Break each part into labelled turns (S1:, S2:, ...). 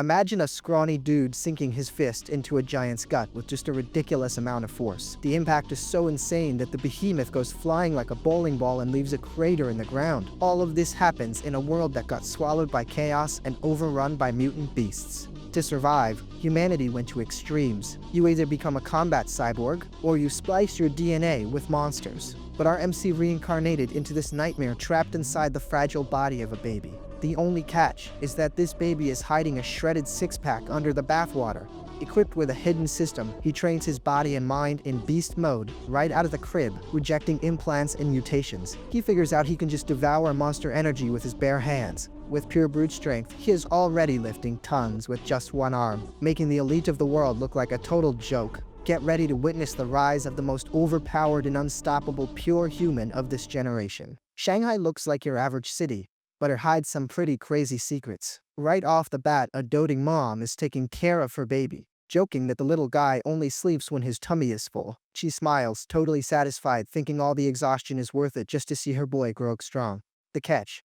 S1: Imagine a scrawny dude sinking his fist into a giant's gut with just a ridiculous amount of force. The impact is so insane that the behemoth goes flying like a bowling ball and leaves a crater in the ground. All of this happens in a world that got swallowed by chaos and overrun by mutant beasts. To survive, humanity went to extremes. You either become a combat cyborg, or you splice your DNA with monsters. But our MC reincarnated into this nightmare trapped inside the fragile body of a baby. The only catch is that this baby is hiding a shredded six-pack under the bathwater. Equipped with a hidden system, he trains his body and mind in beast mode right out of the crib, rejecting implants and mutations. He figures out he can just devour monster energy with his bare hands. With pure brute strength, he is already lifting tons with just one arm, making the elite of the world look like a total joke. Get ready to witness the rise of the most overpowered and unstoppable pure human of this generation. Shanghai looks like your average city, but it hides some pretty crazy secrets. Right off the bat, a doting mom is taking care of her baby, joking that the little guy only sleeps when his tummy is full. She smiles, totally satisfied, thinking all the exhaustion is worth it just to see her boy grow strong. The catch: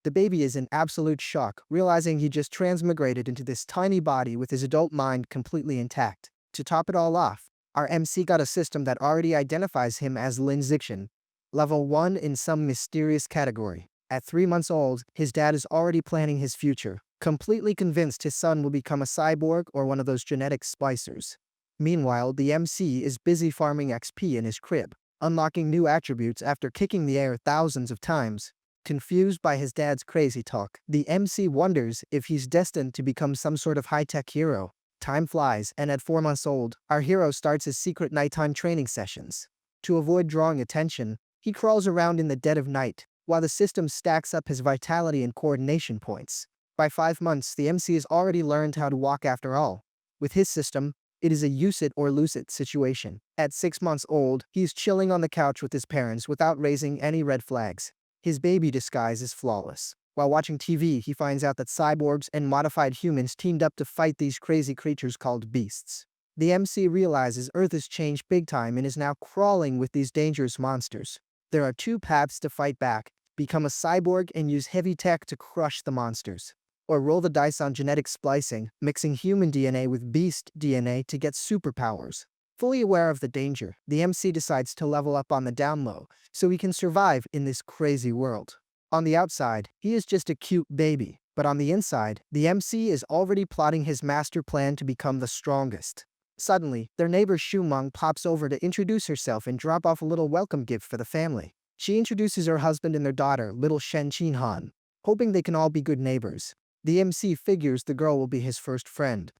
S1: the baby is in absolute shock, realizing he just transmigrated into this tiny body with his adult mind completely intact. To top it all off, our MC got a system that already identifies him as Lin Zixian, level 1 in some mysterious category. At 3 months old, his dad is already planning his future, completely convinced his son will become a cyborg or one of those genetic splicers. Meanwhile, the MC is busy farming XP in his crib, unlocking new attributes after kicking the air thousands of times. Confused by his dad's crazy talk, the MC wonders if he's destined to become some sort of high-tech hero. Time flies, and at 4 months old, our hero starts his secret nighttime training sessions. To avoid drawing attention, he crawls around in the dead of night, while the system stacks up his vitality and coordination points. By 5 months, the MC has already learned how to walk after all. With his system, it is a use it or lose it situation. At 6 months old, he's chilling on the couch with his parents without raising any red flags. His baby disguise is flawless. While watching TV, he finds out that cyborgs and modified humans teamed up to fight these crazy creatures called beasts. The MC realizes Earth has changed big time and is now crawling with these dangerous monsters. There are 2 paths to fight back: become a cyborg and use heavy tech to crush the monsters, or roll the dice on genetic splicing, mixing human DNA with beast DNA to get superpowers. Fully aware of the danger, the MC decides to level up on the down low, so he can survive in this crazy world. On the outside, he is just a cute baby, but on the inside, the MC is already plotting his master plan to become the strongest. Suddenly, their neighbor Shumeng pops over to introduce herself and drop off a little welcome gift for the family. She introduces her husband and their daughter, little Shen Qinhan, hoping they can all be good neighbors. The MC figures the girl will be his first friend,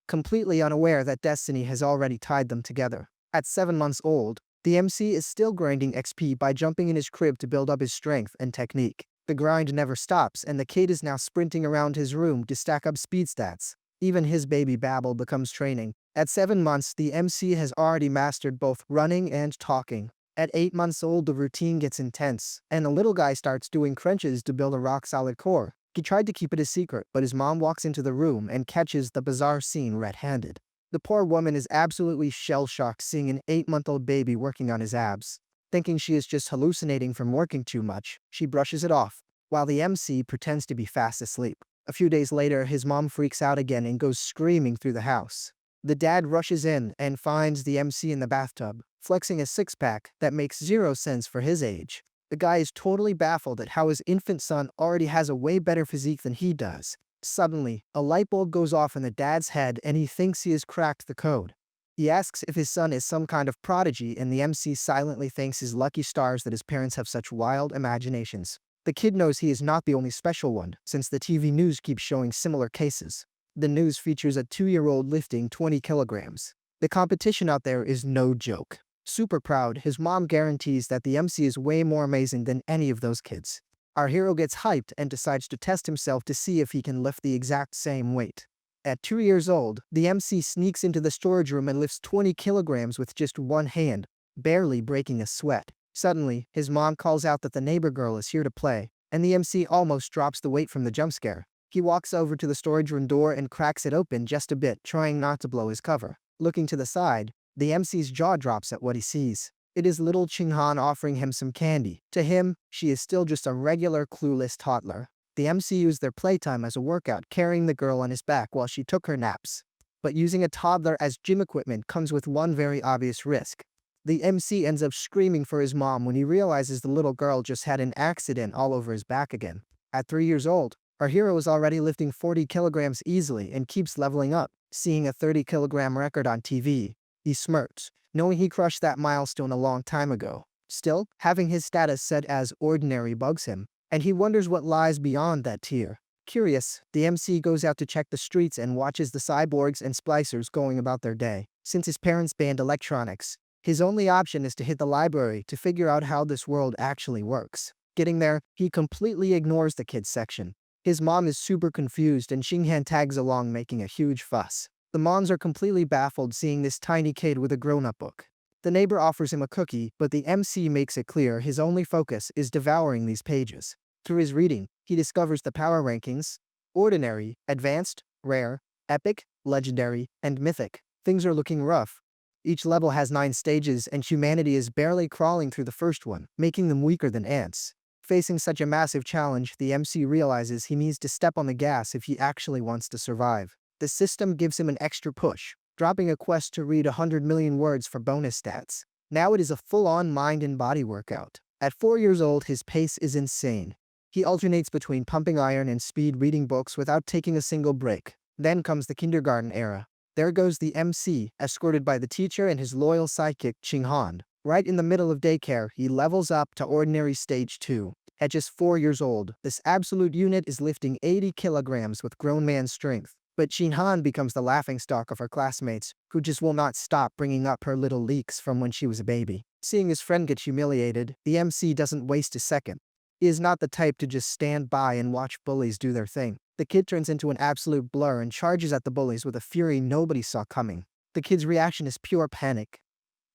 S1: completely unaware that destiny has already tied them together. At 7 months old, the MC is still grinding XP by jumping in his crib to build up his strength and technique. The grind never stops, and the kid is now sprinting around his room to stack up speed stats. Even his baby babble becomes training. At 7 months, the MC has already mastered both running and talking. At 8 months old, the routine gets intense, and the little guy starts doing crunches to build a rock-solid core. He tried to keep it a secret, but his mom walks into the room and catches the bizarre scene red-handed. The poor woman is absolutely shell-shocked seeing an 8-month-old baby working on his abs. Thinking she is just hallucinating from working too much, she brushes it off, while the MC pretends to be fast asleep. A few days later, his mom freaks out again and goes screaming through the house. The dad rushes in and finds the MC in the bathtub, flexing a six-pack that makes 0 sense for his age. The guy is totally baffled at how his infant son already has a way better physique than he does. Suddenly, a light bulb goes off in the dad's head and he thinks he has cracked the code. He asks if his son is some kind of prodigy, and the MC silently thanks his lucky stars that his parents have such wild imaginations. The kid knows he is not the only special one, since the TV news keeps showing similar cases. The news features a 2-year-old lifting 20 kilograms. The competition out there is no joke. Super proud, his mom guarantees that the MC is way more amazing than any of those kids. Our hero gets hyped and decides to test himself to see if he can lift the exact same weight. At 2 years old, the MC sneaks into the storage room and lifts 20 kilograms with just one hand, barely breaking a sweat. Suddenly, his mom calls out that the neighbor girl is here to play, and the MC almost drops the weight from the jump scare. He walks over to the storage room door and cracks it open just a bit, trying not to blow his cover. Looking to the side, the MC's jaw drops at what he sees. It is little Qinghan offering him some candy. To him, she is still just a regular clueless toddler. The MC used their playtime as a workout, carrying the girl on his back while she took her naps. But using a toddler as gym equipment comes with one very obvious risk. The MC ends up screaming for his mom when he realizes the little girl just had an accident all over his back again. At 3 years old, our hero is already lifting 40 kilograms easily and keeps leveling up. Seeing a 30-kilogram record on TV, he smirks, knowing he crushed that milestone a long time ago. Still, having his status set as ordinary bugs him, and he wonders what lies beyond that tier. Curious, the MC goes out to check the streets and watches the cyborgs and splicers going about their day. Since his parents banned electronics, his only option is to hit the library to figure out how this world actually works. Getting there, he completely ignores the kids section. His mom is super confused and Xinghan tags along making a huge fuss. The moms are completely baffled seeing this tiny kid with a grown-up book. The neighbor offers him a cookie, but the MC makes it clear his only focus is devouring these pages. Through his reading, he discovers the power rankings: ordinary, advanced, rare, epic, legendary, and mythic. Things are looking rough. Each level has 9 stages and humanity is barely crawling through the first one, making them weaker than ants. Facing such a massive challenge, the MC realizes he needs to step on the gas if he actually wants to survive. The system gives him an extra push, dropping a quest to read 100 million words for bonus stats. Now it is a full-on mind and body workout. At 4 years old, his pace is insane. He alternates between pumping iron and speed reading books without taking a single break. Then comes the kindergarten era. There goes the MC, escorted by the teacher and his loyal sidekick Qinghan. Right in the middle of daycare, he levels up to ordinary stage 2. At just 4 years old, this absolute unit is lifting 80 kilograms with grown man strength. But Qinghan becomes the laughingstock of her classmates, who just will not stop bringing up her little leaks from when she was a baby. Seeing his friend get humiliated, the MC doesn't waste a second. He is not the type to just stand by and watch bullies do their thing. The kid turns into an absolute blur and charges at the bullies with a fury nobody saw coming. The kid's reaction is pure panic.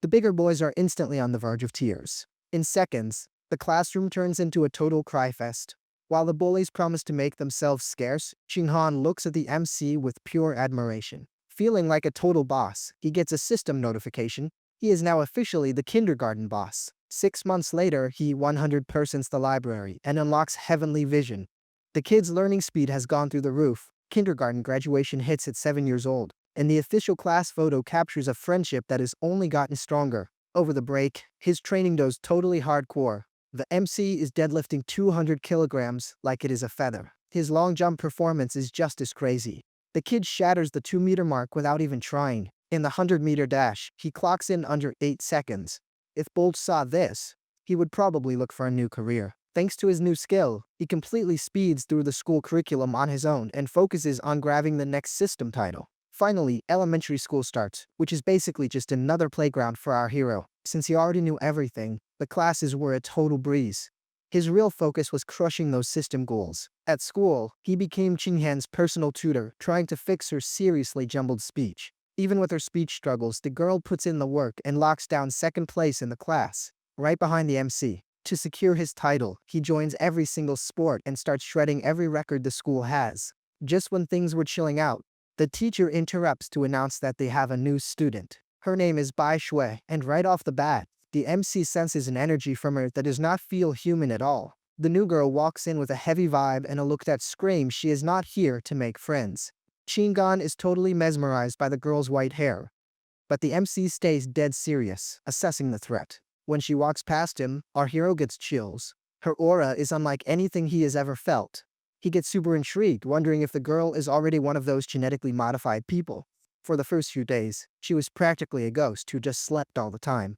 S1: The bigger boys are instantly on the verge of tears. In seconds, the classroom turns into a total cry fest. While the bullies promise to make themselves scarce, Qinghan looks at the MC with pure admiration. Feeling like a total boss, he gets a system notification. He is now officially the kindergarten boss. 6 months later, he 100% the library and unlocks heavenly vision. The kid's learning speed has gone through the roof. Kindergarten graduation hits at 7 years old, and the official class photo captures a friendship that has only gotten stronger. Over the break, his training goes totally hardcore. The MC is deadlifting 200 kilograms like it is a feather. His long jump performance is just as crazy. The kid shatters the 2-meter mark without even trying. In the 100-meter dash, he clocks in under 8 seconds. If Bolt saw this, he would probably look for a new career. Thanks to his new skill, he completely speeds through the school curriculum on his own and focuses on grabbing the next system title. Finally, elementary school starts, which is basically just another playground for our hero. Since he already knew everything, the classes were a total breeze. His real focus was crushing those system goals. At school, he became Qinghan's personal tutor, trying to fix her seriously jumbled speech. Even with her speech struggles, the girl puts in the work and locks down second place in the class, right behind the MC. To secure his title, he joins every single sport and starts shredding every record the school has. Just when things were chilling out, the teacher interrupts to announce that they have a new student. Her name is Bai Shui, and right off the bat, the MC senses an energy from her that does not feel human at all. The new girl walks in with a heavy vibe and a look that screams she is not here to make friends. Qinghan is totally mesmerized by the girl's white hair, but the MC stays dead serious, assessing the threat. When she walks past him, our hero gets chills. Her aura is unlike anything he has ever felt. He gets super intrigued, wondering if the girl is already one of those genetically modified people. For the first few days, she was practically a ghost who just slept all the time.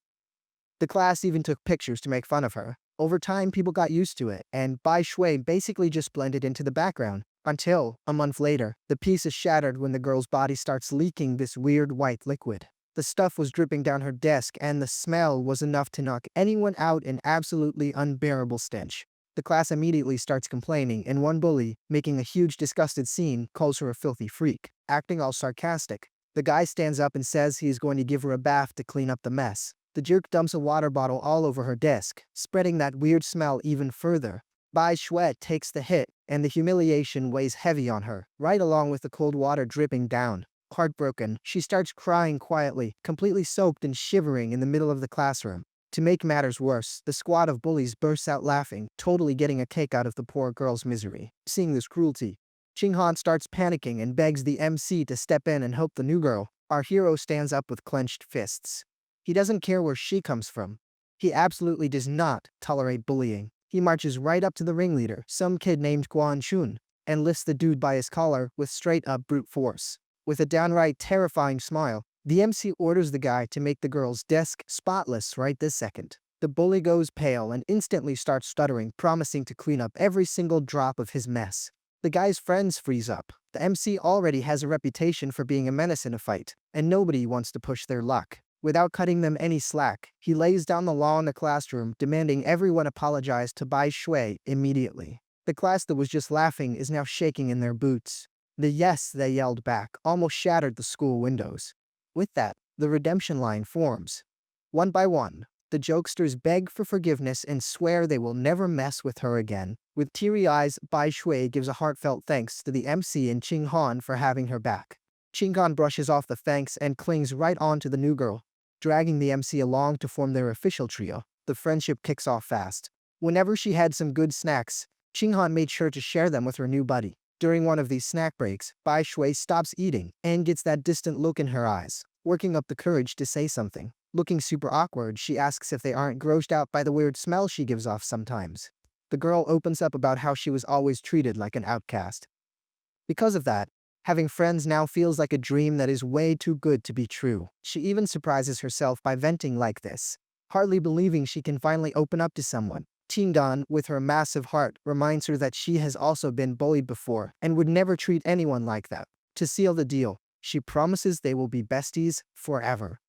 S1: The class even took pictures to make fun of her. Over time, people got used to it, and Bai Shui basically just blended into the background. Until, a month later, the piece is shattered when the girl's body starts leaking this weird white liquid. The stuff was dripping down her desk, and the smell was enough to knock anyone out in absolutely unbearable stench. The class immediately starts complaining, and one bully, making a huge disgusted scene, calls her a filthy freak. Acting all sarcastic, the guy stands up and says he is going to give her a bath to clean up the mess. The jerk dumps a water bottle all over her desk, spreading that weird smell even further. Bai Shui takes the hit, and the humiliation weighs heavy on her, right along with the cold water dripping down. Heartbroken, she starts crying quietly, completely soaked and shivering in the middle of the classroom. To make matters worse, the squad of bullies bursts out laughing, totally getting a kick out of the poor girl's misery. Seeing this cruelty, Chinghan starts panicking and begs the MC to step in and help the new girl. Our hero stands up with clenched fists. He doesn't care where she comes from. He absolutely does not tolerate bullying. He marches right up to the ringleader, some kid named Guan Chun, and lifts the dude by his collar with straight-up brute force. With a downright terrifying smile, the MC orders the guy to make the girl's desk spotless right this second. The bully goes pale and instantly starts stuttering, promising to clean up every single drop of his mess. The guy's friends freeze up. The MC already has a reputation for being a menace in a fight, and nobody wants to push their luck. Without cutting them any slack, he lays down the law in the classroom, demanding everyone apologize to Bai Shui immediately. The class that was just laughing is now shaking in their boots. The yes they yelled back almost shattered the school windows. With that, the redemption line forms. One by one, the jokesters beg for forgiveness and swear they will never mess with her again. With teary eyes, Bai Shui gives a heartfelt thanks to the MC and Ching Han for having her back. Ching Han brushes off the thanks and clings right on to the new girl, dragging the MC along to form their official trio. The friendship kicks off fast. Whenever she had some good snacks, Ching Han made sure to share them with her new buddy. During one of these snack breaks, Bai Shui stops eating and gets that distant look in her eyes, working up the courage to say something. Looking super awkward, she asks if they aren't grossed out by the weird smell she gives off sometimes. The girl opens up about how she was always treated like an outcast. Because of that, having friends now feels like a dream that is way too good to be true. She even surprises herself by venting like this, hardly believing she can finally open up to someone. Qingdan, with her massive heart, reminds her that she has also been bullied before and would never treat anyone like that. To seal the deal, she promises they will be besties forever.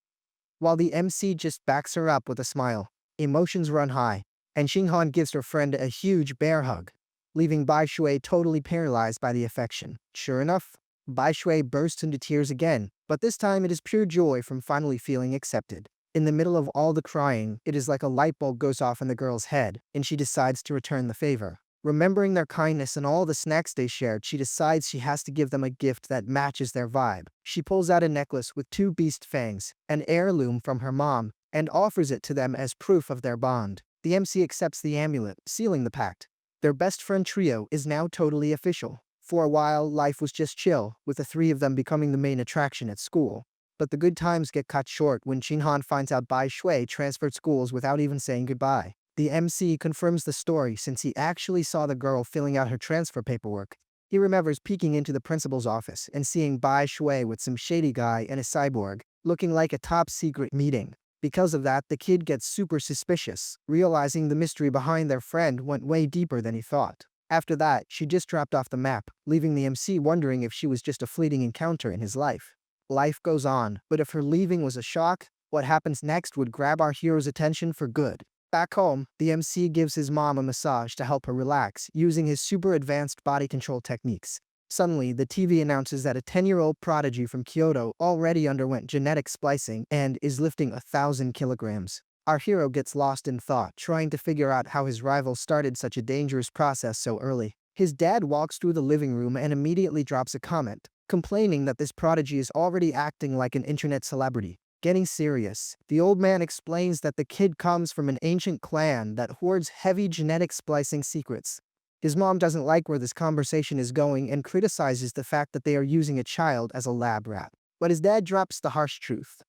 S1: While the MC just backs her up with a smile, emotions run high, and Xinghan gives her friend a huge bear hug, leaving Bai Shui totally paralyzed by the affection. Sure enough, Bai Shui bursts into tears again, but this time it is pure joy from finally feeling accepted. In the middle of all the crying, it is like a light bulb goes off in the girl's head, and she decides to return the favor. Remembering their kindness and all the snacks they shared, she decides she has to give them a gift that matches their vibe. She pulls out a necklace with 2 beast fangs, an heirloom from her mom, and offers it to them as proof of their bond. The MC accepts the amulet, sealing the pact. Their best friend trio is now totally official. For a while, life was just chill, with the 3 of them becoming the main attraction at school. But the good times get cut short when Qinghan finds out Bai Shui transferred schools without even saying goodbye. The MC confirms the story since he actually saw the girl filling out her transfer paperwork. He remembers peeking into the principal's office and seeing Bai Shui with some shady guy and a cyborg, looking like a top-secret meeting. Because of that, the kid gets super suspicious, realizing the mystery behind their friend went way deeper than he thought. After that, she just dropped off the map, leaving the MC wondering if she was just a fleeting encounter in his life. Life goes on, but if her leaving was a shock, what happens next would grab our hero's attention for good. Back home, the MC gives his mom a massage to help her relax, using his super advanced body control techniques. Suddenly, the TV announces that a 10-year-old prodigy from Kyoto already underwent genetic splicing and is lifting 1,000 kilograms. Our hero gets lost in thought, trying to figure out how his rival started such a dangerous process so early. His dad walks through the living room and immediately drops a comment, complaining that this prodigy is already acting like an internet celebrity. Getting serious, the old man explains that the kid comes from an ancient clan that hoards heavy genetic splicing secrets. His mom doesn't like where this conversation is going and criticizes the fact that they are using a child as a lab rat. But his dad drops the harsh truth.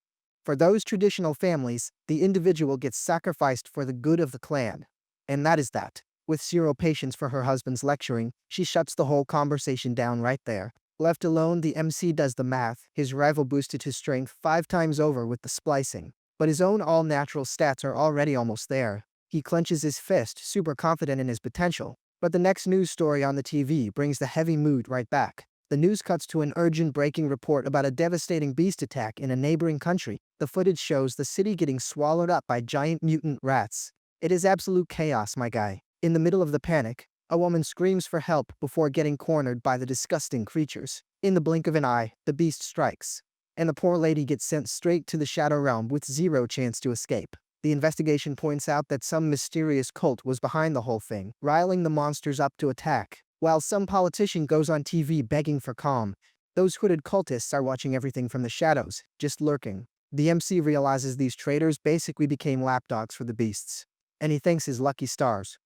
S1: For those traditional families, the individual gets sacrificed for the good of the clan. And that is that. With zero patience for her husband's lecturing, she shuts the whole conversation down right there. Left alone, the MC does the math. His rival boosted his strength 5 times over with the splicing, but his own all-natural stats are already almost there. He clenches his fist, super confident in his potential. But the next news story on the TV brings the heavy mood right back. The news cuts to an urgent breaking report about a devastating beast attack in a neighboring country. The footage shows the city getting swallowed up by giant mutant rats. It is absolute chaos, my guy. In the middle of the panic, a woman screams for help before getting cornered by the disgusting creatures. In the blink of an eye, the beast strikes, and the poor lady gets sent straight to the Shadow Realm with zero chance to escape. The investigation points out that some mysterious cult was behind the whole thing, riling the monsters up to attack. While some politician goes on TV begging for calm, those hooded cultists are watching everything from the shadows, just lurking. The MC realizes these traitors basically became lapdogs for the beasts, and he thanks his lucky stars.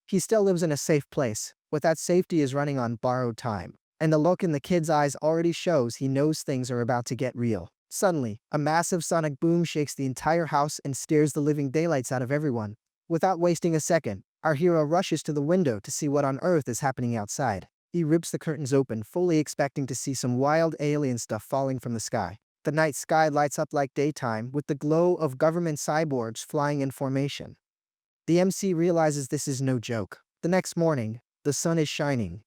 S1: He still lives in a safe place, but that safety is running on borrowed time. And the look in the kid's eyes already shows he knows things are about to get real. Suddenly, a massive sonic boom shakes the entire house and scares the living daylights out of everyone. Without wasting a second, our hero rushes to the window to see what on earth is happening outside. He rips the curtains open, fully expecting to see some wild alien stuff falling from the sky. The night sky lights up like daytime, with the glow of government cyborgs flying in formation. The MC realizes this is no joke. The next morning, the sun is shining,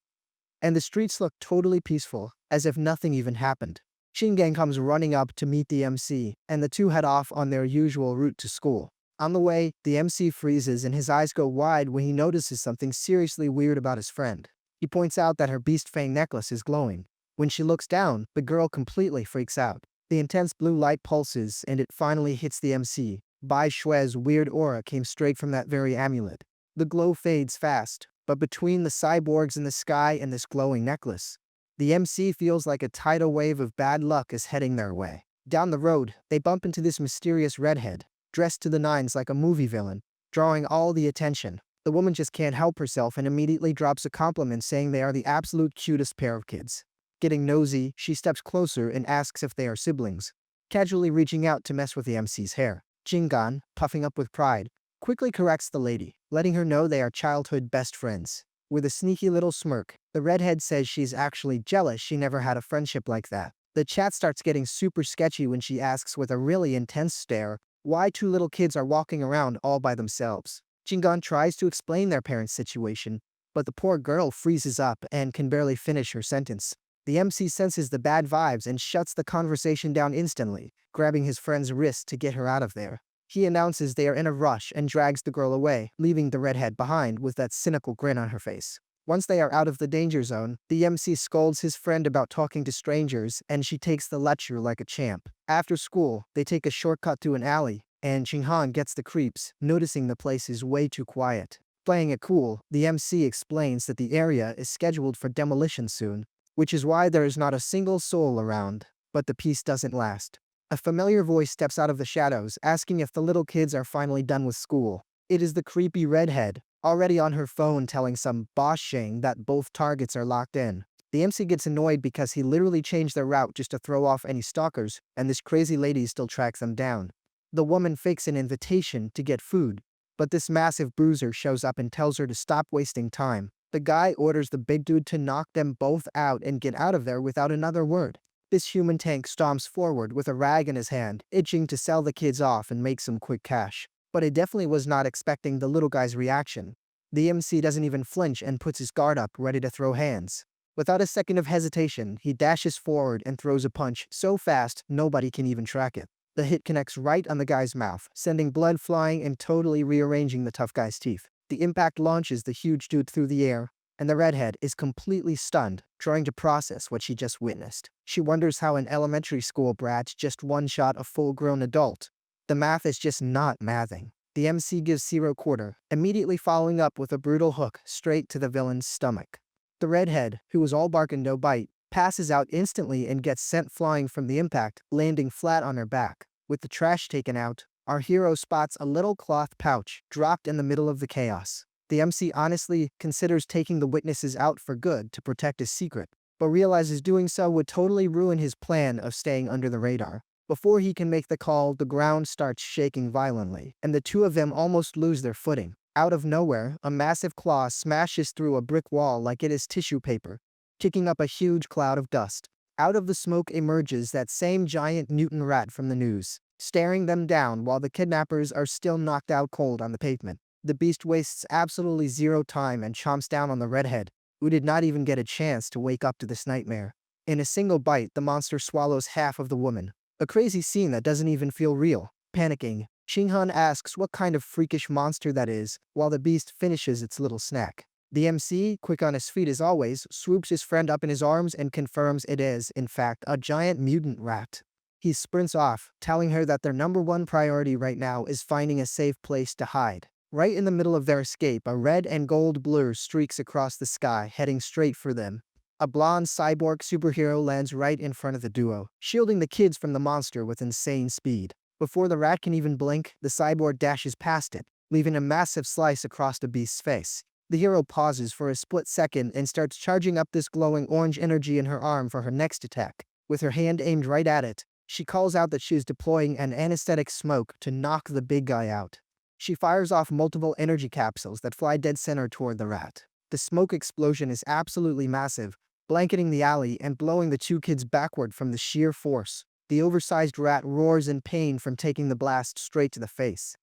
S1: and the streets look totally peaceful, as if nothing even happened. Shingen comes running up to meet the MC, and the two head off on their usual route to school. On the way, the MC freezes and his eyes go wide when he notices something seriously weird about his friend. He points out that her beast fang necklace is glowing. When she looks down, the girl completely freaks out. The intense blue light pulses, and it finally hits the MC. Bai Shue's weird aura came straight from that very amulet. The glow fades fast, but between the cyborgs in the sky and this glowing necklace, the MC feels like a tidal wave of bad luck is heading their way. Down the road, they bump into this mysterious redhead, dressed to the nines like a movie villain, drawing all the attention. The woman just can't help herself and immediately drops a compliment saying they are the absolute cutest pair of kids. Getting nosy, she steps closer and asks if they are siblings, casually reaching out to mess with the MC's hair. Jingan, puffing up with pride, quickly corrects the lady, letting her know they are childhood best friends. With a sneaky little smirk, the redhead says she's actually jealous she never had a friendship like that. The chat starts getting super sketchy when she asks with a really intense stare why two little kids are walking around all by themselves. Jingan tries to explain their parents' situation, but the poor girl freezes up and can barely finish her sentence. The MC senses the bad vibes and shuts the conversation down instantly, grabbing his friend's wrist to get her out of there. He announces they are in a rush and drags the girl away, leaving the redhead behind with that cynical grin on her face. Once they are out of the danger zone, the MC scolds his friend about talking to strangers, and she takes the lecture like a champ. After school, they take a shortcut to an alley, and Chinghan gets the creeps, noticing the place is way too quiet. Playing it cool, the MC explains that the area is scheduled for demolition soon, which is why there is not a single soul around. But the peace doesn't last. A familiar voice steps out of the shadows, asking if the little kids are finally done with school. It is the creepy redhead, already on her phone telling some boss Shang that both targets are locked in. The MC gets annoyed because he literally changed their route just to throw off any stalkers, and this crazy lady still tracks them down. The woman fakes an invitation to get food, but this massive bruiser shows up and tells her to stop wasting time. The guy orders the big dude to knock them both out and get out of there without another word. This human tank stomps forward with a rag in his hand, itching to sell the kids off and make some quick cash. But he definitely was not expecting the little guy's reaction. The MC doesn't even flinch and puts his guard up, ready to throw hands. Without a second of hesitation, he dashes forward and throws a punch so fast nobody can even track it. The hit connects right on the guy's mouth, sending blood flying and totally rearranging the tough guy's teeth. The impact launches the huge dude through the air, and the redhead is completely stunned, trying to process what she just witnessed. She wonders how an elementary school brat just one-shot a full-grown adult. The math is just not mathing. The MC gives 0 quarter, immediately following up with a brutal hook straight to the villain's stomach. The redhead, who was all bark and no bite, passes out instantly and gets sent flying from the impact, landing flat on her back. With the trash taken out, our hero spots a little cloth pouch dropped in the middle of the chaos. The MC honestly considers taking the witnesses out for good to protect his secret, but realizes doing so would totally ruin his plan of staying under the radar. Before he can make the call, the ground starts shaking violently, and the two of them almost lose their footing. Out of nowhere, a massive claw smashes through a brick wall like it is tissue paper, kicking up a huge cloud of dust. Out of the smoke emerges that same giant mutant rat from the news, staring them down while the kidnappers are still knocked out cold on the pavement. The beast wastes absolutely 0 time and chomps down on the redhead, who did not even get a chance to wake up to this nightmare. In a single bite, the monster swallows half of the woman. A crazy scene that doesn't even feel real. Panicking, Xinghan asks what kind of freakish monster that is, while the beast finishes its little snack. The MC, quick on his feet as always, swoops his friend up in his arms and confirms it is, in fact, a giant mutant rat. He sprints off, telling her that their #1 priority right now is finding a safe place to hide. Right in the middle of their escape, a red and gold blur streaks across the sky, heading straight for them. A blonde cyborg superhero lands right in front of the duo, shielding the kids from the monster with insane speed. Before the rat can even blink, the cyborg dashes past it, leaving a massive slice across the beast's face. The hero pauses for a split second and starts charging up this glowing orange energy in her arm for her next attack. With her hand aimed right at it, she calls out that she is deploying an anesthetic smoke to knock the big guy out. She fires off multiple energy capsules that fly dead center toward the rat. The smoke explosion is absolutely massive, blanketing the alley and blowing the two kids backward from the sheer force. The oversized rat roars in pain from taking the blast straight to the face.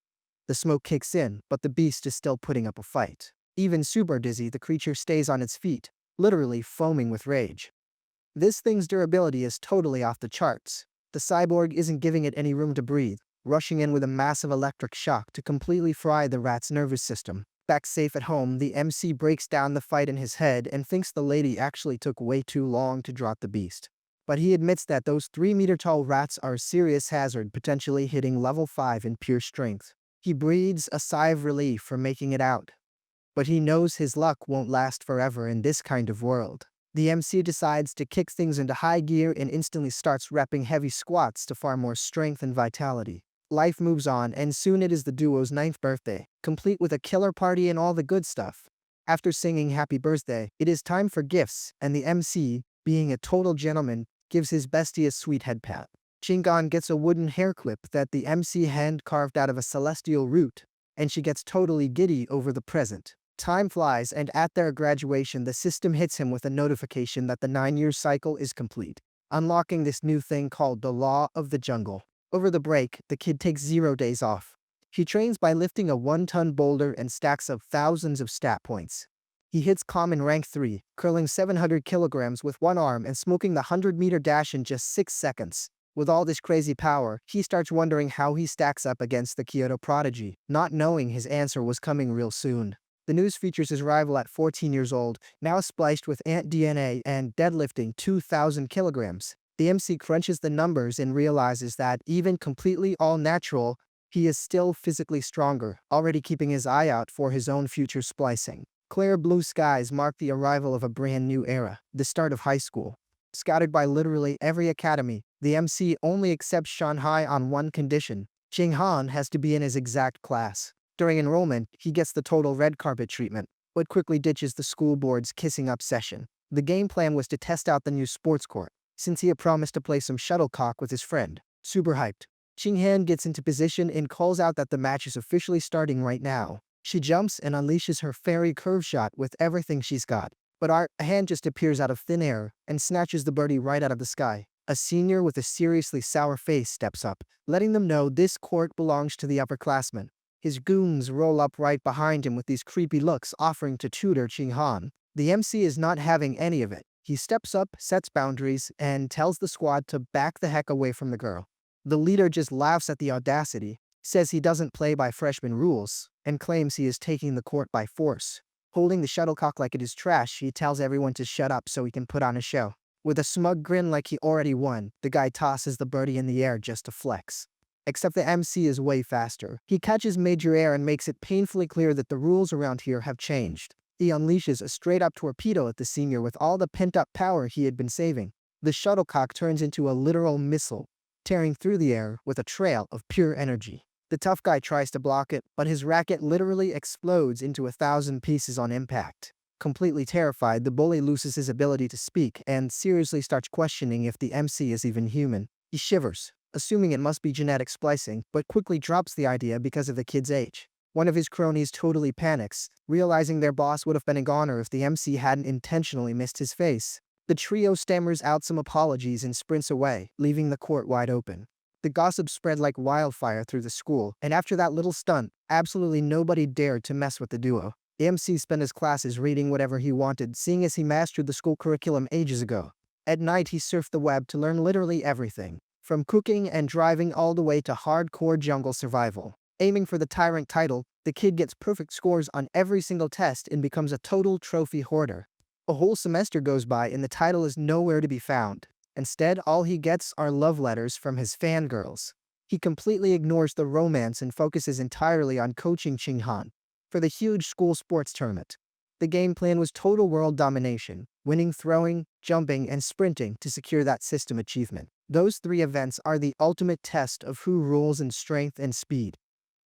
S1: The smoke kicks in, but the beast is still putting up a fight. Even super dizzy, the creature stays on its feet, literally foaming with rage. This thing's durability is totally off the charts. The cyborg isn't giving it any room to breathe, rushing in with a massive electric shock to completely fry the rat's nervous system. Back safe at home, the MC breaks down the fight in his head and thinks the lady actually took way too long to drop the beast. But he admits that those 3-meter-tall rats are a serious hazard, potentially hitting level 5 in pure strength. He breathes a sigh of relief for making it out. But he knows his luck won't last forever in this kind of world. The MC decides to kick things into high gear and instantly starts repping heavy squats to farm more strength and vitality. Life moves on, and soon it is the duo's 9th birthday, complete with a killer party and all the good stuff. After singing happy birthday, it is time for gifts, and the MC, being a total gentleman, gives his bestie a sweet head pat. Chingon gets a wooden hair clip that the MC hand carved out of a celestial root, and she gets totally giddy over the present. Time flies, and at their graduation, the system hits him with a notification that the 9-year cycle is complete, unlocking this new thing called the Law of the Jungle. Over the break, the kid takes 0 days off. He trains by lifting a 1-ton boulder and stacks up thousands of stat points. He hits common rank 3, curling 700 kilograms with one arm and smoking the 100-meter dash in just 6 seconds. With all this crazy power, he starts wondering how he stacks up against the Kyoto prodigy, not knowing his answer was coming real soon. The news features his rival at 14 years old, now spliced with ant DNA and deadlifting 2,000 kilograms. The MC crunches the numbers and realizes that, even completely all-natural, he is still physically stronger, already keeping his eye out for his own future splicing. Clear blue skies mark the arrival of a brand new era, the start of high school. Scouted by literally every academy, the MC only accepts Shanghai on one condition: Chinghan has to be in his exact class. During enrollment, he gets the total red carpet treatment, but quickly ditches the school board's kissing up session. The game plan was to test out the new sports court, since he had promised to play some shuttlecock with his friend. Super hyped, Chinghan gets into position and calls out that the match is officially starting right now. She jumps and unleashes her fairy curve shot with everything she's got. But a hand just appears out of thin air and snatches the birdie right out of the sky. A senior with a seriously sour face steps up, letting them know this court belongs to the upperclassmen. His goons roll up right behind him with these creepy looks, offering to tutor Chinghan. The MC is not having any of it. He steps up, sets boundaries, and tells the squad to back the heck away from the girl. The leader just laughs at the audacity, says he doesn't play by freshman rules, and claims he is taking the court by force. Holding the shuttlecock like it is trash, he tells everyone to shut up so he can put on a show. With a smug grin like he already won, the guy tosses the birdie in the air just to flex. Except the MC is way faster. He catches major air and makes it painfully clear that the rules around here have changed. He unleashes a straight-up torpedo at the senior with all the pent-up power he had been saving. The shuttlecock turns into a literal missile, tearing through the air with a trail of pure energy. The tough guy tries to block it, but his racket literally explodes into 1,000 pieces on impact. Completely terrified, the bully loses his ability to speak and seriously starts questioning if the MC is even human. He shivers, assuming it must be genetic splicing, but quickly drops the idea because of the kid's age. One of his cronies totally panics, realizing their boss would have been a goner if the MC hadn't intentionally missed his face. The trio stammers out some apologies and sprints away, leaving the court wide open. The gossip spread like wildfire through the school, and after that little stunt, absolutely nobody dared to mess with the duo. The MC spent his classes reading whatever he wanted, seeing as he mastered the school curriculum ages ago. At night, he surfed the web to learn literally everything, from cooking and driving all the way to hardcore jungle survival. Aiming for the tyrant title, the kid gets perfect scores on every single test and becomes a total trophy hoarder. A whole semester goes by and the title is nowhere to be found. Instead, all he gets are love letters from his fangirls. He completely ignores the romance and focuses entirely on coaching Chinghan for the huge school sports tournament. The game plan was total world domination, winning throwing, jumping, and sprinting to secure that system achievement. Those 3 events are the ultimate test of who rules in strength and speed.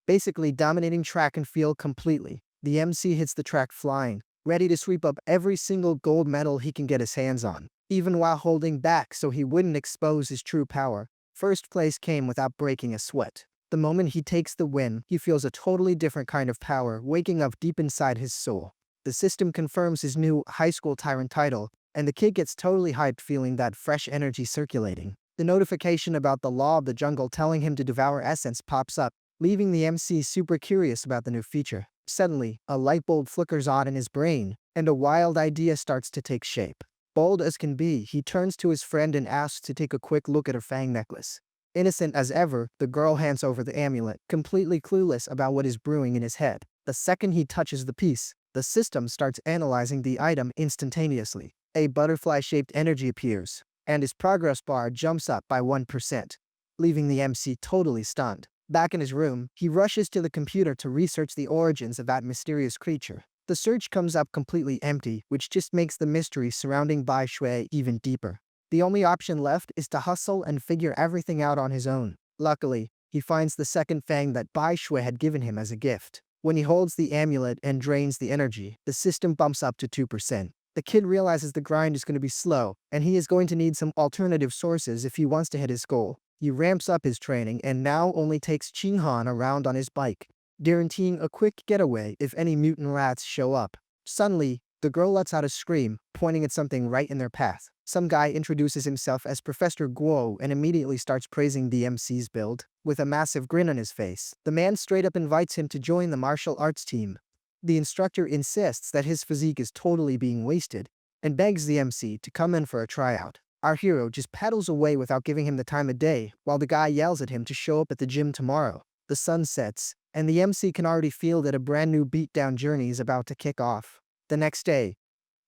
S1: Basically dominating track and field completely, the MC hits the track flying, ready to sweep up every single gold medal he can get his hands on, even while holding back so he wouldn't expose his true power. First place came without breaking a sweat. The moment he takes the win, he feels a totally different kind of power waking up deep inside his soul. The system confirms his new high school tyrant title, and the kid gets totally hyped feeling that fresh energy circulating. The notification about the law of the jungle telling him to devour essence pops up, leaving the MC super curious about the new feature. Suddenly, a light bulb flickers on in his brain, and a wild idea starts to take shape. Bold as can be, he turns to his friend and asks to take a quick look at her fang necklace. Innocent as ever, the girl hands over the amulet, completely clueless about what is brewing in his head. The second he touches the piece, the system starts analyzing the item instantaneously. A butterfly-shaped energy appears, and his progress bar jumps up by 1%, leaving the MC totally stunned. Back in his room, he rushes to the computer to research the origins of that mysterious creature. The search comes up completely empty, which just makes the mystery surrounding Bai Shui even deeper. The only option left is to hustle and figure everything out on his own. Luckily, he finds the second fang that Bai Shui had given him as a gift. When he holds the amulet and drains the energy, the system bumps up to 2%. The kid realizes the grind is going to be slow, and he is going to need some alternative sources if he wants to hit his goal. He ramps up his training and now only takes Qinghan around on his bike, guaranteeing a quick getaway if any mutant rats show up. Suddenly, the girl lets out a scream, pointing at something right in their path. Some guy introduces himself as Professor Guo and immediately starts praising the MC's build. With a massive grin on his face, the man straight up invites him to join the martial arts team. The instructor insists that his physique is totally being wasted, and begs the MC to come in for a tryout. Our hero just pedals away without giving him the time of day, while the guy yells at him to show up at the gym tomorrow. The sun sets, and the MC can already feel that a brand new beatdown journey is about to kick off. The next day,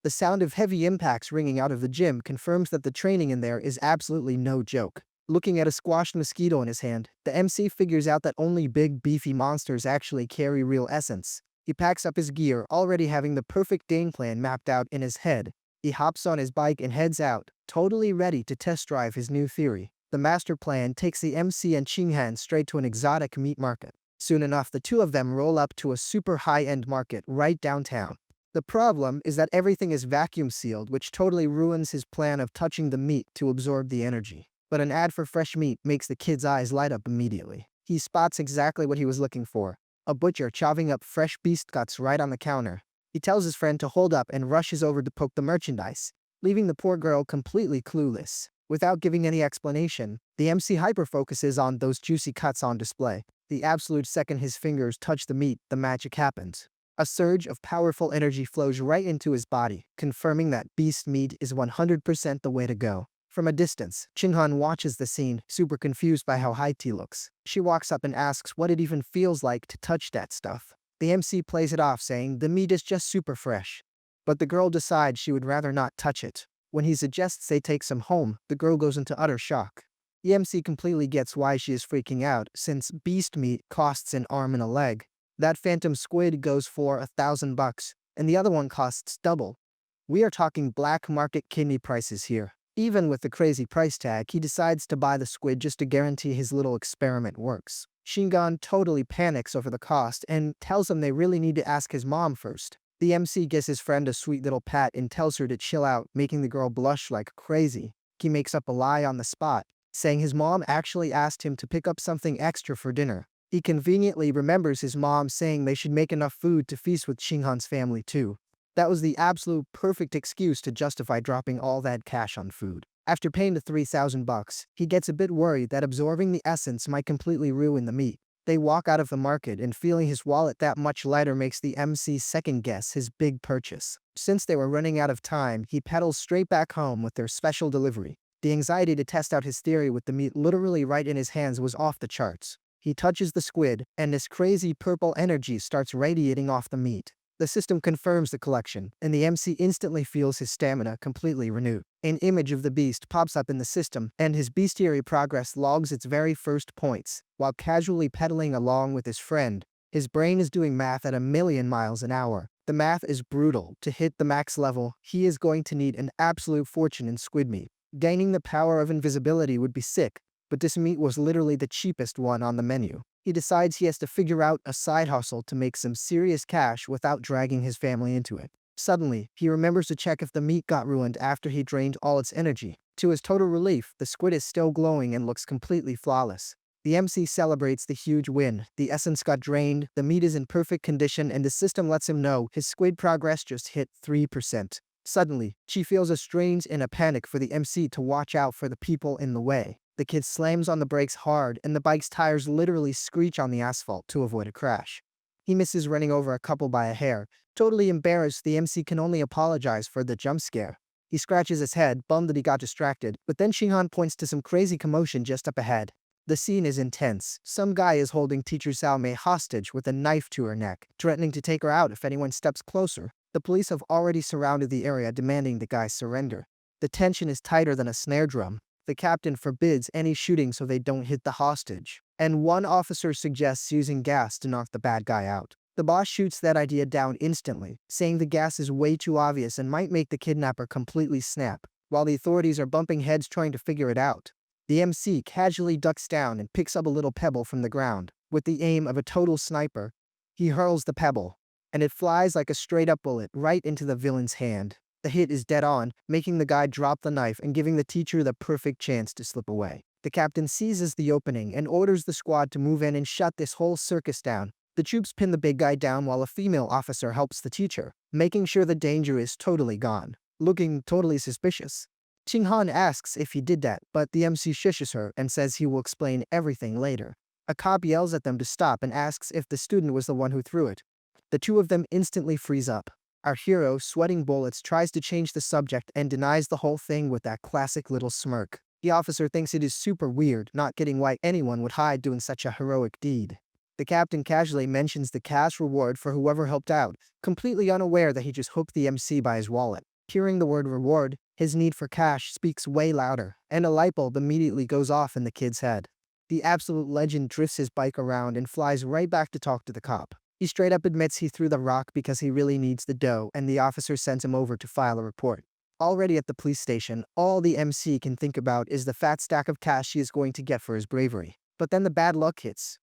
S1: the sound of heavy impacts ringing out of the gym confirms that the training in there is absolutely no joke. Looking at a squashed mosquito in his hand, the MC figures out that only big beefy monsters actually carry real essence. He packs up his gear, already having the perfect game plan mapped out in his head. He hops on his bike and heads out, totally ready to test drive his new theory. The master plan takes the MC and Qinghan straight to an exotic meat market. Soon enough, the two of them roll up to a super high-end market right downtown. The problem is that everything is vacuum sealed, which totally ruins his plan of touching the meat to absorb the energy. But an ad for fresh meat makes the kid's eyes light up immediately. He spots exactly what he was looking for: a butcher chopping up fresh beast guts right on the counter. He tells his friend to hold up and rushes over to poke the merchandise, leaving the poor girl completely clueless. Without giving any explanation, the MC hyper-focuses on those juicy cuts on display. The absolute second his fingers touch the meat, the magic happens. A surge of powerful energy flows right into his body, confirming that beast meat is 100% the way to go. From a distance, Qinghan watches the scene, super confused by how high he looks. She walks up and asks what it even feels like to touch that stuff. The MC plays it off, saying the meat is just super fresh. But the girl decides she would rather not touch it. When he suggests they take some home, the girl goes into utter shock. The MC completely gets why she is freaking out, since beast meat costs an arm and a leg. That phantom squid goes for $1,000, and the other one costs double. We are talking black market kidney prices here. Even with the crazy price tag, he decides to buy the squid just to guarantee his little experiment works. Qinghan totally panics over the cost and tells him they really need to ask his mom first. The MC gives his friend a sweet little pat and tells her to chill out, making the girl blush like crazy. He makes up a lie on the spot, saying his mom actually asked him to pick up something extra for dinner. He conveniently remembers his mom saying they should make enough food to feast with Qinghan's family too. That was the absolute perfect excuse to justify dropping all that cash on food. After paying the $3,000, he gets a bit worried that absorbing the essence might completely ruin the meat. They walk out of the market, and feeling his wallet that much lighter makes the MC second-guess his big purchase. Since they were running out of time, he pedals straight back home with their special delivery. The anxiety to test out his theory with the meat literally right in his hands was off the charts. He touches the squid, and this crazy purple energy starts radiating off the meat. The system confirms the collection, and the MC instantly feels his stamina completely renewed. An image of the beast pops up in the system, and his bestiary progress logs its very first points. While casually pedaling along with his friend, his brain is doing math at 1,000,000 miles an hour. The math is brutal. To hit the max level, he is going to need an absolute fortune in squid meat. Gaining the power of invisibility would be sick, but this meat was literally the cheapest one on the menu. He decides he has to figure out a side hustle to make some serious cash without dragging his family into it. Suddenly, he remembers to check if the meat got ruined after he drained all its energy. To his total relief, the squid is still glowing and looks completely flawless. The MC celebrates the huge win. The essence got drained, the meat is in perfect condition, and the system lets him know his squid progress just hit 3%. Suddenly, she feels a strange and a panic for the MC to watch out for the people in the way. The kid slams on the brakes hard, and the bike's tires literally screech on the asphalt to avoid a crash. He misses running over a couple by a hair. Totally embarrassed, the MC can only apologize for the jump scare. He scratches his head, bummed that he got distracted, but then Shinhan points to some crazy commotion just up ahead. The scene is intense. Some guy is holding teacher Salme hostage with a knife to her neck, threatening to take her out if anyone steps closer. The police have already surrounded the area, demanding the guy surrender. The tension is tighter than a snare drum. The captain forbids any shooting so they don't hit the hostage, and one officer suggests using gas to knock the bad guy out. The boss shoots that idea down instantly, saying the gas is way too obvious and might make the kidnapper completely snap, while the authorities are bumping heads trying to figure it out. The MC casually ducks down and picks up a little pebble from the ground. With the aim of a total sniper, he hurls the pebble, and it flies like a straight-up bullet right into the villain's hand. The hit is dead on, making the guy drop the knife and giving the teacher the perfect chance to slip away. The captain seizes the opening and orders the squad to move in and shut this whole circus down. The troops pin the big guy down while a female officer helps the teacher, making sure the danger is totally gone, looking totally suspicious. Qinghan asks if he did that, but the MC shushes her and says he will explain everything later. A cop yells at them to stop and asks if the student was the one who threw it. The two of them instantly freeze up. Our hero, sweating bullets, tries to change the subject and denies the whole thing with that classic little smirk. The officer thinks it is super weird, not getting why anyone would hide doing such a heroic deed. The captain casually mentions the cash reward for whoever helped out, completely unaware that he just hooked the MC by his wallet. Hearing the word reward, his need for cash speaks way louder, and a light bulb immediately goes off in the kid's head. The absolute legend drifts his bike around and flies right back to talk to the cop. He straight up admits he threw the rock because he really needs the dough, and the officer sends him over to file a report. Already at the police station, all the MC can think about is the fat stack of cash he is going to get for his bravery. But then the bad luck hits.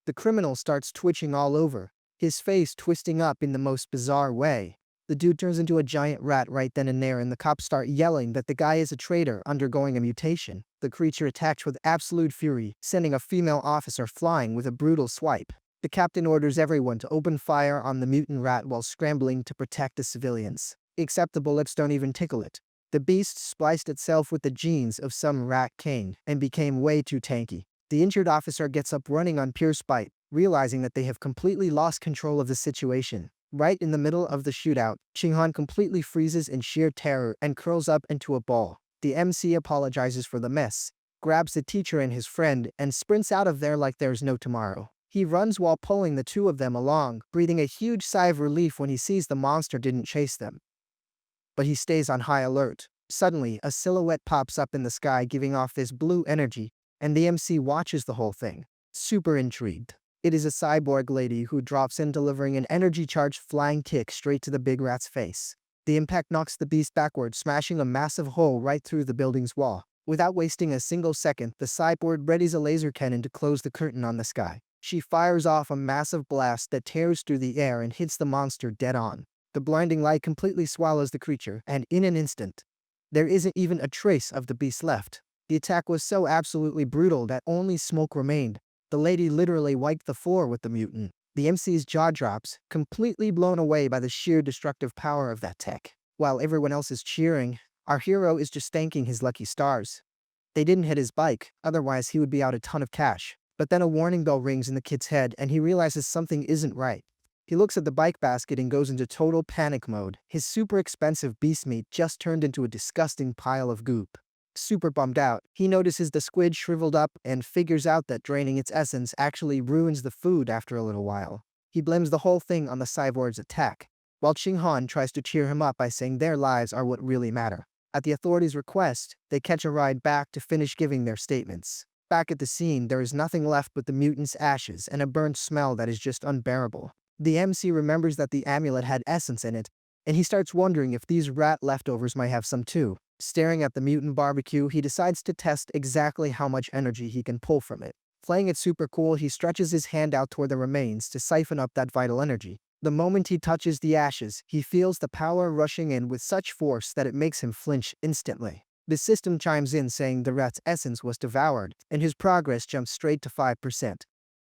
S1: The criminal starts twitching all over, his face twisting up in the most bizarre way. The dude turns into a giant rat right then and there, and the cops start yelling that the guy is a traitor undergoing a mutation. The creature attacks with absolute fury, sending a female officer flying with a brutal swipe. The captain orders everyone to open fire on the mutant rat while scrambling to protect the civilians. Except the bullets don't even tickle it. The beast spliced itself with the genes of some rat king and became way too tanky. The injured officer gets up running on pure spite, realizing that they have completely lost control of the situation. Right in the middle of the shootout, Qinghan completely freezes in sheer terror and curls up into a ball. The MC apologizes for the mess, grabs the teacher and his friend, and sprints out of there like there's no tomorrow. He runs while pulling the two of them along, breathing a huge sigh of relief when he sees the monster didn't chase them. But he stays on high alert. Suddenly, a silhouette pops up in the sky giving off this blue energy, and the MC watches the whole thing, super intrigued. It is a cyborg lady who drops in, delivering an energy-charged flying kick straight to the big rat's face. The impact knocks the beast backward, smashing a massive hole right through the building's wall. Without wasting a single second, the cyborg readies a laser cannon to close the curtain on the sky. She fires off a massive blast that tears through the air and hits the monster dead on. The blinding light completely swallows the creature, and in an instant, there isn't even a trace of the beast left. The attack was so absolutely brutal that only smoke remained. The lady literally wiped the floor with the mutant. The MC's jaw drops, completely blown away by the sheer destructive power of that tech. While everyone else is cheering, our hero is just thanking his lucky stars. They didn't hit his bike, otherwise he would be out a ton of cash. But then a warning bell rings in the kid's head and he realizes something isn't right. He looks at the bike basket and goes into total panic mode. His super expensive beast meat just turned into a disgusting pile of goop. Super bummed out, he notices the squid shriveled up and figures out that draining its essence actually ruins the food after a little while. He blames the whole thing on the cyborg's attack, while Qinghan tries to cheer him up by saying their lives are what really matter. At the authorities' request, they catch a ride back to finish giving their statements. Back at the scene, there is nothing left but the mutant's ashes and a burnt smell that is just unbearable. The MC remembers that the amulet had essence in it, and he starts wondering if these rat leftovers might have some too. Staring at the mutant barbecue, he decides to test exactly how much energy he can pull from it. Playing it super cool, he stretches his hand out toward the remains to siphon up that vital energy. The moment he touches the ashes, he feels the power rushing in with such force that it makes him flinch instantly. The system chimes in saying the rat's essence was devoured, and his progress jumps straight to 5%.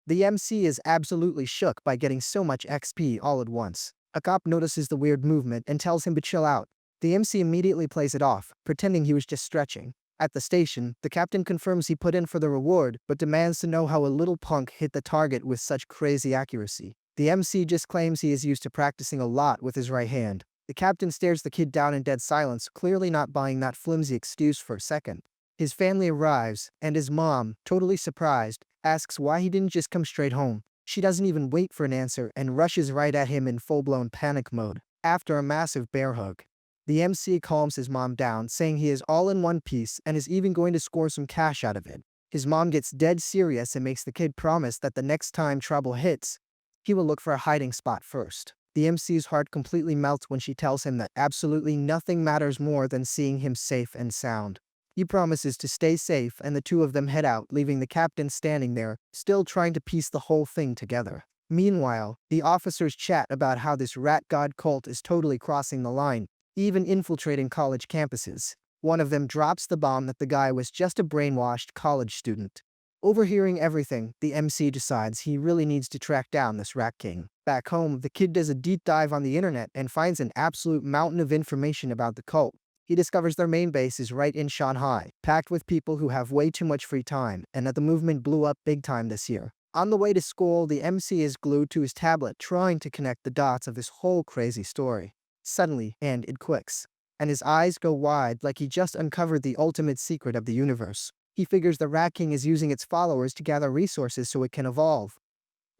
S1: The MC is absolutely shook by getting so much XP all at once. A cop notices the weird movement and tells him to chill out. The MC immediately plays it off, pretending he was just stretching. At the station, the captain confirms he put in for the reward, but demands to know how a little punk hit the target with such crazy accuracy. The MC just claims he is used to practicing a lot with his right hand. The captain stares the kid down in dead silence, clearly not buying that flimsy excuse for a second. His family arrives, and his mom, totally surprised, asks why he didn't just come straight home. She doesn't even wait for an answer and rushes right at him in full-blown panic mode. After a massive bear hug, the MC calms his mom down, saying he is all in one piece and is even going to score some cash out of it. His mom gets dead serious and makes the kid promise that the next time trouble hits, he will look for a hiding spot first. The MC's heart completely melts when she tells him that absolutely nothing matters more than seeing him safe and sound. He promises to stay safe, and the two of them head out, leaving the captain standing there, still trying to piece the whole thing together. Meanwhile, the officers chat about how this rat god cult is totally crossing the line, even infiltrating college campuses. One of them drops the bomb that the guy was just a brainwashed college student. Overhearing everything, the MC decides he really needs to track down this rat king. Back home, the kid does a deep dive on the internet and finds an absolute mountain of information about the cult. He discovers their main base is right in Shanghai, packed with people who have way too much free time, and that the movement blew up big time this year. On the way to school, the MC is glued to his tablet trying to connect the dots of this whole crazy story. Suddenly, and it clicks, and his eyes go wide like he just uncovered the ultimate secret of the universe. He figures the Rat King is using its followers to gather resources so it can evolve.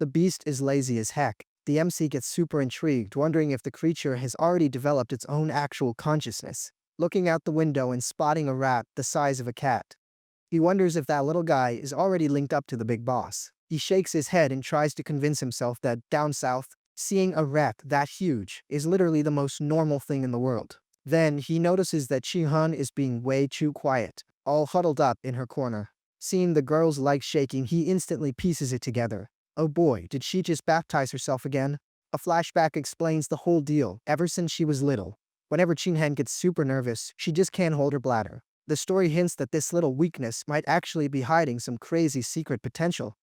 S1: The beast is lazy as heck. The MC gets super intrigued, wondering if the creature has already developed its own actual consciousness. Looking out the window and spotting a rat the size of a cat, he wonders if that little guy is already linked up to the big boss. He shakes his head and tries to convince himself that down south, seeing a rat that huge is literally the most normal thing in the world. Then he notices that Chi-hun is being way too quiet, all huddled up in her corner. Seeing the girl's legs shaking, he instantly pieces it together. Oh boy, did she just baptize herself again? A flashback explains the whole deal. Ever since she was little, whenever Chin-hen gets super nervous, she just can't hold her bladder. The story hints that this little weakness might actually be hiding some crazy secret potential.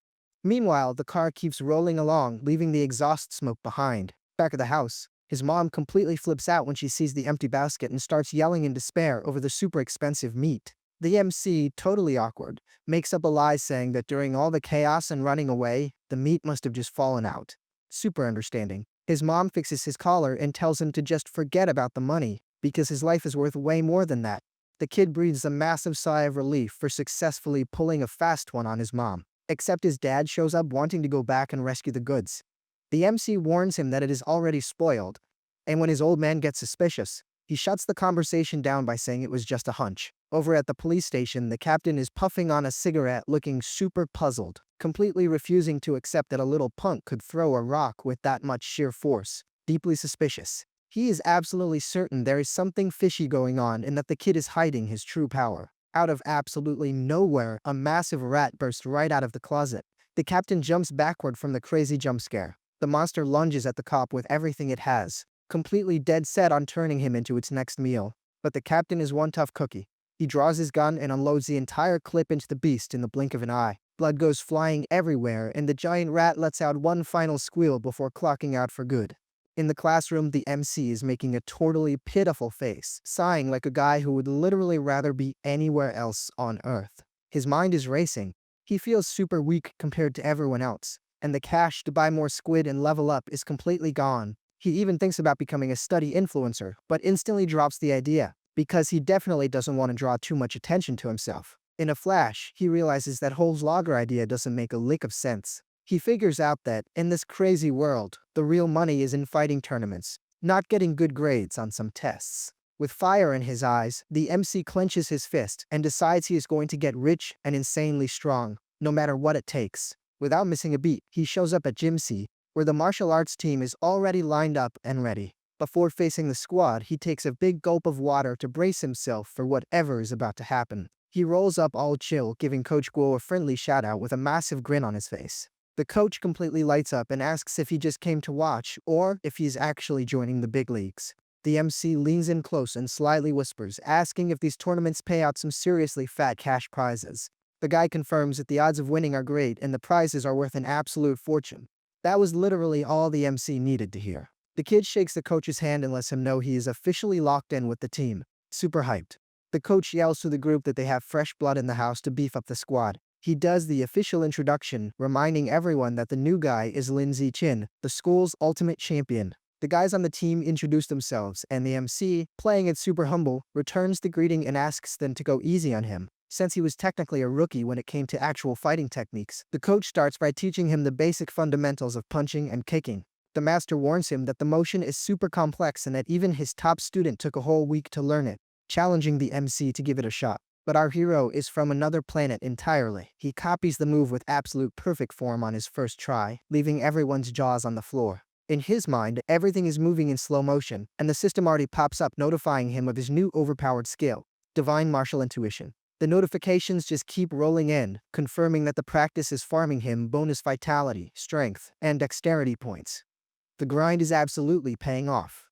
S1: Meanwhile, the car keeps rolling along, leaving the exhaust smoke behind. Back at the house, his mom completely flips out when she sees the empty basket and starts yelling in despair over the super expensive meat. The MC, totally awkward, makes up a lie saying that during all the chaos and running away, the meat must have just fallen out. Super understanding. His mom fixes his collar and tells him to just forget about the money, because his life is worth way more than that. The kid breathes a massive sigh of relief for successfully pulling a fast one on his mom. Except his dad shows up wanting to go back and rescue the goods. The MC warns him that it is already spoiled, and when his old man gets suspicious, he shuts the conversation down by saying it was just a hunch. Over at the police station, the captain is puffing on a cigarette looking super puzzled, completely refusing to accept that a little punk could throw a rock with that much sheer force. Deeply suspicious. He is absolutely certain there is something fishy going on and that the kid is hiding his true power. Out of absolutely nowhere, a massive rat bursts right out of the closet. The captain jumps backward from the crazy jump scare. The monster lunges at the cop with everything it has, completely dead set on turning him into its next meal. But the captain is one tough cookie. He draws his gun and unloads the entire clip into the beast in the blink of an eye. Blood goes flying everywhere, and the giant rat lets out one final squeal before clocking out for good. In the classroom, the MC is making a totally pitiful face, sighing like a guy who would literally rather be anywhere else on Earth. His mind is racing. He feels super weak compared to everyone else, and the cash to buy more squid and level up is completely gone. He even thinks about becoming a study influencer, but instantly drops the idea, because he definitely doesn't want to draw too much attention to himself. In a flash, he realizes that whole vlogger idea doesn't make a lick of sense. He figures out that, in this crazy world, the real money is in fighting tournaments, not getting good grades on some tests. With fire in his eyes, the MC clenches his fist and decides he is going to get rich and insanely strong, no matter what it takes. Without missing a beat, he shows up at Gym C, where the martial arts team is already lined up and ready. Before facing the squad, he takes a big gulp of water to brace himself for whatever is about to happen. He rolls up all chill, giving Coach Guo a friendly shout-out with a massive grin on his face. The coach completely lights up and asks if he just came to watch or if he's actually joining the big leagues. The MC leans in close and slyly whispers, asking if these tournaments pay out some seriously fat cash prizes. The guy confirms that the odds of winning are great and the prizes are worth an absolute fortune. That was literally all the MC needed to hear. The kid shakes the coach's hand and lets him know he is officially locked in with the team. Super hyped. The coach yells to the group that they have fresh blood in the house to beef up the squad. He does the official introduction, reminding everyone that the new guy is Lin Ziqin, the school's ultimate champion. The guys on the team introduce themselves, and the MC, playing it super humble, returns the greeting and asks them to go easy on him. Since he was technically a rookie when it came to actual fighting techniques, the coach starts by teaching him the basic fundamentals of punching and kicking. The master warns him that the motion is super complex and that even his top student took a whole week to learn it, challenging the MC to give it a shot. But our hero is from another planet entirely. He copies the move with absolute perfect form on his first try, leaving everyone's jaws on the floor. In his mind, everything is moving in slow motion, and the system already pops up notifying him of his new overpowered skill, Divine Martial Intuition. The notifications just keep rolling in, confirming that the practice is farming him bonus vitality, strength, and dexterity points. The grind is absolutely paying off.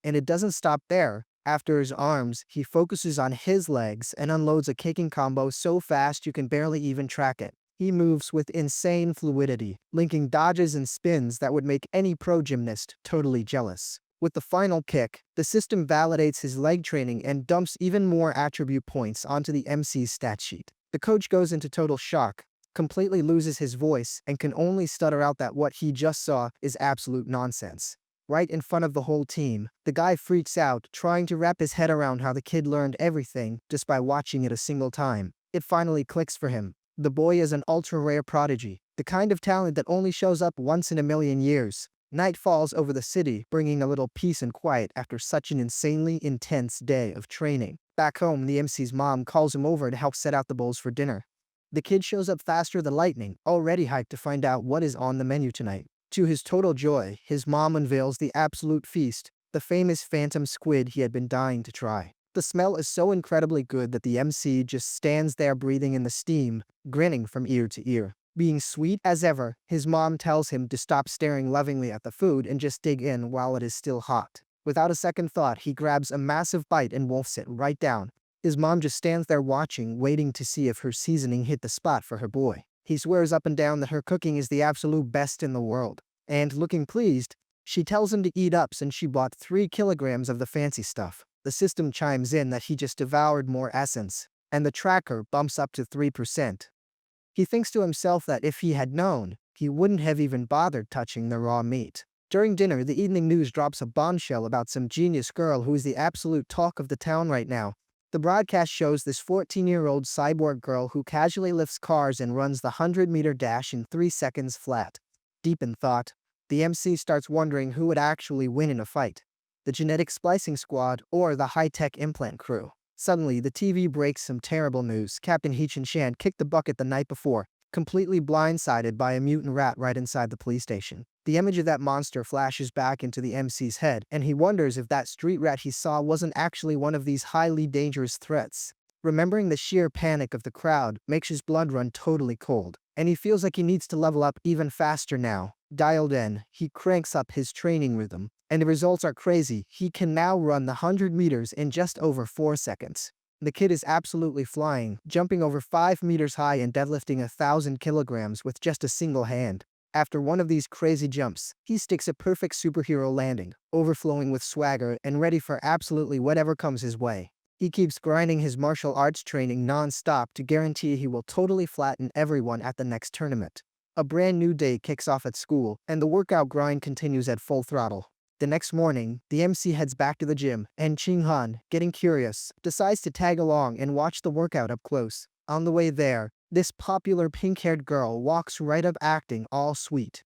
S1: And it doesn't stop there. After his arms, he focuses on his legs and unloads a kicking combo so fast you can barely even track it. He moves with insane fluidity, linking dodges and spins that would make any pro gymnast totally jealous. With the final kick, the system validates his leg training and dumps even more attribute points onto the MC's stat sheet. The coach goes into total shock, completely loses his voice, and can only stutter out that what he just saw is absolute nonsense. Right in front of the whole team, the guy freaks out, trying to wrap his head around how the kid learned everything just by watching it a single time. It finally clicks for him. The boy is an ultra-rare prodigy, the kind of talent that only shows up once in a million years. Night falls over the city, bringing a little peace and quiet after such an insanely intense day of training. Back home, the MC's mom calls him over to help set out the bowls for dinner. The kid shows up faster than lightning, already hyped to find out what is on the menu tonight. To his total joy, his mom unveils the absolute feast, the famous phantom squid he had been dying to try. The smell is so incredibly good that the MC just stands there breathing in the steam, grinning from ear to ear. Being sweet as ever, his mom tells him to stop staring lovingly at the food and just dig in while it is still hot. Without a second thought, he grabs a massive bite and wolfs it right down. His mom just stands there watching, waiting to see if her seasoning hit the spot for her boy. He swears up and down that her cooking is the absolute best in the world. And looking pleased, she tells him to eat up since she bought 3 kilograms of the fancy stuff. The system chimes in that he just devoured more essence, and the tracker bumps up to 3%. He thinks to himself that if he had known, he wouldn't have even bothered touching the raw meat. During dinner, the evening news drops a bombshell about some genius girl who is the absolute talk of the town right now. The broadcast shows this 14-year-old cyborg girl who casually lifts cars and runs the 100-meter dash in 3 seconds flat. Deep in thought, the MC starts wondering who would actually win in a fight, the genetic splicing squad or the high-tech implant crew. Suddenly, the TV breaks some terrible news. Captain Heechin Shan kicked the bucket the night before, completely blindsided by a mutant rat right inside the police station. The image of that monster flashes back into the MC's head, and he wonders if that street rat he saw wasn't actually one of these highly dangerous threats. Remembering the sheer panic of the crowd makes his blood run totally cold, and he feels like he needs to level up even faster now. Dialed in, he cranks up his training rhythm, and the results are crazy. He can now run the 100 meters in just over 4 seconds. The kid is absolutely flying, jumping over 5 meters high and deadlifting 1,000 kilograms with just a single hand. After one of these crazy jumps, he sticks a perfect superhero landing, overflowing with swagger and ready for absolutely whatever comes his way. He keeps grinding his martial arts training non-stop to guarantee he will totally flatten everyone at the next tournament. A brand new day kicks off at school, and the workout grind continues at full throttle. The next morning, the MC heads back to the gym, and Ching Han, getting curious, decides to tag along and watch the workout up close. On the way there, this popular pink-haired girl walks right up acting all sweet,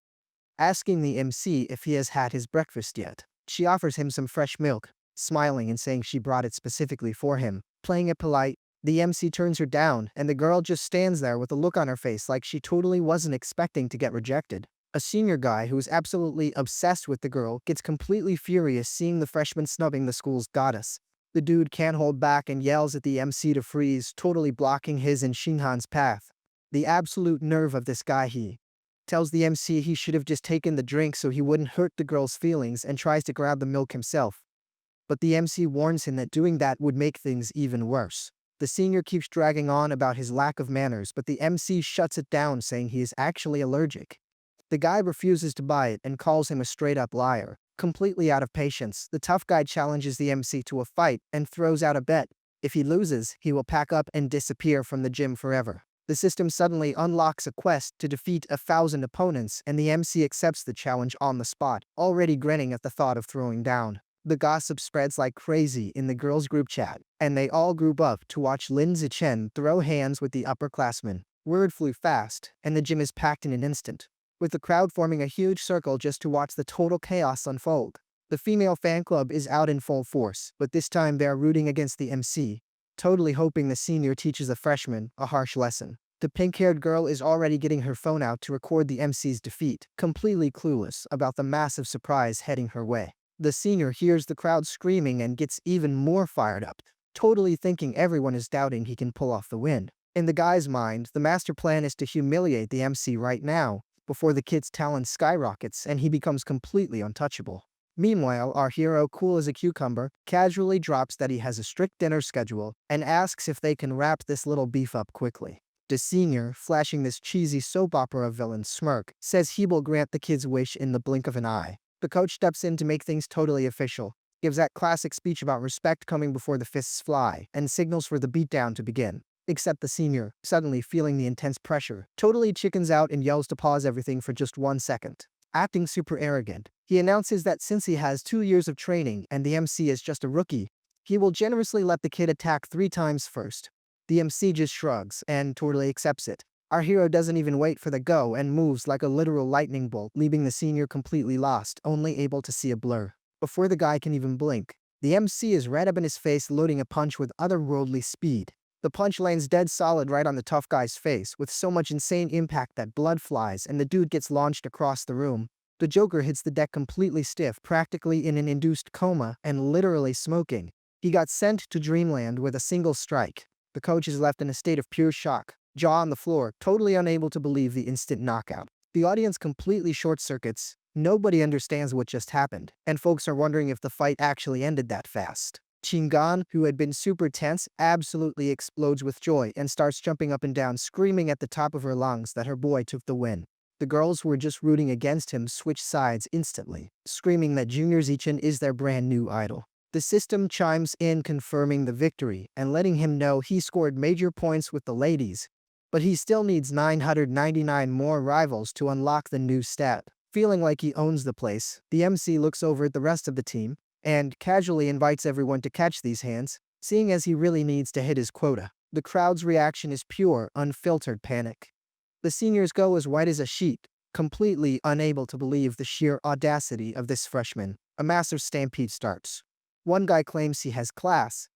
S1: asking the MC if he has had his breakfast yet. She offers him some fresh milk, smiling and saying she brought it specifically for him. Playing it polite, the MC turns her down, and the girl just stands there with a look on her face like she totally wasn't expecting to get rejected. A senior guy who is absolutely obsessed with the girl gets completely furious seeing the freshman snubbing the school's goddess. The dude can't hold back and yells at the MC to freeze, totally blocking his and Shinhan's path. The absolute nerve of this guy. He tells the MC he should have just taken the drink so he wouldn't hurt the girl's feelings and tries to grab the milk himself. But the MC warns him that doing that would make things even worse. The senior keeps dragging on about his lack of manners, but the MC shuts it down, saying he is actually allergic. The guy refuses to buy it and calls him a straight-up liar. Completely out of patience, the tough guy challenges the MC to a fight and throws out a bet. If he loses, he will pack up and disappear from the gym forever. The system suddenly unlocks a quest to defeat 1,000 opponents, and the MC accepts the challenge on the spot, already grinning at the thought of throwing down. The gossip spreads like crazy in the girls' group chat, and they all group up to watch Lin Zichen throw hands with the upperclassmen. Word flew fast, and the gym is packed in an instant, with the crowd forming a huge circle just to watch the total chaos unfold. The female fan club is out in full force, but this time they are rooting against the MC, totally hoping the senior teaches the freshman a harsh lesson. The pink-haired girl is already getting her phone out to record the MC's defeat, completely clueless about the massive surprise heading her way. The senior hears the crowd screaming and gets even more fired up, totally thinking everyone is doubting he can pull off the win. In the guy's mind, the master plan is to humiliate the MC right now, before the kid's talent skyrockets and he becomes completely untouchable. Meanwhile, our hero, cool as a cucumber, casually drops that he has a strict dinner schedule and asks if they can wrap this little beef up quickly. The senior, flashing this cheesy soap opera villain smirk, says he will grant the kid's wish in the blink of an eye. The coach steps in to make things totally official, gives that classic speech about respect coming before the fists fly, and signals for the beatdown to begin. Except the senior, suddenly feeling the intense pressure, totally chickens out and yells to pause everything for just 1 second. Acting super arrogant, he announces that since he has 2 years of training and the MC is just a rookie, he will generously let the kid attack 3 times first. The MC just shrugs and totally accepts it. Our hero doesn't even wait for the go and moves like a literal lightning bolt, leaving the senior completely lost, only able to see a blur. Before the guy can even blink, the MC is right up in his face, loading a punch with otherworldly speed. The punch lands dead solid right on the tough guy's face, with so much insane impact that blood flies and the dude gets launched across the room. The Joker hits the deck completely stiff, practically in an induced coma, and literally smoking. He got sent to dreamland with a single strike. The coach is left in a state of pure shock, jaw on the floor, totally unable to believe the instant knockout. The audience completely short-circuits, nobody understands what just happened, and folks are wondering if the fight actually ended that fast. Chingan, who had been super tense, absolutely explodes with joy and starts jumping up and down, screaming at the top of her lungs that her boy took the win. The girls who were just rooting against him switch sides instantly, screaming that Junior Zichen is their brand new idol. The system chimes in confirming the victory and letting him know he scored major points with the ladies, but he still needs 999 more rivals to unlock the new stat. Feeling like he owns the place, the MC looks over at the rest of the team and casually invites everyone to catch these hands, seeing as he really needs to hit his quota. The crowd's reaction is pure, unfiltered panic. The seniors go as white as a sheet, completely unable to believe the sheer audacity of this freshman. A massive stampede starts. One guy claims he has class,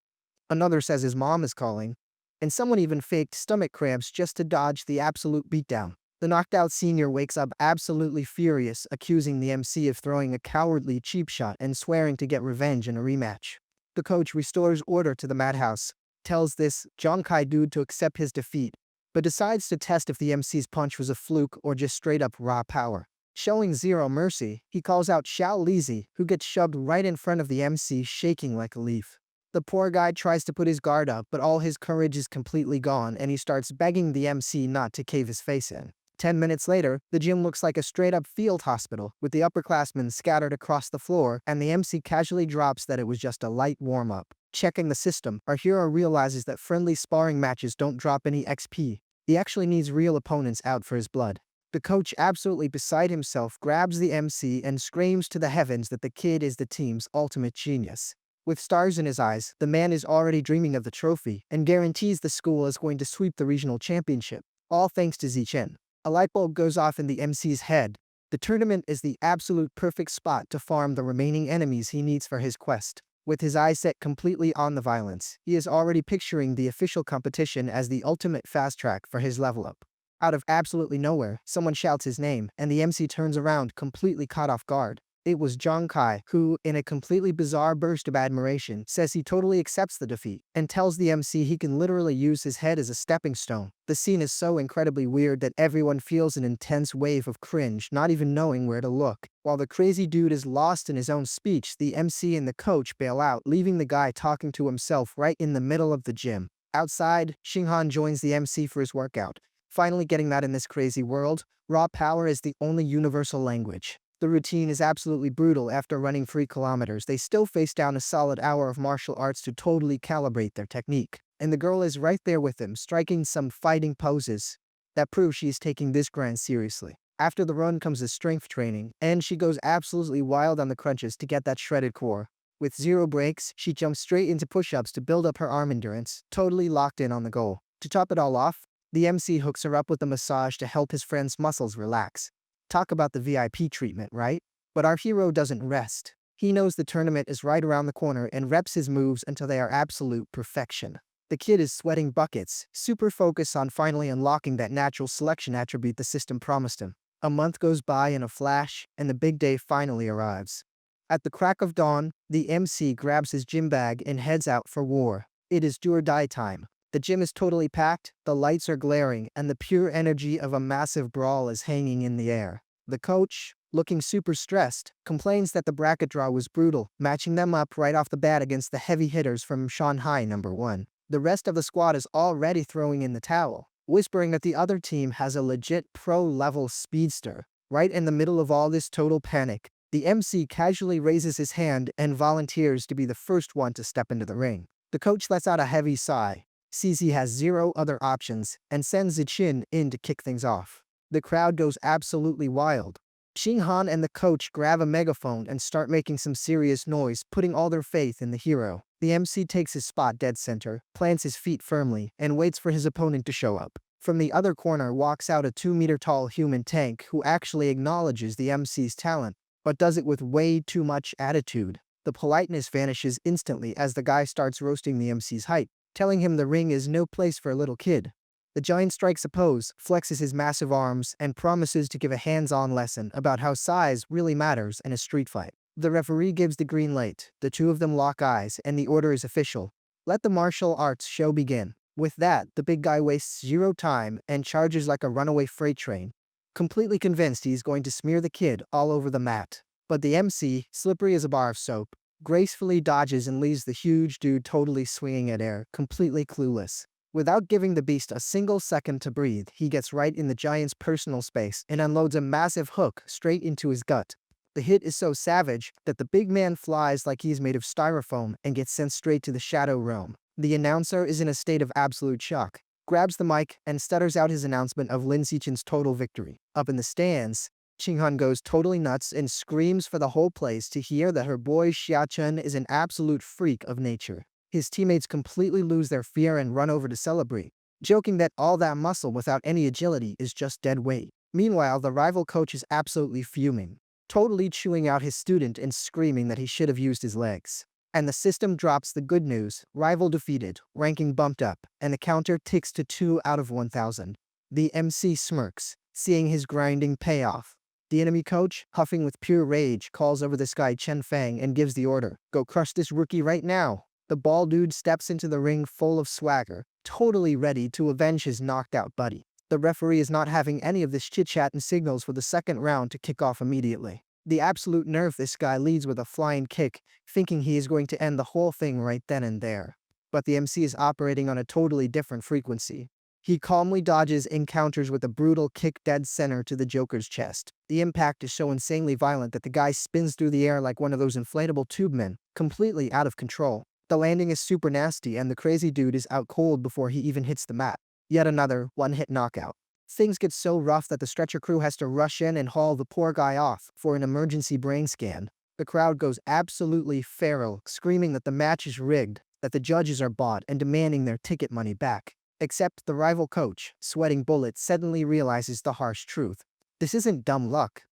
S1: another says his mom is calling, and someone even faked stomach cramps just to dodge the absolute beatdown. The knocked out senior wakes up absolutely furious, accusing the MC of throwing a cowardly cheap shot and swearing to get revenge in a rematch. The coach restores order to the madhouse, tells this Jonkai dude to accept his defeat, but decides to test if the MC's punch was a fluke or just straight up raw power. Showing zero mercy, he calls out Xiao Lizi, who gets shoved right in front of the MC, shaking like a leaf. The poor guy tries to put his guard up, but all his courage is completely gone and he starts begging the MC not to cave his face in. 10 minutes later, the gym looks like a straight-up field hospital, with the upperclassmen scattered across the floor, and the MC casually drops that it was just a light warm-up. Checking the system, our hero realizes that friendly sparring matches don't drop any XP. He actually needs real opponents out for his blood. The coach, absolutely beside himself, grabs the MC and screams to the heavens that the kid is the team's ultimate genius. With stars in his eyes, the man is already dreaming of the trophy and guarantees the school is going to sweep the regional championship, all thanks to Zichen. A light bulb goes off in the MC's head. The tournament is the absolute perfect spot to farm the remaining enemies he needs for his quest. With his eyes set completely on the violence, he is already picturing the official competition as the ultimate fast track for his level up. Out of absolutely nowhere, someone shouts his name, and the MC turns around, completely caught off guard. It was Zhang Kai, who, in a completely bizarre burst of admiration, says he totally accepts the defeat, and tells the MC he can literally use his head as a stepping stone. The scene is so incredibly weird that everyone feels an intense wave of cringe, not even knowing where to look. While the crazy dude is lost in his own speech, the MC and the coach bail out, leaving the guy talking to himself right in the middle of the gym. Outside, Xinghan joins the MC for his workout. Finally getting that in this crazy world, raw power is the only universal language. The routine is absolutely brutal. After running 3 kilometers, they still face down a solid hour of martial arts to totally calibrate their technique. And the girl is right there with them, striking some fighting poses that prove she is taking this grind seriously. After the run comes the strength training, and she goes absolutely wild on the crunches to get that shredded core. With 0 breaks, she jumps straight into push-ups to build up her arm endurance, totally locked in on the goal. To top it all off, the MC hooks her up with a massage to help his friend's muscles relax. Talk about the VIP treatment, right? But our hero doesn't rest. He knows the tournament is right around the corner and reps his moves until they are absolute perfection. The kid is sweating buckets, super focused on finally unlocking that natural selection attribute the system promised him. A month goes by in a flash, and the big day finally arrives. At the crack of dawn, the MC grabs his gym bag and heads out for war. It is do or die time. The gym is totally packed, the lights are glaring, and the pure energy of a massive brawl is hanging in the air. The coach, looking super stressed, complains that the bracket draw was brutal, matching them up right off the bat against the heavy hitters from Shanghai #1. The rest of the squad is already throwing in the towel, whispering that the other team has a legit pro-level speedster. Right in the middle of all this total panic, the MC casually raises his hand and volunteers to be the first one to step into the ring. The coach lets out a heavy sigh, sees he has 0 other options, and sends Zichin in to kick things off. The crowd goes absolutely wild. Xinghan and the coach grab a megaphone and start making some serious noise, putting all their faith in the hero. The MC takes his spot dead center, plants his feet firmly, and waits for his opponent to show up. From the other corner walks out a 2-meter-tall human tank who actually acknowledges the MC's talent, but does it with way too much attitude. The politeness vanishes instantly as the guy starts roasting the MC's height, telling him the ring is no place for a little kid. The giant strikes a pose, flexes his massive arms, and promises to give a hands-on lesson about how size really matters in a street fight. The referee gives the green light, the two of them lock eyes, and the order is official. Let the martial arts show begin. With that, the big guy wastes 0 time and charges like a runaway freight train, completely convinced he's going to smear the kid all over the mat. But the MC, slippery as a bar of soap, gracefully dodges and leaves the huge dude totally swinging at air, completely clueless. Without giving the beast a single second to breathe, he gets right in the giant's personal space and unloads a massive hook straight into his gut. The hit is so savage that the big man flies like he's made of styrofoam and gets sent straight to the shadow realm. The announcer is in a state of absolute shock, grabs the mic, and stutters out his announcement of Lin Xichin's total victory. Up in the stands, Xinghan goes totally nuts and screams for the whole place to hear that her boy Xiachen is an absolute freak of nature. His teammates completely lose their fear and run over to celebrate, joking that all that muscle without any agility is just dead weight. Meanwhile, the rival coach is absolutely fuming, totally chewing out his student and screaming that he should have used his legs. And the system drops the good news: rival defeated, ranking bumped up, and the counter ticks to 2 out of 1,000. The MC smirks, seeing his grinding pay off. The enemy coach, huffing with pure rage, calls over this guy Chen Fang and gives the order, "Go crush this rookie right now." The bald dude steps into the ring full of swagger, totally ready to avenge his knocked out buddy. The referee is not having any of this chit-chat and signals for the second round to kick off immediately. The absolute nerve this guy leads with a flying kick, thinking he is going to end the whole thing right then and there. But the MC is operating on a totally different frequency. He calmly dodges encounters with a brutal kick dead center to the Joker's chest. The impact is so insanely violent that the guy spins through the air like one of those inflatable tube men, completely out of control. The landing is super nasty and the crazy dude is out cold before he even hits the mat. Yet another one-hit knockout. Things get so rough that the stretcher crew has to rush in and haul the poor guy off for an emergency brain scan. The crowd goes absolutely feral, screaming that the match is rigged, that the judges are bought, and demanding their ticket money back. Except the rival coach, sweating bullets, suddenly realizes the harsh truth. This isn't dumb luck.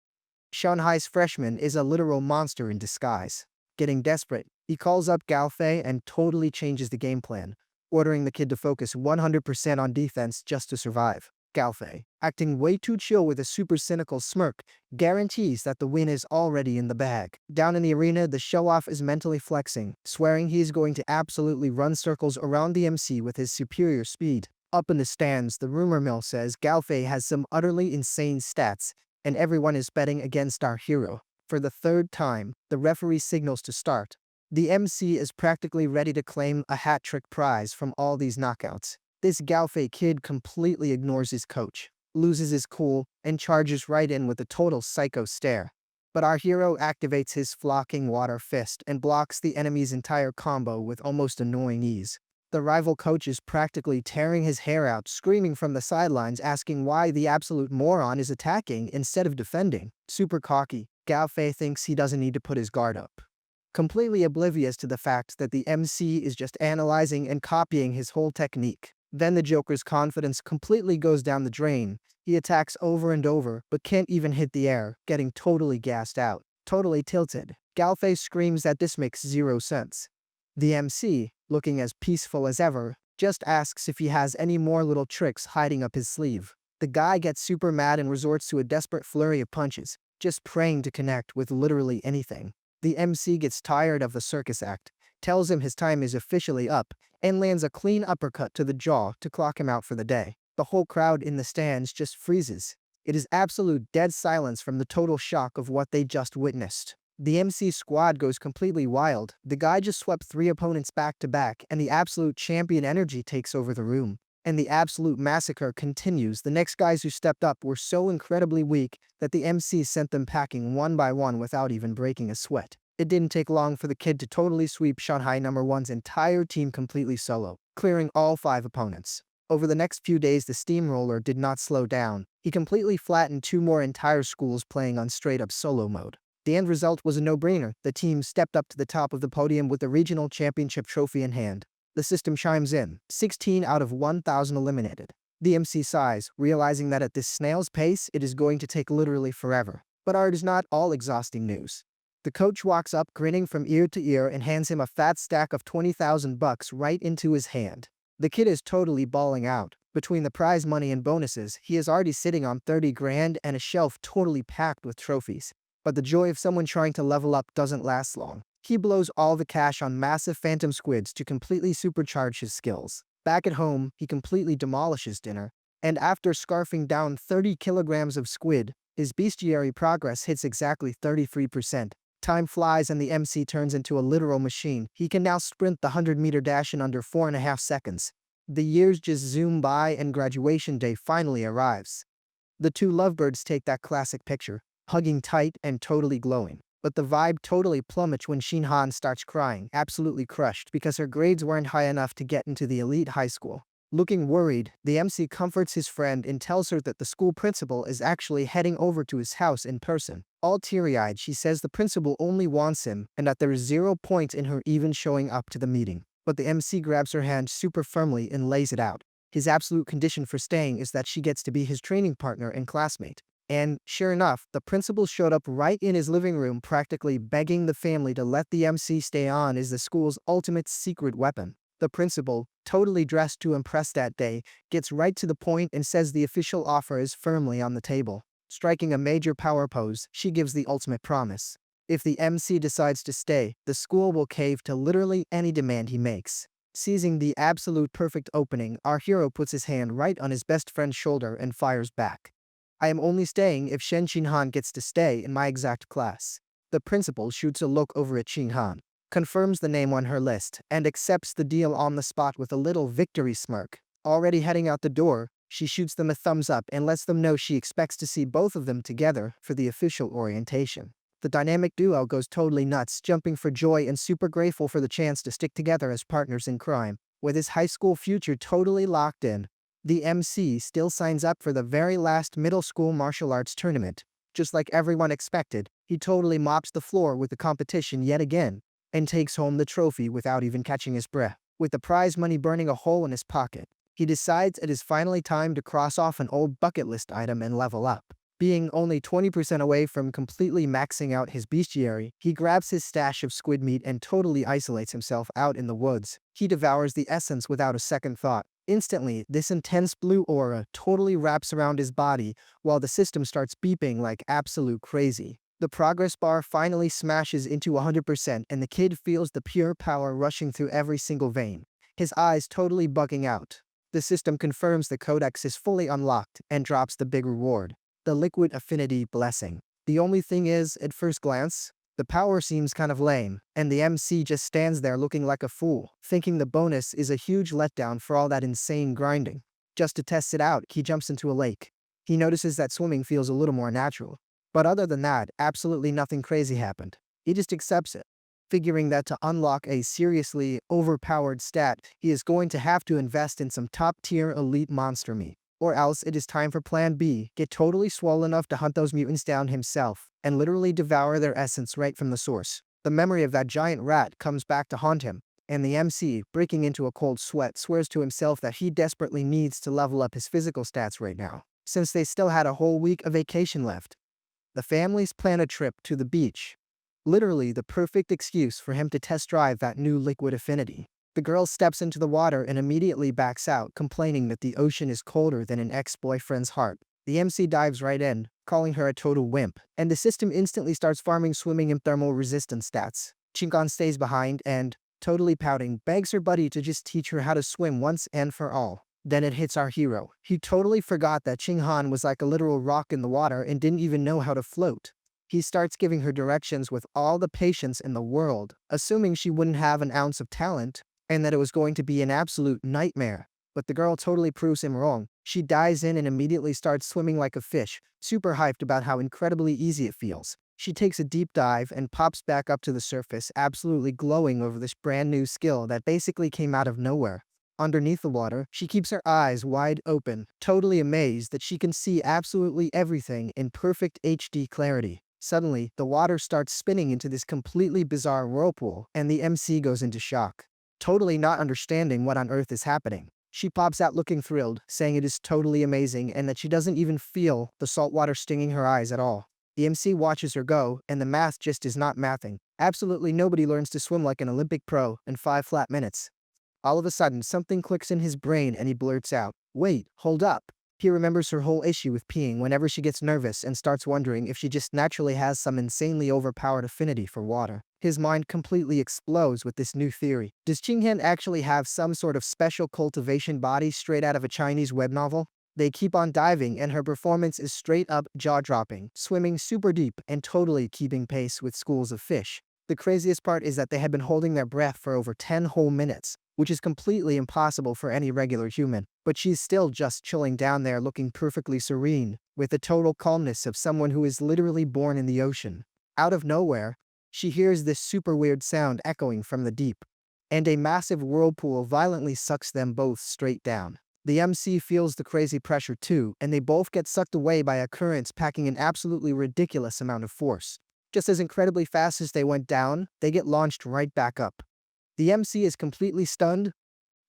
S1: Shanghai's freshman is a literal monster in disguise. Getting desperate, he calls up Galfei and totally changes the game plan, ordering the kid to focus 100% on defense just to survive. Galfei, acting way too chill with a super cynical smirk, guarantees that the win is already in the bag. Down in the arena, the show-off is mentally flexing, swearing he's going to absolutely run circles around the MC with his superior speed. Up in the stands, the rumor mill says Galfei has some utterly insane stats, and everyone is betting against our hero. For the third time, the referee signals to start. The MC is practically ready to claim a hat-trick prize from all these knockouts. This Galfei kid completely ignores his coach, loses his cool, and charges right in with a total psycho stare. But our hero activates his flocking water fist and blocks the enemy's entire combo with almost annoying ease. The rival coach is practically tearing his hair out, screaming from the sidelines, asking why the absolute moron is attacking instead of defending. Super cocky, Galfei thinks he doesn't need to put his guard up, completely oblivious to the fact that the MC is just analyzing and copying his whole technique. Then the Joker's confidence completely goes down the drain. He attacks over and over, but can't even hit the air, getting totally gassed out, totally tilted. Galfei screams that this makes zero sense. The MC, looking as peaceful as ever, just asks if he has any more little tricks hiding up his sleeve. The guy gets super mad and resorts to a desperate flurry of punches, just praying to connect with literally anything. The MC gets tired of the circus act, tells him his time is officially up, and lands a clean uppercut to the jaw to clock him out for the day. The whole crowd in the stands just freezes. It is absolute dead silence from the total shock of what they just witnessed. The MC squad goes completely wild. The guy just swept 3 opponents back to back, and the absolute champion energy takes over the room. And the absolute massacre continues. The next guys who stepped up were so incredibly weak that the MC sent them packing one by one without even breaking a sweat. It didn't take long for the kid to totally sweep Shanghai No. 1's entire team completely solo, clearing all 5 opponents. Over the next few days, the steamroller did not slow down. He completely flattened 2 more entire schools playing on straight-up solo mode. The end result was a no-brainer. The team stepped up to the top of the podium with the regional championship trophy in hand. The system chimes in, 16 out of 1,000 eliminated. The MC sighs, realizing that at this snail's pace, it is going to take literally forever. But it is not all exhausting news. The coach walks up grinning from ear to ear and hands him a fat stack of 20,000 bucks right into his hand. The kid is totally bawling out. Between the prize money and bonuses, he is already sitting on 30 grand and a shelf totally packed with trophies. But the joy of someone trying to level up doesn't last long. He blows all the cash on massive phantom squids to completely supercharge his skills. Back at home, he completely demolishes dinner, and after scarfing down 30 kilograms of squid, his bestiary progress hits exactly 33%. Time flies and the MC turns into a literal machine. He can now sprint the 100-meter dash in under 4.5 seconds. The years just zoom by and graduation day finally arrives. The 2 lovebirds take that classic picture, hugging tight and totally glowing. But the vibe totally plummets when Shinhan starts crying, absolutely crushed because her grades weren't high enough to get into the elite high school. Looking worried, the MC comforts his friend and tells her that the school principal is actually heading over to his house in person. All teary-eyed, she says the principal only wants him and that there is 0 point in her even showing up to the meeting. But the MC grabs her hand super firmly and lays it out. His absolute condition for staying is that she gets to be his training partner and classmate. And, sure enough, the principal showed up right in his living room practically begging the family to let the MC stay on as the school's ultimate secret weapon. The principal, totally dressed to impress that day, gets right to the point and says the official offer is firmly on the table. Striking a major power pose, she gives the ultimate promise. If the MC decides to stay, the school will cave to literally any demand he makes. Seizing the absolute perfect opening, our hero puts his hand right on his best friend's shoulder and fires back. I am only staying if Shen Xinhan gets to stay in my exact class. The principal shoots a look over at Xinhan, confirms the name on her list, and accepts the deal on the spot with a little victory smirk. Already heading out the door, she shoots them a thumbs up and lets them know she expects to see both of them together for the official orientation. The dynamic duo goes totally nuts, jumping for joy and super grateful for the chance to stick together as partners in crime. With his high school future totally locked in, the MC still signs up for the very last middle school martial arts tournament. Just like everyone expected, he totally mops the floor with the competition yet again, and takes home the trophy without even catching his breath. With the prize money burning a hole in his pocket, he decides it is finally time to cross off an old bucket list item and level up. Being only 20% away from completely maxing out his bestiary, he grabs his stash of squid meat and totally isolates himself out in the woods. He devours the essence without a second thought. Instantly, this intense blue aura totally wraps around his body while the system starts beeping like absolute crazy. The progress bar finally smashes into 100% and the kid feels the pure power rushing through every single vein. His eyes totally bugging out. The system confirms the codex is fully unlocked and drops the big reward, the liquid affinity blessing. The only thing is, at first glance, the power seems kind of lame, and the MC just stands there looking like a fool, thinking the bonus is a huge letdown for all that insane grinding. Just to test it out, he jumps into a lake. He notices that swimming feels a little more natural. But other than that, absolutely nothing crazy happened. He just accepts it, figuring that to unlock a seriously overpowered stat, he is going to have to invest in some top-tier elite monster meat. Or else it is time for plan B, get totally swole enough to hunt those mutants down himself, and literally devour their essence right from the source. The memory of that giant rat comes back to haunt him, and the MC, breaking into a cold sweat, swears to himself that he desperately needs to level up his physical stats right now, since they still had a whole week of vacation left. The families plan a trip to the beach. Literally the perfect excuse for him to test drive that new liquid affinity. The girl steps into the water and immediately backs out, complaining that the ocean is colder than an ex-boyfriend's heart. The MC dives right in, calling her a total wimp, and the system instantly starts farming swimming and thermal resistance stats. Chingon stays behind and, totally pouting, begs her buddy to just teach her how to swim once and for all. Then it hits our hero. He totally forgot that Chinghan was like a literal rock in the water and didn't even know how to float. He starts giving her directions with all the patience in the world, assuming she wouldn't have an ounce of talent, and that it was going to be an absolute nightmare. But the girl totally proves him wrong. She dives in and immediately starts swimming like a fish, super hyped about how incredibly easy it feels. She takes a deep dive and pops back up to the surface, absolutely glowing over this brand new skill that basically came out of nowhere. Underneath the water, she keeps her eyes wide open, totally amazed that she can see absolutely everything in perfect HD clarity. Suddenly, the water starts spinning into this completely bizarre whirlpool, and the MC goes into shock, totally not understanding what on earth is happening. She pops out looking thrilled, saying it is totally amazing and that she doesn't even feel the salt water stinging her eyes at all. The MC watches her go, and the math just is not mathing. Absolutely nobody learns to swim like an Olympic pro in 5 flat minutes. All of a sudden, something clicks in his brain and he blurts out, "Wait, hold up." He remembers her whole issue with peeing whenever she gets nervous and starts wondering if she just naturally has some insanely overpowered affinity for water. His mind completely explodes with this new theory. Does Qinghan actually have some sort of special cultivation body straight out of a Chinese web novel? They keep on diving and her performance is straight up jaw-dropping, swimming super deep and totally keeping pace with schools of fish. The craziest part is that they had been holding their breath for over 10 whole minutes, which is completely impossible for any regular human. But she's still just chilling down there looking perfectly serene, with the total calmness of someone who is literally born in the ocean. Out of nowhere, she hears this super weird sound echoing from the deep, and a massive whirlpool violently sucks them both straight down. The MC feels the crazy pressure too, and they both get sucked away by a current packing an absolutely ridiculous amount of force. Just as incredibly fast as they went down, they get launched right back up. The MC is completely stunned,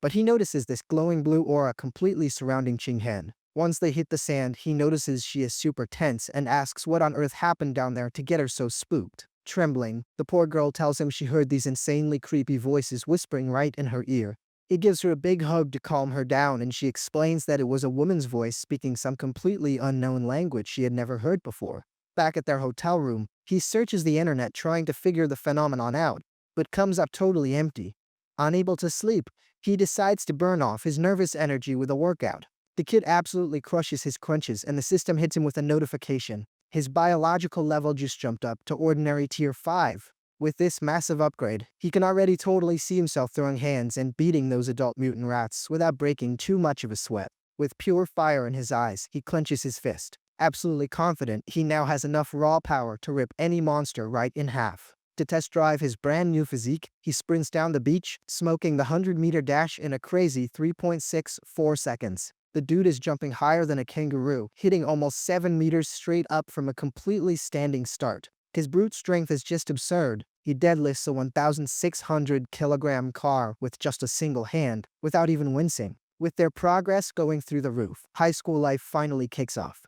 S1: but he notices this glowing blue aura completely surrounding Qinghan. Once they hit the sand, he notices she is super tense and asks what on earth happened down there to get her so spooked. Trembling, the poor girl tells him she heard these insanely creepy voices whispering right in her ear. He gives her a big hug to calm her down, and she explains that it was a woman's voice speaking some completely unknown language she had never heard before. Back at their hotel room, he searches the internet trying to figure the phenomenon out, but comes up totally empty. Unable to sleep, he decides to burn off his nervous energy with a workout. The kid absolutely crushes his crunches and the system hits him with a notification. His biological level just jumped up to ordinary tier 5. With this massive upgrade, he can already totally see himself throwing hands and beating those adult mutant rats without breaking too much of a sweat. With pure fire in his eyes, he clenches his fist, absolutely confident he now has enough raw power to rip any monster right in half. To test drive his brand new physique, he sprints down the beach, smoking the 100-meter dash in a crazy 3.64 seconds. The dude is jumping higher than a kangaroo, hitting almost 7 meters straight up from a completely standing start. His brute strength is just absurd. He deadlifts a 1,600-kilogram car with just a single hand, without even wincing. With their progress going through the roof, high school life finally kicks off.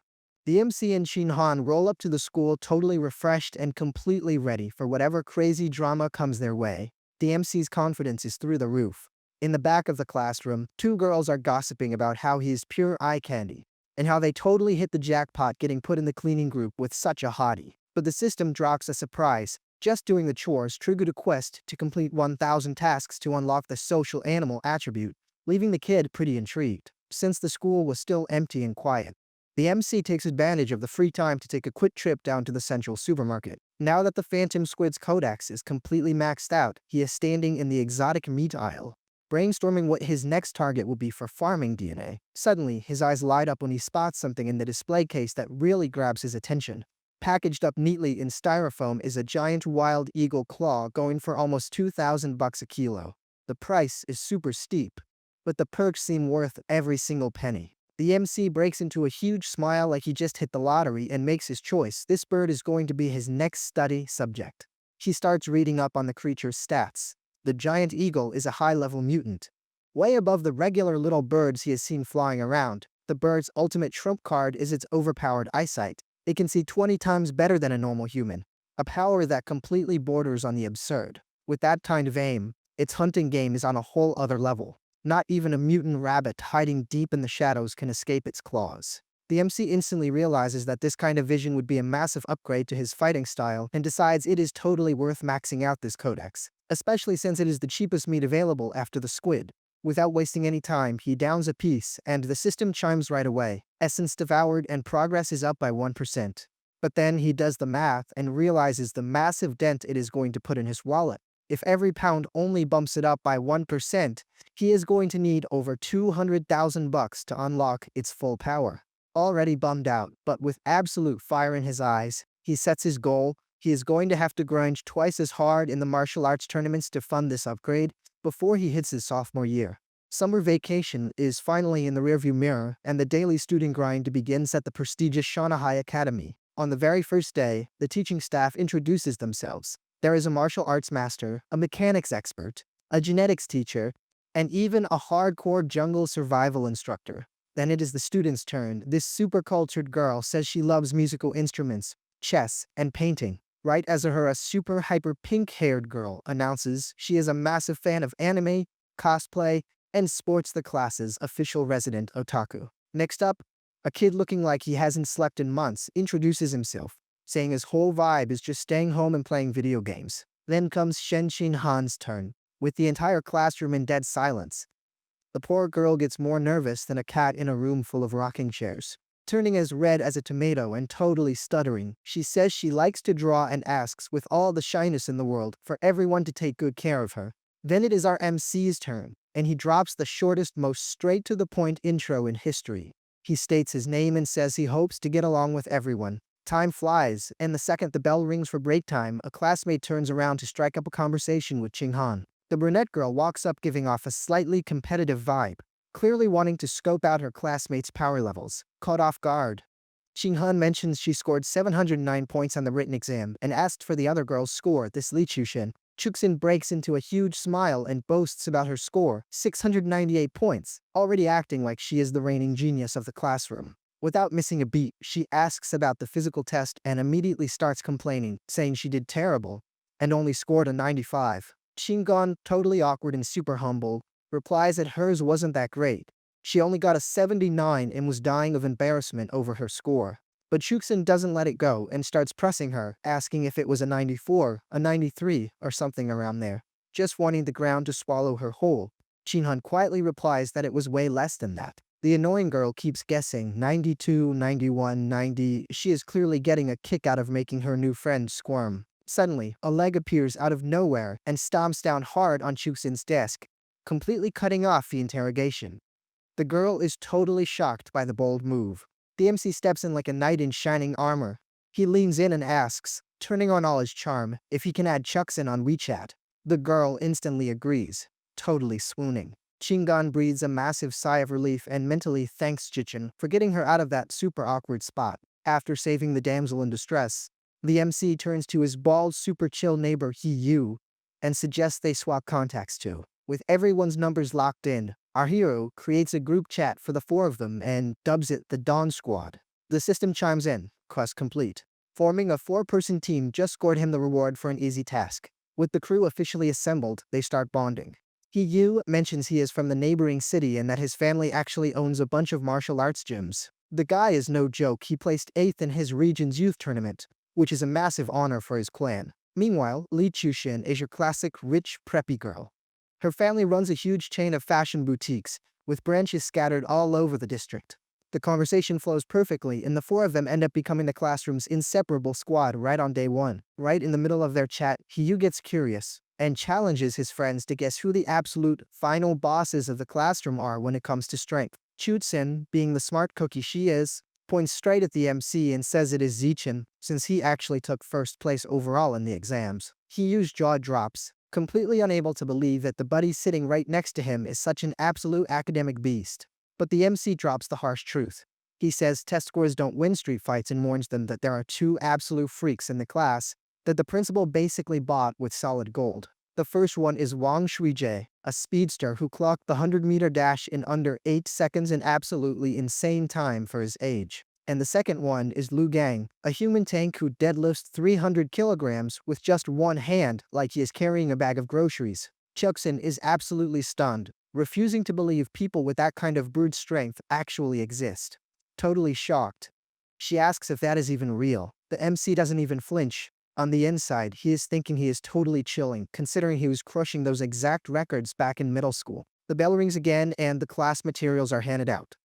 S1: The MC and Shinhan roll up to the school totally refreshed and completely ready for whatever crazy drama comes their way. The MC's confidence is through the roof. In the back of the classroom, two girls are gossiping about how he is pure eye candy, and how they totally hit the jackpot getting put in the cleaning group with such a hottie. But the system drops a surprise. Just doing the chores triggered a quest to complete 1,000 tasks to unlock the social animal attribute, leaving the kid pretty intrigued. Since the school was still empty and quiet, the MC takes advantage of the free time to take a quick trip down to the central supermarket. Now that the Phantom Squid's codex is completely maxed out, he is standing in the exotic meat aisle, brainstorming what his next target will be for farming DNA. Suddenly, his eyes light up when he spots something in the display case that really grabs his attention. Packaged up neatly in styrofoam is a giant wild eagle claw going for almost $2,000 a kilo. The price is super steep, but the perks seem worth every single penny. The MC breaks into a huge smile like he just hit the lottery and makes his choice. This bird is going to be his next study subject. He starts reading up on the creature's stats. The giant eagle is a high-level mutant, way above the regular little birds he has seen flying around. The bird's ultimate trump card is its overpowered eyesight. It can see 20 times better than a normal human, a power that completely borders on the absurd. With that kind of aim, its hunting game is on a whole other level. Not even a mutant rabbit hiding deep in the shadows can escape its claws. The MC instantly realizes that this kind of vision would be a massive upgrade to his fighting style and decides it is totally worth maxing out this codex, especially since it is the cheapest meat available after the squid. Without wasting any time, he downs a piece, and the system chimes right away. Essence devoured and progress is up by 1%. But then he does the math and realizes the massive dent it is going to put in his wallet. If every pound only bumps it up by 1%, he is going to need over $200,000 to unlock its full power. Already bummed out, but with absolute fire in his eyes, he sets his goal. He is going to have to grind twice as hard in the martial arts tournaments to fund this upgrade before he hits his sophomore year. Summer vacation is finally in the rearview mirror, and the daily student grind begins at the prestigious Shanghai Academy. On the very first day, the teaching staff introduces themselves. There is a martial arts master, a mechanics expert, a genetics teacher, and even a hardcore jungle survival instructor. Then it is the student's turn. This super cultured girl says she loves musical instruments, chess, and painting. Right as a super hyper pink-haired girl announces she is a massive fan of anime, cosplay, and sports the class's official resident otaku. Next up, a kid looking like he hasn't slept in months introduces himself, saying his whole vibe is just staying home and playing video games. Then comes Shen Han's turn, with the entire classroom in dead silence. The poor girl gets more nervous than a cat in a room full of rocking chairs. Turning as red as a tomato and totally stuttering, she says she likes to draw and asks with all the shyness in the world for everyone to take good care of her. Then it is our MC's turn, and he drops the shortest, most straight-to-the-point intro in history. He states his name and says he hopes to get along with everyone. Time flies, and the second the bell rings for break time, a classmate turns around to strike up a conversation with Han. The brunette girl walks up giving off a slightly competitive vibe, clearly wanting to scope out her classmates' power levels. Caught off guard, Han mentions she scored 709 points on the written exam and asked for the other girl's score. This Li Chushin breaks into a huge smile and boasts about her score, 698 points, already acting like she is the reigning genius of the classroom. Without missing a beat, she asks about the physical test and immediately starts complaining, saying she did terrible and only scored a 95. Shingon, totally awkward and super humble, replies that hers wasn't that great. She only got a 79 and was dying of embarrassment over her score. But Chuksin doesn't let it go and starts pressing her, asking if it was a 94, a 93, or something around there, just wanting the ground to swallow her whole. Shinhan quietly replies that it was way less than that. The annoying girl keeps guessing 92, 91, 90. She is clearly getting a kick out of making her new friend squirm. Suddenly, a leg appears out of nowhere and stomps down hard on Chuksin's desk, completely cutting off the interrogation. The girl is totally shocked by the bold move. The MC steps in like a knight in shining armor. He leans in and asks, turning on all his charm, if he can add Chuksin on WeChat. The girl instantly agrees, totally swooning. Shingon breathes a massive sigh of relief and mentally thanks Chichin for getting her out of that super awkward spot. After saving the damsel in distress, the MC turns to his bald, super chill neighbor Yu and suggests they swap contacts too. With everyone's numbers locked in, our hero creates a group chat for the four of them and dubs it the Dawn Squad. The system chimes in, quest complete. Forming a 4-person team just scored him the reward for an easy task. With the crew officially assembled, they start bonding. Yu mentions he is from the neighboring city and that his family actually owns a bunch of martial arts gyms. The guy is no joke, he placed 8th in his region's youth tournament, which is a massive honor for his clan. Meanwhile, Li Chushin is your classic rich, preppy girl. Her family runs a huge chain of fashion boutiques, with branches scattered all over the district. The conversation flows perfectly, and the four of them end up becoming the classroom's inseparable squad right on day one. Right in the middle of their chat, Yu gets curious and challenges his friends to guess who the absolute final bosses of the classroom are when it comes to strength. Chutsin, being the smart cookie she is, points straight at the MC and says it is Zichin, since he actually took first place overall in the exams. Yu's jaw drops, completely unable to believe that the buddy sitting right next to him is such an absolute academic beast. But the MC drops the harsh truth. He says test scores don't win street fights and warns them that there are two absolute freaks in the class that the principal basically bought with solid gold. The first one is Wang Shuijie, a speedster who clocked the 100-meter dash in under 8 seconds, an absolutely insane time for his age. And the second one is Lu Gang, a human tank who deadlifts 300 kilograms with just one hand like he is carrying a bag of groceries. Chuxin is absolutely stunned, refusing to believe people with that kind of brute strength actually exist. Totally shocked. She asks if that is even real. The MC doesn't even flinch. On the inside, he is thinking he is totally chilling, considering he was crushing those exact records back in middle school. The bell rings again and the class materials are handed out.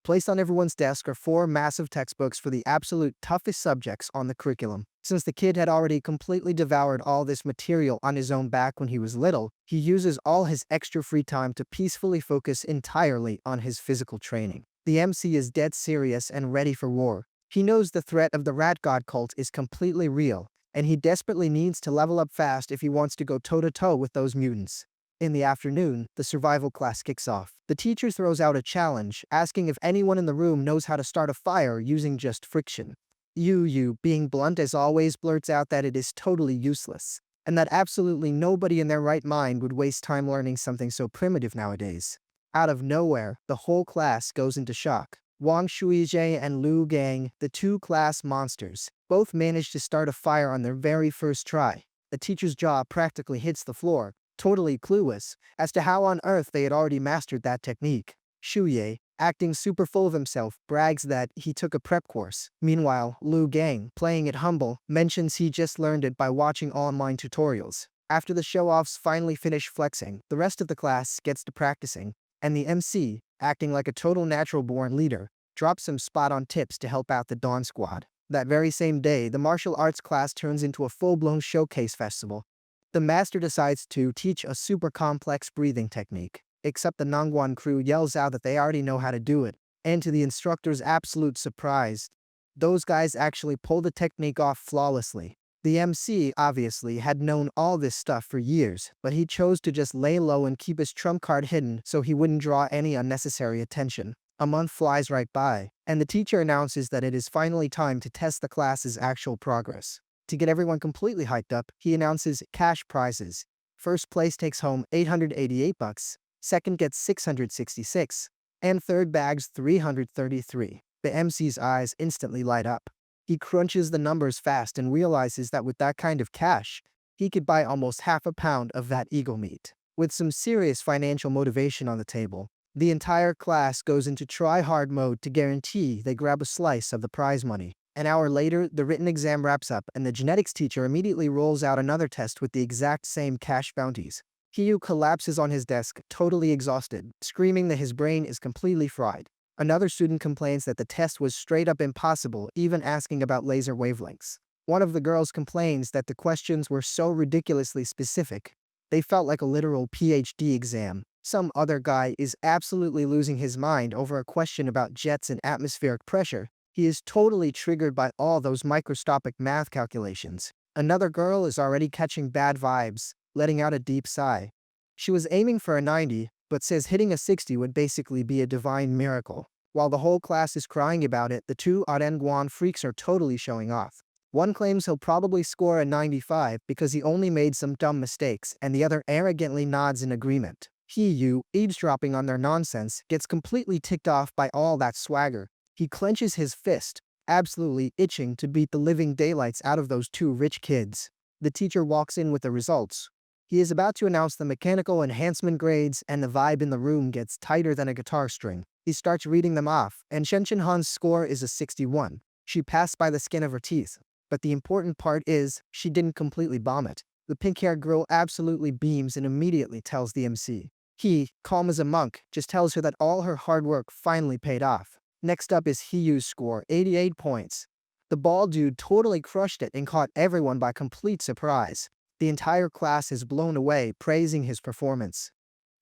S1: Placed on everyone's desk are 4 massive textbooks for the absolute toughest subjects on the curriculum. Since the kid had already completely devoured all this material on his own back when he was little, he uses all his extra free time to peacefully focus entirely on his physical training. The MC is dead serious and ready for war. He knows the threat of the rat god cult is completely real, and he desperately needs to level up fast if he wants to go toe-to-toe with those mutants. In the afternoon, the survival class kicks off. The teacher throws out a challenge, asking if anyone in the room knows how to start a fire using just friction. Yu, being blunt as always, blurts out that it is totally useless, and that absolutely nobody in their right mind would waste time learning something so primitive nowadays. Out of nowhere, the whole class goes into shock. Wang Shuijie and Lu Gang, the two class monsters, both manage to start a fire on their very first try. The teacher's jaw practically hits the floor, totally clueless as to how on earth they had already mastered that technique. Shuye, acting super full of himself, brags that he took a prep course. Meanwhile, Lu Gang, playing it humble, mentions he just learned it by watching online tutorials. After the show-offs finally finish flexing, the rest of the class gets to practicing, and the MC, acting like a total natural-born leader, drops some spot-on tips to help out the Dawn Squad. That very same day, the martial arts class turns into a full-blown showcase festival. The master decides to teach a super complex breathing technique, except the Nongguan crew yells out that they already know how to do it, and to the instructor's absolute surprise, those guys actually pull the technique off flawlessly. The MC obviously had known all this stuff for years, but he chose to just lay low and keep his trump card hidden so he wouldn't draw any unnecessary attention. A month flies right by, and the teacher announces that it is finally time to test the class's actual progress. To get everyone completely hyped up, he announces cash prizes. First place takes home $888, second gets $666, and third bags $333. The MC's eyes instantly light up. He crunches the numbers fast and realizes that with that kind of cash, he could buy almost half a pound of that eagle meat. With some serious financial motivation on the table, the entire class goes into try-hard mode to guarantee they grab a slice of the prize money. An hour later, the written exam wraps up and the genetics teacher immediately rolls out another test with the exact same cash bounties. Yu collapses on his desk, totally exhausted, screaming that his brain is completely fried. Another student complains that the test was straight up impossible, even asking about laser wavelengths. One of the girls complains that the questions were so ridiculously specific, they felt like a literal PhD exam. Some other guy is absolutely losing his mind over a question about jets and atmospheric pressure. He is totally triggered by all those microscopic math calculations. Another girl is already catching bad vibes, letting out a deep sigh. She was aiming for a 90, but says hitting a 60 would basically be a divine miracle. While the whole class is crying about it, the two Arenguan freaks are totally showing off. One claims he'll probably score a 95 because he only made some dumb mistakes, and the other arrogantly nods in agreement. Yu, eavesdropping on their nonsense, gets completely ticked off by all that swagger. He clenches his fist, absolutely itching to beat the living daylights out of those two rich kids. The teacher walks in with the results. He is about to announce the mechanical enhancement grades, and the vibe in the room gets tighter than a guitar string. He starts reading them off, and Shenshin Han's score is a 61. She passed by the skin of her teeth. But the important part is, she didn't completely bomb it. The pink-haired girl absolutely beams and immediately tells the MC. He, calm as a monk, just tells her that all her hard work finally paid off. Next up is Hiyu's score, 88 points. The bald dude totally crushed it and caught everyone by complete surprise. The entire class is blown away, praising his performance.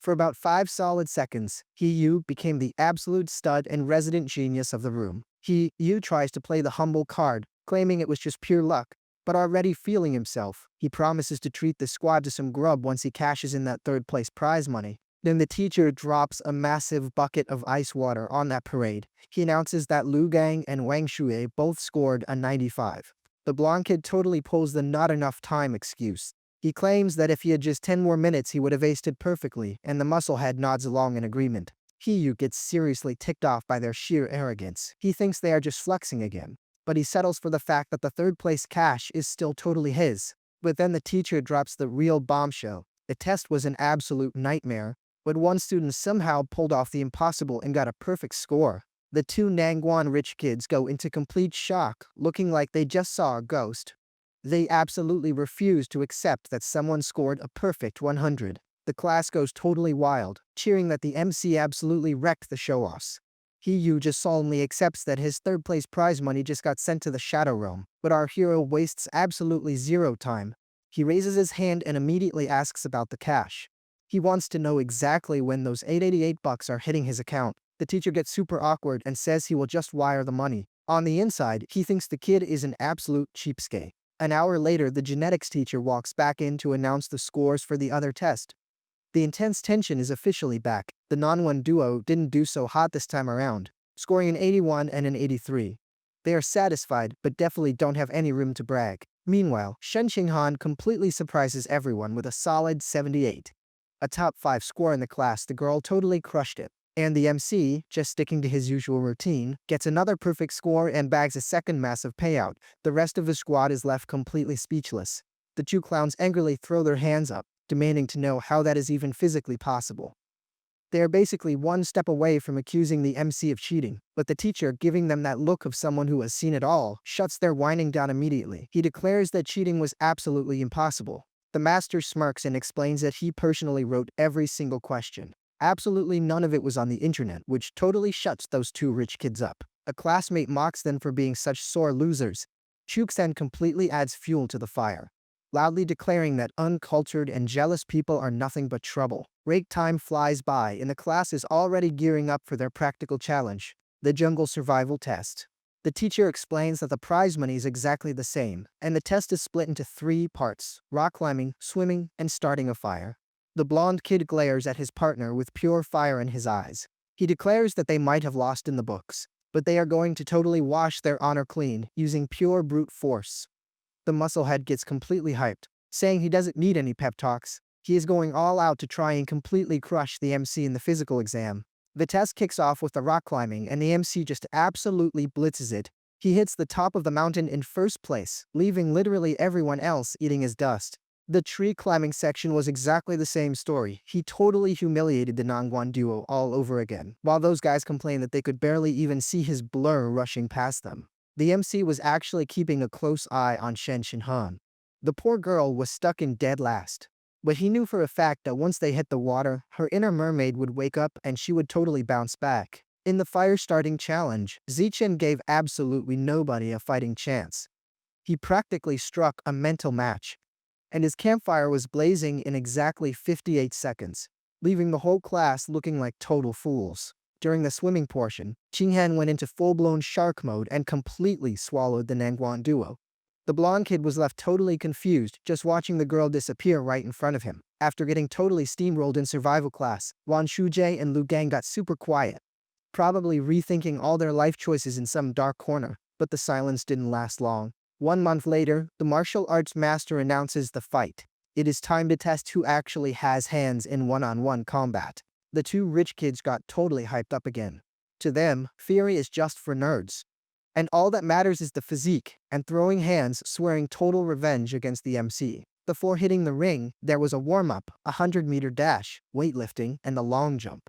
S1: For about 5 solid seconds, Hiyu became the absolute stud and resident genius of the room. Hiyu tries to play the humble card, claiming it was just pure luck, but already feeling himself, he promises to treat the squad to some grub once he cashes in that third-place prize money. Then the teacher drops a massive bucket of ice water on that parade. He announces that Lu Gang and Wang Shuei both scored a 95. The blonde kid totally pulls the not enough time excuse. He claims that if he had just 10 more minutes he would have aced it perfectly, and the musclehead nods along in agreement. Hiyu gets seriously ticked off by their sheer arrogance. He thinks they are just flexing again. But he settles for the fact that the third-place cash is still totally his. But then the teacher drops the real bombshell. The test was an absolute nightmare, but one student somehow pulled off the impossible and got a perfect score. The two Nangwon rich kids go into complete shock, looking like they just saw a ghost. They absolutely refuse to accept that someone scored a perfect 100. The class goes totally wild, cheering that the MC absolutely wrecked the show-offs. Hiyu just solemnly accepts that his third-place prize money just got sent to the Shadow Realm, but our hero wastes absolutely zero time. He raises his hand and immediately asks about the cash. He wants to know exactly when those 888 bucks are hitting his account. The teacher gets super awkward and says he will just wire the money. On the inside, he thinks the kid is an absolute cheapskate. An hour later, the genetics teacher walks back in to announce the scores for the other test. The intense tension is officially back. The non-one duo didn't do so hot this time around, scoring an 81 and an 83. They are satisfied, but definitely don't have any room to brag. Meanwhile, Shen Qinghan completely surprises everyone with a solid 78. A top 5 score in the class, the girl totally crushed it. And the MC, just sticking to his usual routine, gets another perfect score and bags a second massive payout. The rest of the squad is left completely speechless. The two clowns angrily throw their hands up, demanding to know how that is even physically possible. They are basically one step away from accusing the MC of cheating, but the teacher, giving them that look of someone who has seen it all, shuts their whining down immediately. He declares that cheating was absolutely impossible. The master smirks and explains that he personally wrote every single question. Absolutely none of it was on the internet, which totally shuts those two rich kids up. A classmate mocks them for being such sore losers. Chuksen completely adds fuel to the fire, loudly declaring that uncultured and jealous people are nothing but trouble. Break time flies by and the class is already gearing up for their practical challenge, the jungle survival test. The teacher explains that the prize money is exactly the same, and the test is split into 3 parts: rock climbing, swimming, and starting a fire. The blonde kid glares at his partner with pure fire in his eyes. He declares that they might have lost in the books, but they are going to totally wash their honor clean using pure brute force. The musclehead gets completely hyped, saying he doesn't need any pep talks. He is going all out to try and completely crush the MC in the physical exam. The test kicks off with the rock climbing and the MC just absolutely blitzes it. He hits the top of the mountain in first place, leaving literally everyone else eating his dust. The tree climbing section was exactly the same story. He totally humiliated the Nangwon duo all over again, while those guys complained that they could barely even see his blur rushing past them. The MC was actually keeping a close eye on Shen Qinghan. The poor girl was stuck in dead last, but he knew for a fact that once they hit the water, her inner mermaid would wake up and she would totally bounce back. In the fire starting challenge, Zichen gave absolutely nobody a fighting chance. He practically struck a mental match, and his campfire was blazing in exactly 58 seconds, leaving the whole class looking like total fools. During the swimming portion, Qinghan went into full-blown shark mode and completely swallowed the Nangwon duo. The blonde kid was left totally confused just watching the girl disappear right in front of him. After getting totally steamrolled in survival class, Wan Shujie and Lu Gang got super quiet, probably rethinking all their life choices in some dark corner, but the silence didn't last long. 1 month later, the martial arts master announces the fight. It is time to test who actually has hands in one-on-one combat. The two rich kids got totally hyped up again. To them, theory is just for nerds. And all that matters is the physique, and throwing hands, swearing total revenge against the MC. Before hitting the ring, there was a warm-up, a 100-meter dash, weightlifting, and a long jump.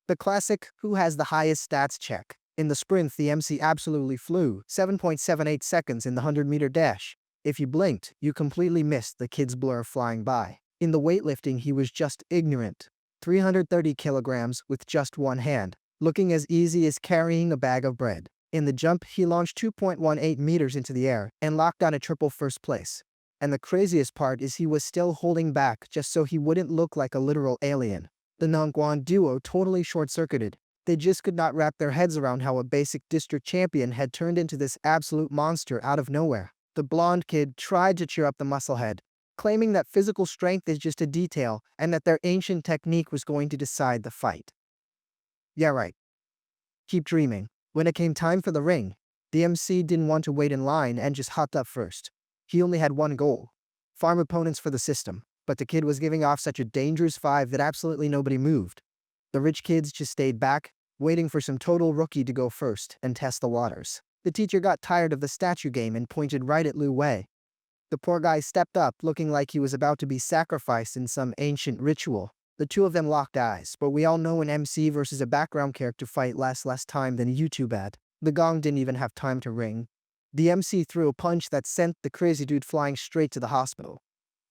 S1: The classic, who has the highest stats check. In the sprint, the MC absolutely flew, 7.78 seconds in the 100-meter dash. If you blinked, you completely missed the kid's blur flying by. In the weightlifting, he was just ignorant. 330 kilograms with just one hand, looking as easy as carrying a bag of bread. In the jump, he launched 2.18 meters into the air and locked down a triple first place. And the craziest part is he was still holding back just so he wouldn't look like a literal alien. The Nongguan duo totally short-circuited. They just could not wrap their heads around how a basic district champion had turned into this absolute monster out of nowhere. The blonde kid tried to cheer up the musclehead, claiming that physical strength is just a detail and that their ancient technique was going to decide the fight. Yeah, right. Keep dreaming. When it came time for the ring, the MC didn't want to wait in line and just hopped up first. He only had one goal: farm opponents for the system, but the kid was giving off such a dangerous vibe that absolutely nobody moved. The rich kids just stayed back, waiting for some total rookie to go first and test the waters. The teacher got tired of the statue game and pointed right at Lu Wei. The poor guy stepped up looking like he was about to be sacrificed in some ancient ritual. The two of them locked eyes, but we all know an MC versus a background character fight lasts less time than a YouTube ad. The gong didn't even have time to ring. The MC threw a punch that sent the crazy dude flying straight to the hospital.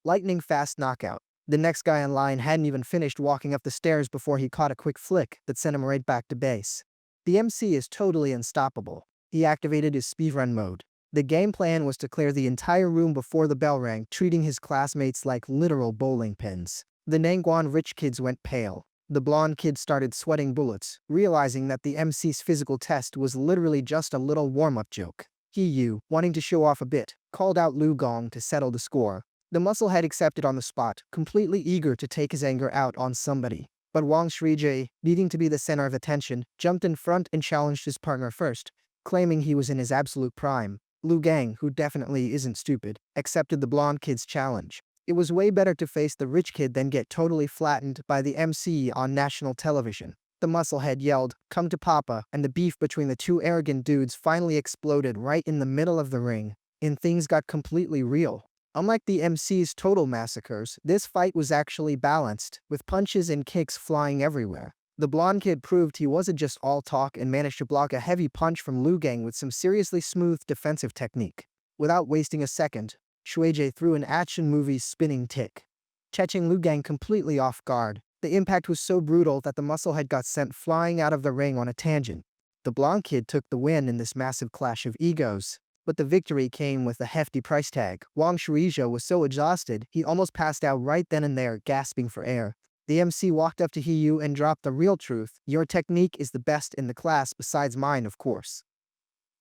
S1: Lightning fast knockout. The next guy in line hadn't even finished walking up the stairs before he caught a quick flick that sent him right back to base. The MC is totally unstoppable. He activated his speedrun mode. The game plan was to clear the entire room before the bell rang, treating his classmates like literal bowling pins. The Nangguan rich kids went pale. The blonde kid started sweating bullets, realizing that the MC's physical test was literally just a little warm-up joke. Yu, wanting to show off a bit, called out Lu Gong to settle the score. The musclehead accepted on the spot, completely eager to take his anger out on somebody. But Wang Shijie, needing to be the center of attention, jumped in front and challenged his partner first, claiming he was in his absolute prime. Lu Gang, who definitely isn't stupid, accepted the blonde kid's challenge. It was way better to face the rich kid than get totally flattened by the MC on national television. The musclehead yelled, "Come to Papa," and the beef between the two arrogant dudes finally exploded right in the middle of the ring, and things got completely real. Unlike the MC's total massacres, this fight was actually balanced, with punches and kicks flying everywhere. The blonde kid proved he wasn't just all talk and managed to block a heavy punch from Lu Gang with some seriously smooth defensive technique. Without wasting a second, Shueijie threw an action movie spinning kick, catching Lu Gang completely off guard. The impact was so brutal that the musclehead got sent flying out of the ring on a tangent. The blonde kid took the win in this massive clash of egos, but the victory came with a hefty price tag. Wang Shuizhou was so exhausted, he almost passed out right then and there, gasping for air. The MC walked up to Yu and dropped the real truth: "Your technique is the best in the class besides mine, of course."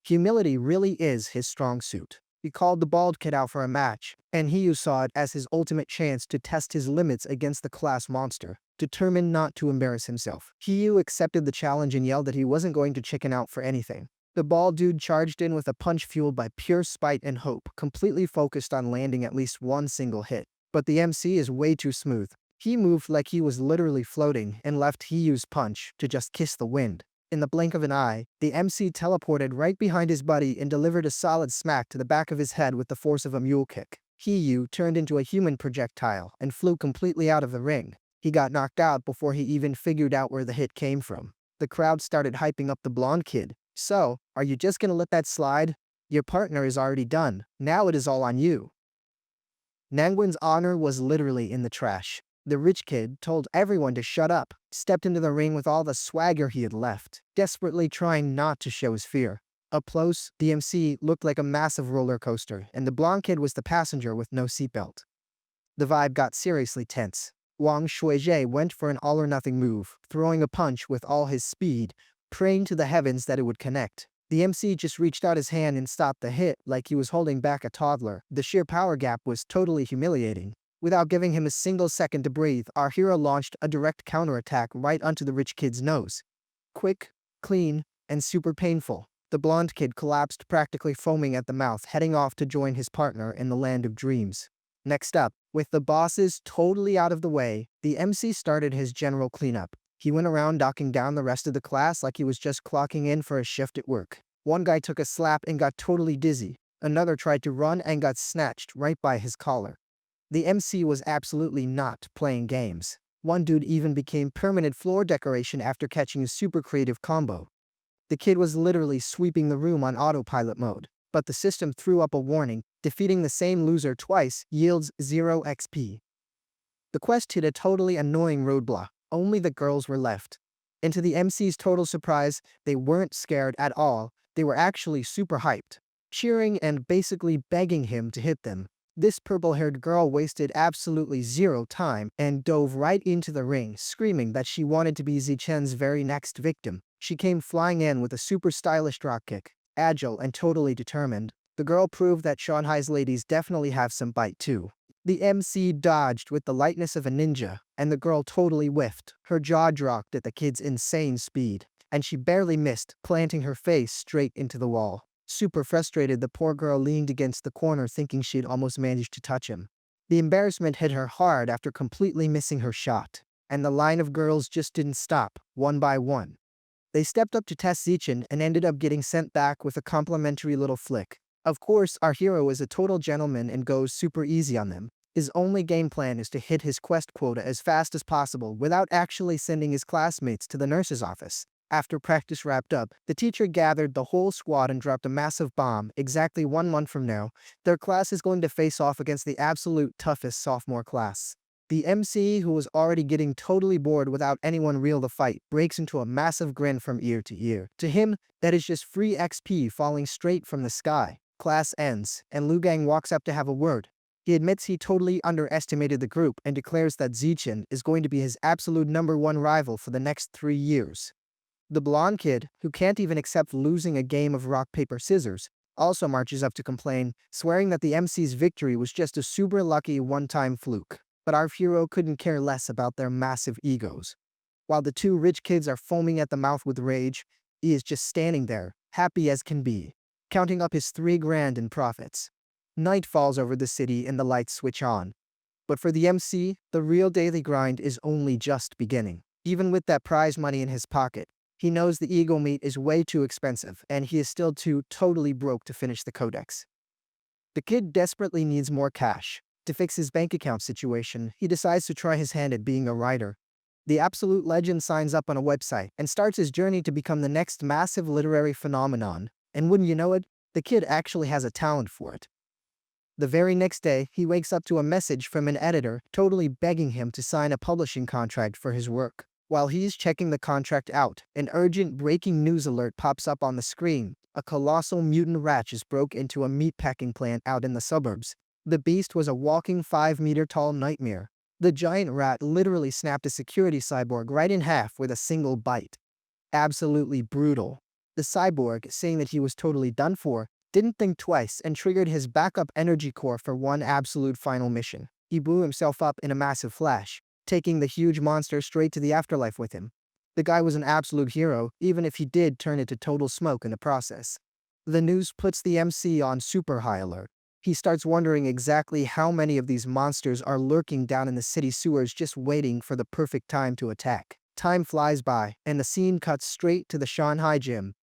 S1: Humility really is his strong suit. He called the bald kid out for a match, and Yu saw it as his ultimate chance to test his limits against the class monster. Determined not to embarrass himself, Yu accepted the challenge and yelled that he wasn't going to chicken out for anything. The bald dude charged in with a punch fueled by pure spite and hope, completely focused on landing at least one single hit. But the MC is way too smooth. He moved like he was literally floating and left Yu's punch to just kiss the wind. In the blink of an eye, the MC teleported right behind his buddy and delivered a solid smack to the back of his head with the force of a mule kick. Yu turned into a human projectile and flew completely out of the ring. He got knocked out before he even figured out where the hit came from. The crowd started hyping up the blonde kid. "So, are you just gonna let that slide? Your partner is already done. Now it is all on you." Nangguan's honor was literally in the trash. The rich kid told everyone to shut up, stepped into the ring with all the swagger he had left, desperately trying not to show his fear. Up close, the MC looked like a massive roller coaster, and the blonde kid was the passenger with no seatbelt. The vibe got seriously tense. Wang Shuijie went for an all-or-nothing move, throwing a punch with all his speed, praying to the heavens that it would connect. The MC just reached out his hand and stopped the hit like he was holding back a toddler. The sheer power gap was totally humiliating. Without giving him a single second to breathe, our hero launched a direct counterattack right onto the rich kid's nose. Quick, clean, and super painful. The blonde kid collapsed, practically foaming at the mouth, heading off to join his partner in the land of dreams. Next up, with the bosses totally out of the way, the MC started his general cleanup. He went around knocking down the rest of the class like he was just clocking in for a shift at work. One guy took a slap and got totally dizzy. Another tried to run and got snatched right by his collar. The MC was absolutely not playing games. One dude even became permanent floor decoration after catching a super creative combo. The kid was literally sweeping the room on autopilot mode, but the system threw up a warning: defeating the same loser twice yields 0 XP. The quest hit a totally annoying roadblock. Only the girls were left. And to the MC's total surprise, they weren't scared at all. They were actually super hyped, cheering and basically begging him to hit them. This purple-haired girl wasted absolutely zero time and dove right into the ring, screaming that she wanted to be Zichen's very next victim. She came flying in with a super stylish drop kick, agile and totally determined. The girl proved that Shanghai's ladies definitely have some bite too. The MC dodged with the lightness of a ninja, and the girl totally whiffed. Her jaw dropped at the kid's insane speed, and she barely missed, planting her face straight into the wall. Super frustrated, the poor girl leaned against the corner thinking she'd almost managed to touch him. The embarrassment hit her hard after completely missing her shot, and the line of girls just didn't stop, one by one. They stepped up to test Zichen and ended up getting sent back with a complimentary little flick. Of course, our hero is a total gentleman and goes super easy on them. His only game plan is to hit his quest quota as fast as possible without actually sending his classmates to the nurse's office. After practice wrapped up, the teacher gathered the whole squad and dropped a massive bomb. Exactly 1 month from now, their class is going to face off against the absolute toughest sophomore class. The MC, who was already getting totally bored without anyone real to fight, breaks into a massive grin from ear to ear. To him, that is just free XP falling straight from the sky. Class ends, and Lu Gang walks up to have a word. He admits he totally underestimated the group and declares that Zichen is going to be his absolute #1 rival for the next 3 years. The blonde kid, who can't even accept losing a game of rock, paper, scissors, also marches up to complain, swearing that the MC's victory was just a super lucky one-time fluke. But our hero couldn't care less about their massive egos. While the 2 rich kids are foaming at the mouth with rage, he is just standing there, happy as can be, counting up his 3 grand in profits. Night falls over the city and the lights switch on. But for the MC, the real daily grind is only just beginning. Even with that prize money in his pocket, he knows the ego meat is way too expensive, and he is still too totally broke to finish the codex. The kid desperately needs more cash. To fix his bank account situation, he decides to try his hand at being a writer. The absolute legend signs up on a website and starts his journey to become the next massive literary phenomenon. And wouldn't you know it, the kid actually has a talent for it. The very next day, he wakes up to a message from an editor totally begging him to sign a publishing contract for his work. While he's checking the contract out, an urgent breaking news alert pops up on the screen. A colossal mutant rat just broke into a meatpacking plant out in the suburbs. The beast was a walking 5-meter-tall nightmare. The giant rat literally snapped a security cyborg right in half with a single bite. Absolutely brutal. The cyborg, saying that he was totally done for, didn't think twice and triggered his backup energy core for one absolute final mission. He blew himself up in a massive flash, taking the huge monster straight to the afterlife with him. The guy was an absolute hero, even if he did turn into total smoke in the process. The news puts the MC on super high alert. He starts wondering exactly how many of these monsters are lurking down in the city sewers just waiting for the perfect time to attack. Time flies by, and the scene cuts straight to the Shanghai gym.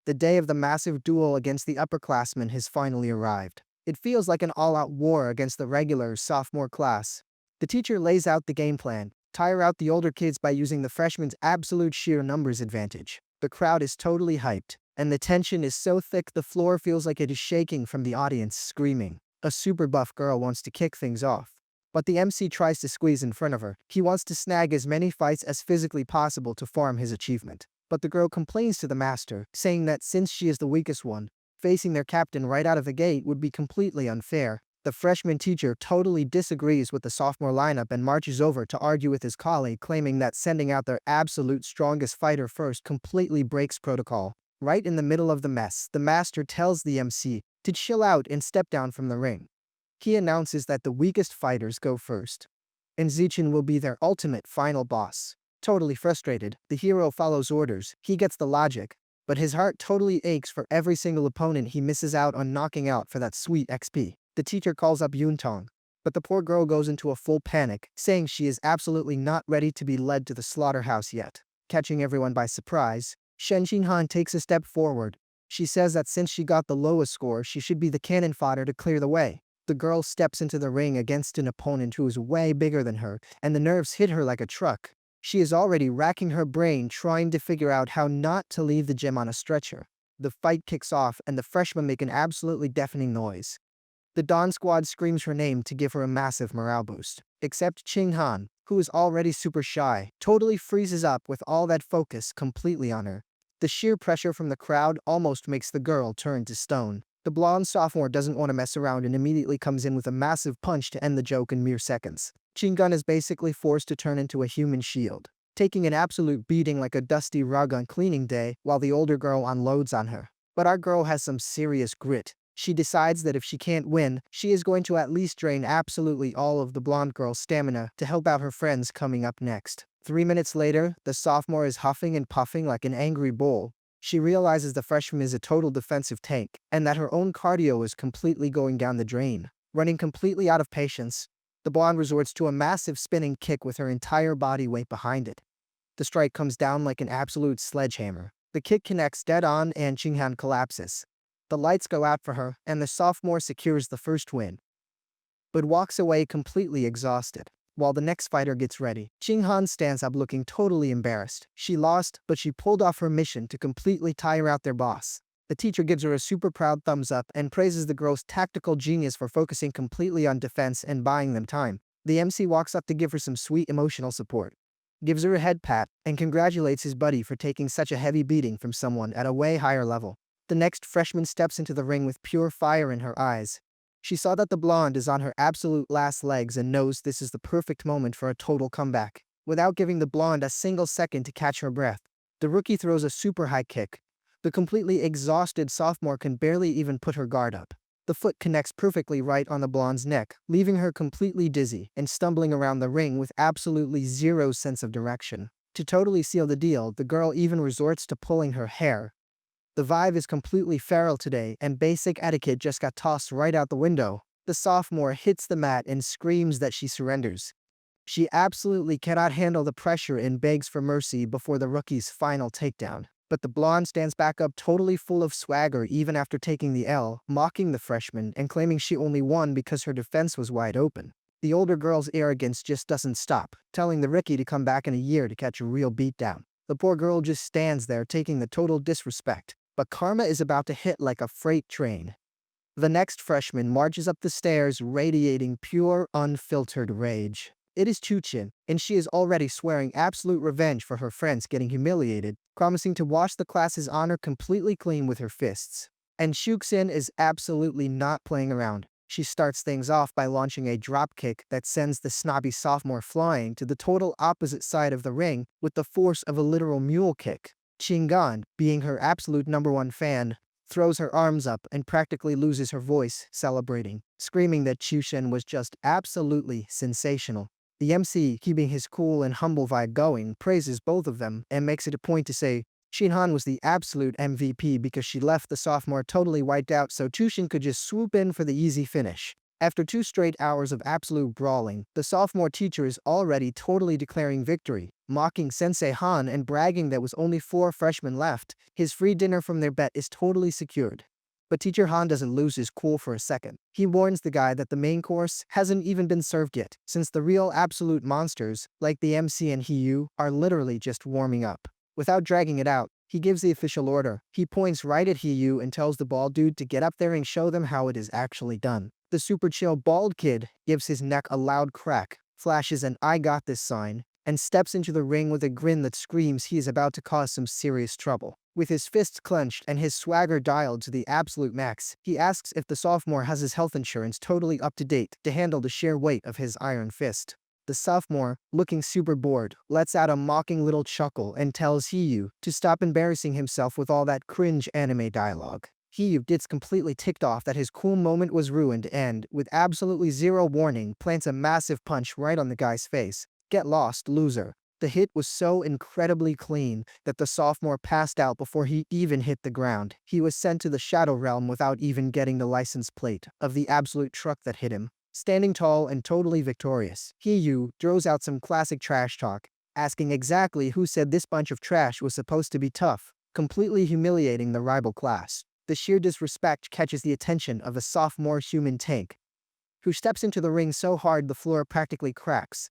S1: The day of the massive duel against the upperclassmen has finally arrived. It feels like an all-out war against the regular sophomore class. The teacher lays out the game plan: tire out the older kids by using the freshmen's absolute sheer numbers advantage. The crowd is totally hyped, and the tension is so thick the floor feels like it is shaking from the audience screaming. A super buff girl wants to kick things off, but the MC tries to squeeze in front of her. He wants to snag as many fights as physically possible to farm his achievement. But the girl complains to the master, saying that since she is the weakest one, facing their captain right out of the gate would be completely unfair. The freshman teacher totally disagrees with the sophomore lineup and marches over to argue with his colleague, claiming that sending out their absolute strongest fighter first completely breaks protocol. Right in the middle of the mess, the master tells the MC to chill out and step down from the ring. He announces that the weakest fighters go first, and Zichen will be their ultimate final boss. Totally frustrated, the hero follows orders. He gets the logic, but his heart totally aches for every single opponent he misses out on knocking out for that sweet XP. The teacher calls up Yuntong, but the poor girl goes into a full panic, saying she is absolutely not ready to be led to the slaughterhouse yet. Catching everyone by surprise, Shen Xinhan takes a step forward. She says that since she got the lowest score, she should be the cannon fodder to clear the way. The girl steps into the ring against an opponent who is way bigger than her, and the nerves hit her like a truck. She is already racking her brain trying to figure out how not to leave the gym on a stretcher. The fight kicks off and the freshmen make an absolutely deafening noise. The Dawn Squad screams her name to give her a massive morale boost. Except Ching Han, who is already super shy, totally freezes up with all that focus completely on her. The sheer pressure from the crowd almost makes the girl turn to stone. The blonde sophomore doesn't want to mess around and immediately comes in with a massive punch to end the joke in mere seconds. Chingun is basically forced to turn into a human shield, taking an absolute beating like a dusty rug on cleaning day while the older girl unloads on her. But our girl has some serious grit. She decides that if she can't win, she is going to at least drain absolutely all of the blonde girl's stamina to help out her friends coming up next. 3 minutes later, the sophomore is huffing and puffing like an angry bull. She realizes the freshman is a total defensive tank, and that her own cardio is completely going down the drain. Running completely out of patience, the blonde resorts to a massive spinning kick with her entire body weight behind it. The strike comes down like an absolute sledgehammer. The kick connects dead on and Chinghan collapses. The lights go out for her, and the sophomore secures the first win, but walks away completely exhausted. While the next fighter gets ready, Chinghan stands up looking totally embarrassed. She lost, but she pulled off her mission to completely tire out their boss. The teacher gives her a super proud thumbs up and praises the girl's tactical genius for focusing completely on defense and buying them time. The MC walks up to give her some sweet emotional support, gives her a head pat, and congratulates his buddy for taking such a heavy beating from someone at a way higher level. The next freshman steps into the ring with pure fire in her eyes. She saw that the blonde is on her absolute last legs and knows this is the perfect moment for a total comeback. Without giving the blonde a single second to catch her breath, the rookie throws a super high kick. The completely exhausted sophomore can barely even put her guard up. The foot connects perfectly right on the blonde's neck, leaving her completely dizzy and stumbling around the ring with absolutely zero sense of direction. To totally seal the deal, the girl even resorts to pulling her hair. The vibe is completely feral today, and basic etiquette just got tossed right out the window. The sophomore hits the mat and screams that she surrenders. She absolutely cannot handle the pressure and begs for mercy before the rookie's final takedown. But the blonde stands back up totally full of swagger even after taking the L, mocking the freshman and claiming she only won because her defense was wide open. The older girl's arrogance just doesn't stop, telling the rookie to come back in a year to catch a real beatdown. The poor girl just stands there taking the total disrespect. But karma is about to hit like a freight train. The next freshman marches up the stairs radiating pure, unfiltered rage. It is Chuchin, and she is already swearing absolute revenge for her friends getting humiliated, promising to wash the class's honor completely clean with her fists. And Shuxin is absolutely not playing around. She starts things off by launching a dropkick that sends the snobby sophomore flying to the total opposite side of the ring with the force of a literal mule kick. Chingan, being her absolute #1 fan, throws her arms up and practically loses her voice, celebrating, screaming that Chushen was just absolutely sensational. The MC, keeping his cool and humble vibe going, praises both of them and makes it a point to say Shinhan was the absolute MVP because she left the sophomore totally wiped out so Chushin could just swoop in for the easy finish. After 2 straight hours of absolute brawling, the sophomore teacher is already totally declaring victory, mocking Sensei Han and bragging that with only 4 freshmen left, his free dinner from their bet is totally secured. But Teacher Han doesn't lose his cool for a second. He warns the guy that the main course hasn't even been served yet, since the real absolute monsters, like the MC and Hiyu, are literally just warming up. Without dragging it out, he gives the official order. He points right at Hiyu and tells the bald dude to get up there and show them how it is actually done. The super chill bald kid gives his neck a loud crack, flashes an "I got this" sign, and steps into the ring with a grin that screams he is about to cause some serious trouble. With his fists clenched and his swagger dialed to the absolute max, he asks if the sophomore has his health insurance totally up to date to handle the sheer weight of his iron fist. The sophomore, looking super bored, lets out a mocking little chuckle and tells Hiyu to stop embarrassing himself with all that cringe anime dialogue. Hiyu gets completely ticked off that his cool moment was ruined and, with absolutely zero warning, plants a massive punch right on the guy's face. Get lost, loser. The hit was so incredibly clean that the sophomore passed out before he even hit the ground. He was sent to the Shadow Realm without even getting the license plate of the absolute truck that hit him. Standing tall and totally victorious, Hiyu throws out some classic trash talk, asking exactly who said this bunch of trash was supposed to be tough, completely humiliating the rival class. The sheer disrespect catches the attention of a sophomore human tank. who steps into the ring so hard the floor practically cracks,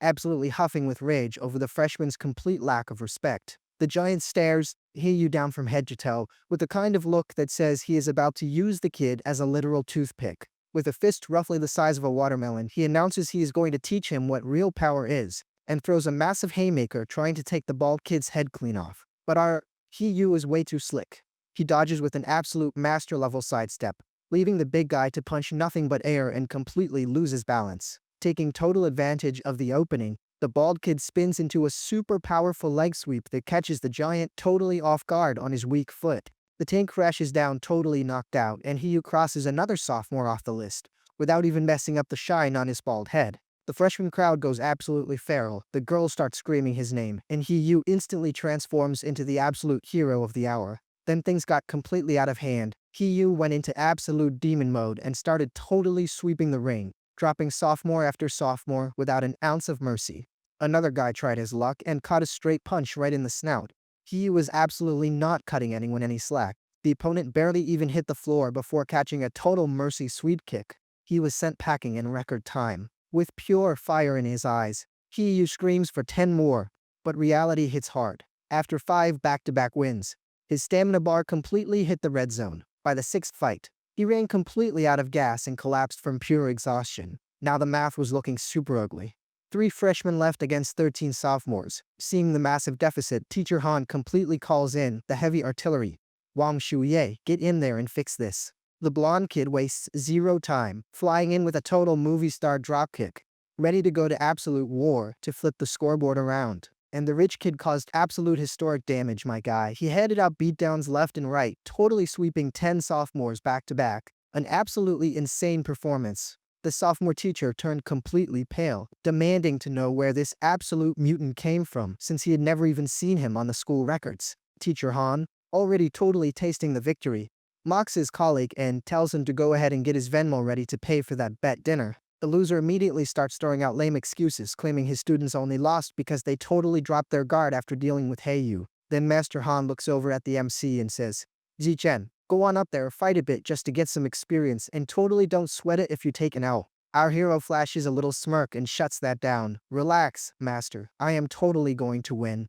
S1: absolutely huffing with rage over the freshman's complete lack of respect. The giant stares Hayu down from head to toe with the kind of look that says he is about to use the kid as a literal toothpick. With a fist roughly the size of a watermelon, he announces he is going to teach him what real power is, and throws a massive haymaker trying to take the bald kid's head clean off. But our Hayu is way too slick. He dodges with an absolute master-level sidestep, leaving the big guy to punch nothing but air and completely loses balance. Taking total advantage of the opening, the bald kid spins into a super powerful leg sweep that catches the giant totally off guard on his weak foot. The tank crashes down totally knocked out, and Hayu crosses another sophomore off the list, without even messing up the shine on his bald head. The freshman crowd goes absolutely feral, the girls start screaming his name, and Hayu instantly transforms into the absolute hero of the hour. Then things got completely out of hand. Hayu went into absolute demon mode and started totally sweeping the ring, dropping sophomore after sophomore without an ounce of mercy. Another guy tried his luck and caught a straight punch right in the snout. Hayu was absolutely not cutting anyone any slack. The opponent barely even hit the floor before catching a total mercy sweep kick. He was sent packing in record time. With pure fire in his eyes, Hayu screams for 10 more, but reality hits hard. After 5 back-to-back wins, his stamina bar completely hit the red zone. By the 6th fight, he ran completely out of gas and collapsed from pure exhaustion. Now the math was looking super ugly. 3 freshmen left against 13 sophomores. Seeing the massive deficit, Teacher Han completely calls in the heavy artillery. Wang Shuye, get in there and fix this. The blonde kid wastes 0 time, flying in with a total movie star dropkick, ready to go to absolute war to flip the scoreboard around. And the rich kid caused absolute historic damage, my guy. He headed out beatdowns left and right, totally sweeping 10 sophomores back to back. An absolutely insane performance. The sophomore teacher turned completely pale, demanding to know where this absolute mutant came from since he had never even seen him on the school records. Teacher Han, already totally tasting the victory, mocks his colleague and tells him to go ahead and get his Venmo ready to pay for that bet dinner. The loser immediately starts throwing out lame excuses, claiming his students only lost because they totally dropped their guard after dealing with Hayu. Then Master Han looks over at the MC and says, Zichen, go on up there, fight a bit just to get some experience, and totally don't sweat it if you take an L. Our hero flashes a little smirk and shuts that down. Relax, Master, I am totally going to win.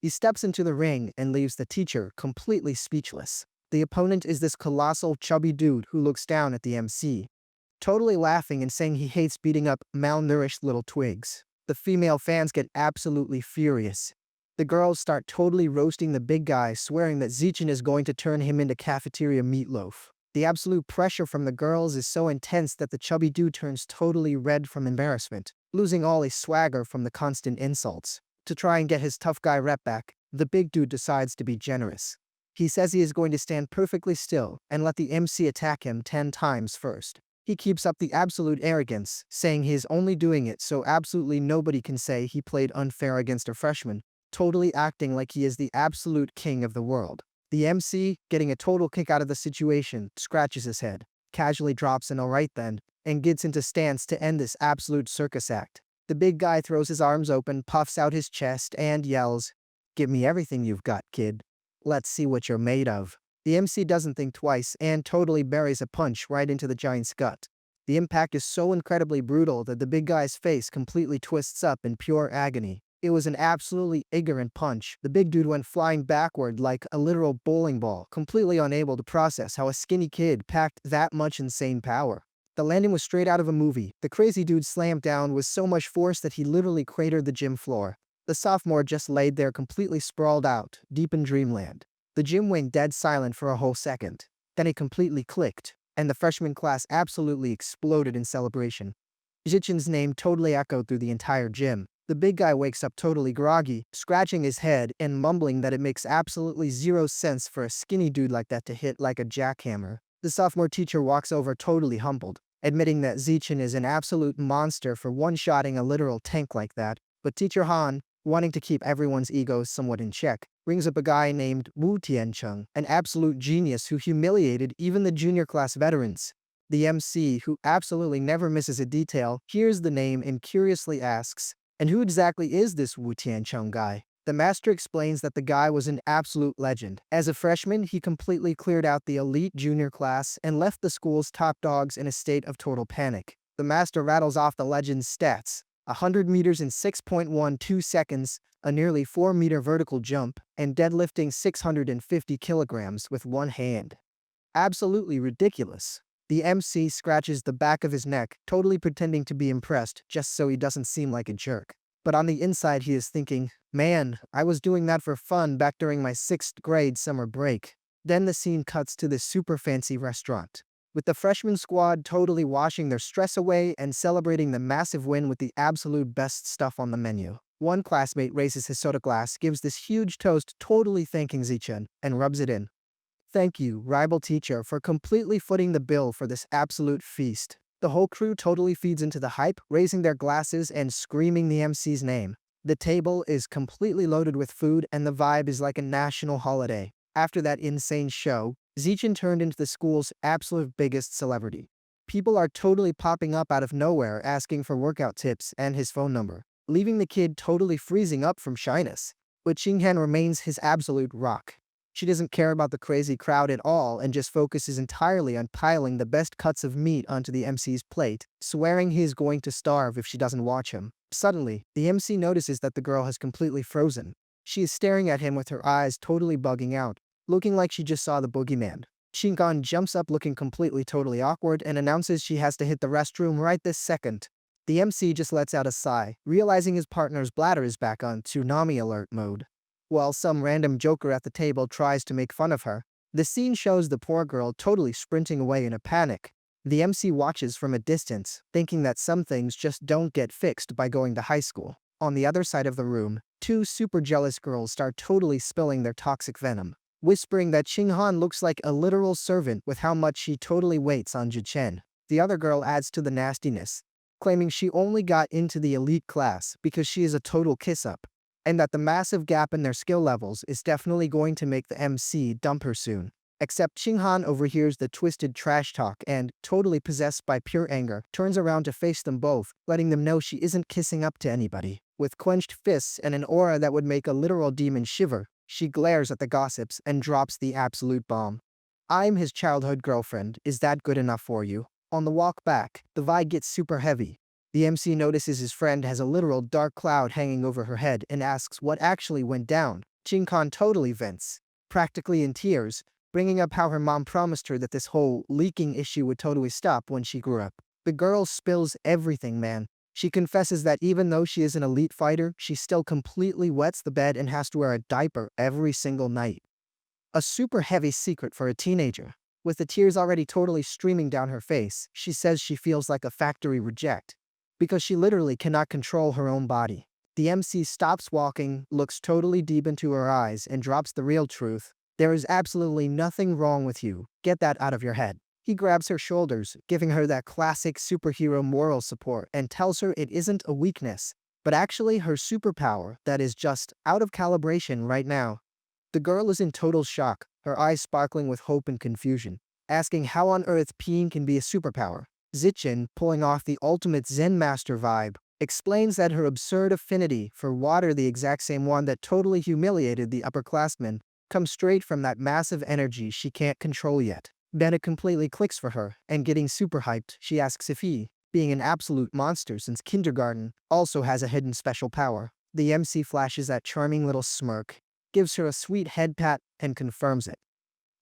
S1: He steps into the ring and leaves the teacher completely speechless. The opponent is this colossal chubby dude who looks down at the MC, totally laughing and saying he hates beating up malnourished little twigs. The female fans get absolutely furious. The girls start totally roasting the big guy, swearing that Zichen is going to turn him into cafeteria meatloaf. The absolute pressure from the girls is so intense that the chubby dude turns totally red from embarrassment, losing all his swagger from the constant insults. To try and get his tough guy rep back, the big dude decides to be generous. He says he is going to stand perfectly still and let the MC attack him 10 times first. He keeps up the absolute arrogance, saying he is only doing it so absolutely nobody can say he played unfair against a freshman, totally acting like he is the absolute king of the world. The MC, getting a total kick out of the situation, scratches his head, casually drops an alright then, and gets into stance to end this absolute circus act. The big guy throws his arms open, puffs out his chest, and yells, "Give me everything you've got, kid. Let's see what you're made of." The MC doesn't think twice and totally buries a punch right into the giant's gut. The impact is so incredibly brutal that the big guy's face completely twists up in pure agony. It was an absolutely ignorant punch. The big dude went flying backward like a literal bowling ball, completely unable to process how a skinny kid packed that much insane power. The landing was straight out of a movie. The crazy dude slammed down with so much force that he literally cratered the gym floor. The sophomore just laid there completely sprawled out, deep in dreamland. The gym went dead silent for a whole second. Then it completely clicked, and the freshman class absolutely exploded in celebration. Zichen's name totally echoed through the entire gym. The big guy wakes up totally groggy, scratching his head and mumbling that it makes absolutely 0 sense for a skinny dude like that to hit like a jackhammer. The sophomore teacher walks over totally humbled, admitting that Zichen is an absolute monster for one-shotting a literal tank like that. But Teacher Han, wanting to keep everyone's egos somewhat in check, brings up a guy named Wu Tiancheng, an absolute genius who humiliated even the junior class veterans. The MC, who absolutely never misses a detail, hears the name and curiously asks, "And who exactly is this Wu Tiancheng guy?" The master explains that the guy was an absolute legend. As a freshman, he completely cleared out the elite junior class and left the school's top dogs in a state of total panic. The master rattles off the legend's stats: 100 meters in 6.12 seconds, a nearly 4-meter vertical jump, and deadlifting 650 kilograms with one hand. Absolutely ridiculous. The MC scratches the back of his neck, totally pretending to be impressed just so he doesn't seem like a jerk. But on the inside he is thinking, man, I was doing that for fun back during my 6th grade summer break. Then the scene cuts to this super fancy restaurant, with the freshman squad totally washing their stress away and celebrating the massive win with the absolute best stuff on the menu. One classmate raises his soda glass, gives this huge toast, totally thanking Zichin, and rubs it in. Thank you, rival teacher, for completely footing the bill for this absolute feast. The whole crew totally feeds into the hype, raising their glasses and screaming the MC's name. The table is completely loaded with food and the vibe is like a national holiday. After that insane show, Zichin turned into the school's absolute biggest celebrity. People are totally popping up out of nowhere asking for workout tips and his phone number, leaving the kid totally freezing up from shyness. But Xinghan remains his absolute rock. She doesn't care about the crazy crowd at all and just focuses entirely on piling the best cuts of meat onto the MC's plate, swearing he is going to starve if she doesn't watch him. Suddenly, the MC notices that the girl has completely frozen. She is staring at him with her eyes totally bugging out, looking like she just saw the boogeyman. Xinghan jumps up looking completely totally awkward and announces she has to hit the restroom right this second. The MC just lets out a sigh, realizing his partner's bladder is back on tsunami alert mode. While some random joker at the table tries to make fun of her, the scene shows the poor girl totally sprinting away in a panic. The MC watches from a distance, thinking that some things just don't get fixed by going to high school. On the other side of the room, two super jealous girls start totally spilling their toxic venom, whispering that Xinghan looks like a literal servant with how much she totally waits on Zhichen. The other girl adds to the nastiness, claiming she only got into the elite class because she is a total kiss-up, and that the massive gap in their skill levels is definitely going to make the MC dump her soon. Except Xinghan overhears the twisted trash talk and, totally possessed by pure anger, turns around to face them both, letting them know she isn't kissing up to anybody. With clenched fists and an aura that would make a literal demon shiver, she glares at the gossips and drops the absolute bomb. I'm his childhood girlfriend, is that good enough for you? On the walk back, the vibe gets super heavy. The MC notices his friend has a literal dark cloud hanging over her head and asks what actually went down. Xinghan totally vents, practically in tears, bringing up how her mom promised her that this whole leaking issue would totally stop when she grew up. The girl spills everything, man. She confesses that even though she is an elite fighter, she still completely wets the bed and has to wear a diaper every single night. A super heavy secret for a teenager. With the tears already totally streaming down her face, she says she feels like a factory reject, because she literally cannot control her own body. The MC stops walking, looks totally deep into her eyes, and drops the real truth. There is absolutely nothing wrong with you. Get that out of your head. He grabs her shoulders, giving her that classic superhero moral support, and tells her it isn't a weakness, but actually her superpower that is just out of calibration right now. The girl is in total shock, her eyes sparkling with hope and confusion, asking how on earth peeing can be a superpower. Zichin, pulling off the ultimate Zen master vibe, explains that her absurd affinity for water, the exact same one that totally humiliated the upperclassmen, comes straight from that massive energy she can't control yet. Then it completely clicks for her, and getting super hyped, she asks if he, being an absolute monster since kindergarten, also has a hidden special power. The MC flashes that charming little smirk, gives her a sweet head pat, and confirms it.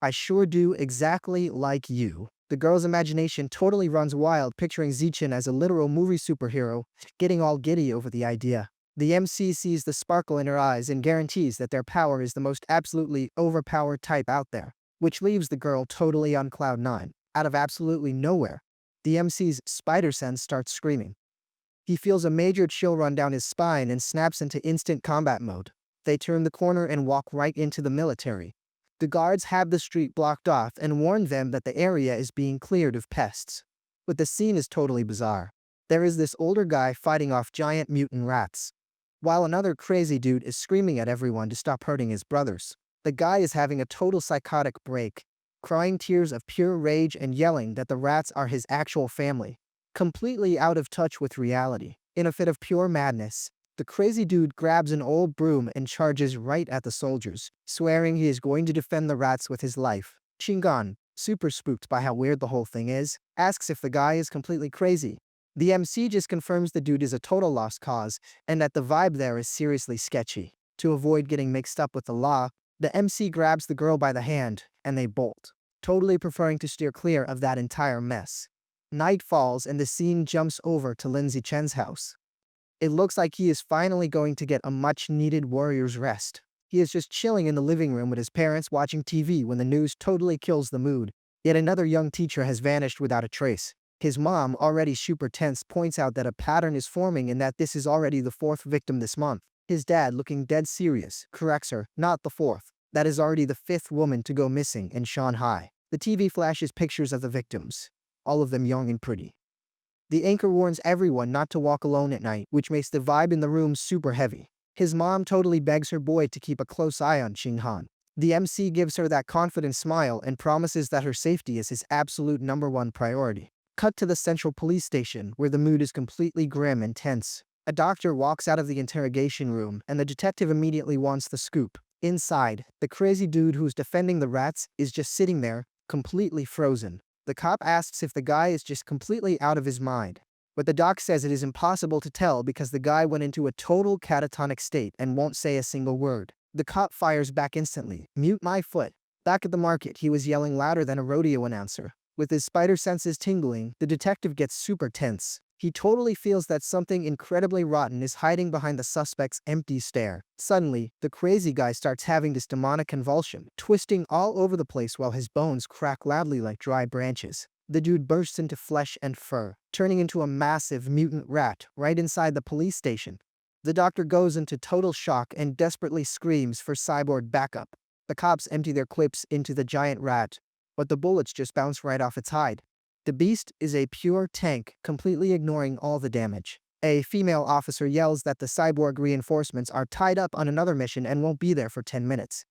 S1: I sure do, exactly like you. The girl's imagination totally runs wild, picturing Zichin as a literal movie superhero, getting all giddy over the idea. The MC sees the sparkle in her eyes and guarantees that their power is the most absolutely overpowered type out there, which leaves the girl totally on cloud 9. Out of absolutely nowhere, the MC's spider sense starts screaming. He feels a major chill run down his spine and snaps into instant combat mode. They turn the corner and walk right into the military. The guards have the street blocked off and warn them that the area is being cleared of pests. But the scene is totally bizarre. There is this older guy fighting off giant mutant rats, while another crazy dude is screaming at everyone to stop hurting his brothers. The guy is having a total psychotic break, crying tears of pure rage and yelling that the rats are his actual family, completely out of touch with reality. In a fit of pure madness, the crazy dude grabs an old broom and charges right at the soldiers, swearing he is going to defend the rats with his life. Xinghan, super spooked by how weird the whole thing is, asks if the guy is completely crazy. The MC just confirms the dude is a total lost cause and that the vibe there is seriously sketchy. To avoid getting mixed up with the law, the MC grabs the girl by the hand and they bolt, totally preferring to steer clear of that entire mess. Night falls and the scene jumps over to Lindsay Chen's house. It looks like he is finally going to get a much-needed warrior's rest. He is just chilling in the living room with his parents watching TV when the news totally kills the mood. Yet another young teacher has vanished without a trace. His mom, already super tense, points out that a pattern is forming and that this is already the fourth victim this month. His dad, looking dead serious, corrects her, not the fourth. That is already the fifth woman to go missing in Shanghai. The TV flashes pictures of the victims, all of them young and pretty. The anchor warns everyone not to walk alone at night, which makes the vibe in the room super heavy. His mom totally begs her boy to keep a close eye on Xinghan. The MC gives her that confident smile and promises that her safety is his absolute #1 priority. Cut to the central police station, where the mood is completely grim and tense. A doctor walks out of the interrogation room, and the detective immediately wants the scoop. Inside, the crazy dude who's defending the rats is just sitting there, completely frozen. The cop asks if the guy is just completely out of his mind. But the doc says it is impossible to tell because the guy went into a total catatonic state and won't say a single word. The cop fires back instantly. "Mute my foot." Back at the market, he was yelling louder than a rodeo announcer. With his spider senses tingling, the detective gets super tense. He totally feels that something incredibly rotten is hiding behind the suspect's empty stare. Suddenly, the crazy guy starts having this demonic convulsion, twisting all over the place while his bones crack loudly like dry branches. The dude bursts into flesh and fur, turning into a massive mutant rat right inside the police station. The doctor goes into total shock and desperately screams for cyborg backup. The cops empty their clips into the giant rat, but the bullets just bounce right off its hide. The beast is a pure tank, completely ignoring all the damage. A female officer yells that the cyborg reinforcements are tied up on another mission and won't be there for 10 minutes.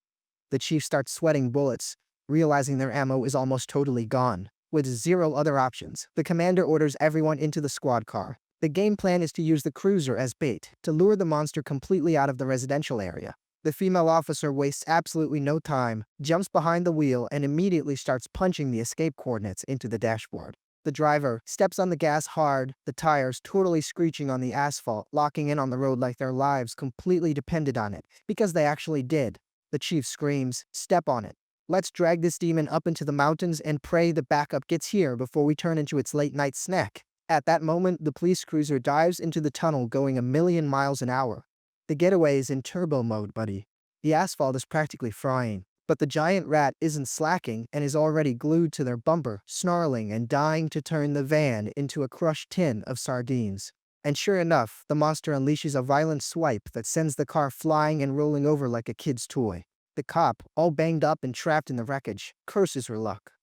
S1: The chief starts sweating bullets, realizing their ammo is almost totally gone. With zero other options, the commander orders everyone into the squad car. The game plan is to use the cruiser as bait, to lure the monster completely out of the residential area. The female officer wastes absolutely no time, jumps behind the wheel, and immediately starts punching the escape coordinates into the dashboard. The driver steps on the gas hard, the tires totally screeching on the asphalt, locking in on the road like their lives completely depended on it, because they actually did. The chief screams, "Step on it. Let's drag this demon up into the mountains and pray the backup gets here before we turn into its late-night snack." At that moment, the police cruiser dives into the tunnel going 1,000,000 miles an hour. The getaway is in turbo mode, buddy. The asphalt is practically frying, but the giant rat isn't slacking and is already glued to their bumper, snarling and dying to turn the van into a crushed tin of sardines. And sure enough, the monster unleashes a violent swipe that sends the car flying and rolling over like a kid's toy. The cop, all banged up and trapped in the wreckage, curses her luck.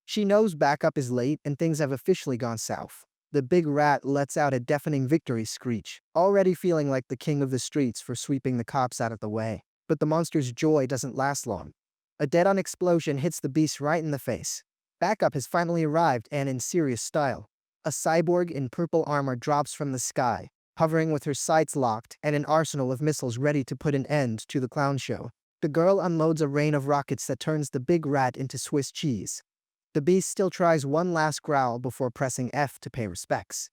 S1: She knows backup is late and things have officially gone south. The big rat lets out a deafening victory screech, already feeling like the king of the streets for sweeping the cops out of the way. But the monster's joy doesn't last long. A dead-on explosion hits the beast right in the face. Backup has finally arrived and in serious style. A cyborg in purple armor drops from the sky, hovering with her sights locked and an arsenal of missiles ready to put an end to the clown show. The girl unloads a rain of rockets that turns the big rat into Swiss cheese. The beast still tries one last growl before pressing F to pay respects.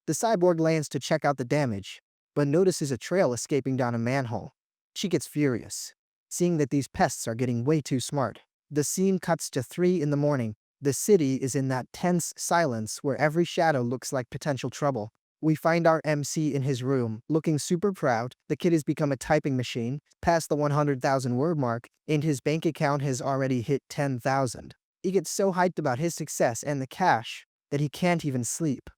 S1: The cyborg lands to check out the damage, but notices a trail escaping down a manhole. She gets furious, seeing that these pests are getting way too smart. The scene cuts to 3 in the morning. The city is in that tense silence where every shadow looks like potential trouble. We find our MC in his room, looking super proud. The kid has become a typing machine, past the 100,000 word mark, and his bank account has already hit 10,000. He gets so hyped about his success and the cash that he can't even sleep.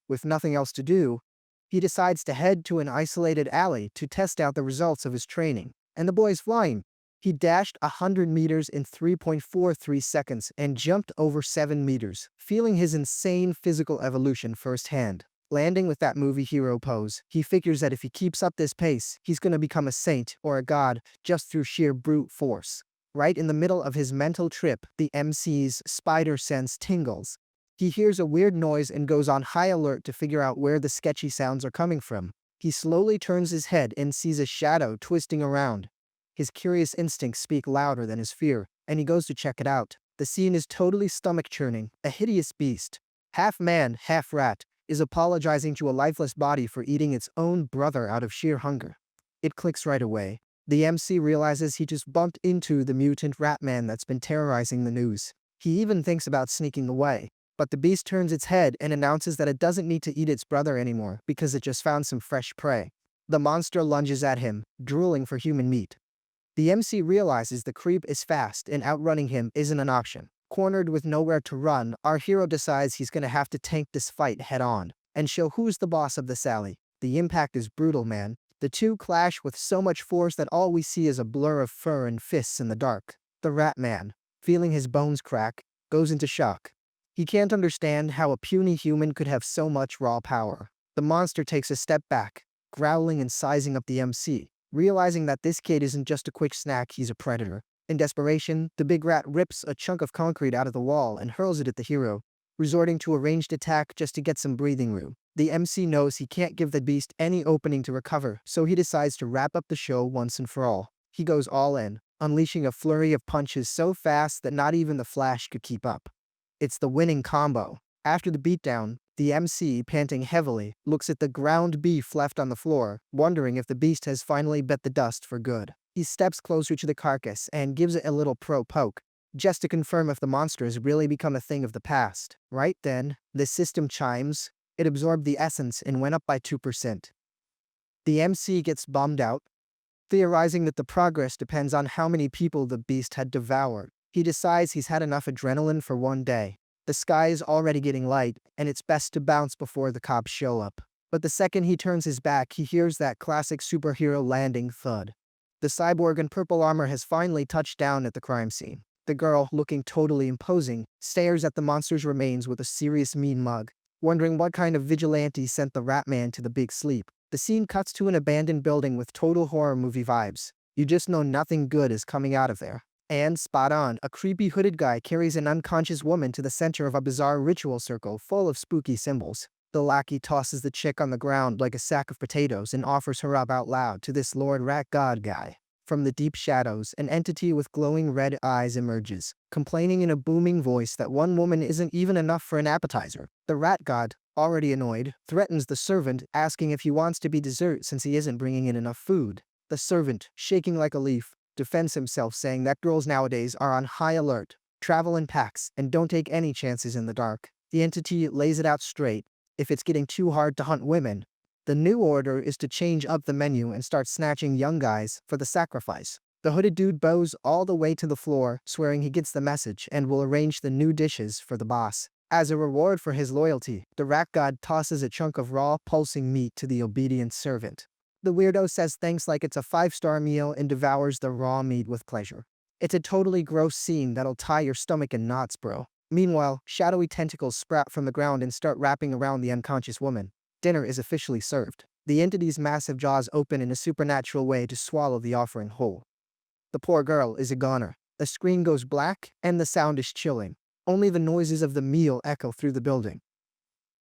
S1: With nothing else to do, he decides to head to an isolated alley to test out the results of his training. And the boy's flying. He dashed 100 meters in 3.43 seconds and jumped over 7 meters, feeling his insane physical evolution firsthand. Landing with that movie hero pose, he figures that if he keeps up this pace, he's gonna become a saint or a god just through sheer brute force. Right in the middle of his mental trip, the MC's spider sense tingles. He hears a weird noise and goes on high alert to figure out where the sketchy sounds are coming from. He slowly turns his head and sees a shadow twisting around. His curious instincts speak louder than his fear, and he goes to check it out. The scene is totally stomach-churning, a hideous beast. Half man, half rat, is apologizing to a lifeless body for eating its own brother out of sheer hunger. It clicks right away. The MC realizes he just bumped into the mutant rat man that's been terrorizing the news. He even thinks about sneaking away. But the beast turns its head and announces that it doesn't need to eat its brother anymore because it just found some fresh prey. The monster lunges at him, drooling for human meat. The MC realizes the creep is fast and outrunning him isn't an option. Cornered with nowhere to run, our hero decides he's gonna have to tank this fight head on and show who's the boss of this alley. The impact is brutal, man. The two clash with so much force that all we see is a blur of fur and fists in the dark. The rat man, feeling his bones crack, goes into shock. He can't understand how a puny human could have so much raw power. The monster takes a step back, growling and sizing up the MC, realizing that this kid isn't just a quick snack, he's a predator. In desperation, the big rat rips a chunk of concrete out of the wall and hurls it at the hero, resorting to a ranged attack just to get some breathing room. The MC knows he can't give the beast any opening to recover, so he decides to wrap up the show once and for all. He goes all in, unleashing a flurry of punches so fast that not even the Flash could keep up. It's the winning combo. After the beatdown, the MC, panting heavily, looks at the ground beef left on the floor, wondering if the beast has finally bit the dust for good. He steps closer to the carcass and gives it a little poke, just to confirm if the monster has really become a thing of the past. Right then, the system chimes. It absorbed the essence and went up by 2%. The MC gets bummed out, theorizing that the progress depends on how many people the beast had devoured. He decides he's had enough adrenaline for one day. The sky is already getting light, and it's best to bounce before the cops show up. But the second he turns his back, he hears that classic superhero landing thud. The cyborg in purple armor has finally touched down at the crime scene. The girl, looking totally imposing, stares at the monster's remains with a serious mean mug, wondering what kind of vigilante sent the rat man to the big sleep. The scene cuts to an abandoned building with total horror movie vibes. You just know nothing good is coming out of there. And, spot on, a creepy hooded guy carries an unconscious woman to the center of a bizarre ritual circle full of spooky symbols. The lackey tosses the chick on the ground like a sack of potatoes and offers her up out loud to this Lord Rat God guy. From the deep shadows, an entity with glowing red eyes emerges, complaining in a booming voice that one woman isn't even enough for an appetizer. The rat god, already annoyed, threatens the servant, asking if he wants to be dessert since he isn't bringing in enough food. The servant, shaking like a leaf, defends himself, saying that girls nowadays are on high alert, travel in packs, and don't take any chances in the dark. The entity lays it out straight. If it's getting too hard to hunt women, the new order is to change up the menu and start snatching young guys for the sacrifice. The hooded dude bows all the way to the floor, swearing he gets the message and will arrange the new dishes for the boss. As a reward for his loyalty, the rat god tosses a chunk of raw, pulsing meat to the obedient servant. The weirdo says thanks like it's a 5-star meal and devours the raw meat with pleasure. It's a totally gross scene that'll tie your stomach in knots, bro. Meanwhile, shadowy tentacles sprout from the ground and start wrapping around the unconscious woman. Dinner is officially served. The entity's massive jaws open in a supernatural way to swallow the offering whole. The poor girl is a goner. The screen goes black, and the sound is chilling. Only the noises of the meal echo through the building.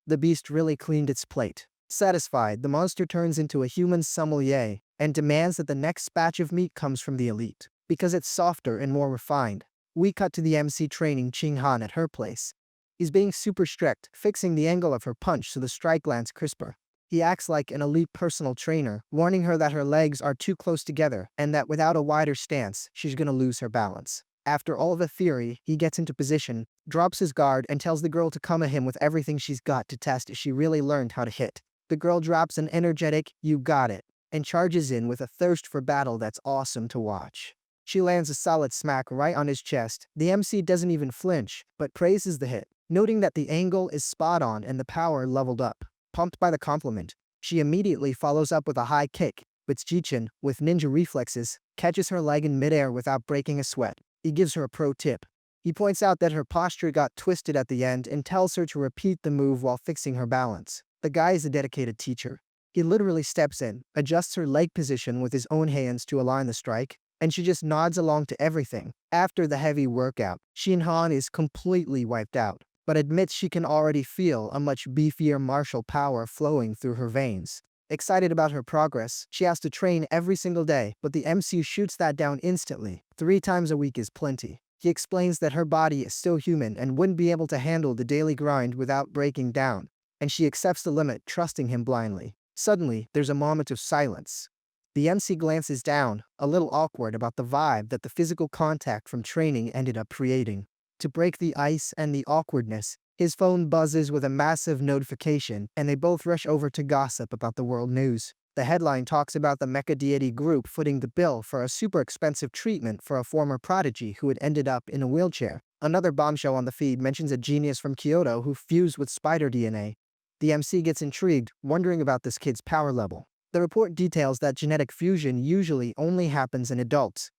S1: The beast really cleaned its plate. Satisfied, the monster turns into a human sommelier and demands that the next batch of meat comes from the elite, because it's softer and more refined. We cut to the MC training Ching Han at her place. He's being super strict, fixing the angle of her punch so the strike lands crisper. He acts like an elite personal trainer, warning her that her legs are too close together and that without a wider stance, she's gonna lose her balance. After all the theory, he gets into position, drops his guard, and tells the girl to come at him with everything she's got to test if she really learned how to hit. The girl drops an energetic, "You got it," and charges in with a thirst for battle that's awesome to watch. She lands a solid smack right on his chest. The MC doesn't even flinch, but praises the hit, noting that the angle is spot on and the power leveled up. Pumped by the compliment, she immediately follows up with a high kick, but Jichin, with ninja reflexes, catches her leg in midair without breaking a sweat. He gives her a pro tip. He points out that her posture got twisted at the end and tells her to repeat the move while fixing her balance. The guy is a dedicated teacher. He literally steps in, adjusts her leg position with his own hands to align the strike, and she just nods along to everything. After the heavy workout, Shin Han is completely wiped out, but admits she can already feel a much beefier martial power flowing through her veins. Excited about her progress, she has to train every single day, but the MC shoots that down instantly. 3 times a week is plenty. He explains that her body is still human and wouldn't be able to handle the daily grind without breaking down, and she accepts the limit, trusting him blindly. Suddenly, there's a moment of silence. The MC glances down, a little awkward about the vibe that the physical contact from training ended up creating. To break the ice and the awkwardness, his phone buzzes with a massive notification, and they both rush over to gossip about the world news. The headline talks about the mecha deity group footing the bill for a super expensive treatment for a former prodigy who had ended up in a wheelchair. Another bombshell on the feed mentions a genius from Kyoto who fused with spider DNA. The MC gets intrigued, wondering about this kid's power level. The report details that genetic fusion usually only happens in adults,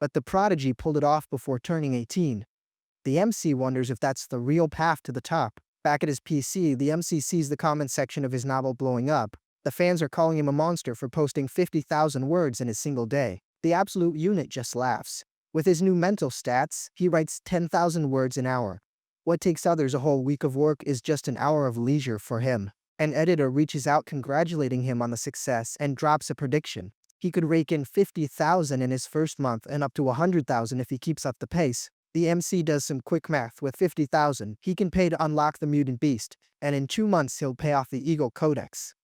S1: but the prodigy pulled it off before turning 18. The MC wonders if that's the real path to the top. Back at his PC, the MC sees the comment section of his novel blowing up. The fans are calling him a monster for posting 50,000 words in a single day. The absolute unit just laughs. With his new mental stats, he writes 10,000 words an hour. What takes others a whole week of work is just an hour of leisure for him. An editor reaches out congratulating him on the success and drops a prediction. He could rake in 50,000 in his first month and up to 100,000 if he keeps up the pace. The MC does some quick math. With 50,000, he can pay to unlock the mutant beast, and in 2 months he'll pay off the Eagle Codex.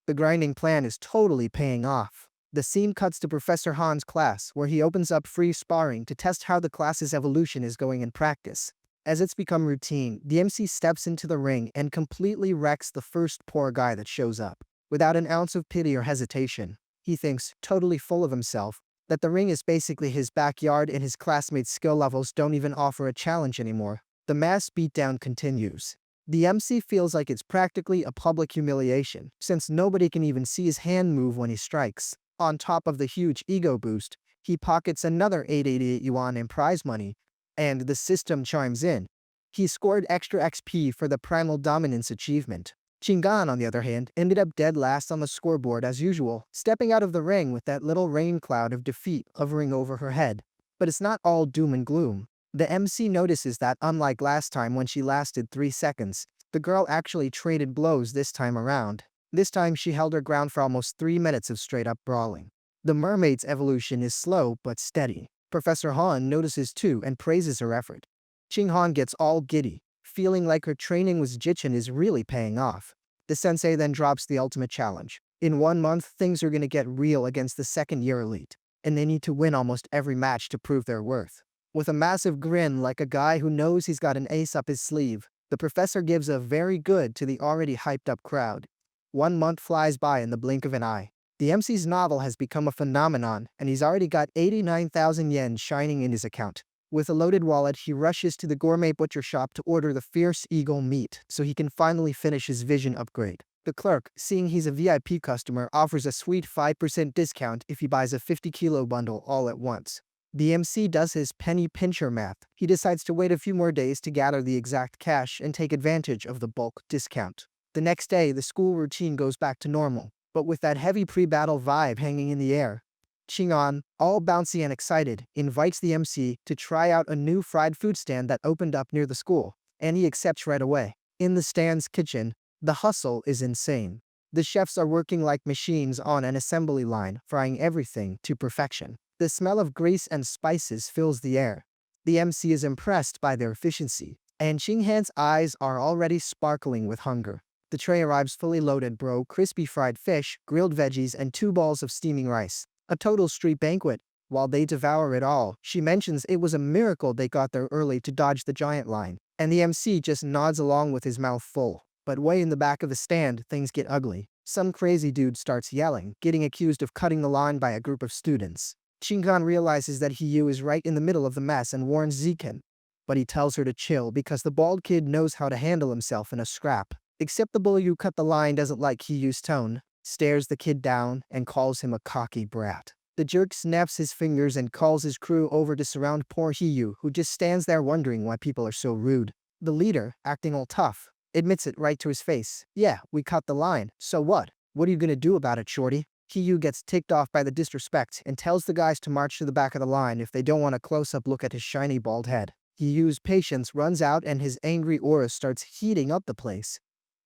S1: The grinding plan is totally paying off. The scene cuts to Professor Han's class, where he opens up free sparring to test how the class's evolution is going in practice. As it's become routine, the MC steps into the ring and completely wrecks the first poor guy that shows up. Without an ounce of pity or hesitation, he thinks, totally full of himself, that the ring is basically his backyard and his classmates' skill levels don't even offer a challenge anymore. The mass beatdown continues. The MC feels like it's practically a public humiliation, since nobody can even see his hand move when he strikes. On top of the huge ego boost, he pockets another 888 yuan in prize money, and the system chimes in. He scored extra XP for the Primal Dominance achievement. Chingan, on the other hand, ended up dead last on the scoreboard as usual, stepping out of the ring with that little rain cloud of defeat hovering over her head. But it's not all doom and gloom. The MC notices that, unlike last time when she lasted 3 seconds, the girl actually traded blows this time around. This time she held her ground for almost 3 minutes of straight-up brawling. The mermaid's evolution is slow but steady. Professor Han notices too and praises her effort. Ching Han gets all giddy, feeling like her training with Jichin is really paying off. The sensei then drops the ultimate challenge. In 1 month, things are gonna get real against the second-year elite, and they need to win almost every match to prove their worth. With a massive grin like a guy who knows he's got an ace up his sleeve, the professor gives a very good to the already hyped-up crowd. 1 month flies by in the blink of an eye. The MC's novel has become a phenomenon, and he's already got 89,000 yen shining in his account. With a loaded wallet, he rushes to the gourmet butcher shop to order the fierce eagle meat so he can finally finish his vision upgrade. The clerk, seeing he's a VIP customer, offers a sweet 5% discount if he buys a 50-kilo bundle all at once. The MC does his penny pincher math. He decides to wait a few more days to gather the exact cash and take advantage of the bulk discount. The next day, the school routine goes back to normal, but with that heavy pre-battle vibe hanging in the air. Ching'an, all bouncy and excited, invites the MC to try out a new fried food stand that opened up near the school, and he accepts right away. In the stand's kitchen, the hustle is insane. The chefs are working like machines on an assembly line, frying everything to perfection. The smell of grease and spices fills the air. The MC is impressed by their efficiency, and Chinghan's eyes are already sparkling with hunger. The tray arrives fully loaded, bro, crispy fried fish, grilled veggies, and 2 balls of steaming rice. A total street banquet. While they devour it all, she mentions it was a miracle they got there early to dodge the giant line, and the MC just nods along with his mouth full. But way in the back of the stand, things get ugly. Some crazy dude starts yelling, getting accused of cutting the line by a group of students. Chingan realizes that Hiyu is right in the middle of the mess and warns Ziken, but he tells her to chill because the bald kid knows how to handle himself in a scrap. Except the bully who cut the line doesn't like Hiyu's tone, stares the kid down, and calls him a cocky brat. The jerk snaps his fingers and calls his crew over to surround poor Hiyu, who just stands there wondering why people are so rude. The leader, acting all tough, admits it right to his face. Yeah, we cut the line. So what? What are you gonna do about it, shorty? Hiyu gets ticked off by the disrespect and tells the guys to march to the back of the line if they don't want a close-up look at his shiny bald head. Hiyu's patience runs out and his angry aura starts heating up the place.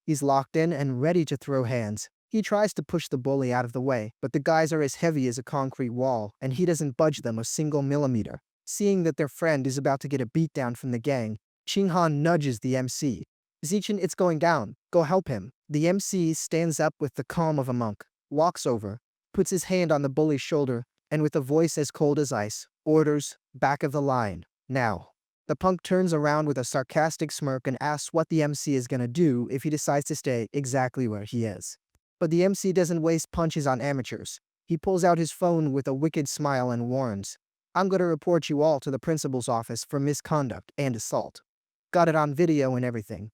S1: He's locked in and ready to throw hands. He tries to push the bully out of the way, but the guys are as heavy as a concrete wall, and he doesn't budge them a single millimeter. Seeing that their friend is about to get a beatdown from the gang, Chinghan nudges the MC. Zichin, it's going down. Go help him. The MC stands up with the calm of a monk, walks over, puts his hand on the bully's shoulder, and with a voice as cold as ice, orders, back of the line, now. The punk turns around with a sarcastic smirk and asks what the MC is gonna do if he decides to stay exactly where he is. But the MC doesn't waste punches on amateurs. He pulls out his phone with a wicked smile and warns, I'm gonna report you all to the principal's office for misconduct and assault. Got it on video and everything.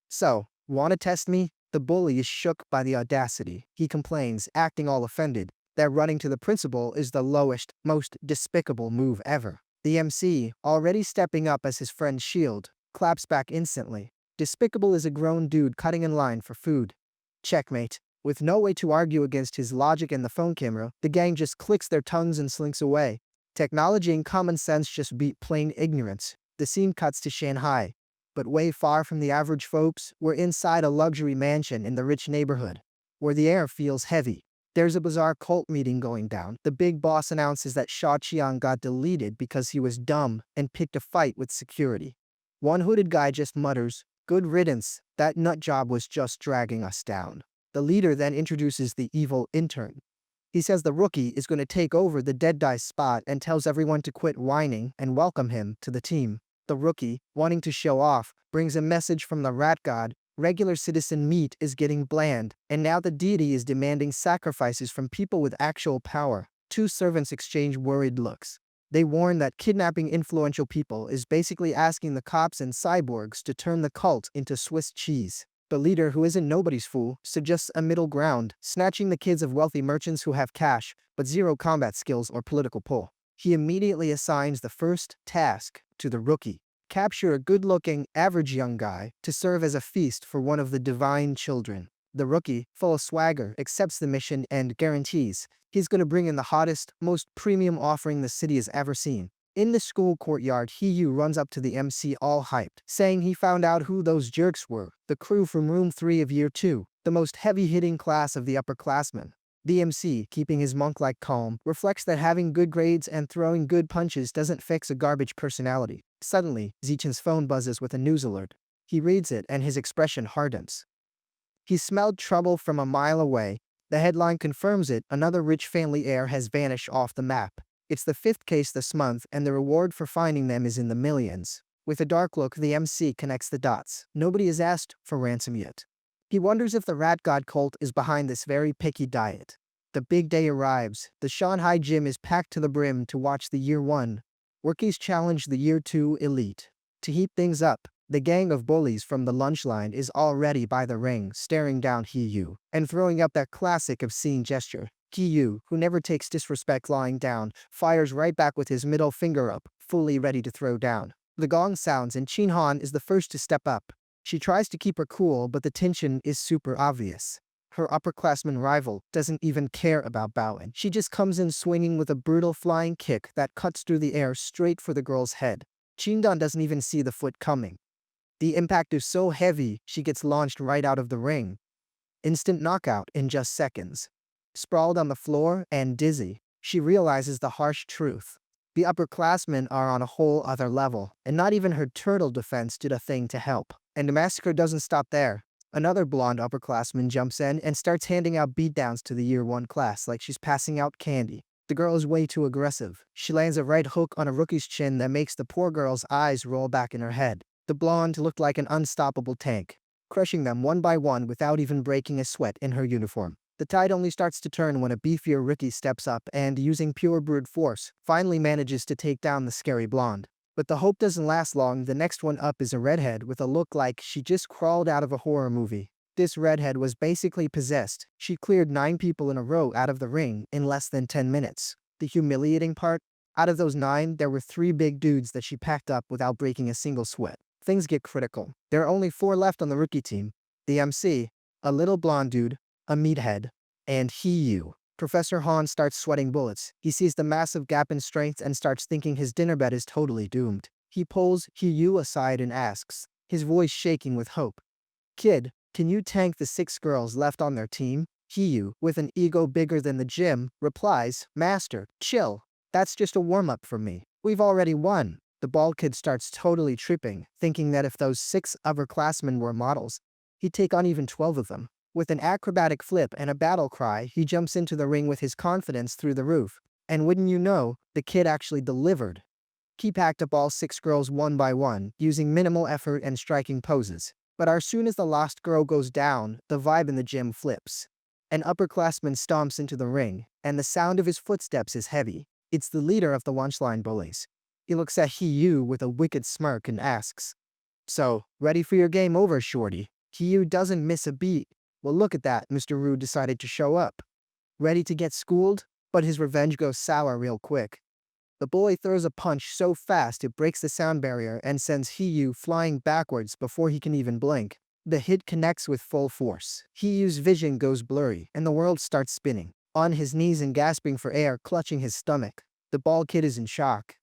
S1: So, wanna test me? The bully is shook by the audacity. He complains, acting all offended, that running to the principal is the lowest, most despicable move ever. The MC, already stepping up as his friend's shield, claps back instantly. Despicable is a grown dude cutting in line for food. Checkmate. With no way to argue against his logic and the phone camera, the gang just clicks their tongues and slinks away. Technology and common sense just beat plain ignorance. The scene cuts to Shanghai. But way far from the average folks, we're inside a luxury mansion in the rich neighborhood, where the air feels heavy. There's a bizarre cult meeting going down. The big boss announces that Sha Qiang got deleted because he was dumb and picked a fight with security. One hooded guy just mutters, good riddance, that nut job was just dragging us down. The leader then introduces the evil intern. He says the rookie is going to take over the dead guy's spot and tells everyone to quit whining and welcome him to the team. The rookie, wanting to show off, brings a message from the rat god, regular citizen meat is getting bland, and now the deity is demanding sacrifices from people with actual power. Two servants exchange worried looks. They warn that kidnapping influential people is basically asking the cops and cyborgs to turn the cult into Swiss cheese. The leader, who isn't nobody's fool, suggests a middle ground, snatching the kids of wealthy merchants who have cash, but zero combat skills or political pull. He immediately assigns the first task to the rookie. Capture a good-looking, average young guy to serve as a feast for one of the divine children. The rookie, full of swagger, accepts the mission and guarantees he's going to bring in the hottest, most premium offering the city has ever seen. In the school courtyard, Yu runs up to the MC all hyped, saying he found out who those jerks were, the crew from room 3 of year 2, the most heavy-hitting class of the upperclassmen. The MC, keeping his monk-like calm, reflects that having good grades and throwing good punches doesn't fix a garbage personality. Suddenly, Zichin's phone buzzes with a news alert. He reads it and his expression hardens. He smelled trouble from a mile away. The headline confirms it, another rich family heir has vanished off the map. It's the 5th case this month and the reward for finding them is in the millions. With a dark look, the MC connects the dots. Nobody has asked for ransom yet. He wonders if the rat god cult is behind this very picky diet. The big day arrives. The Shanghai gym is packed to the brim to watch the year 1 rookies challenge the year 2 elite. To heat things up, the gang of bullies from the lunch line is already by the ring, staring down Yu and throwing up that classic obscene gesture. Yu, who never takes disrespect lying down, fires right back with his middle finger up, fully ready to throw down. The gong sounds and Qin Han is the first to step up. She tries to keep her cool, but the tension is super obvious. Her upperclassman rival doesn't even care about bowing. She just comes in swinging with a brutal flying kick that cuts through the air straight for the girl's head. Qingdan doesn't even see the foot coming. The impact is so heavy, she gets launched right out of the ring. Instant knockout in just seconds. Sprawled on the floor and dizzy, she realizes the harsh truth. The upperclassmen are on a whole other level, and not even her turtle defense did a thing to help. And the massacre doesn't stop there. Another blonde upperclassman jumps in and starts handing out beatdowns to the year 1 class like she's passing out candy. The girl is way too aggressive. She lands a right hook on a rookie's chin that makes the poor girl's eyes roll back in her head. The blonde looked like an unstoppable tank, crushing them one by one without even breaking a sweat in her uniform. The tide only starts to turn when a beefier rookie steps up and, using pure brute force, finally manages to take down the scary blonde. But the hope doesn't last long. The next one up is a redhead with a look like she just crawled out of a horror movie. This redhead was basically possessed. She cleared 9 people in a row out of the ring in less than 10 minutes. The humiliating part? Out of those 9, there were 3 big dudes that she packed up without breaking a single sweat. Things get critical. There are only 4 left on the rookie team. The MC, a little blonde dude, a meathead, and Yu. Professor Han starts sweating bullets. He sees the massive gap in strength and starts thinking his dinner bet is totally doomed. He pulls Yu aside and asks, his voice shaking with hope, "Kid, can you tank the 6 girls left on their team?" Yu, with an ego bigger than the gym, replies, "Master, chill. That's just a warm-up for me. We've already won." The bald kid starts totally tripping, thinking that if those 6 upperclassmen were models, he'd take on even 12 of them. With an acrobatic flip and a battle cry, he jumps into the ring with his confidence through the roof. And wouldn't you know, the kid actually delivered. He packed up all 6 girls one by one, using minimal effort and striking poses. But as soon as the last girl goes down, the vibe in the gym flips. An upperclassman stomps into the ring, and the sound of his footsteps is heavy. It's the leader of the lunchline bullies. He looks at Hiyu with a wicked smirk and asks, "So, ready for your game over, shorty?" Hiyu doesn't miss a beat. Well, look at that, Mr. Ru decided to show up. Ready to get schooled? But his revenge goes sour real quick. The bully throws a punch so fast it breaks the sound barrier and sends Hiyu flying backwards before he can even blink. The hit connects with full force. Hiyu's vision goes blurry, and the world starts spinning. On his knees and gasping for air, clutching his stomach, the bald kid is in shock.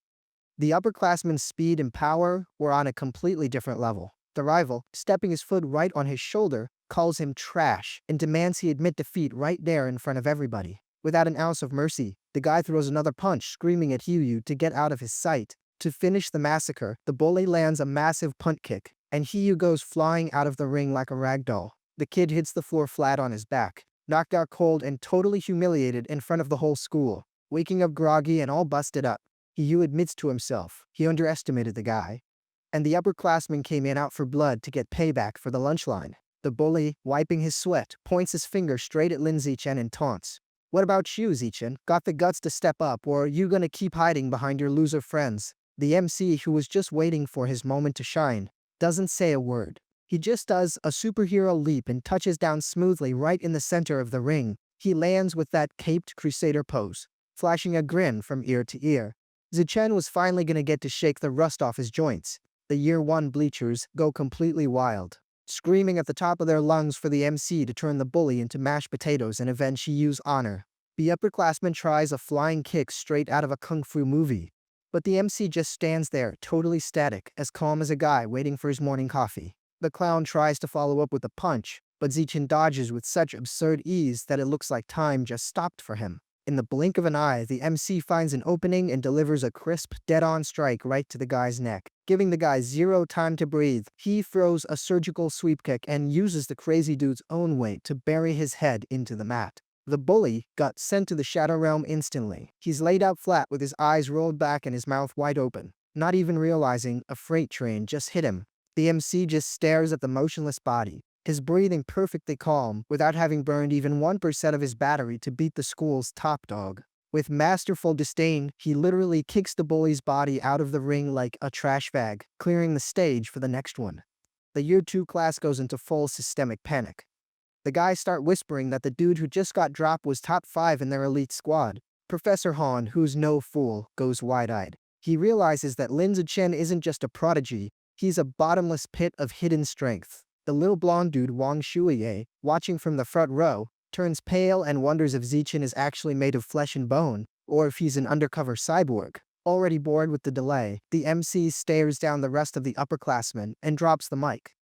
S1: The upperclassman's speed and power were on a completely different level. The rival, stepping his foot right on his shoulder, calls him trash and demands he admit defeat right there in front of everybody. Without an ounce of mercy, the guy throws another punch, screaming at Hiyu to get out of his sight. To finish the massacre, the bully lands a massive punt kick, and Hiyu goes flying out of the ring like a rag doll. The kid hits the floor flat on his back, knocked out cold and totally humiliated in front of the whole school. Waking up groggy and all busted up, Hiyu admits to himself he underestimated the guy. And the upperclassman came in out for blood to get payback for the lunch line. The bully, wiping his sweat, points his finger straight at Lin Zichen and taunts. "What about you, Zichen? Got the guts to step up, or are you gonna keep hiding behind your loser friends?" The MC, who was just waiting for his moment to shine, doesn't say a word. He just does a superhero leap and touches down smoothly right in the center of the ring. He lands with that caped crusader pose, flashing a grin from ear to ear. Zichen was finally gonna get to shake the rust off his joints. The Year 1 bleachers go completely wild, screaming at the top of their lungs for the MC to turn the bully into mashed potatoes and avenge Hiyu's honor. The upperclassman tries a flying kick straight out of a kung fu movie, but the MC just stands there, totally static, as calm as a guy waiting for his morning coffee. The clown tries to follow up with a punch, but Zichen dodges with such absurd ease that it looks like time just stopped for him. In the blink of an eye, the MC finds an opening and delivers a crisp, dead-on strike right to the guy's neck, giving the guy zero time to breathe. He throws a surgical sweep kick and uses the crazy dude's own weight to bury his head into the mat. The bully got sent to the Shadow Realm instantly. He's laid out flat with his eyes rolled back and his mouth wide open, not even realizing a freight train just hit him. The MC just stares at the motionless body, his breathing perfectly calm, without having burned even 1% of his battery to beat the school's top dog. With masterful disdain, he literally kicks the bully's body out of the ring like a trash bag, clearing the stage for the next one. The Year 2 class goes into full systemic panic. The guys start whispering that the dude who just got dropped was top 5 in their elite squad. Professor Han, who's no fool, goes wide-eyed. He realizes that Lin Zichen isn't just a prodigy, he's a bottomless pit of hidden strength. The little blonde dude Wang Shuye, watching from the front row, turns pale and wonders if Zichen is actually made of flesh and bone, or if he's an undercover cyborg. Already bored with the delay, the MC stares down the rest of the upperclassmen and drops the mic.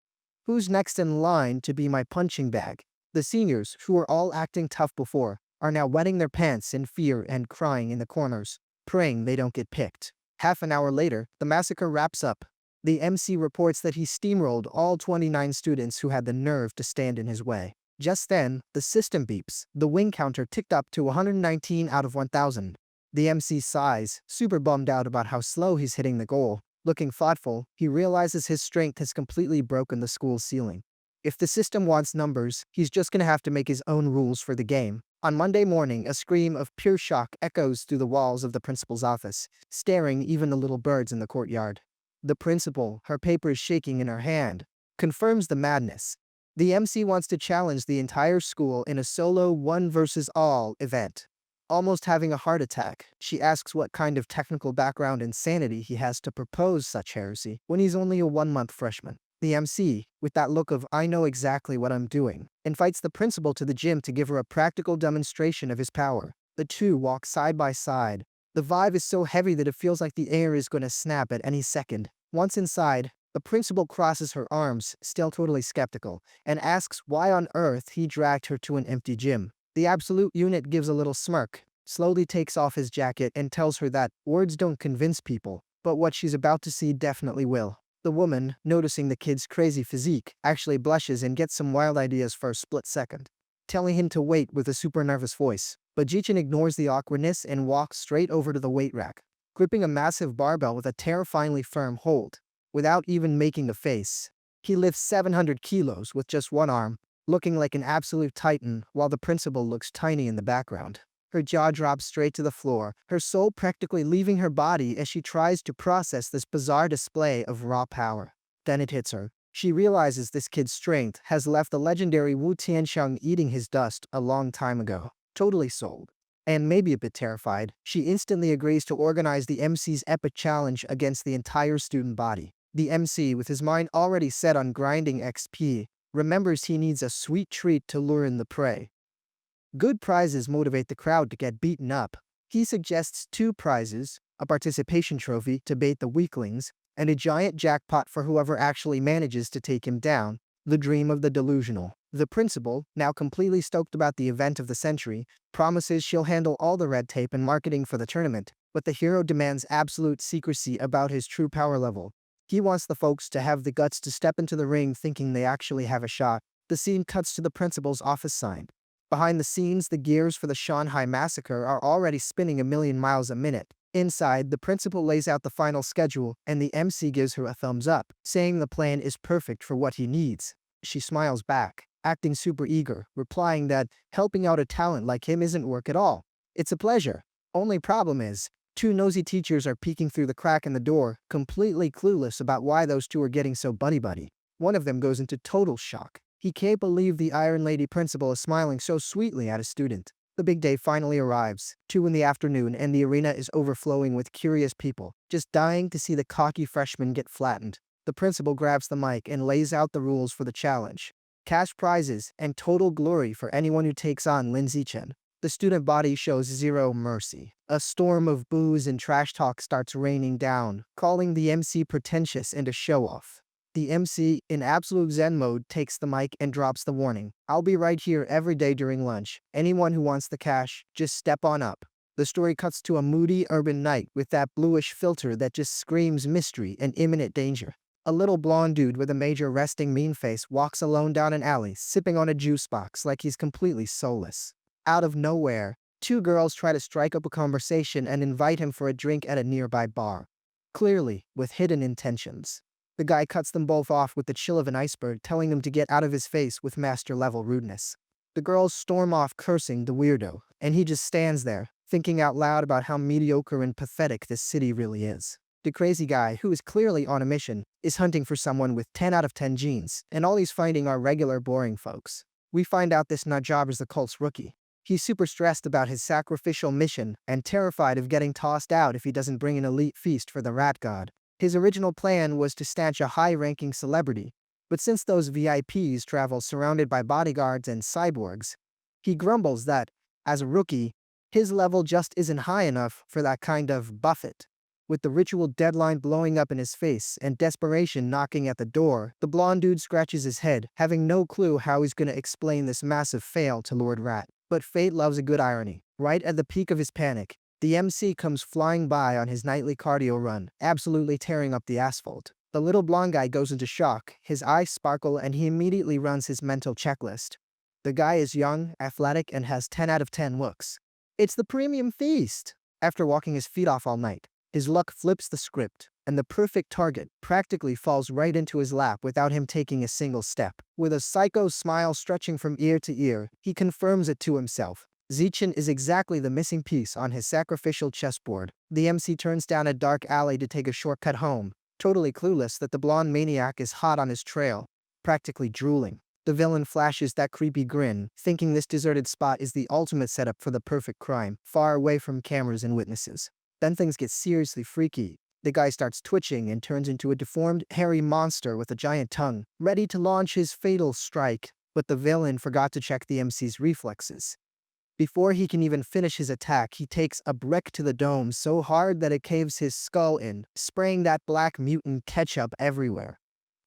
S1: "Who's next in line to be my punching bag?" The seniors, who were all acting tough before, are now wetting their pants in fear and crying in the corners, praying they don't get picked. Half an hour later, the massacre wraps up. The MC reports that he steamrolled all 29 students who had the nerve to stand in his way. Just then, the system beeps. The win counter ticked up to 119 out of 1,000. The MC sighs, super bummed out about how slow he's hitting the goal. Looking thoughtful, he realizes his strength has completely broken the school's ceiling. If the system wants numbers, he's just gonna have to make his own rules for the game. On Monday morning, a scream of pure shock echoes through the walls of the principal's office, staring even the little birds in the courtyard. The principal, her papers shaking in her hand, confirms the madness. The MC wants to challenge the entire school in a solo one versus all event. Almost having a heart attack, she asks what kind of technical background insanity he has to propose such heresy when he's only a 1-month freshman. The MC, with that look of "I know exactly what I'm doing," invites the principal to the gym to give her a practical demonstration of his power. The two walk side by side. The vibe is so heavy that it feels like the air is going to snap at any second. Once inside, the principal crosses her arms, still totally skeptical, and asks why on earth he dragged her to an empty gym. The absolute unit gives a little smirk, slowly takes off his jacket and tells her that words don't convince people, but what she's about to see definitely will. The woman, noticing the kid's crazy physique, actually blushes and gets some wild ideas for a split second, telling him to wait with a super nervous voice. But Jichin ignores the awkwardness and walks straight over to the weight rack, gripping a massive barbell with a terrifyingly firm hold. Without even making a face, he lifts 700 kilos with just one arm, looking like an absolute titan while the principal looks tiny in the background. Her jaw drops straight to the floor, her soul practically leaving her body as she tries to process this bizarre display of raw power. Then it hits her. She realizes this kid's strength has left the legendary Wu Tianxiang eating his dust a long time ago. Totally sold. And maybe a bit terrified, she instantly agrees to organize the MC's epic challenge against the entire student body. The MC, with his mind already set on grinding XP, remembers he needs a sweet treat to lure in the prey. Good prizes motivate the crowd to get beaten up. He suggests 2 prizes, a participation trophy to bait the weaklings, and a giant jackpot for whoever actually manages to take him down, the dream of the delusional. The principal, now completely stoked about the event of the century, promises she'll handle all the red tape and marketing for the tournament, but the hero demands absolute secrecy about his true power level. He wants the folks to have the guts to step into the ring thinking they actually have a shot. The scene cuts to the principal's office sign. Behind the scenes, the gears for the Shanghai massacre are already spinning a million miles a minute. Inside, the principal lays out the final schedule, and the MC gives her a thumbs up, saying the plan is perfect for what he needs. She smiles back, acting super eager, replying that helping out a talent like him isn't work at all. It's a pleasure. Only problem is, 2 nosy teachers are peeking through the crack in the door, completely clueless about why those 2 are getting so buddy-buddy. One of them goes into total shock. He can't believe the Iron Lady principal is smiling so sweetly at a student. The big day finally arrives, 2 in the afternoon, and the arena is overflowing with curious people, just dying to see the cocky freshman get flattened. The principal grabs the mic and lays out the rules for the challenge. Cash prizes and total glory for anyone who takes on Lin Zichen. The student body shows zero mercy. A storm of boos and trash talk starts raining down, calling the MC pretentious and a show-off. The MC, in absolute zen mode, takes the mic and drops the warning. I'll be right here every day during lunch. Anyone who wants the cash, just step on up. The story cuts to a moody urban night with that bluish filter that just screams mystery and imminent danger. A little blonde dude with a major resting mean face walks alone down an alley, sipping on a juice box like he's completely soulless. Out of nowhere, 2 girls try to strike up a conversation and invite him for a drink at a nearby bar. Clearly, with hidden intentions. The guy cuts them both off with the chill of an iceberg, telling them to get out of his face with master-level rudeness. The girls storm off cursing the weirdo, and he just stands there, thinking out loud about how mediocre and pathetic this city really is. The crazy guy, who is clearly on a mission, is hunting for someone with 10 out of 10 genes, and all he's finding are regular boring folks. We find out this nutjob is the cult's rookie. He's super stressed about his sacrificial mission and terrified of getting tossed out if he doesn't bring an elite feast for the rat god. His original plan was to snatch a high-ranking celebrity, but since those VIPs travel surrounded by bodyguards and cyborgs, he grumbles that, as a rookie, his level just isn't high enough for that kind of buffet. With the ritual deadline blowing up in his face and desperation knocking at the door, the blonde dude scratches his head, having no clue how he's gonna explain this massive fail to Lord Rat. But fate loves a good irony. Right at the peak of his panic, the MC comes flying by on his nightly cardio run, absolutely tearing up the asphalt. The little blonde guy goes into shock, his eyes sparkle, and he immediately runs his mental checklist. The guy is young, athletic, and has 10 out of 10 looks. It's the premium feast! After walking his feet off all night, his luck flips the script, and the perfect target practically falls right into his lap without him taking a single step. With a psycho smile stretching from ear to ear, he confirms it to himself. Zichen is exactly the missing piece on his sacrificial chessboard. The MC turns down a dark alley to take a shortcut home, totally clueless that the blonde maniac is hot on his trail, practically drooling. The villain flashes that creepy grin, thinking this deserted spot is the ultimate setup for the perfect crime, far away from cameras and witnesses. Then things get seriously freaky. The guy starts twitching and turns into a deformed, hairy monster with a giant tongue, ready to launch his fatal strike, but the villain forgot to check the MC's reflexes. Before he can even finish his attack, he takes a brick to the dome so hard that it caves his skull in, spraying that black mutant ketchup everywhere.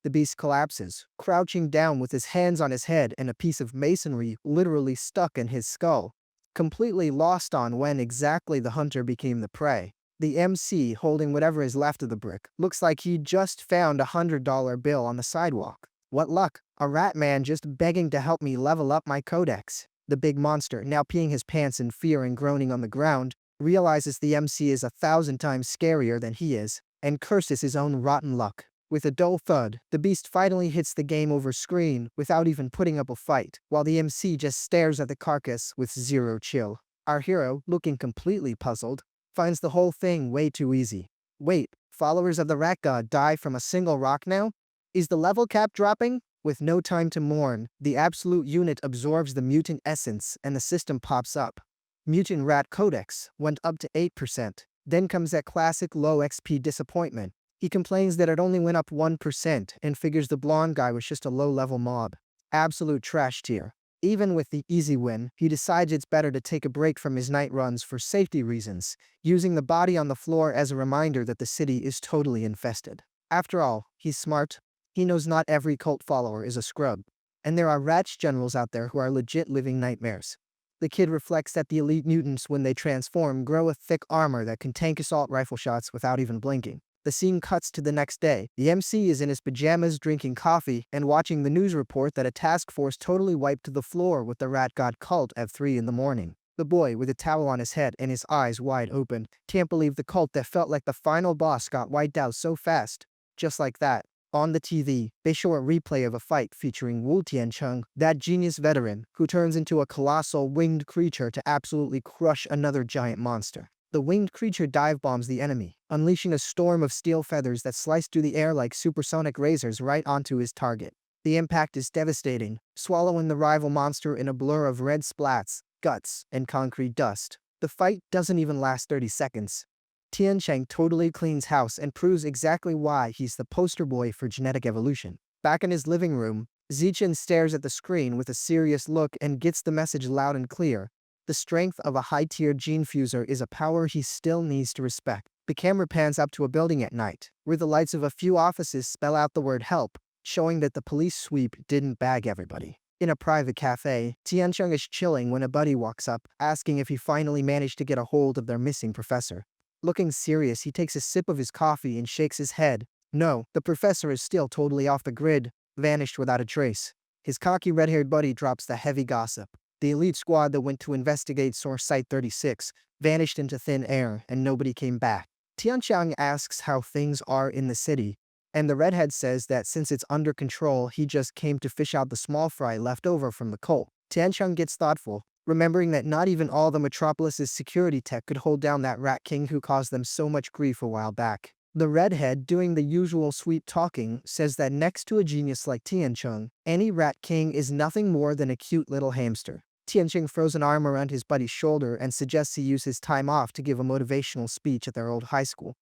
S1: The beast collapses, crouching down with his hands on his head and a piece of masonry literally stuck in his skull, completely lost on when exactly the hunter became the prey. The MC, holding whatever is left of the brick, looks like he just found $100 bill on the sidewalk. What luck, a rat man just begging to help me level up my codex. The big monster, now peeing his pants in fear and groaning on the ground, realizes the MC is 1,000 times scarier than he is, and curses his own rotten luck. With a dull thud, the beast finally hits the game over screen without even putting up a fight, while the MC just stares at the carcass with zero chill. Our hero, looking completely puzzled, finds the whole thing way too easy. Wait, followers of the rat god die from a single rock now? Is the level cap dropping? With no time to mourn, the absolute unit absorbs the mutant essence and the system pops up. Mutant rat codex went up to 8%. Then comes that classic low XP disappointment. He complains that it only went up 1% and figures the blonde guy was just a low-level mob. Absolute trash tier. Even with the easy win, he decides it's better to take a break from his night runs for safety reasons, using the body on the floor as a reminder that the city is totally infested. After all, he's smart. He knows not every cult follower is a scrub. And there are rat generals out there who are legit living nightmares. The kid reflects that the elite mutants, when they transform, grow a thick armor that can tank assault rifle shots without even blinking. The scene cuts to the next day. The MC is in his pajamas drinking coffee and watching the news report that a task force totally wiped the floor with the rat god cult at 3 in the morning. The boy, with a towel on his head and his eyes wide open, can't believe the cult that felt like the final boss got wiped out so fast. Just like that. On the TV, they show a replay of a fight featuring Wu Tiancheng, that genius veteran who turns into a colossal winged creature to absolutely crush another giant monster. The winged creature dive bombs the enemy, unleashing a storm of steel feathers that slice through the air like supersonic razors right onto his target. The impact is devastating, swallowing the rival monster in a blur of red splats, guts, and concrete dust. The fight doesn't even last 30 seconds. Tiancheng totally cleans house and proves exactly why he's the poster boy for genetic evolution. Back in his living room, Zichen stares at the screen with a serious look and gets the message loud and clear. The strength of a high-tier gene fuser is a power he still needs to respect. The camera pans up to a building at night, where the lights of a few offices spell out the word help, showing that the police sweep didn't bag everybody. In a private cafe, Tiancheng is chilling when a buddy walks up, asking if he finally managed to get a hold of their missing professor. Looking serious, he takes a sip of his coffee and shakes his head. No, the professor is still totally off the grid, vanished without a trace. His cocky red-haired buddy drops the heavy gossip. The elite squad that went to investigate Source Site 36 vanished into thin air and nobody came back. Tiancheng asks how things are in the city, and the redhead says that since it's under control, he just came to fish out the small fry left over from the cult. Tiancheng gets thoughtful, remembering that not even all the Metropolis's security tech could hold down that rat king who caused them so much grief a while back. The redhead, doing the usual sweet talking, says that next to a genius like Tiancheng, any rat king is nothing more than a cute little hamster. Tiancheng throws an arm around his buddy's shoulder and suggests he use his time off to give a motivational speech at their old high school.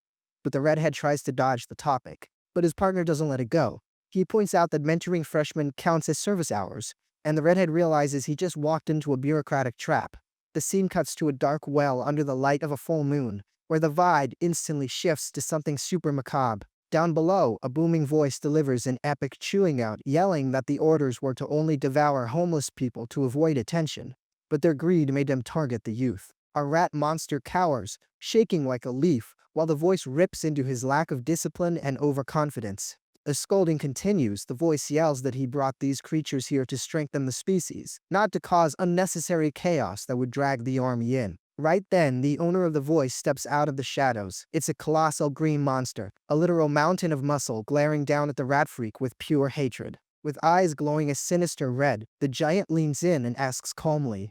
S1: But the redhead tries to dodge the topic. But his partner doesn't let it go. He points out that mentoring freshmen counts as service hours, and the redhead realizes he just walked into a bureaucratic trap. The scene cuts to a dark well under the light of a full moon, where the vibe instantly shifts to something super macabre. Down below, a booming voice delivers an epic chewing out, yelling that the orders were to only devour homeless people to avoid attention. But their greed made them target the youth. Our rat monster cowers, shaking like a leaf, while the voice rips into his lack of discipline and overconfidence. As scolding continues, the voice yells that he brought these creatures here to strengthen the species, not to cause unnecessary chaos that would drag the army in. Right then, the owner of the voice steps out of the shadows. It's a colossal green monster, a literal mountain of muscle glaring down at the rat freak with pure hatred. With eyes glowing a sinister red, the giant leans in and asks calmly,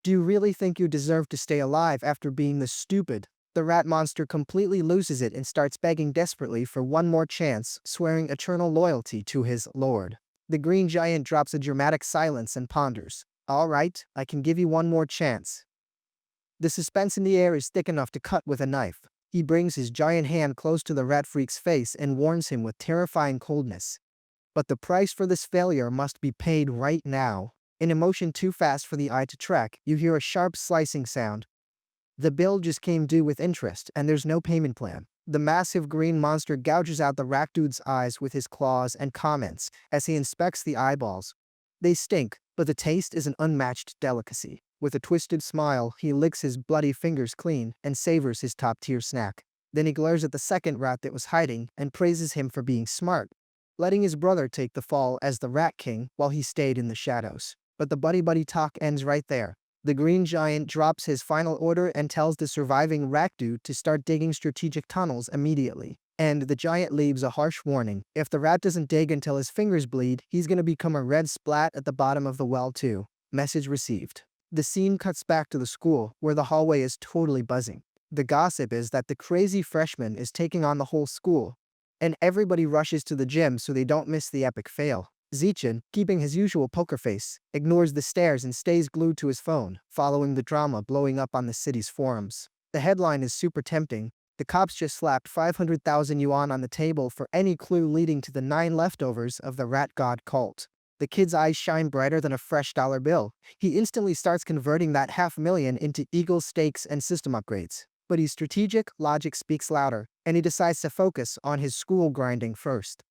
S1: "Do you really think you deserve to stay alive after being this stupid?" The rat monster completely loses it and starts begging desperately for one more chance, swearing eternal loyalty to his lord. The green giant drops a dramatic silence and ponders. "All right, I can give you one more chance." The suspense in the air is thick enough to cut with a knife. He brings his giant hand close to the rat freak's face and warns him with terrifying coldness. But the price for this failure must be paid right now. In a motion too fast for the eye to track, you hear a sharp slicing sound. The bill just came due with interest, and there's no payment plan. The massive green monster gouges out the rat dude's eyes with his claws and comments as he inspects the eyeballs. They stink, but the taste is an unmatched delicacy. With a twisted smile, he licks his bloody fingers clean and savors his top-tier snack. Then he glares at the second rat that was hiding and praises him for being smart, letting his brother take the fall as the Rat King while he stayed in the shadows. But the buddy-buddy talk ends right there. The green giant drops his final order and tells the surviving rat dude to start digging strategic tunnels immediately. And the giant leaves a harsh warning. If the rat doesn't dig until his fingers bleed, he's gonna become a red splat at the bottom of the well too. Message received. The scene cuts back to the school, where the hallway is totally buzzing. The gossip is that the crazy freshman is taking on the whole school, and everybody rushes to the gym so they don't miss the epic fail. Zichin, keeping his usual poker face, ignores the stares and stays glued to his phone, following the drama blowing up on the city's forums. The headline is super tempting. The cops just slapped 500,000 yuan on the table for any clue leading to the 9 leftovers of the rat god cult. The kid's eyes shine brighter than a fresh dollar bill. He instantly starts converting that $500,000 into eagle stakes and system upgrades. But he's strategic, logic speaks louder, and he decides to focus on his school grinding first.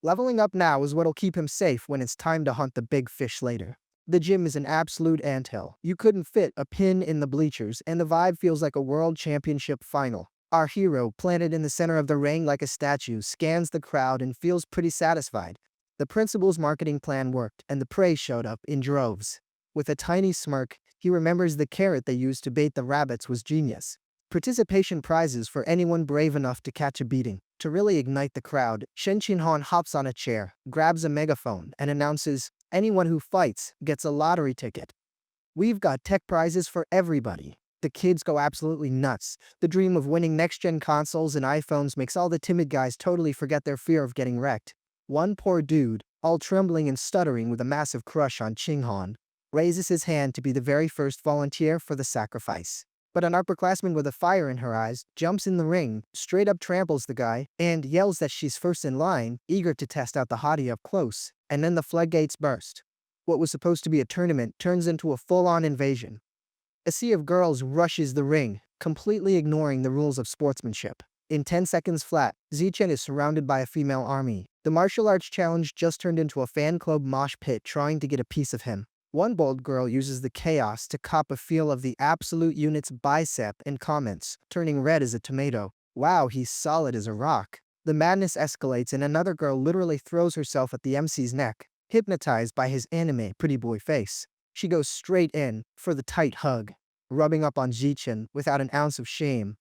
S1: Leveling up now is what'll keep him safe when it's time to hunt the big fish later. The gym is an absolute anthill. You couldn't fit a pin in the bleachers, and the vibe feels like a world championship final. Our hero, planted in the center of the ring like a statue, scans the crowd and feels pretty satisfied. The principal's marketing plan worked, and the prey showed up in droves. With a tiny smirk, he remembers the carrot they used to bait the rabbits was genius. Participation prizes for anyone brave enough to catch a beating. To really ignite the crowd, Shen Qinhan hops on a chair, grabs a megaphone, and announces, "Anyone who fights gets a lottery ticket. We've got tech prizes for everybody." The kids go absolutely nuts. The dream of winning next-gen consoles and iPhones makes all the timid guys totally forget their fear of getting wrecked. One poor dude, all trembling and stuttering with a massive crush on Qinghan, raises his hand to be the very first volunteer for the sacrifice. But an upperclassman with a fire in her eyes jumps in the ring, straight up tramples the guy, and yells that she's first in line, eager to test out the hottie up close. And then the floodgates burst. What was supposed to be a tournament turns into a full-on invasion. A sea of girls rushes the ring, completely ignoring the rules of sportsmanship. In 10 seconds flat, Zichen is surrounded by a female army. The martial arts challenge just turned into a fan club mosh pit trying to get a piece of him. One bold girl uses the chaos to cop a feel of the absolute unit's bicep and comments, turning red as a tomato. "Wow, he's solid as a rock." The madness escalates and another girl literally throws herself at the MC's neck, hypnotized by his anime pretty boy face. She goes straight in for the tight hug, rubbing up on Zichen without an ounce of shame,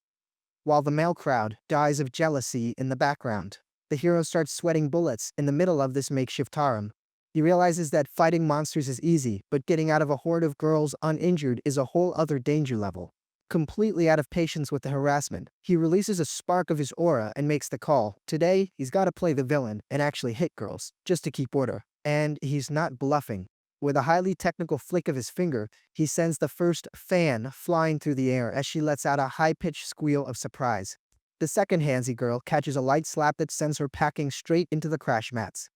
S1: while the male crowd dies of jealousy in the background. The hero starts sweating bullets in the middle of this makeshift harem. He realizes that fighting monsters is easy, but getting out of a horde of girls uninjured is a whole other danger level. Completely out of patience with the harassment, he releases a spark of his aura and makes the call. Today, he's gotta play the villain and actually hit girls, just to keep order. And he's not bluffing. With a highly technical flick of his finger, he sends the first fan flying through the air as she lets out a high-pitched squeal of surprise. The second handsy girl catches a light slap that sends her packing straight into the crash mats.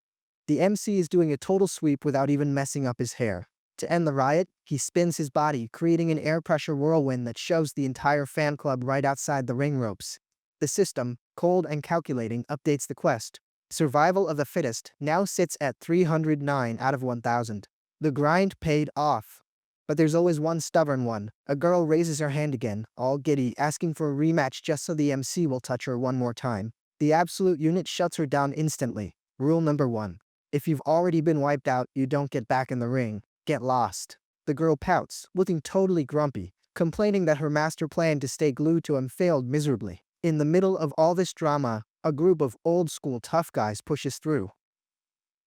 S1: The MC is doing a total sweep without even messing up his hair. To end the riot, he spins his body, creating an air pressure whirlwind that shoves the entire fan club right outside the ring ropes. The system, cold and calculating, updates the quest. Survival of the fittest now sits at 309 out of 1,000. The grind paid off. But there's always one stubborn one. A girl raises her hand again, all giddy, asking for a rematch just so the MC will touch her one more time. The absolute unit shuts her down instantly. Rule number 1. If you've already been wiped out, you don't get back in the ring. Get lost. The girl pouts, looking totally grumpy, complaining that her master plan to stay glued to him failed miserably. In the middle of all this drama, a group of old-school tough guys pushes through.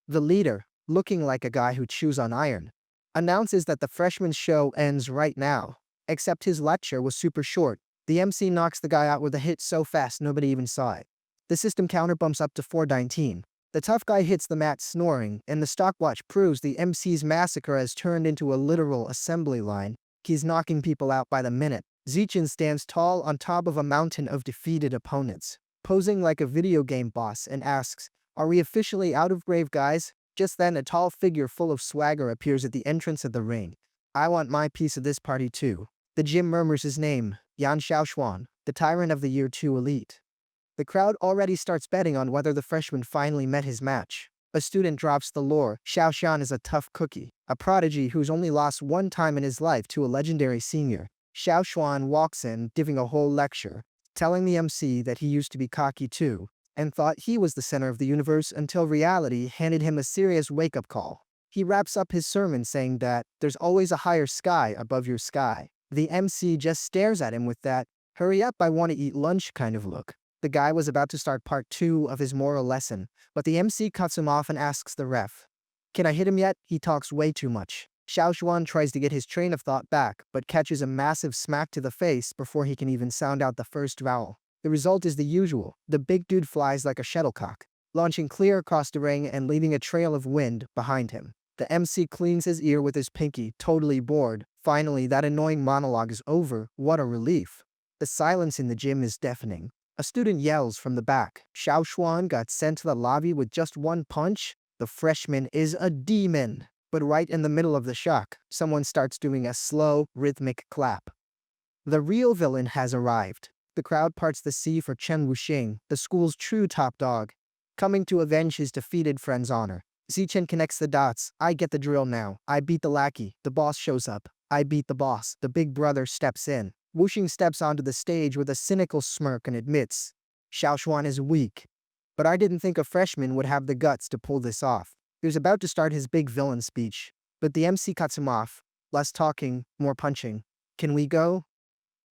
S1: The leader, looking like a guy who chews on iron, announces that the freshman's show ends right now. Except his lecture was super short. The MC knocks the guy out with a hit so fast nobody even saw it. The system counter bumps up to 419. The tough guy hits the mat snoring, and the stopwatch proves the MC's massacre has turned into a literal assembly line. He's knocking people out by the minute. Zichen stands tall on top of a mountain of defeated opponents, posing like a video game boss, and asks, "Are we officially out of grave, guys?" Just then, a tall figure full of swagger appears at the entrance of the ring. "I want my piece of this party too." The gym murmurs his name, Yan Xiaoxuan, the tyrant of the Year 2 elite. The crowd already starts betting on whether the freshman finally met his match. A student drops the lore. Xiaoshan is a tough cookie, a prodigy who's only lost one time in his life to a legendary senior. Xiaoshuan walks in, giving a whole lecture, telling the MC that he used to be cocky too, and thought he was the center of the universe until reality handed him a serious wake-up call. He wraps up his sermon saying that there's always a higher sky above your sky. The MC just stares at him with that, "Hurry up, I want to eat lunch" kind of look. The guy was about to start part 2 of his moral lesson, but the MC cuts him off and asks the ref, "Can I hit him yet? He talks way too much." Xiaoshuan tries to get his train of thought back, but catches a massive smack to the face before he can even sound out the first vowel. The result is the usual. The big dude flies like a shuttlecock, launching clear across the ring and leaving a trail of wind behind him. The MC cleans his ear with his pinky, totally bored. Finally, that annoying monologue is over. What a relief. The silence in the gym is deafening. A student yells from the back, "Xiaoshuan got sent to the lobby with just one punch? The freshman is a demon." But right in the middle of the shock, someone starts doing a slow, rhythmic clap. The real villain has arrived. The crowd parts the sea for Chen Wuxing, the school's true top dog, coming to avenge his defeated friend's honor. Zichen connects the dots. "I get the drill now. I beat the lackey." The boss shows up. "I beat the boss." The big brother steps in. Wuxing steps onto the stage with a cynical smirk and admits, "Xiaoshuan is weak. But I didn't think a freshman would have the guts to pull this off." He was about to start his big villain speech, but the MC cuts him off. "Less talking, more punching. Can we go?"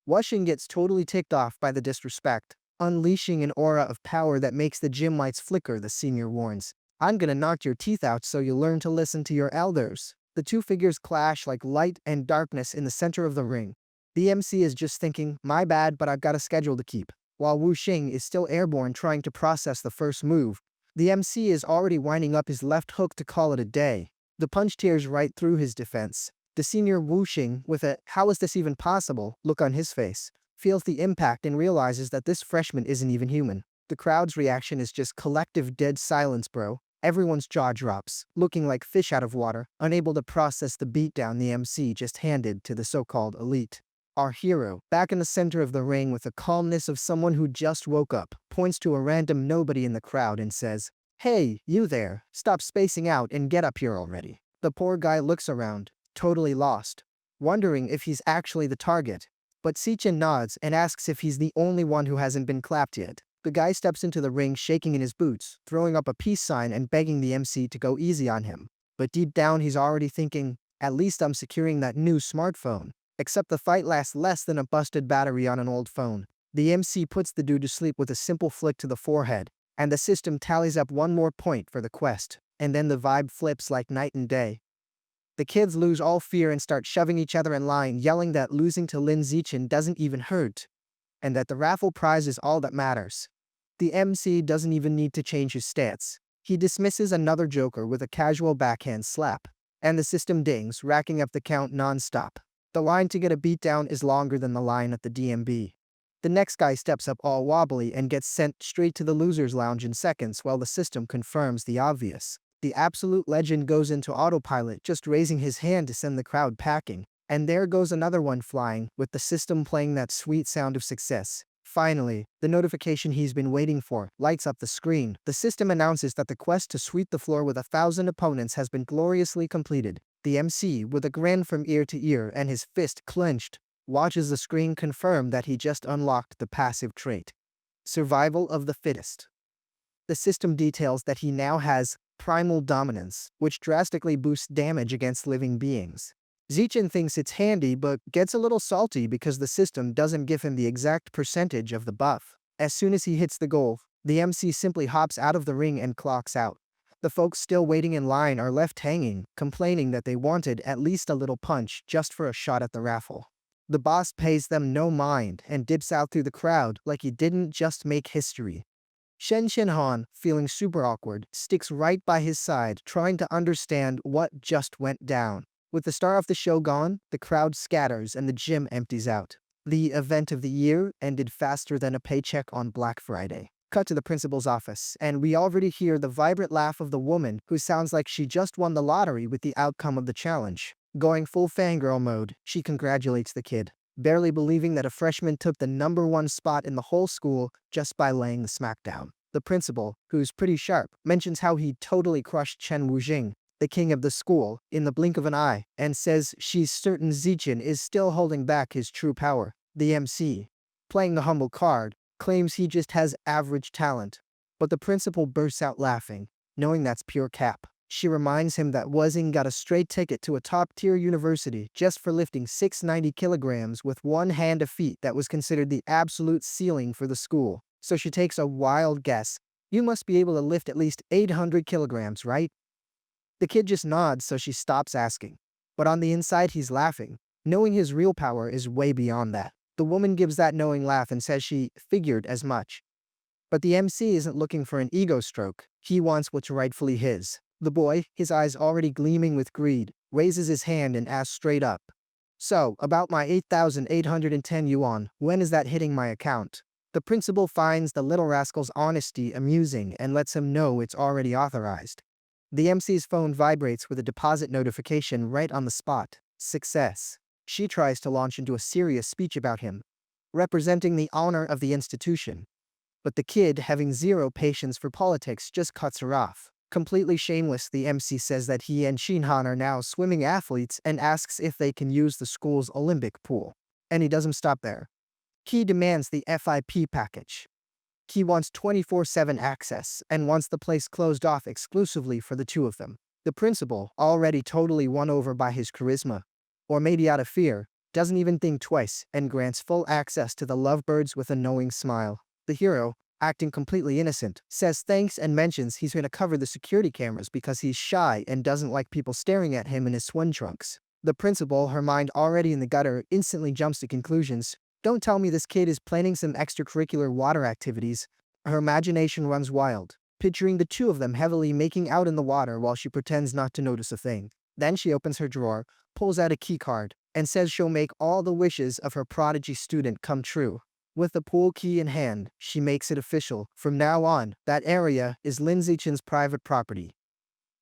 S1: Wuxing gets totally ticked off by the disrespect, unleashing an aura of power that makes the gym lights flicker. The senior warns, "I'm gonna knock your teeth out so you learn to listen to your elders." The two figures clash like light and darkness in the center of the ring. The MC is just thinking, "My bad, but I've got a schedule to keep." While Wuxing is still airborne trying to process the first move, the MC is already winding up his left hook to call it a day. The punch tears right through his defense. The senior Wuxing, with a "how is this even possible" look on his face, feels the impact and realizes that this freshman isn't even human. The crowd's reaction is just collective dead silence, bro. Everyone's jaw drops, looking like fish out of water, unable to process the beatdown the MC just handed to the so-called elite. Our hero, back in the center of the ring with the calmness of someone who just woke up, points to a random nobody in the crowd and says, "Hey, you there, stop spacing out and get up here already." The poor guy looks around, totally lost, wondering if he's actually the target. But Sichin nods and asks if he's the only one who hasn't been clapped yet. The guy steps into the ring shaking in his boots, throwing up a peace sign and begging the MC to go easy on him. But deep down he's already thinking, "At least I'm securing that new smartphone." Except the fight lasts less than a busted battery on an old phone. The MC puts the dude to sleep with a simple flick to the forehead, and the system tallies up one more point for the quest. And then the vibe flips like night and day. The kids lose all fear and start shoving each other in line, yelling that losing to Lin Zichen doesn't even hurt, and that the raffle prize is all that matters. The MC doesn't even need to change his stance. He dismisses another joker with a casual backhand slap, and the system dings, racking up the count non-stop. The line to get a beatdown is longer than the line at the DMB. The next guy steps up all wobbly and gets sent straight to the loser's lounge in seconds while the system confirms the obvious. The absolute legend goes into autopilot, just raising his hand to send the crowd packing. And there goes another one flying, with the system playing that sweet sound of success. Finally, the notification he's been waiting for lights up the screen. The system announces that the quest to sweep the floor with 1,000 opponents has been gloriously completed. The MC, with a grin from ear to ear and his fist clenched, watches the screen confirm that he just unlocked the passive trait, Survival of the Fittest. The system details that he now has Primal Dominance, which drastically boosts damage against living beings. Zichen thinks it's handy but gets a little salty because the system doesn't give him the exact percentage of the buff. As soon as he hits the goal, the MC simply hops out of the ring and clocks out. The folks still waiting in line are left hanging, complaining that they wanted at least a little punch just for a shot at the raffle. The boss pays them no mind and dips out through the crowd like he didn't just make history. Shen Shenhan, feeling super awkward, sticks right by his side trying to understand what just went down. With the star of the show gone, the crowd scatters and the gym empties out. The event of the year ended faster than a paycheck on Black Friday. Cut to the principal's office, and we already hear the vibrant laugh of the woman who sounds like she just won the lottery with the outcome of the challenge. Going full fangirl mode, she congratulates the kid, barely believing that a freshman took the #1 spot in the whole school just by laying the smackdown. The principal, who's pretty sharp, mentions how he totally crushed Chen Wujing, the king of the school, in the blink of an eye, and says she's certain Zichen is still holding back his true power. The MC, playing the humble card, claims he just has average talent. But the principal bursts out laughing, knowing that's pure cap. She reminds him that Wuzing got a straight ticket to a top-tier university just for lifting 690 kilograms with one hand of feet that was considered the absolute ceiling for the school. So she takes a wild guess. You must be able to lift at least 800 kilograms, right? The kid just nods, so she stops asking. But on the inside he's laughing, knowing his real power is way beyond that. The woman gives that knowing laugh and says she figured as much. But the MC isn't looking for an ego stroke. He wants what's rightfully his. The boy, his eyes already gleaming with greed, raises his hand and asks straight up. So, about my 8,810 yuan, when is that hitting my account? The principal finds the little rascal's honesty amusing and lets him know it's already authorized. The MC's phone vibrates with a deposit notification right on the spot. Success. She tries to launch into a serious speech about him, representing the honor of the institution. But the kid, having zero patience for politics, just cuts her off. Completely shameless, the MC says that he and Shinhan are now swimming athletes and asks if they can use the school's Olympic pool. And he doesn't stop there. He demands the FIP package. He wants 24/7 access and wants the place closed off exclusively for the two of them. The principal, already totally won over by his charisma, or maybe out of fear, doesn't even think twice and grants full access to the lovebirds with a knowing smile. The hero, acting completely innocent, says thanks and mentions he's going to cover the security cameras because he's shy and doesn't like people staring at him in his swim trunks. The principal, her mind already in the gutter, instantly jumps to conclusions. Don't tell me this kid is planning some extracurricular water activities. Her imagination runs wild, picturing the two of them heavily making out in the water while she pretends not to notice a thing. Then she opens her drawer, pulls out a key card, and says she'll make all the wishes of her prodigy student come true. With the pool key in hand, she makes it official. From now on, that area is Lin Zichen's private property.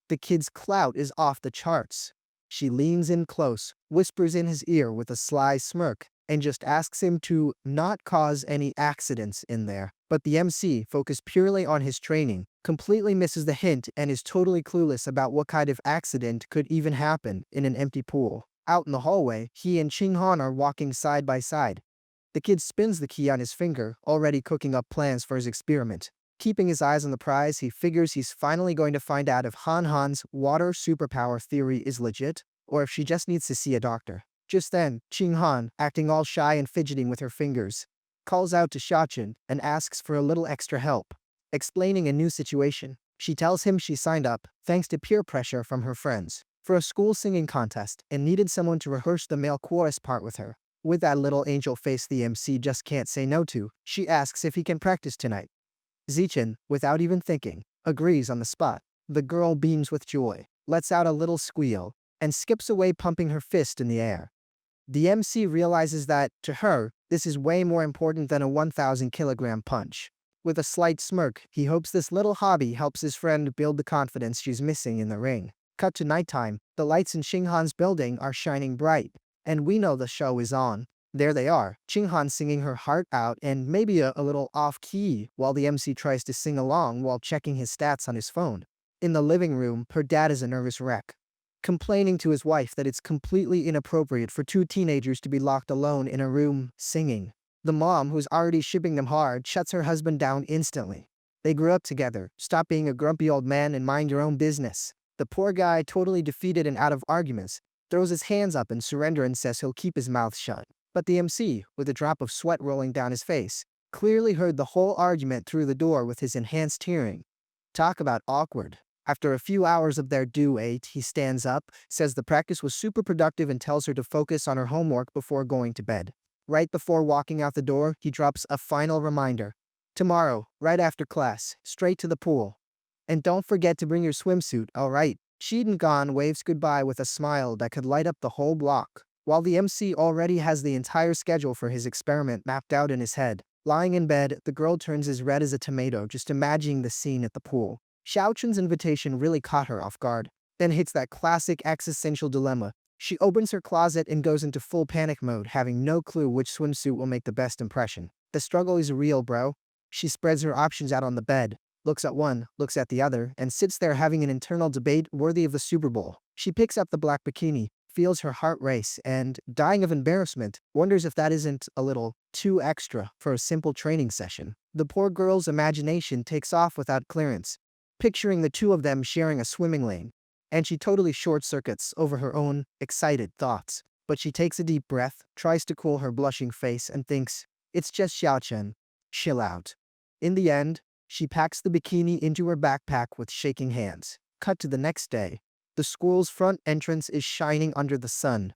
S1: The kid's clout is off the charts. She leans in close, whispers in his ear with a sly smirk, and just asks him to not cause any accidents in there. But the MC, focused purely on his training, completely misses the hint and is totally clueless about what kind of accident could even happen in an empty pool. Out in the hallway, he and Qinghan are walking side by side. The kid spins the key on his finger, already cooking up plans for his experiment. Keeping his eyes on the prize, he figures he's finally going to find out if Han Han's water superpower theory is legit, or if she just needs to see a doctor. Just then, Qinghan, acting all shy and fidgeting with her fingers, calls out to Xiaochen and asks for a little extra help. Explaining a new situation, she tells him she signed up, thanks to peer pressure from her friends, for a school singing contest and needed someone to rehearse the male chorus part with her. With that little angel face the MC just can't say no to, she asks if he can practice tonight. Zichen, without even thinking, agrees on the spot. The girl beams with joy, lets out a little squeal, and skips away pumping her fist in the air. The MC realizes that, to her, this is way more important than a 1,000-kilogram punch. With a slight smirk, he hopes this little hobby helps his friend build the confidence she's missing in the ring. Cut to nighttime, the lights in Qinghan's building are shining bright, and we know the show is on. There they are, Qinghan singing her heart out and maybe a little off-key while the MC tries to sing along while checking his stats on his phone. In the living room, her dad is a nervous wreck, complaining to his wife that it's completely inappropriate for two teenagers to be locked alone in a room, singing. The mom, who's already shipping them hard, shuts her husband down instantly. They grew up together, stop being a grumpy old man and mind your own business. The poor guy, totally defeated and out of arguments, throws his hands up in surrender and says he'll keep his mouth shut. But the MC, with a drop of sweat rolling down his face, clearly heard the whole argument through the door with his enhanced hearing. Talk about awkward. After a few hours of their duet, he stands up, says the practice was super productive and tells her to focus on her homework before going to bed. Right before walking out the door, he drops a final reminder. Tomorrow, right after class, straight to the pool. And don't forget to bring your swimsuit, alright? Shidan waves goodbye with a smile that could light up the whole block. While the MC already has the entire schedule for his experiment mapped out in his head. Lying in bed, the girl turns as red as a tomato just imagining the scene at the pool. Xiaochun's invitation really caught her off guard. Then hits that classic existential dilemma. She opens her closet and goes into full panic mode, having no clue which swimsuit will make the best impression. The struggle is real, bro. She spreads her options out on the bed, looks at one, looks at the other, and sits there having an internal debate worthy of the Super Bowl. She picks up the black bikini, feels her heart race, and, dying of embarrassment, wonders if that isn't a little too extra for a simple training session. The poor girl's imagination takes off without clearance, picturing the two of them sharing a swimming lane, and she totally short-circuits over her own excited thoughts. But she takes a deep breath, tries to cool her blushing face, and thinks, it's just Xiaochen. Chill out. In the end, she packs the bikini into her backpack with shaking hands. Cut to the next day. The school's front entrance is shining under the sun.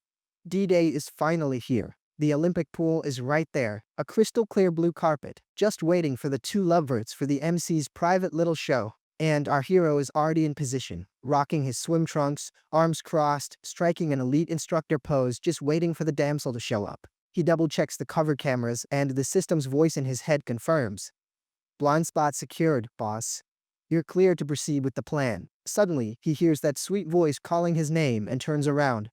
S1: D-Day is finally here. The Olympic pool is right there, a crystal clear blue carpet, just waiting for the two lovebirds for the MC's private little show. And our hero is already in position, rocking his swim trunks, arms crossed, striking an elite instructor pose, just waiting for the damsel to show up. He double-checks the cover cameras, and the system's voice in his head confirms. Blind spot secured, boss. You're clear to proceed with the plan. Suddenly, he hears that sweet voice calling his name and turns around,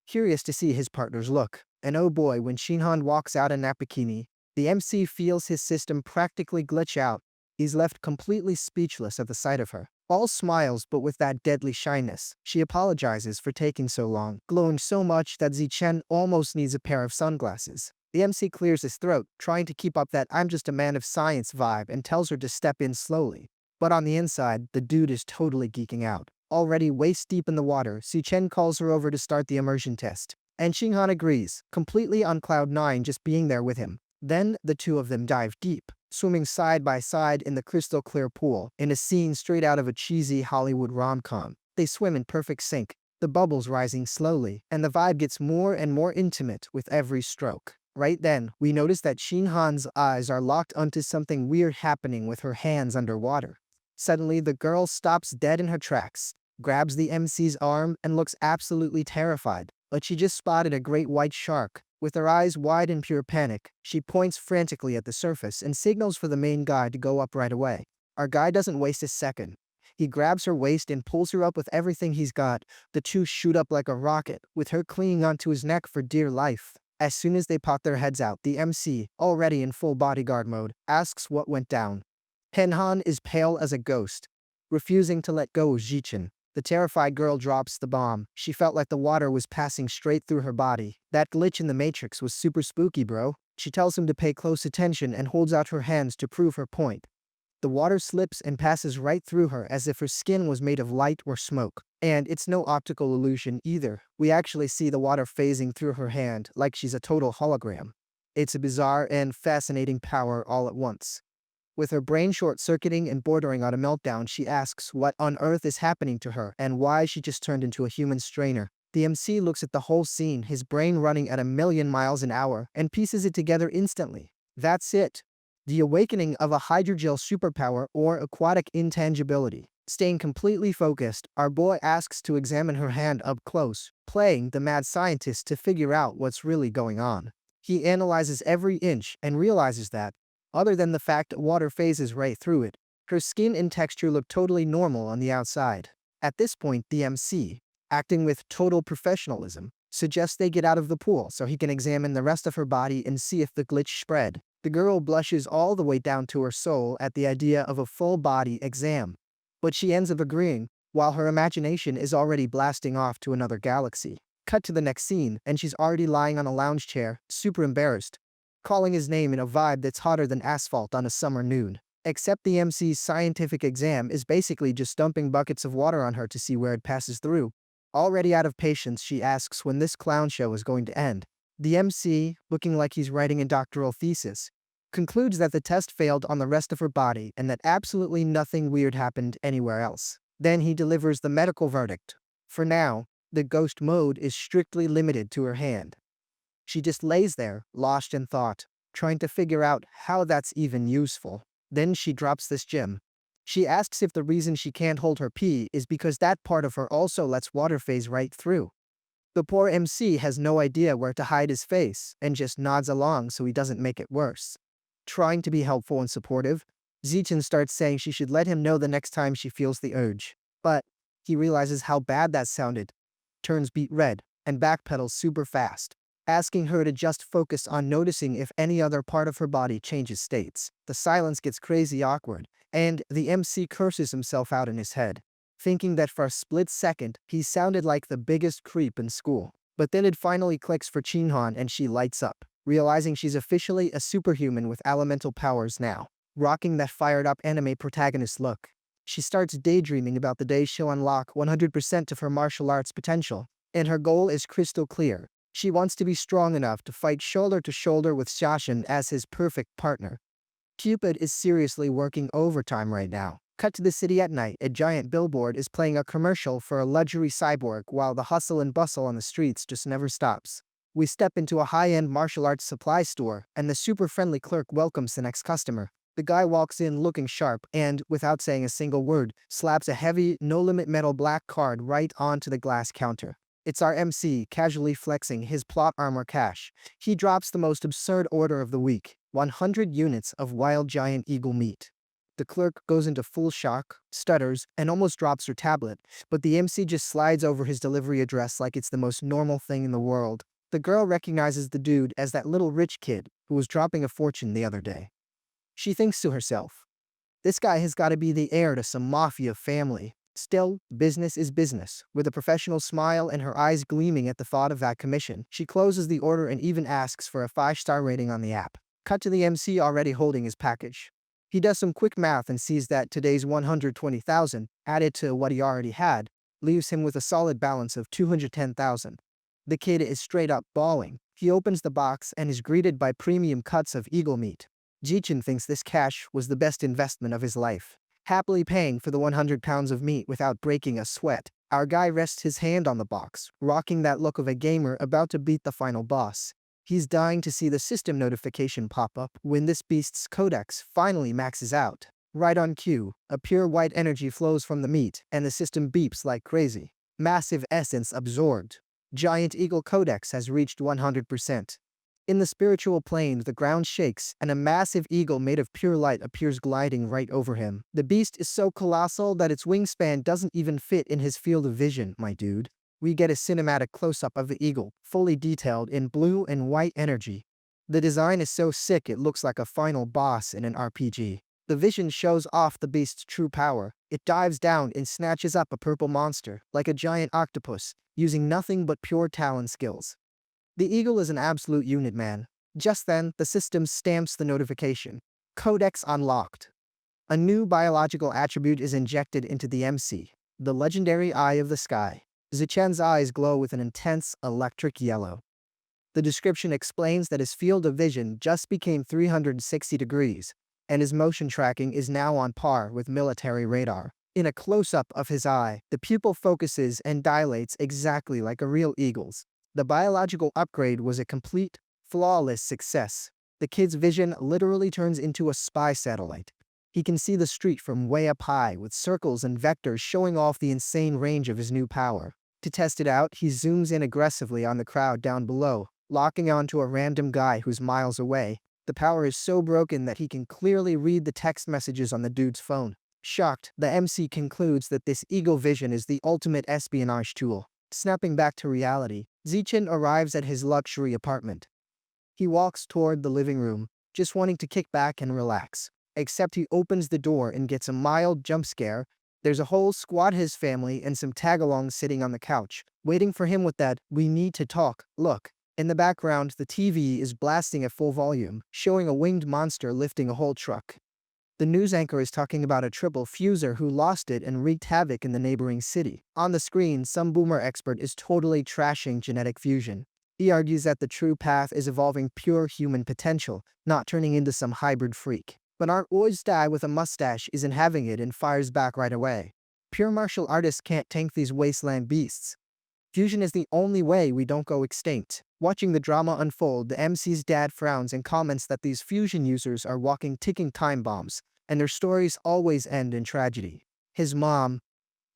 S1: curious to see his partner's look. And oh boy, when Shinhan walks out in that bikini, the MC feels his system practically glitch out. He's left completely speechless at the sight of her. All smiles, but with that deadly shyness. She apologizes for taking so long, glowing so much that Zichen almost needs a pair of sunglasses. The MC clears his throat, trying to keep up that I'm just a man of science vibe, and tells her to step in slowly. But on the inside, the dude is totally geeking out. Already waist deep in the water, Zichen calls her over to start the immersion test. And Xinghan agrees, completely on cloud 9 just being there with him. Then, the two of them dive deep, swimming side by side in the crystal clear pool, in a scene straight out of a cheesy Hollywood rom-com. They swim in perfect sync, the bubbles rising slowly, and the vibe gets more and more intimate with every stroke. Right then, we notice that Xinghan's eyes are locked onto something weird happening with her hands underwater. Suddenly, the girl stops dead in her tracks, grabs the MC's arm, and looks absolutely terrified. But she just spotted a great white shark. With her eyes wide in pure panic, she points frantically at the surface and signals for the main guy to go up right away. Our guy doesn't waste a second. He grabs her waist and pulls her up with everything he's got. The two shoot up like a rocket, with her clinging onto his neck for dear life. As soon as they pop their heads out, the MC, already in full bodyguard mode, asks what went down. Henhan is pale as a ghost, refusing to let go of Zichen. The terrified girl drops the bomb. She felt like the water was passing straight through her body. That glitch in the Matrix was super spooky, bro. She tells him to pay close attention and holds out her hands to prove her point. The water slips and passes right through her as if her skin was made of light or smoke. And it's no optical illusion either. We actually see the water phasing through her hand like she's a total hologram. It's a bizarre and fascinating power all at once. With her brain short-circuiting and bordering on a meltdown, she asks what on earth is happening to her and why she just turned into a human strainer. The MC looks at the whole scene, his brain running at 1,000,000 miles an hour, and pieces it together instantly. That's it. The awakening of a hydrogel superpower or aquatic intangibility. Staying completely focused, our boy asks to examine her hand up close, playing the mad scientist to figure out what's really going on. He analyzes every inch and realizes that, other than the fact that water phases right through it, her skin and texture look totally normal on the outside. At this point, the MC, acting with total professionalism, suggests they get out of the pool so he can examine the rest of her body and see if the glitch spread. The girl blushes all the way down to her soul at the idea of a full-body exam. But she ends up agreeing, while her imagination is already blasting off to another galaxy. Cut to the next scene, and she's already lying on a lounge chair, super embarrassed, calling his name in a vibe that's hotter than asphalt on a summer noon. Except the MC's scientific exam is basically just dumping buckets of water on her to see where it passes through. Already out of patience, she asks when this clown show is going to end. The MC, looking like he's writing a doctoral thesis, concludes that the test failed on the rest of her body and that absolutely nothing weird happened anywhere else. Then he delivers the medical verdict. For now, the ghost mode is strictly limited to her hand. She just lays there, lost in thought, trying to figure out how that's even useful. Then she drops this gem. She asks if the reason she can't hold her pee is because that part of her also lets water phase right through. The poor MC has no idea where to hide his face and just nods along so he doesn't make it worse. Trying to be helpful and supportive, Zichen starts saying she should let him know the next time she feels the urge. But he realizes how bad that sounded, turns beet red, and backpedals super fast. asking her to just focus on noticing if any other part of her body changes states. The silence gets crazy awkward, and the MC curses himself out in his head, thinking that for a split second, he sounded like the biggest creep in school. But then it finally clicks for Chinhan and she lights up, realizing she's officially a superhuman with elemental powers now, rocking that fired-up anime protagonist look. She starts daydreaming about the day she'll unlock 100% of her martial arts potential, and her goal is crystal clear. She wants to be strong enough to fight shoulder to shoulder with Shashin as his perfect partner. Cupid is seriously working overtime right now. Cut to the city at night, a giant billboard is playing a commercial for a luxury cyborg while the hustle and bustle on the streets just never stops. We step into a high-end martial arts supply store, and the super-friendly clerk welcomes the next customer. The guy walks in looking sharp and, without saying a single word, slaps a heavy, no-limit metal black card right onto the glass counter. It's our MC casually flexing his plot armor cash. He drops the most absurd order of the week, 100 units of wild giant eagle meat. The clerk goes into full shock, stutters, and almost drops her tablet, but the MC just slides over his delivery address like it's the most normal thing in the world. The girl recognizes the dude as that little rich kid who was dropping a fortune the other day. She thinks to herself, this guy has got to be the heir to some mafia family. Still, business is business. With a professional smile and her eyes gleaming at the thought of that commission, she closes the order and even asks for a 5-star rating on the app. Cut to the MC already holding his package. He does some quick math and sees that today's 120,000, added to what he already had, leaves him with a solid balance of 210,000. The kid is straight up bawling. He opens the box and is greeted by premium cuts of eagle meat. Jichin thinks this cash was the best investment of his life, happily paying for the 100 pounds of meat without breaking a sweat. Our guy rests his hand on the box, rocking that look of a gamer about to beat the final boss. He's dying to see the system notification pop up when this beast's codex finally maxes out. Right on cue, a pure white energy flows from the meat, and the system beeps like crazy. Massive essence absorbed. Giant Eagle Codex has reached 100%. In the spiritual plane, the ground shakes, and a massive eagle made of pure light appears gliding right over him. The beast is so colossal that its wingspan doesn't even fit in his field of vision, my dude. We get a cinematic close-up of the eagle, fully detailed in blue and white energy. The design is so sick it looks like a final boss in an RPG. The vision shows off the beast's true power. It dives down and snatches up a purple monster, like a giant octopus, using nothing but pure talon skills. The eagle is an absolute unit, man. Just then, the system stamps the notification. Codex unlocked. A new biological attribute is injected into the MC, the legendary Eye of the Sky. Zichen's eyes glow with an intense, electric yellow. The description explains that his field of vision just became 360 degrees, and his motion tracking is now on par with military radar. In a close-up of his eye, the pupil focuses and dilates exactly like a real eagle's. The biological upgrade was a complete, flawless success. The kid's vision literally turns into a spy satellite. He can see the street from way up high with circles and vectors showing off the insane range of his new power. To test it out, he zooms in aggressively on the crowd down below, locking onto a random guy who's miles away. The power is so broken that he can clearly read the text messages on the dude's phone. Shocked, the MC concludes that this eagle vision is the ultimate espionage tool. Snapping back to reality, Zichin arrives at his luxury apartment. He walks toward the living room, just wanting to kick back and relax. Except he opens the door and gets a mild jump scare. There's a whole squad his family and some tagalongs sitting on the couch, waiting for him with that "we need to talk" look. In the background, the TV is blasting at full volume, showing a winged monster lifting a whole truck. The news anchor is talking about a triple fuser who lost it and wreaked havoc in the neighboring city. On the screen, some boomer expert is totally trashing genetic fusion. He argues that the true path is evolving pure human potential, not turning into some hybrid freak. But our Oiztai with a mustache isn't having it and fires back right away. Pure martial artists can't tank these wasteland beasts. Fusion is the only way we don't go extinct. Watching the drama unfold, the MC's dad frowns and comments that these fusion users are walking ticking time bombs, and their stories always end in tragedy. His mom,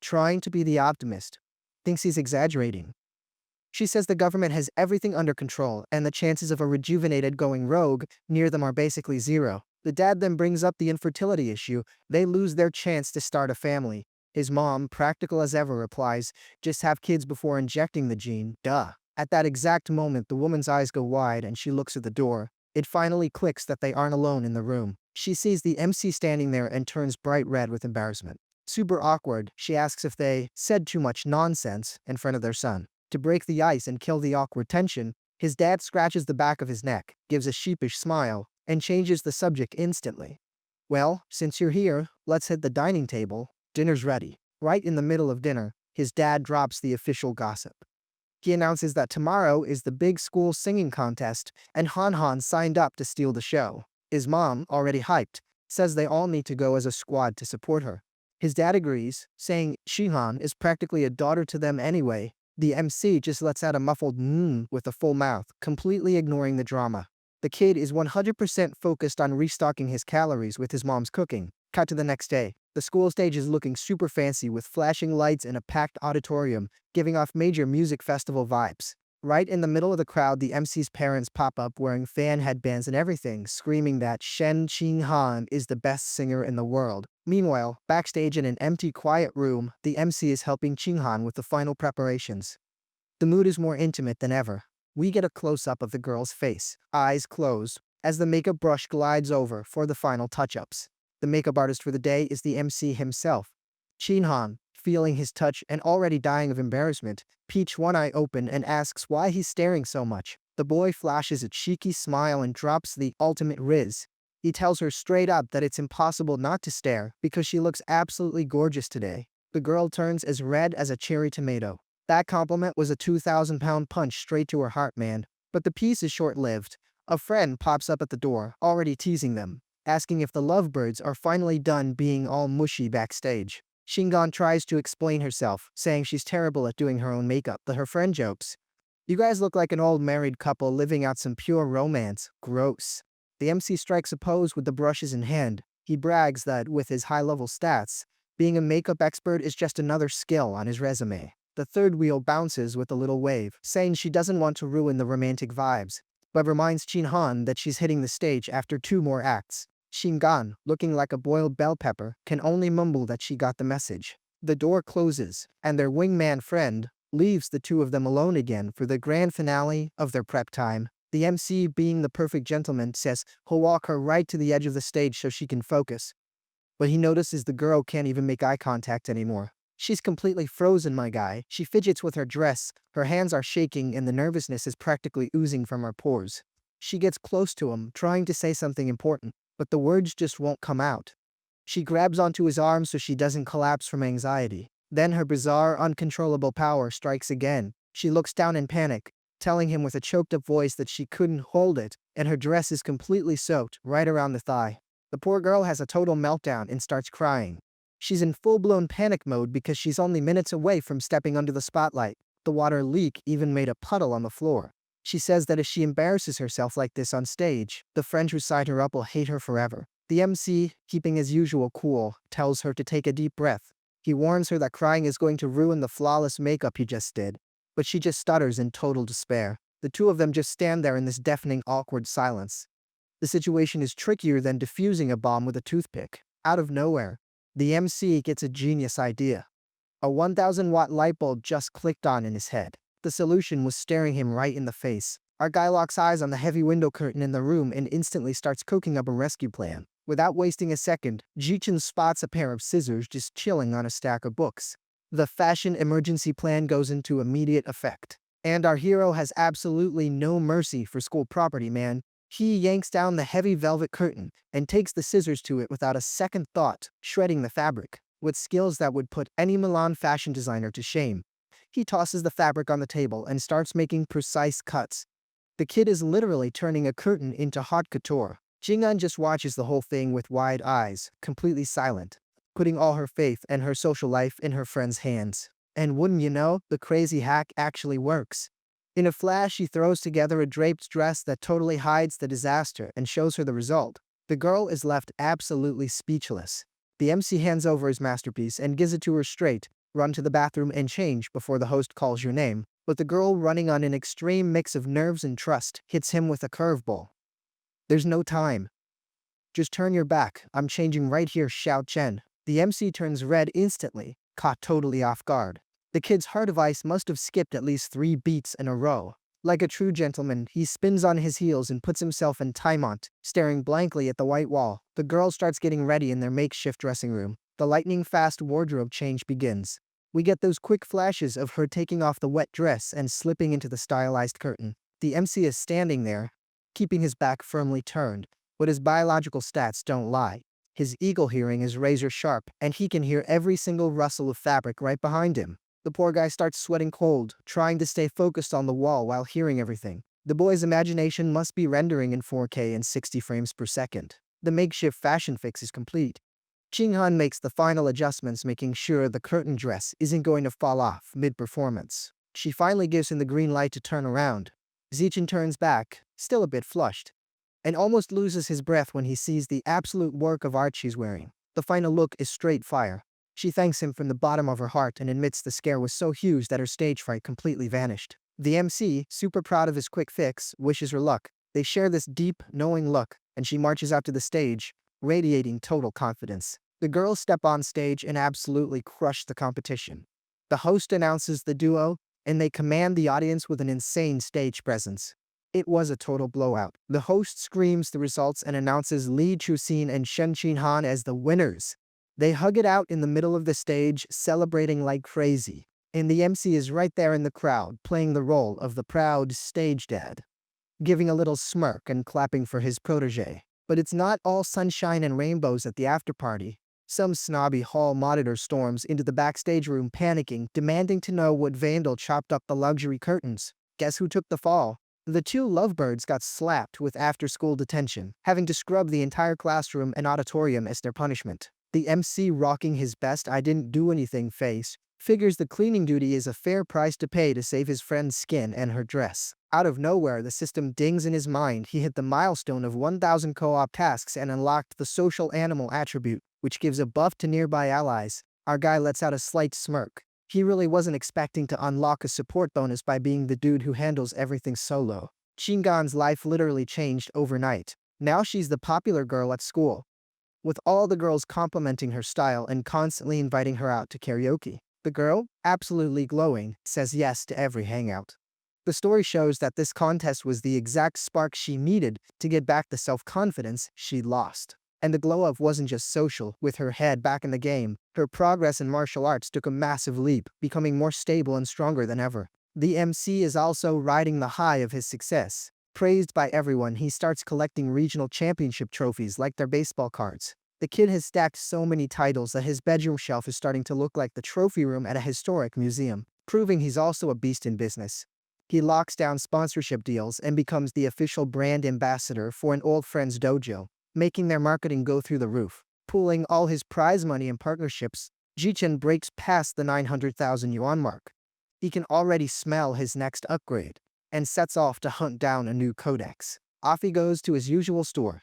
S1: trying to be the optimist, thinks he's exaggerating. She says the government has everything under control, and the chances of a rejuvenated going rogue near them are basically zero. The dad then brings up the infertility issue. They lose their chance to start a family. His mom, practical as ever, replies, "Just have kids before injecting the gene, duh." At that exact moment, the woman's eyes go wide and she looks at the door. It finally clicks that they aren't alone in the room. She sees the MC standing there and turns bright red with embarrassment. Super awkward, she asks if they said too much nonsense in front of their son. To break the ice and kill the awkward tension, his dad scratches the back of his neck, gives a sheepish smile, and changes the subject instantly. Well, since you're here, let's hit the dining table. Dinner's ready. Right in the middle of dinner, his dad drops the official gossip. He announces that tomorrow is the big school singing contest, and Han Han signed up to steal the show. His mom, already hyped, says they all need to go as a squad to support her. His dad agrees, saying Shihan is practically a daughter to them anyway. The MC just lets out a muffled with a full mouth, completely ignoring the drama. The kid is 100% focused on restocking his calories with his mom's cooking. Cut to the next day. The school stage is looking super fancy with flashing lights and a packed auditorium, giving off major music festival vibes. Right in the middle of the crowd, the MC's parents pop up wearing fan headbands and everything, screaming that Shen Qinghan is the best singer in the world. Meanwhile, backstage in an empty, quiet room, the MC is helping Qinghan with the final preparations. The mood is more intimate than ever. We get a close-up of the girl's face, eyes closed, as the makeup brush glides over for the final touch-ups. The makeup artist for the day is the MC himself. Qinghan, feeling his touch and already dying of embarrassment, peach one eye open and asks why he's staring so much. The boy flashes a cheeky smile and drops the ultimate riz. He tells her straight up that it's impossible not to stare because she looks absolutely gorgeous today. The girl turns as red as a cherry tomato. That compliment was a 2,000-pound punch straight to her heart, man. But the piece is short-lived. A friend pops up at the door, already teasing them, asking if the lovebirds are finally done being all mushy backstage. Shingon tries to explain herself, saying she's terrible at doing her own makeup, but her friend jokes, "You guys look like an old married couple living out some pure romance. Gross." The MC strikes a pose with the brushes in hand. He brags that with his high-level stats, being a makeup expert is just another skill on his resume. The third wheel bounces with a little wave, saying she doesn't want to ruin the romantic vibes, but reminds Qinghan that she's hitting the stage after 2 more acts. Shingan, looking like a boiled bell pepper, can only mumble that she got the message. The door closes, and their wingman friend leaves the two of them alone again for the grand finale of their prep time. The MC, being the perfect gentleman, says he'll walk her right to the edge of the stage so she can focus. But he notices the girl can't even make eye contact anymore. She's completely frozen, my guy. She fidgets with her dress, her hands are shaking, and the nervousness is practically oozing from her pores. She gets close to him, trying to say something important, but the words just won't come out. She grabs onto his arm so she doesn't collapse from anxiety. Then her bizarre, uncontrollable power strikes again. She looks down in panic, telling him with a choked-up voice that she couldn't hold it, and her dress is completely soaked right around the thigh. The poor girl has a total meltdown and starts crying. She's in full-blown panic mode because she's only minutes away from stepping under the spotlight. The water leak even made a puddle on the floor. She says that if she embarrasses herself like this on stage, the friend who signed her up will hate her forever. The MC, keeping his usual cool, tells her to take a deep breath. He warns her that crying is going to ruin the flawless makeup he just did, but she just stutters in total despair. The two of them just stand there in this deafening, awkward silence. The situation is trickier than defusing a bomb with a toothpick. Out of nowhere, the MC gets a genius idea. A 1,000-watt light bulb just clicked on in his head. The solution was staring him right in the face. Our guy locks eyes on the heavy window curtain in the room and instantly starts cooking up a rescue plan. Without wasting a second, Jichin spots a pair of scissors just chilling on a stack of books. The fashion emergency plan goes into immediate effect. And our hero has absolutely no mercy for school property, man. He yanks down the heavy velvet curtain and takes the scissors to it without a second thought, shredding the fabric, with skills that would put any Milan fashion designer to shame. He tosses the fabric on the table and starts making precise cuts. The kid is literally turning a curtain into haute couture. Jing'an just watches the whole thing with wide eyes, completely silent, putting all her faith and her social life in her friend's hands. And wouldn't you know, the crazy hack actually works. In a flash, she throws together a draped dress that totally hides the disaster and shows her the result. The girl is left absolutely speechless. The MC hands over his masterpiece and gives it to her straight. Run to the bathroom and change before the host calls your name. But the girl, running on an extreme mix of nerves and trust, hits him with a curveball. There's no time. Just turn your back. I'm changing right here, Xiao Chen. The MC turns red instantly, caught totally off guard. The kid's heart of ice must have skipped at least 3 beats in a row. Like a true gentleman, he spins on his heels and puts himself in taimont, staring blankly at the white wall. The girl starts getting ready in their makeshift dressing room. The lightning-fast wardrobe change begins. We get those quick flashes of her taking off the wet dress and slipping into the stylized curtain. The MC is standing there, keeping his back firmly turned, but his biological stats don't lie. His eagle hearing is razor sharp, and he can hear every single rustle of fabric right behind him. The poor guy starts sweating cold, trying to stay focused on the wall while hearing everything. The boy's imagination must be rendering in 4K and 60 frames per second. The makeshift fashion fix is complete. Ching-han makes the final adjustments, making sure the curtain dress isn't going to fall off mid-performance. She finally gives him the green light to turn around. Zichen turns back, still a bit flushed, and almost loses his breath when he sees the absolute work of art she's wearing. The final look is straight fire. She thanks him from the bottom of her heart and admits the scare was so huge that her stage fright completely vanished. The MC, super proud of his quick fix, wishes her luck. They share this deep, knowing look, and she marches out to the stage, radiating total confidence. The girls step on stage and absolutely crush the competition. The host announces the duo, and they command the audience with an insane stage presence. It was a total blowout. The host screams the results and announces Lee Chusin and Shen Qinhan as the winners. They hug it out in the middle of the stage, celebrating like crazy. And the MC is right there in the crowd, playing the role of the proud stage dad, giving a little smirk and clapping for his protege. But it's not all sunshine and rainbows at the after-party. Some snobby hall monitor storms into the backstage room panicking, demanding to know what vandal chopped up the luxury curtains. Guess who took the fall? The 2 lovebirds got slapped with after-school detention, having to scrub the entire classroom and auditorium as their punishment. The MC, rocking his best "I didn't do anything" face, figures the cleaning duty is a fair price to pay to save his friend's skin and her dress. Out of nowhere, the system dings in his mind. He hit the milestone of 1,000 co-op tasks and unlocked the social animal attribute, which gives a buff to nearby allies. Our guy lets out a slight smirk. He really wasn't expecting to unlock a support bonus by being the dude who handles everything solo. Chingan's life literally changed overnight. Now she's the popular girl at school, with all the girls complimenting her style and constantly inviting her out to karaoke. The girl, absolutely glowing, says yes to every hangout. The story shows that this contest was the exact spark she needed to get back the self-confidence she'd lost. And the glow-up wasn't just social. With her head back in the game, her progress in martial arts took a massive leap, becoming more stable and stronger than ever. The MC is also riding the high of his success. Praised by everyone, he starts collecting regional championship trophies like their baseball cards. The kid has stacked so many titles that his bedroom shelf is starting to look like the trophy room at a historic museum, proving he's also a beast in business. He locks down sponsorship deals and becomes the official brand ambassador for an old friend's dojo, making their marketing go through the roof. Pooling all his prize money and partnerships, Jichen breaks past the 900,000 yuan mark. He can already smell his next upgrade, and sets off to hunt down a new codex. Off he goes to his usual store.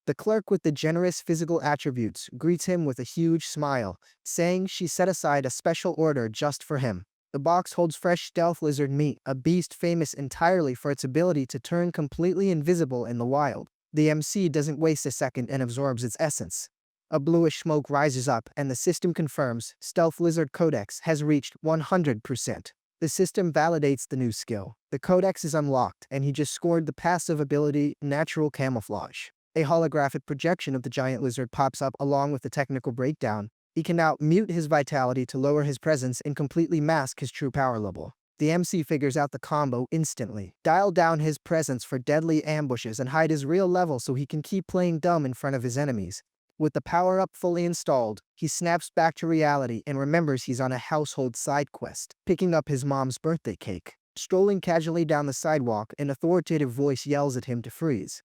S1: The clerk with the generous physical attributes greets him with a huge smile, saying she set aside a special order just for him. The box holds fresh stealth lizard meat, a beast famous entirely for its ability to turn completely invisible in the wild. The MC doesn't waste a second and absorbs its essence. A bluish smoke rises up, and the system confirms Stealth Lizard Codex has reached 100%. The system validates the new skill. The Codex is unlocked, and he just scored the passive ability Natural Camouflage. A holographic projection of the giant lizard pops up along with the technical breakdown. He can now mute his vitality to lower his presence and completely mask his true power level. The MC figures out the combo instantly. Dial down his presence for deadly ambushes and hide his real level so he can keep playing dumb in front of his enemies. With the power-up fully installed, he snaps back to reality and remembers he's on a household side quest, picking up his mom's birthday cake. Strolling casually down the sidewalk, an authoritative voice yells at him to freeze.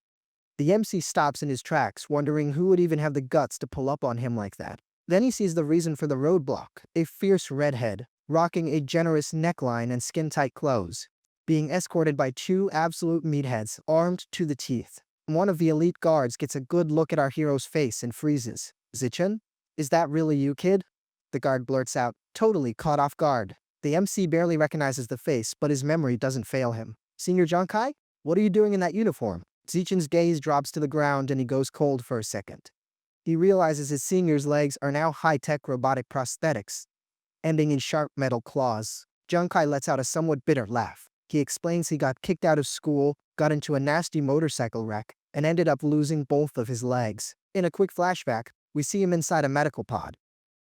S1: The MC stops in his tracks, wondering who would even have the guts to pull up on him like that. Then he sees the reason for the roadblock, a fierce redhead, rocking a generous neckline and skin-tight clothes, being escorted by 2 absolute meatheads armed to the teeth. One of the elite guards gets a good look at our hero's face and freezes. "Zichen? Is that really you, kid?" The guard blurts out, totally caught off guard. The MC barely recognizes the face, but his memory doesn't fail him. "Senior Jonkai? What are you doing in that uniform?" Zichen's gaze drops to the ground and he goes cold for a second. He realizes his senior's legs are now high-tech robotic prosthetics. ending in sharp metal claws. Junkai lets out a somewhat bitter laugh. He explains he got kicked out of school, got into a nasty motorcycle wreck, and ended up losing both of his legs. In a quick flashback, we see him inside a medical pod.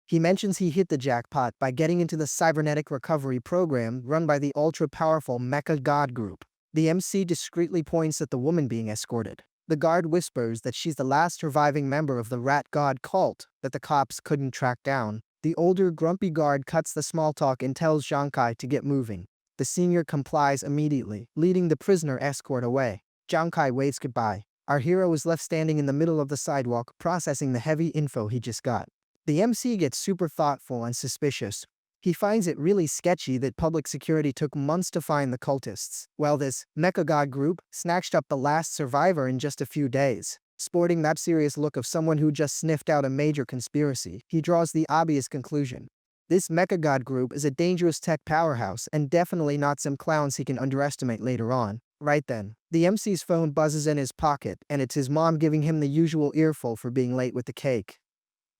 S1: He mentions he hit the jackpot by getting into the cybernetic recovery program run by the ultra-powerful Mecha God group. The MC discreetly points at the woman being escorted. The guard whispers that she's the last surviving member of the Rat God cult that the cops couldn't track down. The older, grumpy guard cuts the small talk and tells Jankai to get moving. The senior complies immediately, leading the prisoner escort away. Jankai waves goodbye. Our hero is left standing in the middle of the sidewalk, processing the heavy info he just got. The MC gets super thoughtful and suspicious. He finds it really sketchy that public security took months to find the cultists, while this Mecha God group snatched up the last survivor in just a few days. Sporting that serious look of someone who just sniffed out a major conspiracy, he draws the obvious conclusion. This Mecha God group is a dangerous tech powerhouse and definitely not some clowns he can underestimate later on. Right then, the MC's phone buzzes in his pocket and it's his mom giving him the usual earful for being late with the cake.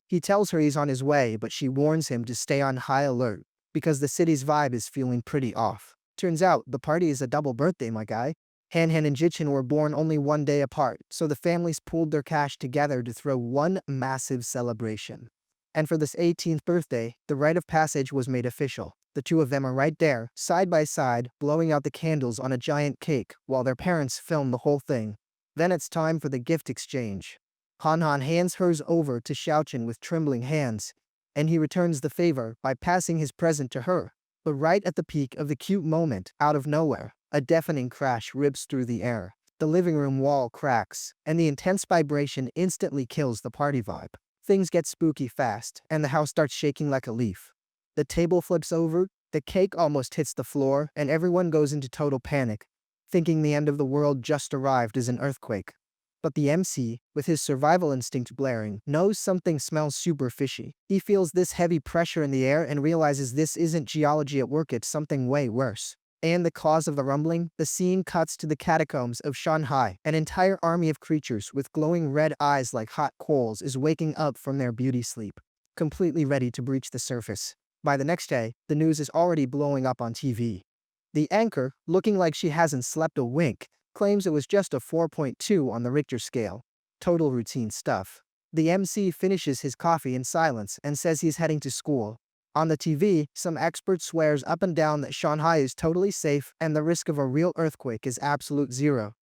S1: He tells her he's on his way, but she warns him to stay on high alert because the city's vibe is feeling pretty off. Turns out, the party is a double birthday, my guy. Han-Han and Jichin were born only one day apart, so the families pooled their cash together to throw one massive celebration. And for this 18th birthday, the rite of passage was made official. The two of them are right there, side by side, blowing out the candles on a giant cake while their parents film the whole thing. Then it's time for the gift exchange. Han-Han hands hers over to Xiaochen with trembling hands, and he returns the favor by passing his present to her. But right at the peak of the cute moment, out of nowhere, a deafening crash rips through the air. The living room wall cracks, and the intense vibration instantly kills the party vibe. Things get spooky fast, and the house starts shaking like a leaf. The table flips over, the cake almost hits the floor, and everyone goes into total panic, thinking the end of the world just arrived as an earthquake. But the MC, with his survival instinct blaring, knows something smells super fishy. He feels this heavy pressure in the air and realizes this isn't geology at work, it's something way worse. And the cause of the rumbling? The scene cuts to the catacombs of Shanghai. An entire army of creatures with glowing red eyes like hot coals is waking up from their beauty sleep, completely ready to breach the surface. By the next day, the news is already blowing up on TV. The anchor, looking like she hasn't slept a wink, claims it was just a 4.2 on the Richter scale. Total routine stuff. The MC finishes his coffee in silence and says he's heading to school. On the TV, some expert swears up and down that Shanghai is totally safe and the risk of a real earthquake is absolute zero.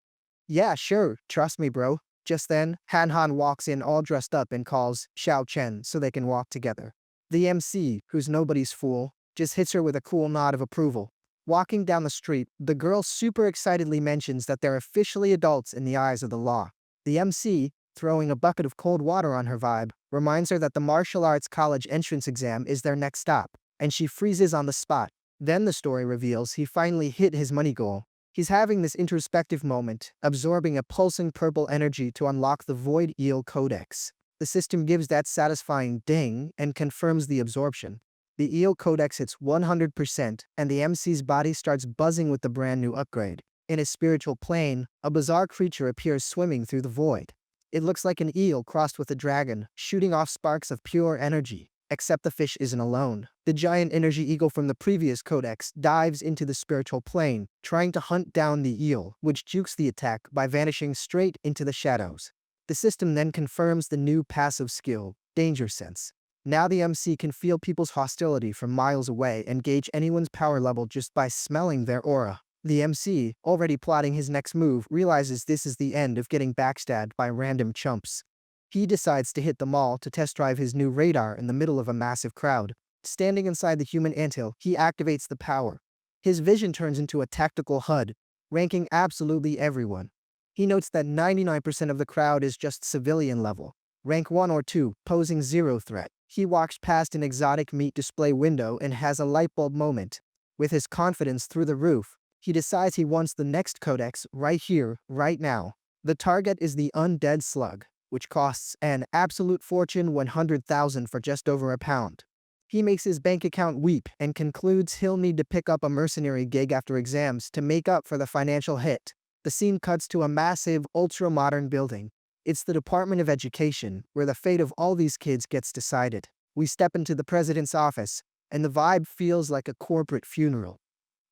S1: Yeah, sure, trust me, bro. Just then, Han-Han walks in all dressed up and calls Xiao Chen so they can walk together. The MC, who's nobody's fool, just hits her with a cool nod of approval. Walking down the street, the girl super excitedly mentions that they're officially adults in the eyes of the law. The MC, throwing a bucket of cold water on her vibe, reminds her that the martial arts college entrance exam is their next stop, and she freezes on the spot. Then the story reveals he finally hit his money goal. He's having this introspective moment, absorbing a pulsing purple energy to unlock the Void Eel Codex. The system gives that satisfying ding and confirms the absorption. The Eel Codex hits 100%, and the MC's body starts buzzing with the brand new upgrade. In his spiritual plane, a bizarre creature appears swimming through the void. It looks like an eel crossed with a dragon, shooting off sparks of pure energy. Except the fish isn't alone. The giant energy eagle from the previous codex dives into the spiritual plane, trying to hunt down the eel, which jukes the attack by vanishing straight into the shadows. The system then confirms the new passive skill, Danger Sense. Now the MC can feel people's hostility from miles away and gauge anyone's power level just by smelling their aura. The MC, already plotting his next move, realizes this is the end of getting backstabbed by random chumps. He decides to hit the mall to test drive his new radar in the middle of a massive crowd. Standing inside the human anthill, he activates the power. His vision turns into a tactical HUD, ranking absolutely everyone. He notes that 99% of the crowd is just civilian level, rank 1 or 2, posing zero threat. He walks past an exotic meat display window and has a lightbulb moment. With his confidence through the roof, he decides he wants the next codex right here, right now. The target is the Undead Slug, which costs an absolute fortune, 100,000 for just over a pound. He makes his bank account weep and concludes he'll need to pick up a mercenary gig after exams to make up for the financial hit. The scene cuts to a massive, ultra-modern building. It's the Department of Education, where the fate of all these kids gets decided. We step into the president's office, and the vibe feels like a corporate funeral.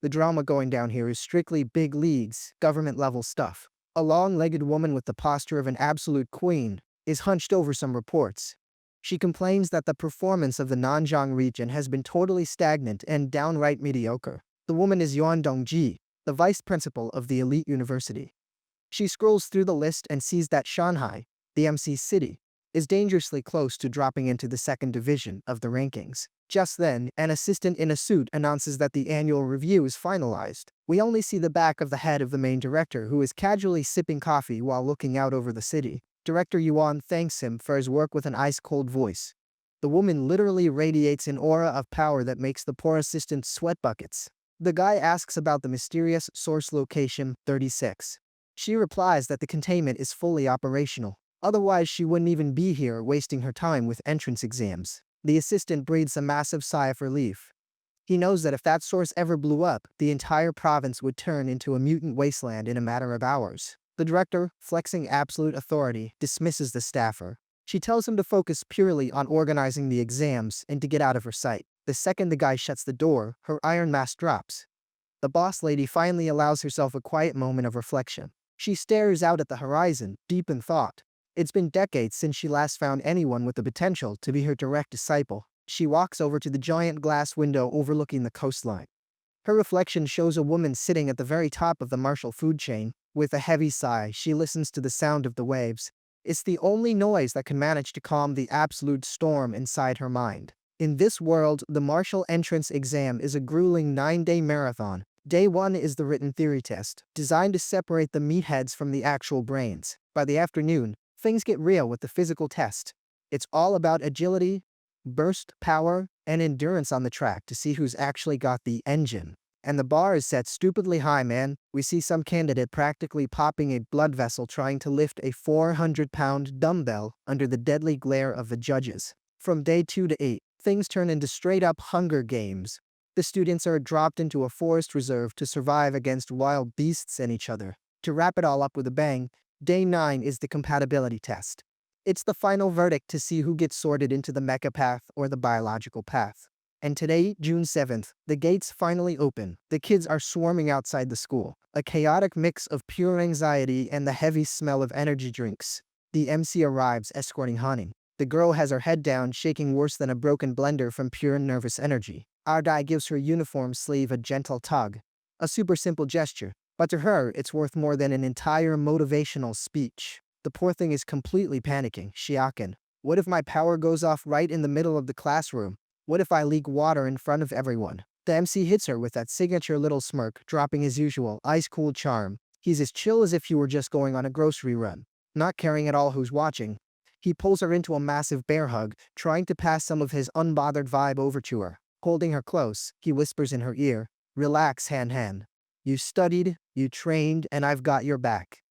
S1: The drama going down here is strictly big leagues, government-level stuff. A long-legged woman with the posture of an absolute queen is hunched over some reports. She complains that the performance of the Nanjing region has been totally stagnant and downright mediocre. The woman is Yuan Dongji, the vice principal of the elite university. She scrolls through the list and sees that Shanghai, the MC's city, is dangerously close to dropping into the second division of the rankings. Just then, an assistant in a suit announces that the annual review is finalized. We only see the back of the head of the main director, who is casually sipping coffee while looking out over the city. Director Yuan thanks him for his work with an ice-cold voice. The woman literally radiates an aura of power that makes the poor assistant sweat buckets. The guy asks about the mysterious source location 36. She replies that the containment is fully operational. Otherwise, she wouldn't even be here wasting her time with entrance exams. The assistant breathes a massive sigh of relief. He knows that if that source ever blew up, the entire province would turn into a mutant wasteland in a matter of hours. The director, flexing absolute authority, dismisses the staffer. She tells him to focus purely on organizing the exams and to get out of her sight. The second the guy shuts the door, her iron mask drops. The boss lady finally allows herself a quiet moment of reflection. She stares out at the horizon, deep in thought. It's been decades since she last found anyone with the potential to be her direct disciple. She walks over to the giant glass window overlooking the coastline. Her reflection shows a woman sitting at the very top of the Marshall food chain. With a heavy sigh, she listens to the sound of the waves. It's the only noise that can manage to calm the absolute storm inside her mind. In this world, the Marshall entrance exam is a grueling 9-day marathon. Day 1 is the written theory test, designed to separate the meatheads from the actual brains. By the afternoon, things get real with the physical test. It's all about agility, burst power, and endurance on the track to see who's actually got the engine. And the bar is set stupidly high, man. We see some candidate practically popping a blood vessel trying to lift a 400-pound dumbbell under the deadly glare of the judges. From day 2 to 8, things turn into straight-up Hunger Games. The students are dropped into a forest reserve to survive against wild beasts and each other. To wrap it all up with a bang, Day 9 is the compatibility test. It's the final verdict to see who gets sorted into the mecha path or the biological path. And today, June 7th, the gates finally open. The kids are swarming outside the school, a chaotic mix of pure anxiety and the heavy smell of energy drinks. The MC arrives escorting Haning. The girl has her head down, shaking worse than a broken blender from pure nervous energy. Our guy gives her uniform sleeve a gentle tug. A super simple gesture, but to her, it's worth more than an entire motivational speech. The poor thing is completely panicking. Shiaken. What if my power goes off right in the middle of the classroom? What if I leak water in front of everyone? The MC hits her with that signature little smirk, dropping his usual ice-cool charm. He's as chill as if you were just going on a grocery run, not caring at all who's watching. He pulls her into a massive bear hug, trying to pass some of his unbothered vibe over to her. Holding her close, he whispers in her ear, "Relax, Han. You studied, you trained, and I've got your back.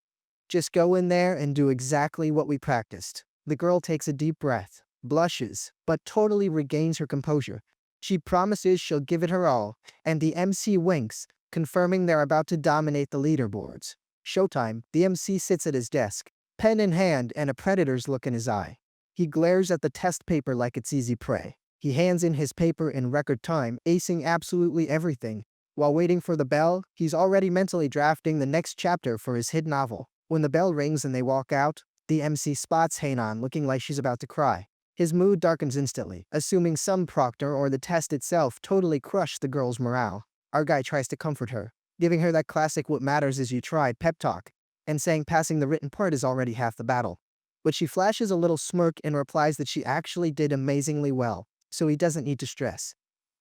S1: Just go in there and do exactly what we practiced." The girl takes a deep breath, blushes, but totally regains her composure. She promises she'll give it her all, and the MC winks, confirming they're about to dominate the leaderboards. Showtime, the MC sits at his desk, pen in hand and a predator's look in his eye. He glares at the test paper like it's easy prey. He hands in his paper in record time, acing absolutely everything. While waiting for the bell, he's already mentally drafting the next chapter for his hit novel. When the bell rings and they walk out, the MC spots Hainan looking like she's about to cry. His mood darkens instantly, assuming some proctor or the test itself totally crushed the girl's morale. Our guy tries to comfort her, giving her that classic "what matters is you tried" pep talk, and saying passing the written part is already half the battle. But she flashes a little smirk and replies that she actually did amazingly well, so he doesn't need to stress.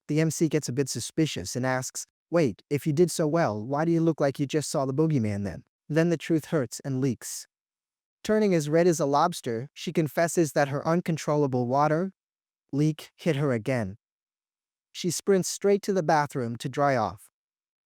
S1: The MC gets a bit suspicious and asks, "Wait, if you did so well, why do you look like you just saw the boogeyman then?" Then the truth hurts and leaks. Turning as red as a lobster, she confesses that her uncontrollable water leak hit her again. She sprints straight to the bathroom to dry off,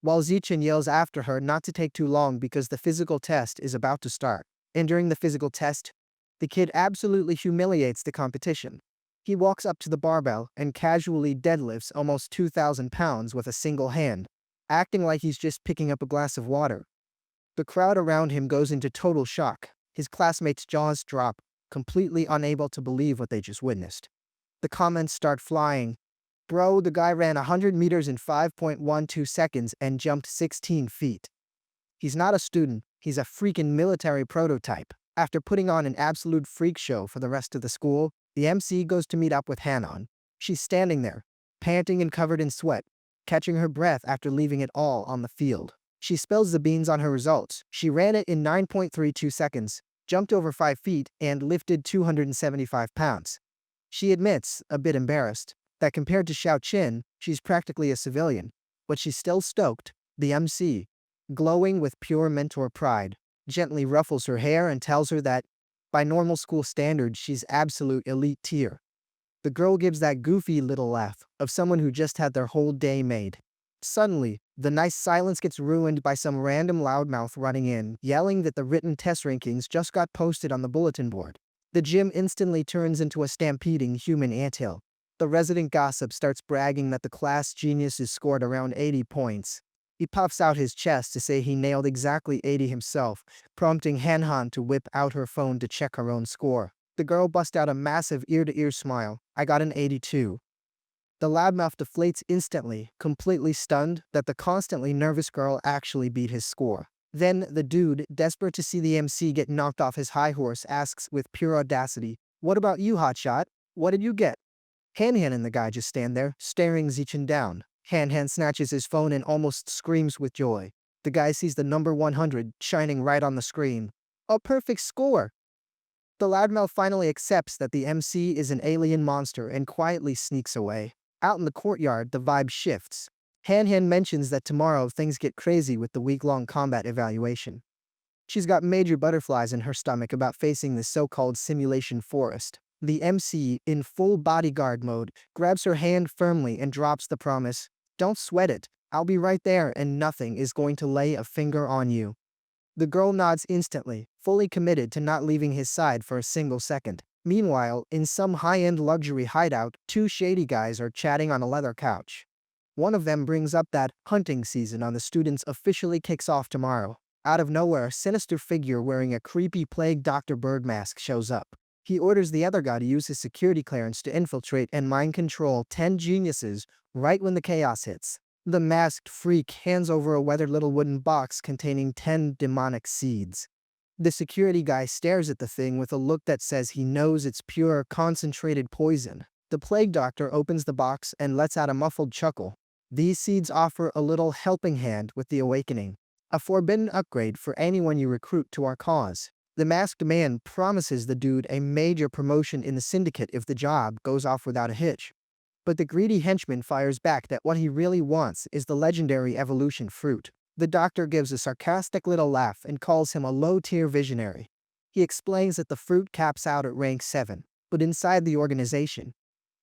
S1: while Zichin yells after her not to take too long because the physical test is about to start. And during the physical test, the kid absolutely humiliates the competition. He walks up to the barbell and casually deadlifts almost 2,000 pounds with a single hand, acting like he's just picking up a glass of water. The crowd around him goes into total shock. His classmates' jaws drop, completely unable to believe what they just witnessed. The comments start flying. Bro, the guy ran 100 meters in 5.12 seconds and jumped 16 feet. He's not a student, he's a freaking military prototype. After putting on an absolute freak show for the rest of the school, the MC goes to meet up with Hanon. She's standing there, panting and covered in sweat, catching her breath after leaving it all on the field. She spills the beans on her results. She ran it in 9.32 seconds, jumped over 5 feet, and lifted 275 pounds. She admits, a bit embarrassed, that compared to Xiao Qin, she's practically a civilian, but she's still stoked. The MC, glowing with pure mentor pride, gently ruffles her hair and tells her that, by normal school standards, she's absolute elite tier. The girl gives that goofy little laugh of someone who just had their whole day made. Suddenly, the nice silence gets ruined by some random loudmouth running in, yelling that the written test rankings just got posted on the bulletin board. The gym instantly turns into a stampeding human anthill. The resident gossip starts bragging that the class genius has scored around 80 points. He puffs out his chest to say he nailed exactly 80 himself, prompting Hanhan to whip out her phone to check her own score. The girl busts out a massive ear-to-ear smile. I got an 82. The loudmouth deflates instantly, completely stunned that the constantly nervous girl actually beat his score. Then the dude, desperate to see the MC get knocked off his high horse, asks with pure audacity, "What about you, hotshot? What did you get?" Han-Han and the guy just stand there, staring Zichin down. Han-Han snatches his phone and almost screams with joy. The guy sees the number 100 shining right on the screen. A perfect score! The loudmouth finally accepts that the MC is an alien monster and quietly sneaks away. Out in the courtyard, the vibe shifts. Han-Han mentions that tomorrow things get crazy with the week-long combat evaluation. She's got major butterflies in her stomach about facing the so-called simulation forest. The MC, in full bodyguard mode, grabs her hand firmly and drops the promise, "Don't sweat it, I'll be right there and nothing is going to lay a finger on you." The girl nods instantly, fully committed to not leaving his side for a single second. Meanwhile, in some high-end luxury hideout, two shady guys are chatting on a leather couch. One of them brings up that hunting season on the students officially kicks off tomorrow. Out of nowhere, a sinister figure wearing a creepy plague Dr. Bird mask shows up. He orders the other guy to use his security clearance to infiltrate and mind control 10 geniuses right when the chaos hits. The masked freak hands over a weathered little wooden box containing 10 demonic seeds. The security guy stares at the thing with a look that says he knows it's pure, concentrated poison. The plague doctor opens the box and lets out a muffled chuckle. These seeds offer a little helping hand with the awakening, a forbidden upgrade for anyone you recruit to our cause. The masked man promises the dude a major promotion in the syndicate if the job goes off without a hitch. But the greedy henchman fires back that what he really wants is the legendary evolution fruit. The doctor gives a sarcastic little laugh and calls him a low-tier visionary. He explains that the fruit caps out at rank 7, but inside the organization,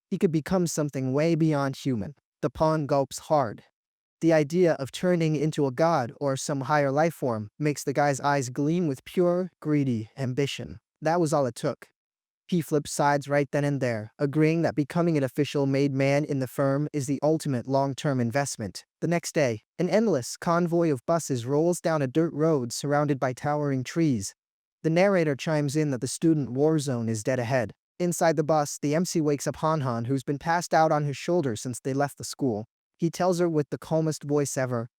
S1: he could become something way beyond human. The pawn gulps hard. The idea of turning into a god or some higher life form makes the guy's eyes gleam with pure, greedy ambition. That was all it took. He flips sides right then and there, agreeing that becoming an official made man in the firm is the ultimate long-term investment. The next day, an endless convoy of buses rolls down a dirt road surrounded by towering trees. The narrator chimes in that the student war zone is dead ahead. Inside the bus, the MC wakes up Han-Han, who's been passed out on his shoulder since they left the school. He tells her with the calmest voice ever,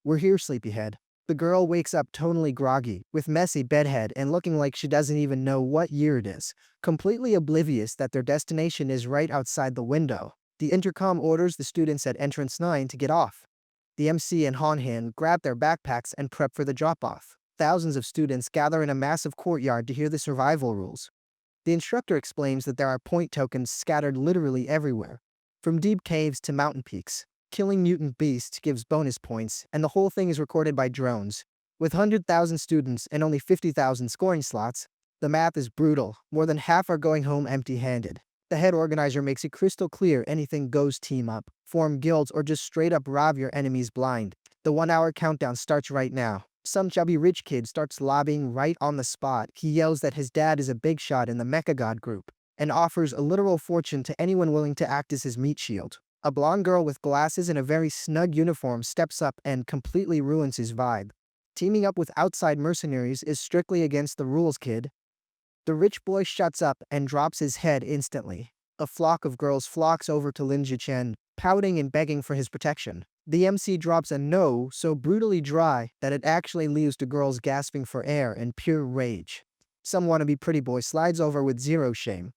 S1: "We're here, sleepyhead." The girl wakes up tonally groggy, with messy bedhead and looking like she doesn't even know what year it is, completely oblivious that their destination is right outside the window. The intercom orders the students at entrance 9 to get off. The MC and Han-Han grab their backpacks and prep for the drop-off. Thousands of students gather in a massive courtyard to hear the survival rules. The instructor explains that there are point tokens scattered literally everywhere, from deep caves to mountain peaks. Killing mutant beasts gives bonus points, and the whole thing is recorded by drones. With 100,000 students and only 50,000 scoring slots, the math is brutal. More than half are going home empty-handed. The head organizer makes it crystal clear anything goes: team up, form guilds, or just straight up rob your enemies blind. The 1-hour countdown starts right now. Some chubby rich kid starts lobbying right on the spot. He yells that his dad is a big shot in the Mecha God group, and offers a literal fortune to anyone willing to act as his meat shield. A blonde girl with glasses and a very snug uniform steps up and completely ruins his vibe. Teaming up with outside mercenaries is strictly against the rules, kid. The rich boy shuts up and drops his head instantly. A flock of girls flocks over to Lin Jichen, pouting and begging for his protection. The MC drops a no so brutally dry that it actually leaves the girls gasping for air in pure rage. Some wannabe pretty boy slides over with zero shame.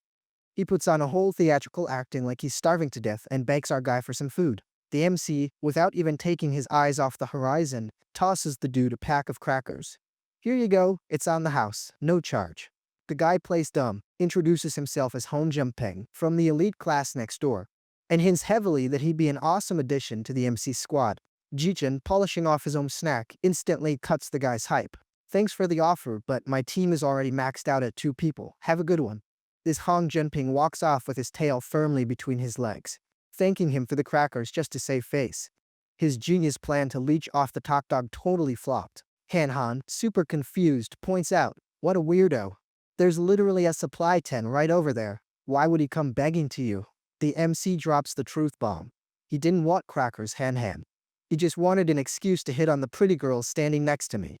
S1: He puts on a whole theatrical acting like he's starving to death and begs our guy for some food. The MC, without even taking his eyes off the horizon, tosses the dude a pack of crackers. Here you go, it's on the house, no charge. The guy plays dumb, introduces himself as Hong Jumping from the elite class next door, and hints heavily that he'd be an awesome addition to the MC squad. Jichen, polishing off his own snack, instantly cuts the guy's hype. Thanks for the offer, but my team is already maxed out at 2 people. Have a good one. This Hong Junping walks off with his tail firmly between his legs, thanking him for the crackers just to save face. His genius plan to leech off the top dog totally flopped. Han, super confused, points out, what a weirdo. There's literally a supply 10 right over there. Why would he come begging to you? The MC drops the truth bomb. He didn't want crackers, Han. He just wanted an excuse to hit on the pretty girl standing next to me.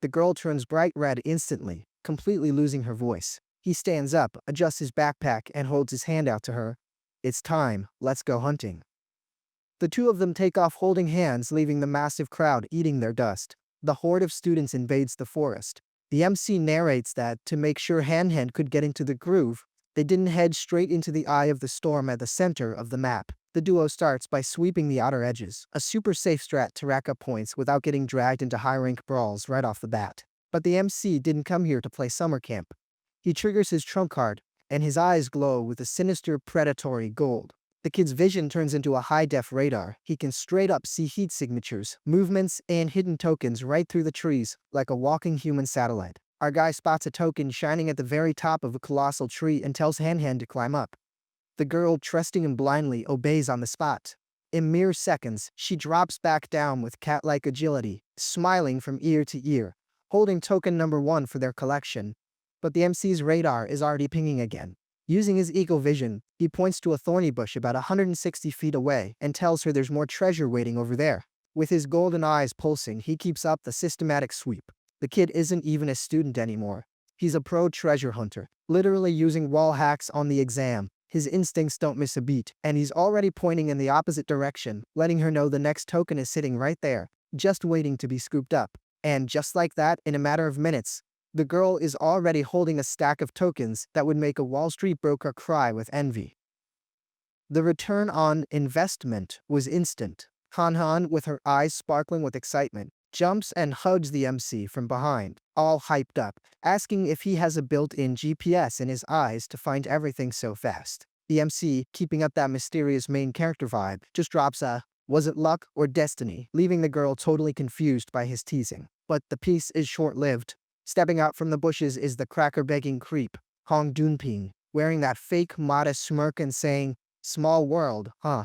S1: The girl turns bright red instantly, completely losing her voice. He stands up, adjusts his backpack, and holds his hand out to her. It's time, let's go hunting. The two of them take off holding hands, leaving the massive crowd eating their dust. The horde of students invades the forest. The MC narrates that, to make sure Han could get into the groove, they didn't head straight into the eye of the storm at the center of the map. The duo starts by sweeping the outer edges, a super safe strat to rack up points without getting dragged into high-rank brawls right off the bat. But the MC didn't come here to play summer camp. He triggers his trump card, and his eyes glow with a sinister predatory gold. The kid's vision turns into a high-def radar. He can straight up see heat signatures, movements, and hidden tokens right through the trees, like a walking human satellite. Our guy spots a token shining at the very top of a colossal tree and tells Han to climb up. The girl, trusting him blindly, obeys on the spot. In mere seconds, she drops back down with cat-like agility, smiling from ear to ear, holding token number 1 for their collection. But the MC's radar is already pinging again. Using his eagle vision, he points to a thorny bush about 160 feet away and tells her there's more treasure waiting over there. With his golden eyes pulsing, he keeps up the systematic sweep. The kid isn't even a student anymore. He's a pro treasure hunter, literally using wall hacks on the exam. His instincts don't miss a beat, and he's already pointing in the opposite direction, letting her know the next token is sitting right there, just waiting to be scooped up. And just like that, in a matter of minutes, the girl is already holding a stack of tokens that would make a Wall Street broker cry with envy. The return on investment was instant. Han, with her eyes sparkling with excitement, jumps and hugs the MC from behind, all hyped up, asking if he has a built-in GPS in his eyes to find everything so fast. The MC, keeping up that mysterious main character vibe, just drops a, was it luck or destiny, leaving the girl totally confused by his teasing. But the peace is short-lived. Stepping out from the bushes is the cracker-begging creep, Hong Junping, wearing that fake modest smirk and saying, "Small world, huh?"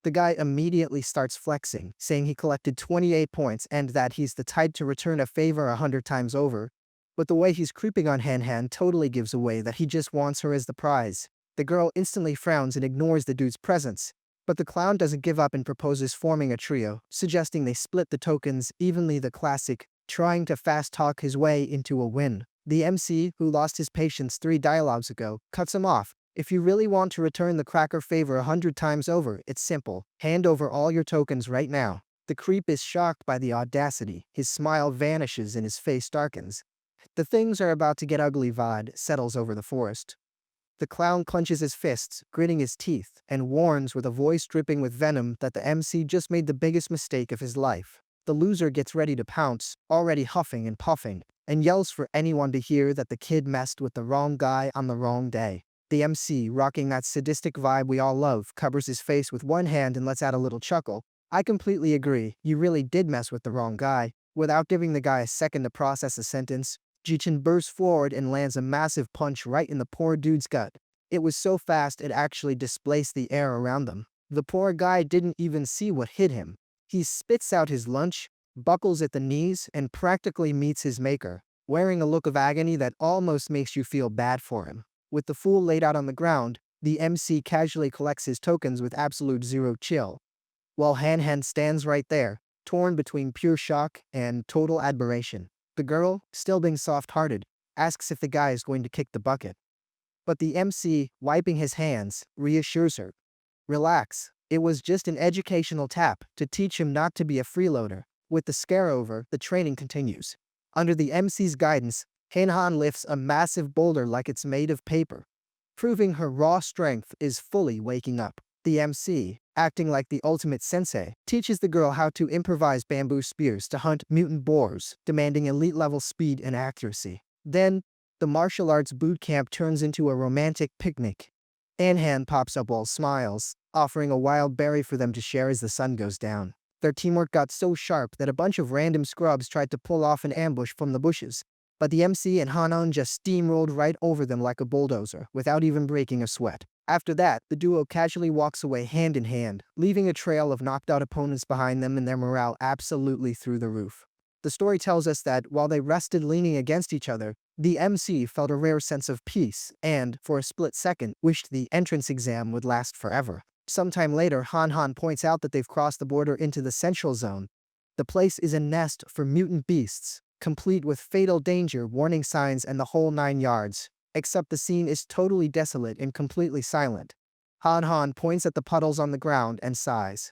S1: The guy immediately starts flexing, saying he collected 28 points and that he's the type to return a favor 100 times over. But the way he's creeping on Han totally gives away that he just wants her as the prize. The girl instantly frowns and ignores the dude's presence. But the clown doesn't give up and proposes forming a trio, suggesting they split the tokens evenly, the classic, trying to fast-talk his way into a win. The MC, who lost his patience 3 dialogues ago, cuts him off. If you really want to return the cracker favor 100 times over, it's simple. Hand over all your tokens right now. The creep is shocked by the audacity. His smile vanishes and his face darkens. The things are about to get ugly vibe settles over the forest. The clown clenches his fists, gritting his teeth, and warns with a voice dripping with venom that the MC just made the biggest mistake of his life. The loser gets ready to pounce, already huffing and puffing, and yells for anyone to hear that the kid messed with the wrong guy on the wrong day. The MC, rocking that sadistic vibe we all love, covers his face with one hand and lets out a little chuckle. I completely agree, you really did mess with the wrong guy. Without giving the guy a second to process a sentence, Jichen bursts forward and lands a massive punch right in the poor dude's gut. It was so fast it actually displaced the air around them. The poor guy didn't even see what hit him. He spits out his lunch, buckles at the knees, and practically meets his maker, wearing a look of agony that almost makes you feel bad for him. With the fool laid out on the ground, the MC casually collects his tokens with absolute zero chill, while Han stands right there, torn between pure shock and total admiration. The girl, still being soft-hearted, asks if the guy is going to kick the bucket. But the MC, wiping his hands, reassures her. Relax. It was just an educational tap to teach him not to be a freeloader. With the scare over, the training continues. Under the MC's guidance, Hanhan lifts a massive boulder like it's made of paper, proving her raw strength is fully waking up. The MC, acting like the ultimate sensei, teaches the girl how to improvise bamboo spears to hunt mutant boars, demanding elite-level speed and accuracy. Then, the martial arts boot camp turns into a romantic picnic. Anhan pops up all smiles, offering a wild berry for them to share as the sun goes down. Their teamwork got so sharp that a bunch of random scrubs tried to pull off an ambush from the bushes, but the MC and Hanan just steamrolled right over them like a bulldozer, without even breaking a sweat. After that, the duo casually walks away hand in hand, leaving a trail of knocked-out opponents behind them and their morale absolutely through the roof. The story tells us that, while they rested leaning against each other, the MC felt a rare sense of peace and, for a split second, wished the entrance exam would last forever. Sometime later, Han points out that they've crossed the border into the Central Zone. The place is a nest for mutant beasts, complete with fatal danger, warning signs, and the whole 9 yards. Except the scene is totally desolate and completely silent. Han points at the puddles on the ground and sighs.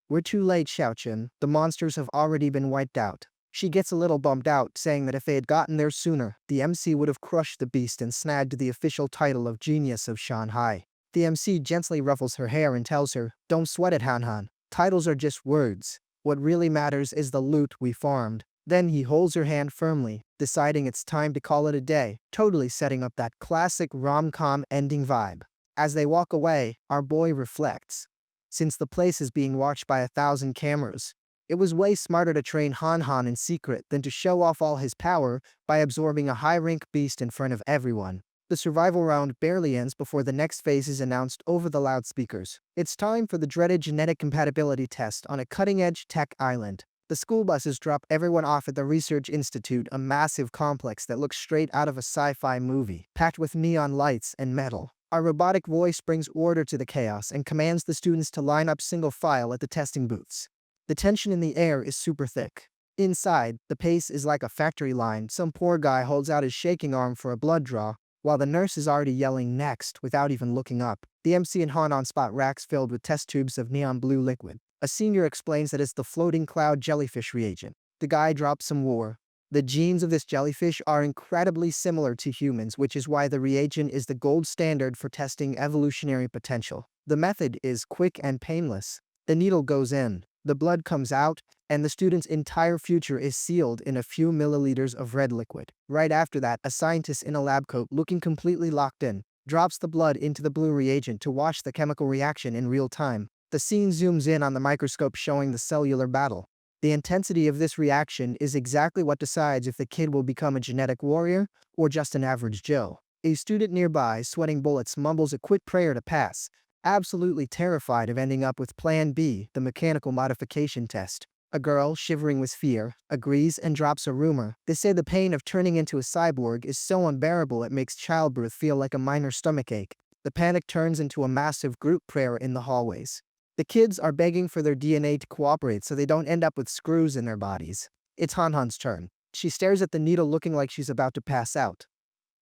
S1: We're too late, Xiaochen. The monsters have already been wiped out. She gets a little bummed out, saying that if they had gotten there sooner, the MC would have crushed the beast and snagged the official title of Genius of Shanghai. The MC gently ruffles her hair and tells her, "Don't sweat it, Han. Titles are just words. What really matters is the loot we farmed." Then he holds her hand firmly, deciding it's time to call it a day, totally setting up that classic rom-com ending vibe. As they walk away, our boy reflects. Since the place is being watched by 1,000 cameras, it was way smarter to train Han in secret than to show off all his power by absorbing a high-rank beast in front of everyone. The survival round barely ends before the next phase is announced over the loudspeakers. It's time for the dreaded genetic compatibility test on a cutting-edge tech island. The school buses drop everyone off at the Research Institute, a massive complex that looks straight out of a sci-fi movie, packed with neon lights and metal. Our robotic voice brings order to the chaos and commands the students to line up single file at the testing booths. The tension in the air is super thick. Inside, the pace is like a factory line. Some poor guy holds out his shaking arm for a blood draw, while the nurse is already yelling next without even looking up. The MC and Han spot racks filled with test tubes of neon blue liquid. A senior explains that it's the floating cloud jellyfish reagent. The guy drops some lore. The genes of this jellyfish are incredibly similar to humans, which is why the reagent is the gold standard for testing evolutionary potential. The method is quick and painless. The needle goes in, the blood comes out, and the student's entire future is sealed in a few milliliters of red liquid. Right after that, a scientist in a lab coat, looking completely locked in, drops the blood into the blue reagent to watch the chemical reaction in real time. The scene zooms in on the microscope, showing the cellular battle. The intensity of this reaction is exactly what decides if the kid will become a genetic warrior or just an average Joe. A student nearby, sweating bullets, mumbles a quick prayer to pass, absolutely terrified of ending up with Plan B, the mechanical modification test. A girl, shivering with fear, agrees and drops a rumor. They say the pain of turning into a cyborg is so unbearable it makes childbirth feel like a minor stomachache. The panic turns into a massive group prayer in the hallways. The kids are begging for their DNA to cooperate so they don't end up with screws in their bodies. It's Han's turn. She stares at the needle, looking like she's about to pass out.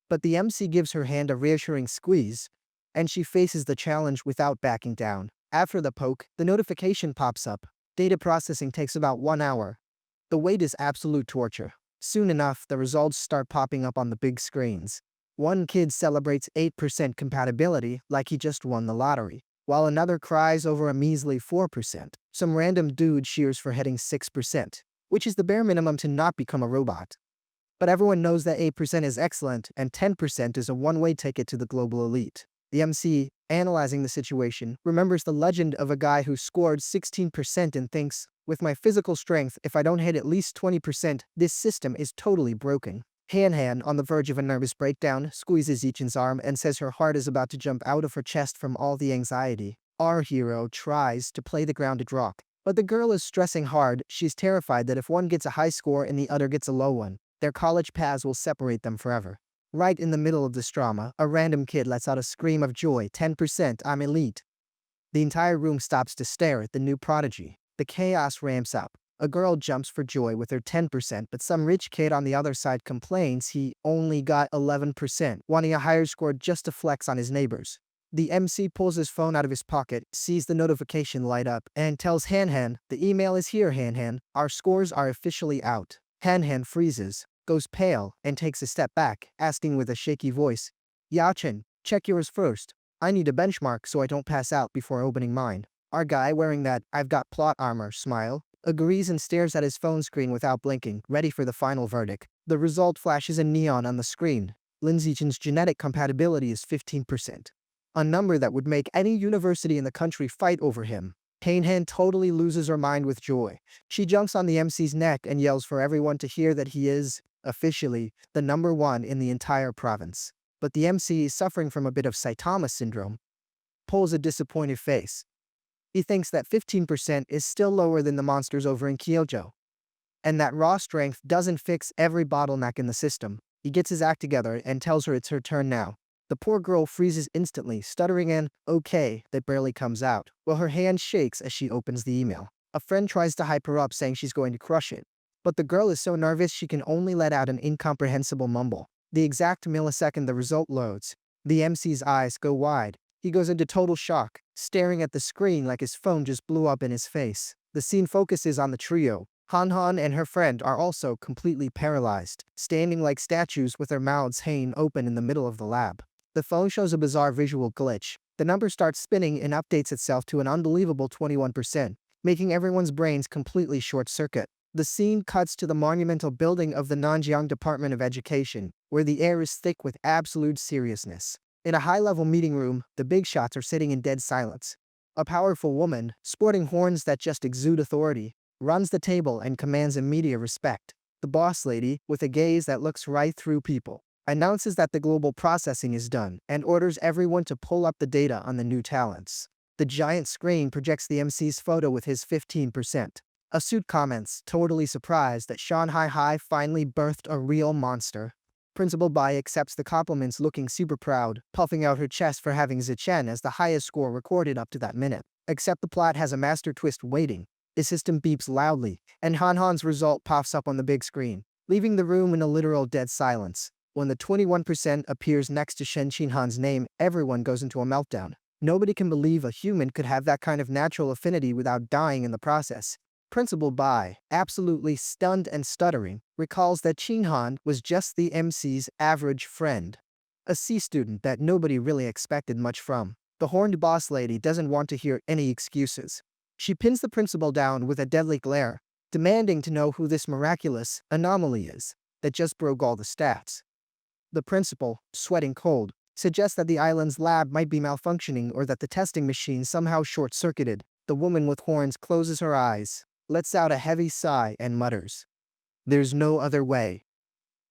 S1: But the MC gives her hand a reassuring squeeze, and she faces the challenge without backing down. After the poke, the notification pops up. Data processing takes about 1 hour. The wait is absolute torture. Soon enough, the results start popping up on the big screens. One kid celebrates 8% compatibility like he just won the lottery, while another cries over a measly 4%. Some random dude cheers for hitting 6%, which is the bare minimum to not become a robot. But everyone knows that 8% is excellent and 10% is a one-way ticket to the global elite. The MC, analyzing the situation, remembers the legend of a guy who scored 16% and thinks, with my physical strength, if I don't hit at least 20%, this system is totally broken. Han, on the verge of a nervous breakdown, squeezes Ichin's arm and says her heart is about to jump out of her chest from all the anxiety. Our hero tries to play the grounded rock, but the girl is stressing hard. She's terrified that if one gets a high score and the other gets a low one, their college paths will separate them forever. Right in the middle of this drama, a random kid lets out a scream of joy. 10%, I'm elite. The entire room stops to stare at the new prodigy. The chaos ramps up. A girl jumps for joy with her 10%, but some rich kid on the other side complains he only got 11%, wanting a higher score just to flex on his neighbors. The MC pulls his phone out of his pocket, sees the notification light up, and tells Han, "The email is here, Han. Our scores are officially out." Han freezes, goes pale, and takes a step back, asking with a shaky voice, "Yachin, check yours first. I need a benchmark so I don't pass out before opening mine." Our guy wearing that "I've got plot armor" smile agrees and stares at his phone screen without blinking, ready for the final verdict. The result flashes in neon on the screen. Lindsaychen's genetic compatibility is 15%. A number that would make any university in the country fight over him. Han totally loses her mind with joy. She jumps on the MC's neck and yells for everyone to hear that he is, officially, the number one in the entire province. But the MC, suffering from a bit of Saitama syndrome, pulls a disappointed face. He thinks that 15% is still lower than the monsters over in Kyoto, and that raw strength doesn't fix every bottleneck in the system. He gets his act together and tells her it's her turn now. The poor girl freezes instantly, stuttering an "okay" that barely comes out, while her hand shakes as she opens the email. A friend tries to hype her up, saying she's going to crush it, but the girl is so nervous she can only let out an incomprehensible mumble. The exact millisecond the result loads, the MC's eyes go wide. He goes into total shock, staring at the screen like his phone just blew up in his face. The scene focuses on the trio. Han and her friend are also completely paralyzed, standing like statues with their mouths hanging open in the middle of the lab. The phone shows a bizarre visual glitch. The number starts spinning and updates itself to an unbelievable 21%, making everyone's brains completely short-circuit. The scene cuts to the monumental building of the Nanjiang Department of Education, where the air is thick with absolute seriousness. In a high-level meeting room, the big shots are sitting in dead silence. A powerful woman, sporting horns that just exude authority, runs the table and commands immediate respect. The boss lady, with a gaze that looks right through people, announces that the global processing is done and orders everyone to pull up the data on the new talents. The giant screen projects the MC's photo with his 15%. A suit comments, totally surprised that Shanghai High finally birthed a real monster. Principal Bai accepts the compliments, looking super proud, puffing out her chest for having Zichen as the highest score recorded up to that minute. Except the plot has a master twist waiting. The system beeps loudly, and Han's result pops up on the big screen, leaving the room in a literal dead silence. When the 21% appears next to Shen Qinhan's name, everyone goes into a meltdown. Nobody can believe a human could have that kind of natural affinity without dying in the process. Principal Bai, absolutely stunned and stuttering, recalls that Qinhan was just the MC's average friend. A C student that nobody really expected much from. The horned boss lady doesn't want to hear any excuses. She pins the principal down with a deadly glare, demanding to know who this miraculous anomaly is that just broke all the stats. The principal, sweating cold, suggests that the island's lab might be malfunctioning or that the testing machine somehow short-circuited. The woman with horns closes her eyes, lets out a heavy sigh, and mutters, "There's no other way.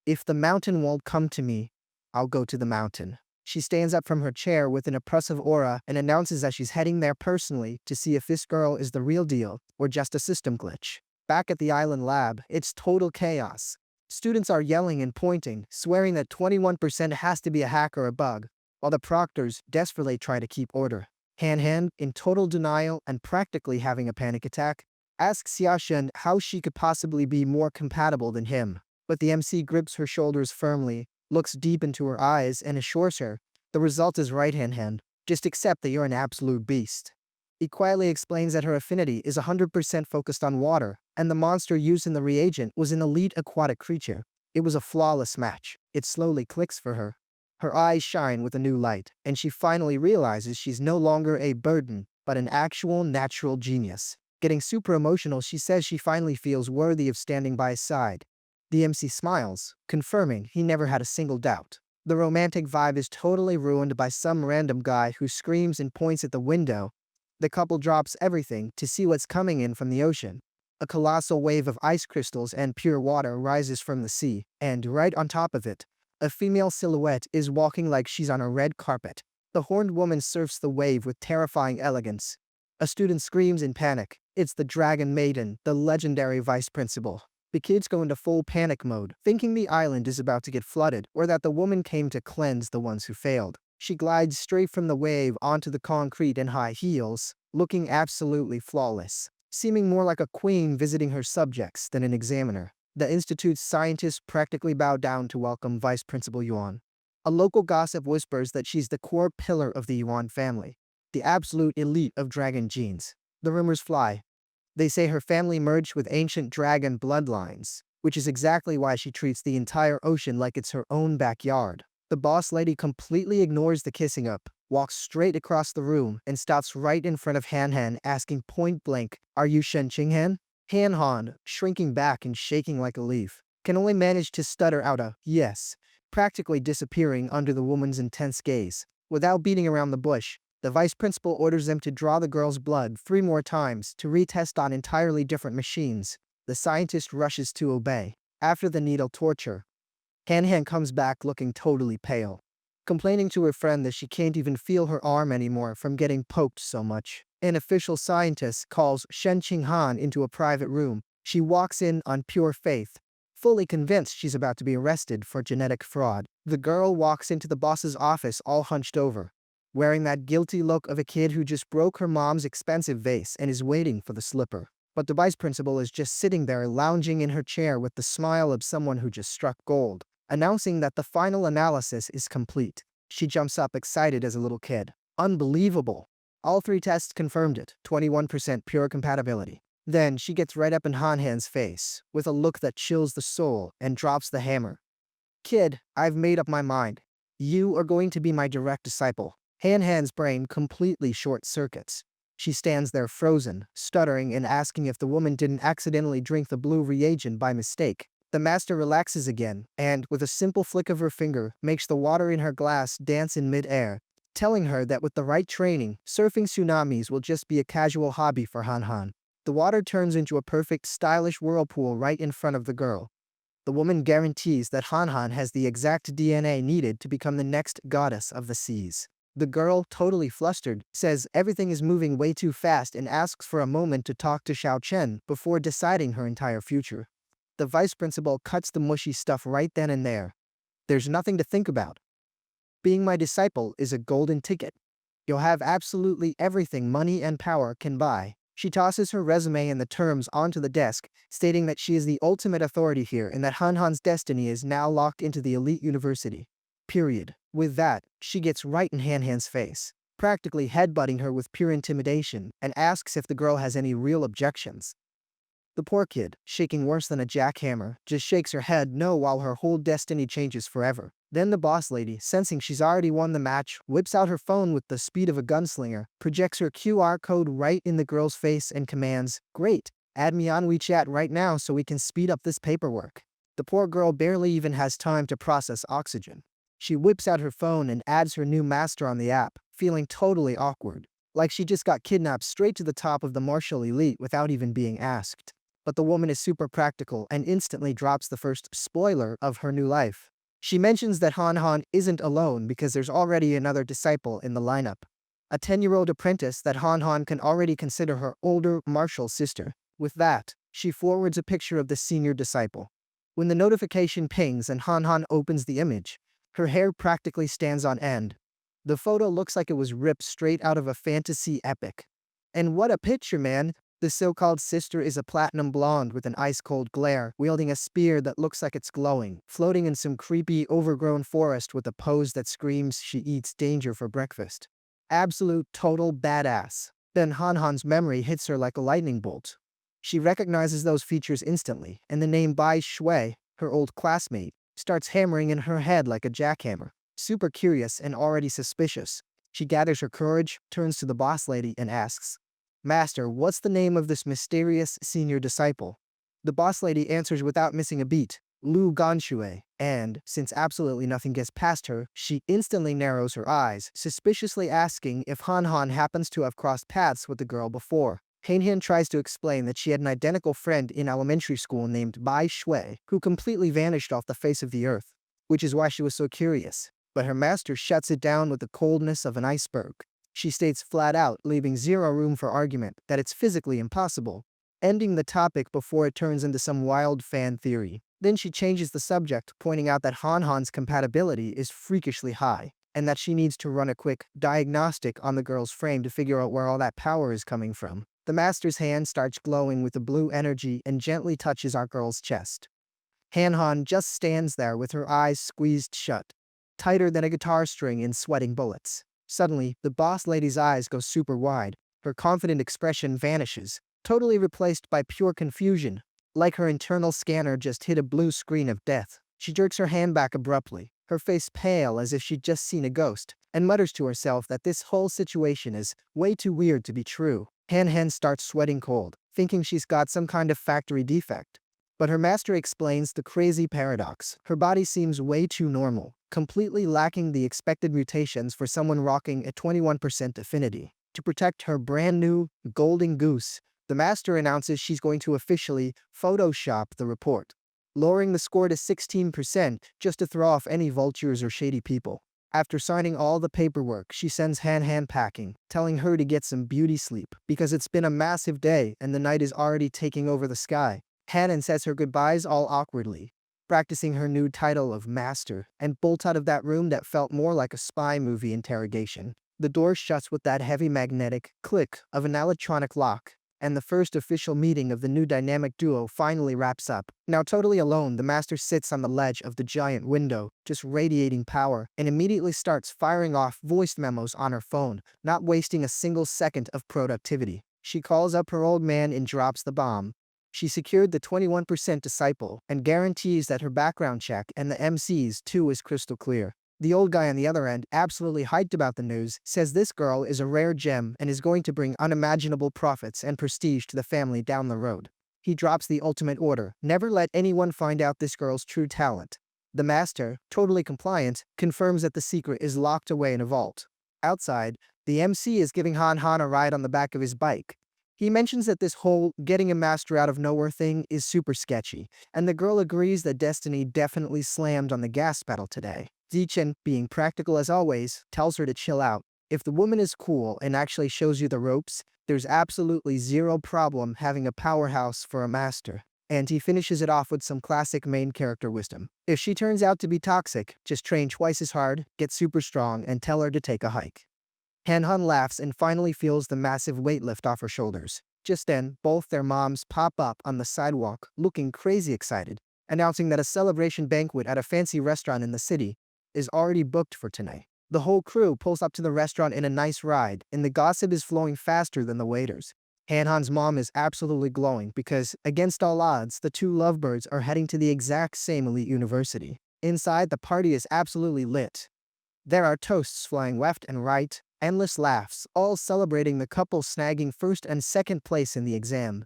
S1: If the mountain won't come to me, I'll go to the mountain." She stands up from her chair with an oppressive aura and announces that she's heading there personally to see if this girl is the real deal or just a system glitch. Back at the island lab, it's total chaos. Students are yelling and pointing, swearing that 21% has to be a hack or a bug, while the proctors desperately try to keep order. Han, in total denial and practically having a panic attack, asks Xiaoshen how she could possibly be more compatible than him. But the MC grips her shoulders firmly, looks deep into her eyes, and assures her, "The result is right, Han. Just accept that you're an absolute beast." He quietly explains that her affinity is 100% focused on water, and the monster used in the reagent was an elite aquatic creature. It was a flawless match. It slowly clicks for her. Her eyes shine with a new light, and she finally realizes she's no longer a burden, but an actual natural genius. Getting super emotional, she says she finally feels worthy of standing by his side. The MC smiles, confirming he never had a single doubt. The romantic vibe is totally ruined by some random guy who screams and points at the window. The couple drops everything to see what's coming in from the ocean. A colossal wave of ice crystals and pure water rises from the sea, and right on top of it, a female silhouette is walking like she's on a red carpet. The horned woman surfs the wave with terrifying elegance. A student screams in panic. It's the Dragon Maiden, the legendary vice principal. The kids go into full panic mode, thinking the island is about to get flooded or that the woman came to cleanse the ones who failed. She glides straight from the wave onto the concrete in high heels, looking absolutely flawless. seeming more like a queen visiting her subjects than an examiner. The institute's scientists practically bow down to welcome Vice Principal Yuan. A local gossip whispers that she's the core pillar of the Yuan family, the absolute elite of dragon genes. The rumors fly. They say her family merged with ancient dragon bloodlines, which is exactly why she treats the entire ocean like it's her own backyard. The boss lady completely ignores the kissing up, walks straight across the room, and stops right in front of Han Han, asking point blank, "Are you Shen Qinghan?" Han Han, shrinking back and shaking like a leaf, can only manage to stutter out a yes, practically disappearing under the woman's intense gaze. Without beating around the bush, the vice principal orders them to draw the girl's blood 3 more times to retest on entirely different machines. The scientist rushes to obey. After the needle torture, Han Han comes back looking totally pale, complaining to her friend that she can't even feel her arm anymore from getting poked so much. An official scientist calls Shen Qinghan into a private room. She walks in on pure faith, fully convinced she's about to be arrested for genetic fraud. The girl walks into the boss's office all hunched over, wearing that guilty look of a kid who just broke her mom's expensive vase and is waiting for the slipper. But the vice principal is just sitting there lounging in her chair with the smile of someone who just struck gold, announcing that the final analysis is complete. She jumps up excited as a little kid. Unbelievable. All 3 tests confirmed it, 21% pure compatibility. Then she gets right up in Han Han's face, with a look that chills the soul, and drops the hammer. "Kid, I've made up my mind. You are going to be my direct disciple." Han Han's brain completely short-circuits. She stands there frozen, stuttering and asking if the woman didn't accidentally drink the blue reagent by mistake. The master relaxes again, and, with a simple flick of her finger, makes the water in her glass dance in mid-air, telling her that with the right training, surfing tsunamis will just be a casual hobby for Han Han. The water turns into a perfect, stylish whirlpool right in front of the girl. The woman guarantees that Han Han has the exact DNA needed to become the next goddess of the seas. The girl, totally flustered, says everything is moving way too fast and asks for a moment to talk to Xiao Chen before deciding her entire future. The vice principal cuts the mushy stuff right then and there. "There's nothing to think about. Being my disciple is a golden ticket. You'll have absolutely everything money and power can buy." She tosses her resume and the terms onto the desk, stating that she is the ultimate authority here and that Han Han's destiny is now locked into the elite university. Period. With that, she gets right in Han Han's face, practically headbutting her with pure intimidation, and asks if the girl has any real objections. The poor kid, shaking worse than a jackhammer, just shakes her head no while her whole destiny changes forever. Then the boss lady, sensing she's already won the match, whips out her phone with the speed of a gunslinger, projects her QR code right in the girl's face and commands, "Great, add me on WeChat right now so we can speed up this paperwork." The poor girl barely even has time to process oxygen. She whips out her phone and adds her new master on the app, feeling totally awkward, like she just got kidnapped straight to the top of the martial elite without even being asked. But the woman is super practical and instantly drops the first spoiler of her new life. She mentions that Han Han isn't alone because there's already another disciple in the lineup, a 10-year-old apprentice that Han Han can already consider her older martial sister. With that, she forwards a picture of the senior disciple. When the notification pings and Han Han opens the image, her hair practically stands on end. The photo looks like it was ripped straight out of a fantasy epic. And what a picture, man! The so-called sister is a platinum blonde with an ice-cold glare, wielding a spear that looks like it's glowing, floating in some creepy, overgrown forest with a pose that screams she eats danger for breakfast. Absolute total badass. Then Han Han's memory hits her like a lightning bolt. She recognizes those features instantly, and the name Bai Shui, her old classmate, starts hammering in her head like a jackhammer. Super curious and already suspicious, she gathers her courage, turns to the boss lady, and asks, "Master, what's the name of this mysterious senior disciple?" The boss lady answers without missing a beat, "Lu Ganshui," and, since absolutely nothing gets past her, she instantly narrows her eyes, suspiciously asking if Han Han happens to have crossed paths with the girl before. Han Han tries to explain that she had an identical friend in elementary school named Bai Shui, who completely vanished off the face of the earth, which is why she was so curious. But her master shuts it down with the coldness of an iceberg. She states flat out, leaving zero room for argument, that it's physically impossible, ending the topic before it turns into some wild fan theory. Then she changes the subject, pointing out that Han Han's compatibility is freakishly high, and that she needs to run a quick diagnostic on the girl's frame to figure out where all that power is coming from. The master's hand starts glowing with a blue energy and gently touches our girl's chest. Han just stands there with her eyes squeezed shut, tighter than a guitar string in sweating bullets. Suddenly, the boss lady's eyes go super wide. Her confident expression vanishes, totally replaced by pure confusion, like her internal scanner just hit a blue screen of death. She jerks her hand back abruptly, her face pale as if she'd just seen a ghost, and mutters to herself that this whole situation is way too weird to be true. Han starts sweating cold, thinking she's got some kind of factory defect. But her master explains the crazy paradox. Her body seems way too normal, completely lacking the expected mutations for someone rocking a 21% affinity. To protect her brand new golden goose, the master announces she's going to officially Photoshop the report, lowering the score to 16% just to throw off any vultures or shady people. After signing all the paperwork, she sends Han packing, telling her to get some beauty sleep because it's been a massive day and the night is already taking over the sky. Han says her goodbyes all awkwardly, practicing her new title of master, and bolts out of that room that felt more like a spy movie interrogation. The door shuts with that heavy magnetic click of an electronic lock, and the first official meeting of the new dynamic duo finally wraps up. Now totally alone, the master sits on the ledge of the giant window, just radiating power, and immediately starts firing off voice memos on her phone, not wasting a single second of productivity. She calls up her old man and drops the bomb. She secured the 21% disciple and guarantees that her background check and the MC's too is crystal clear. The old guy on the other end, absolutely hyped about the news, says this girl is a rare gem and is going to bring unimaginable profits and prestige to the family down the road. He drops the ultimate order: never let anyone find out this girl's true talent. The master, totally compliant, confirms that the secret is locked away in a vault. Outside, the MC is giving Han a ride on the back of his bike. He mentions that this whole getting a master out of nowhere thing is super sketchy, and the girl agrees that destiny definitely slammed on the gas pedal today. Zichen, being practical as always, tells her to chill out. If the woman is cool and actually shows you the ropes, there's absolutely zero problem having a powerhouse for a master. And he finishes it off with some classic main character wisdom. If she turns out to be toxic, just train twice as hard, get super strong, and tell her to take a hike. Han laughs and finally feels the massive weight lift off her shoulders. Just then, both their moms pop up on the sidewalk, looking crazy excited, announcing that a celebration banquet at a fancy restaurant in the city is already booked for tonight. The whole crew pulls up to the restaurant in a nice ride, and the gossip is flowing faster than the waiters. Han's mom is absolutely glowing because, against all odds, the two lovebirds are heading to the exact same elite university. Inside, the party is absolutely lit. There are toasts flying left and right, endless laughs, all celebrating the couple snagging first and second place in the exam.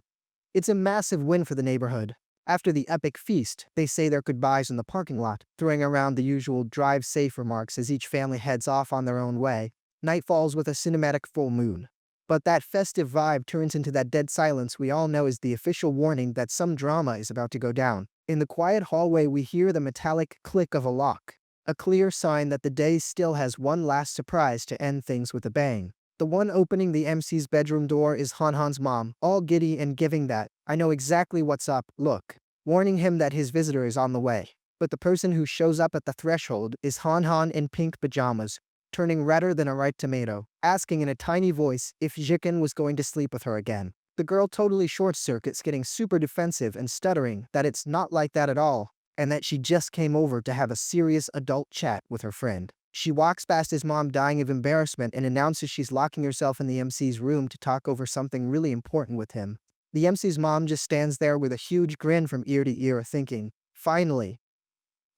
S1: It's a massive win for the neighborhood. After the epic feast, they say their goodbyes in the parking lot, throwing around the usual drive safe remarks as each family heads off on their own way. Night falls with a cinematic full moon. But that festive vibe turns into that dead silence we all know is the official warning that some drama is about to go down. In the quiet hallway, we hear the metallic click of a lock, a clear sign that the day still has one last surprise to end things with a bang. The one opening the MC's bedroom door is Han's mom, all giddy and giving that "I know exactly what's up" look, warning him that his visitor is on the way. But the person who shows up at the threshold is Han in pink pajamas, turning redder than a ripe tomato, asking in a tiny voice if Jiken was going to sleep with her again. The girl totally short-circuits, getting super defensive and stuttering that it's not like that at all, and that she just came over to have a serious adult chat with her friend. She walks past his mom dying of embarrassment and announces she's locking herself in the MC's room to talk over something really important with him. The MC's mom just stands there with a huge grin from ear to ear, thinking, finally.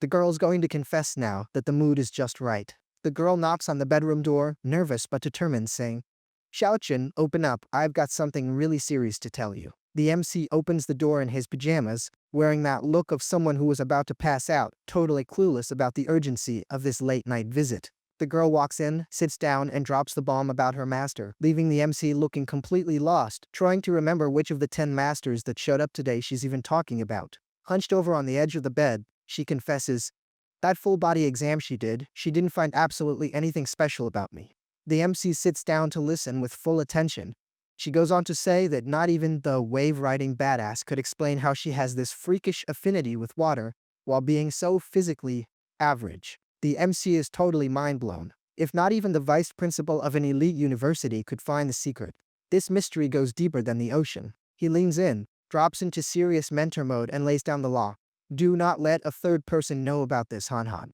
S1: The girl's going to confess now that the mood is just right. The girl knocks on the bedroom door, nervous but determined, saying, "Xiaochen, open up, I've got something really serious to tell you." The MC opens the door in his pajamas, wearing that look of someone who was about to pass out, totally clueless about the urgency of this late-night visit. The girl walks in, sits down, and drops the bomb about her master, leaving the MC looking completely lost, trying to remember which of the 10 masters that showed up today she's even talking about. Hunched over on the edge of the bed, she confesses, "That full-body exam she didn't find absolutely anything special about me." The MC sits down to listen with full attention. She goes on to say that not even the wave-riding badass could explain how she has this freakish affinity with water while being so physically average. The MC is totally mind-blown. If not even the vice principal of an elite university could find the secret, This mystery goes deeper than the ocean. He leans in, drops into serious mentor mode and lays down the law. Do not let a third person know about this, Han.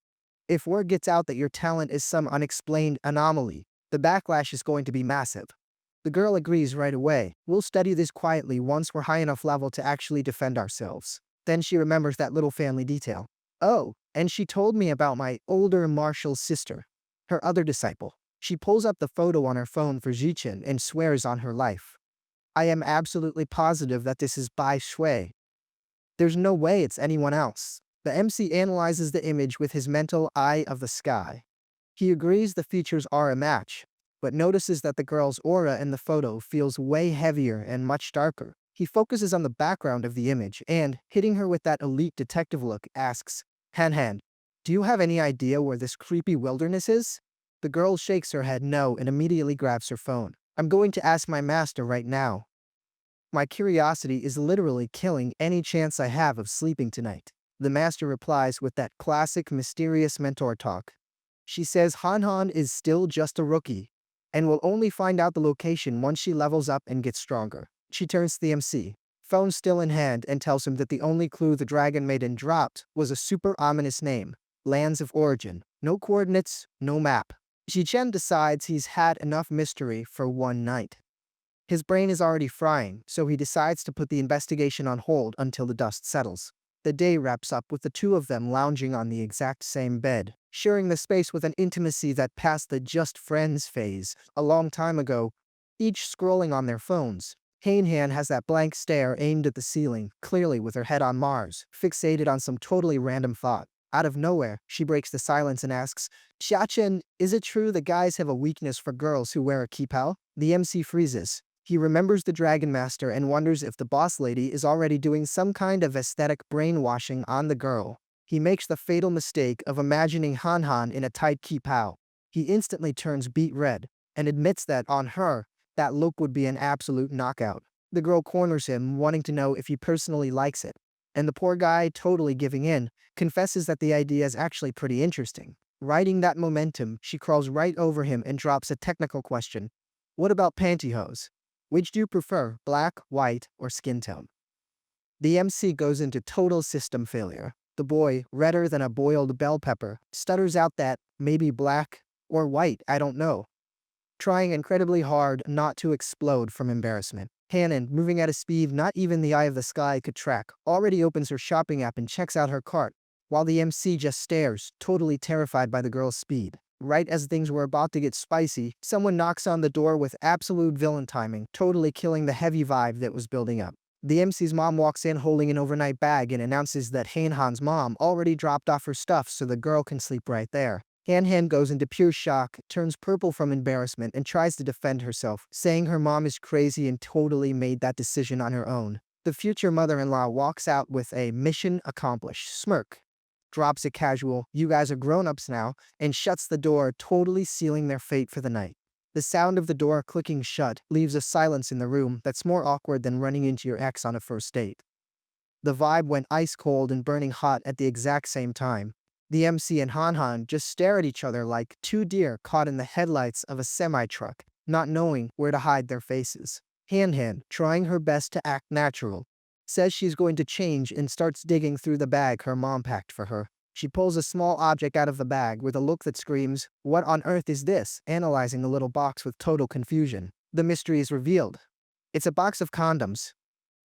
S1: If word gets out that your talent is some unexplained anomaly, the backlash is going to be massive. The girl agrees right away. We'll study this quietly once we're high enough level to actually defend ourselves. Then she remembers that little family detail. Oh, and she told me about my older martial sister, her other disciple. She pulls up the photo on her phone for Jichin and swears on her life. I am absolutely positive that this is Bai Shui. There's no way it's anyone else. The MC analyzes the image with his mental eye of the sky. He agrees the features are a match, but notices that the girl's aura in the photo feels way heavier and much darker. He focuses on the background of the image and, hitting her with that elite detective look, asks, Han, do you have any idea where this creepy wilderness is? The girl shakes her head no and immediately grabs her phone. I'm going to ask my master right now. My curiosity is literally killing any chance I have of sleeping tonight. The master replies with that classic mysterious mentor talk. She says Han is still just a rookie, and will only find out the location once she levels up and gets stronger. She turns to the MC, phone still in hand, and tells him that the only clue the Dragon Maiden dropped was a super ominous name, Lands of Origin. No coordinates, no map. Jichen decides he's had enough mystery for one night. His brain is already frying, so he decides to put the investigation on hold until the dust settles. The day wraps up with the two of them lounging on the exact same bed, sharing the space with an intimacy that passed the just friends phase a long time ago, each scrolling on their phones. Han has that blank stare aimed at the ceiling, clearly with her head on Mars, fixated on some totally random thought. Out of nowhere, she breaks the silence and asks, Xiachen, is it true that guys have a weakness for girls who wear a kipao? The MC freezes. He remembers the Dragon Master and wonders if the boss lady is already doing some kind of aesthetic brainwashing on the girl. He makes the fatal mistake of imagining Han in a tight kipao. He instantly turns beet red and admits that on her, that look would be an absolute knockout. The girl corners him, wanting to know if he personally likes it. And the poor guy, totally giving in, confesses that the idea is actually pretty interesting. Riding that momentum, she crawls right over him and drops a technical question. What about pantyhose? Which do you prefer, black, white, or skin tone? The MC goes into total system failure. The boy, redder than a boiled bell pepper, stutters out that, maybe black, or white, I don't know. Trying incredibly hard not to explode from embarrassment. Hannon, moving at a speed not even the eye of the sky could track, already opens her shopping app and checks out her cart, while the MC just stares, totally terrified by the girl's speed. Right as things were about to get spicy, someone knocks on the door with absolute villain timing, totally killing the heavy vibe that was building up. The MC's mom walks in holding an overnight bag and announces that Han's mom already dropped off her stuff so the girl can sleep right there. Han goes into pure shock, turns purple from embarrassment, and tries to defend herself, saying her mom is crazy and totally made that decision on her own. The future mother-in-law walks out with a mission accomplished smirk, drops a casual, you guys are grown-ups now, and shuts the door, totally sealing their fate for the night. The sound of the door clicking shut leaves a silence in the room that's more awkward than running into your ex on a first date. The vibe went ice cold and burning hot at the exact same time. The MC and Han just stare at each other like two deer caught in the headlights of a semi-truck, not knowing where to hide their faces. Han, trying her best to act natural, says she's going to change and starts digging through the bag her mom packed for her. She pulls a small object out of the bag with a look that screams, "What on earth is this?" analyzing the little box with total confusion. The mystery is revealed. It's a box of condoms.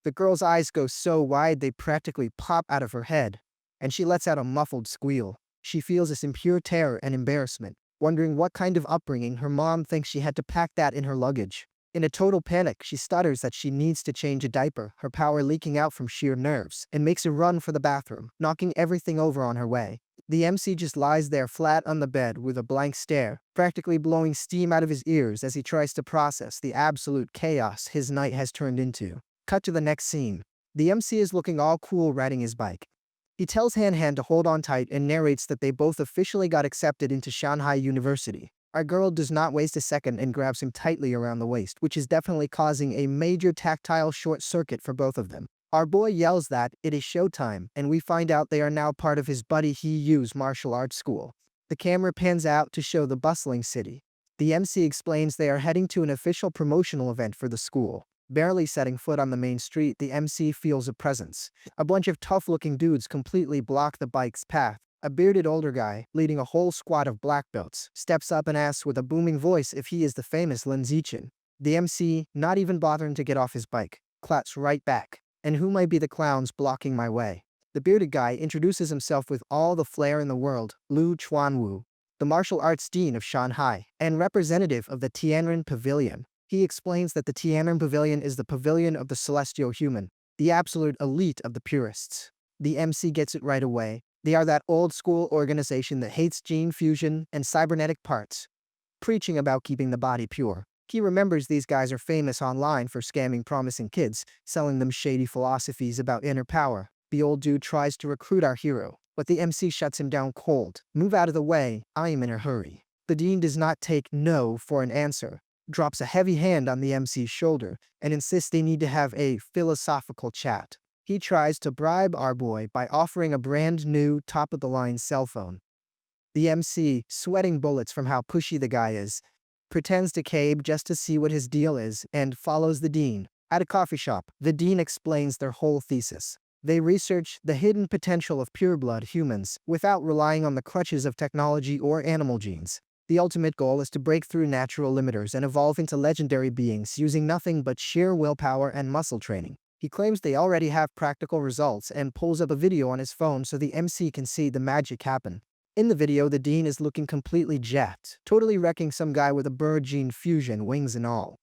S1: The girl's eyes go so wide they practically pop out of her head, and she lets out a muffled squeal. She feels this in pure terror and embarrassment, wondering what kind of upbringing her mom thinks she had to pack that in her luggage. In a total panic, she stutters that she needs to change a diaper, her power leaking out from sheer nerves, and makes a run for the bathroom, knocking everything over on her way. The MC just lies there flat on the bed with a blank stare, practically blowing steam out of his ears as he tries to process the absolute chaos his night has turned into. Cut to the next scene. The MC is looking all cool riding his bike. He tells Han to hold on tight and narrates that they both officially got accepted into Shanghai University. Our girl does not waste a second and grabs him tightly around the waist, which is definitely causing a major tactile short circuit for both of them. Our boy yells that it is showtime, and we find out they are now part of his buddy He Yu's martial arts school. The camera pans out to show the bustling city. The MC explains they are heading to an official promotional event for the school. Barely setting foot on the main street, the MC feels a presence. A bunch of tough-looking dudes completely block the bike's path. A bearded older guy, leading a whole squad of black belts, steps up and asks with a booming voice if he is the famous Lin Zichen. The MC, not even bothering to get off his bike, claps right back. And who might be the clowns blocking my way? The bearded guy introduces himself with all the flair in the world, Lu Chuanwu, the martial arts dean of Shanghai, and representative of the Tianren Pavilion. He explains that the Tianren Pavilion is the pavilion of the celestial human, the absolute elite of the purists. The MC gets it right away. They are that old-school organization that hates gene fusion and cybernetic parts, preaching about keeping the body pure. He remembers these guys are famous online for scamming promising kids, selling them shady philosophies about inner power. The old dude tries to recruit our hero, but the MC shuts him down cold. Move out of the way, I am in a hurry. The dean does not take no for an answer, drops a heavy hand on the MC's shoulder, and insists they need to have a philosophical chat. He tries to bribe our boy by offering a brand new top-of-the-line cell phone. The MC, sweating bullets from how pushy the guy is, pretends to cave just to see what his deal is and follows the dean. At a coffee shop, the dean explains their whole thesis. They research the hidden potential of pureblood humans without relying on the crutches of technology or animal genes. The ultimate goal is to break through natural limiters and evolve into legendary beings using nothing but sheer willpower and muscle training. He claims they already have practical results and pulls up a video on his phone so the MC can see the magic happen. In the video, the dean is looking completely jacked, totally wrecking some guy with a bird gene fusion, wings and all.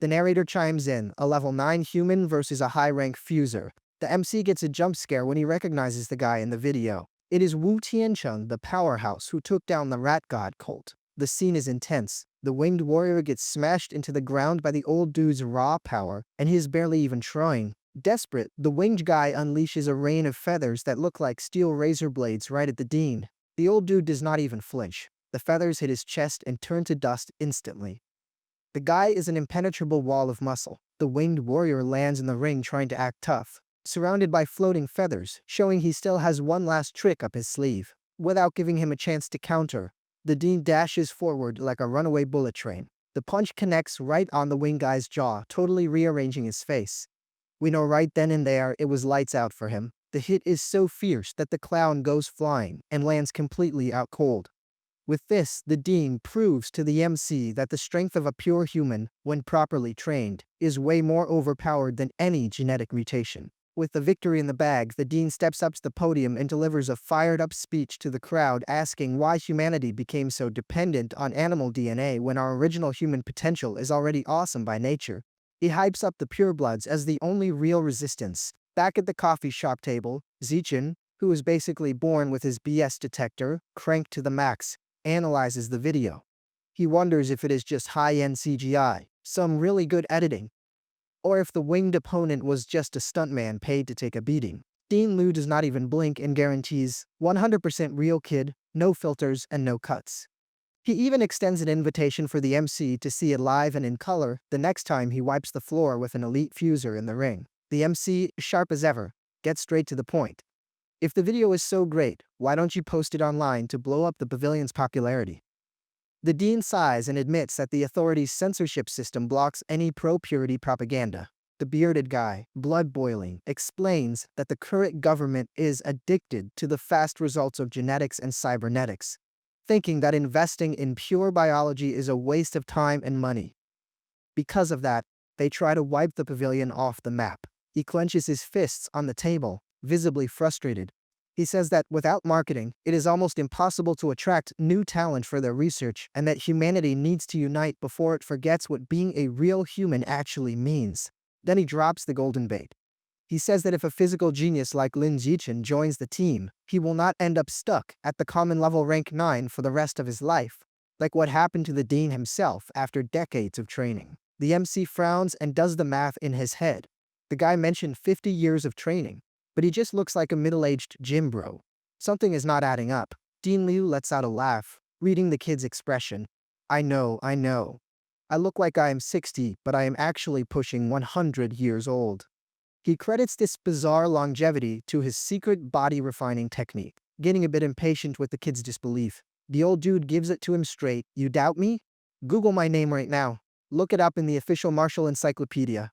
S1: The narrator chimes in, a level 9 human versus a high-rank fuser. The MC gets a jump scare when he recognizes the guy in the video. It is Wu Tiancheng, the powerhouse who took down the rat god cult. The scene is intense. The winged warrior gets smashed into the ground by the old dude's raw power, and he is barely even trying. Desperate, the winged guy unleashes a rain of feathers that look like steel razor blades right at the dean. The old dude does not even flinch. The feathers hit his chest and turn to dust instantly. The guy is an impenetrable wall of muscle. The winged warrior lands in the ring trying to act tough, surrounded by floating feathers, showing he still has one last trick up his sleeve. Without giving him a chance to counter, the dean dashes forward like a runaway bullet train. The punch connects right on the winged guy's jaw, totally rearranging his face. We know right then and there it was lights out for him. The hit is so fierce that the clown goes flying and lands completely out cold. With this, the dean proves to the MC that the strength of a pure human, when properly trained, is way more overpowered than any genetic mutation. With the victory in the bag, the dean steps up to the podium and delivers a fired-up speech to the crowd asking why humanity became so dependent on animal DNA when our original human potential is already awesome by nature. He hypes up the purebloods as the only real resistance. Back at the coffee shop table, Zichen, who is basically born with his BS detector cranked to the max, analyzes the video. He wonders if it is just high-end CGI, some really good editing, or if the winged opponent was just a stuntman paid to take a beating. Dean Liu does not even blink and guarantees 100% real kid, no filters and no cuts. He even extends an invitation for the MC to see it live and in color the next time he wipes the floor with an elite fuser in the ring. The MC, sharp as ever, gets straight to the point. If the video is so great, why don't you post it online to blow up the pavilion's popularity? The dean sighs and admits that the authorities' censorship system blocks any pro-purity propaganda. The bearded guy, blood boiling, explains that the current government is addicted to the fast results of genetics and cybernetics, thinking that investing in pure biology is a waste of time and money. Because of that, they try to wipe the pavilion off the map. He clenches his fists on the table, visibly frustrated. He says that without marketing, it is almost impossible to attract new talent for their research and that humanity needs to unite before it forgets what being a real human actually means. Then he drops the golden bait. He says that if a physical genius like Lin Zichen joins the team, he will not end up stuck at the common level rank 9 for the rest of his life, like what happened to the dean himself after decades of training. The MC frowns and does the math in his head. The guy mentioned 50 years of training, but he just looks like a middle-aged gym bro. Something is not adding up. Dean Liu lets out a laugh, reading the kid's expression. I know. I look like I am 60, but I am actually pushing 100 years old. He credits this bizarre longevity to his secret body-refining technique. Getting a bit impatient with the kid's disbelief, the old dude gives it to him straight. You doubt me? Google my name right now. Look it up in the official Martial Encyclopedia.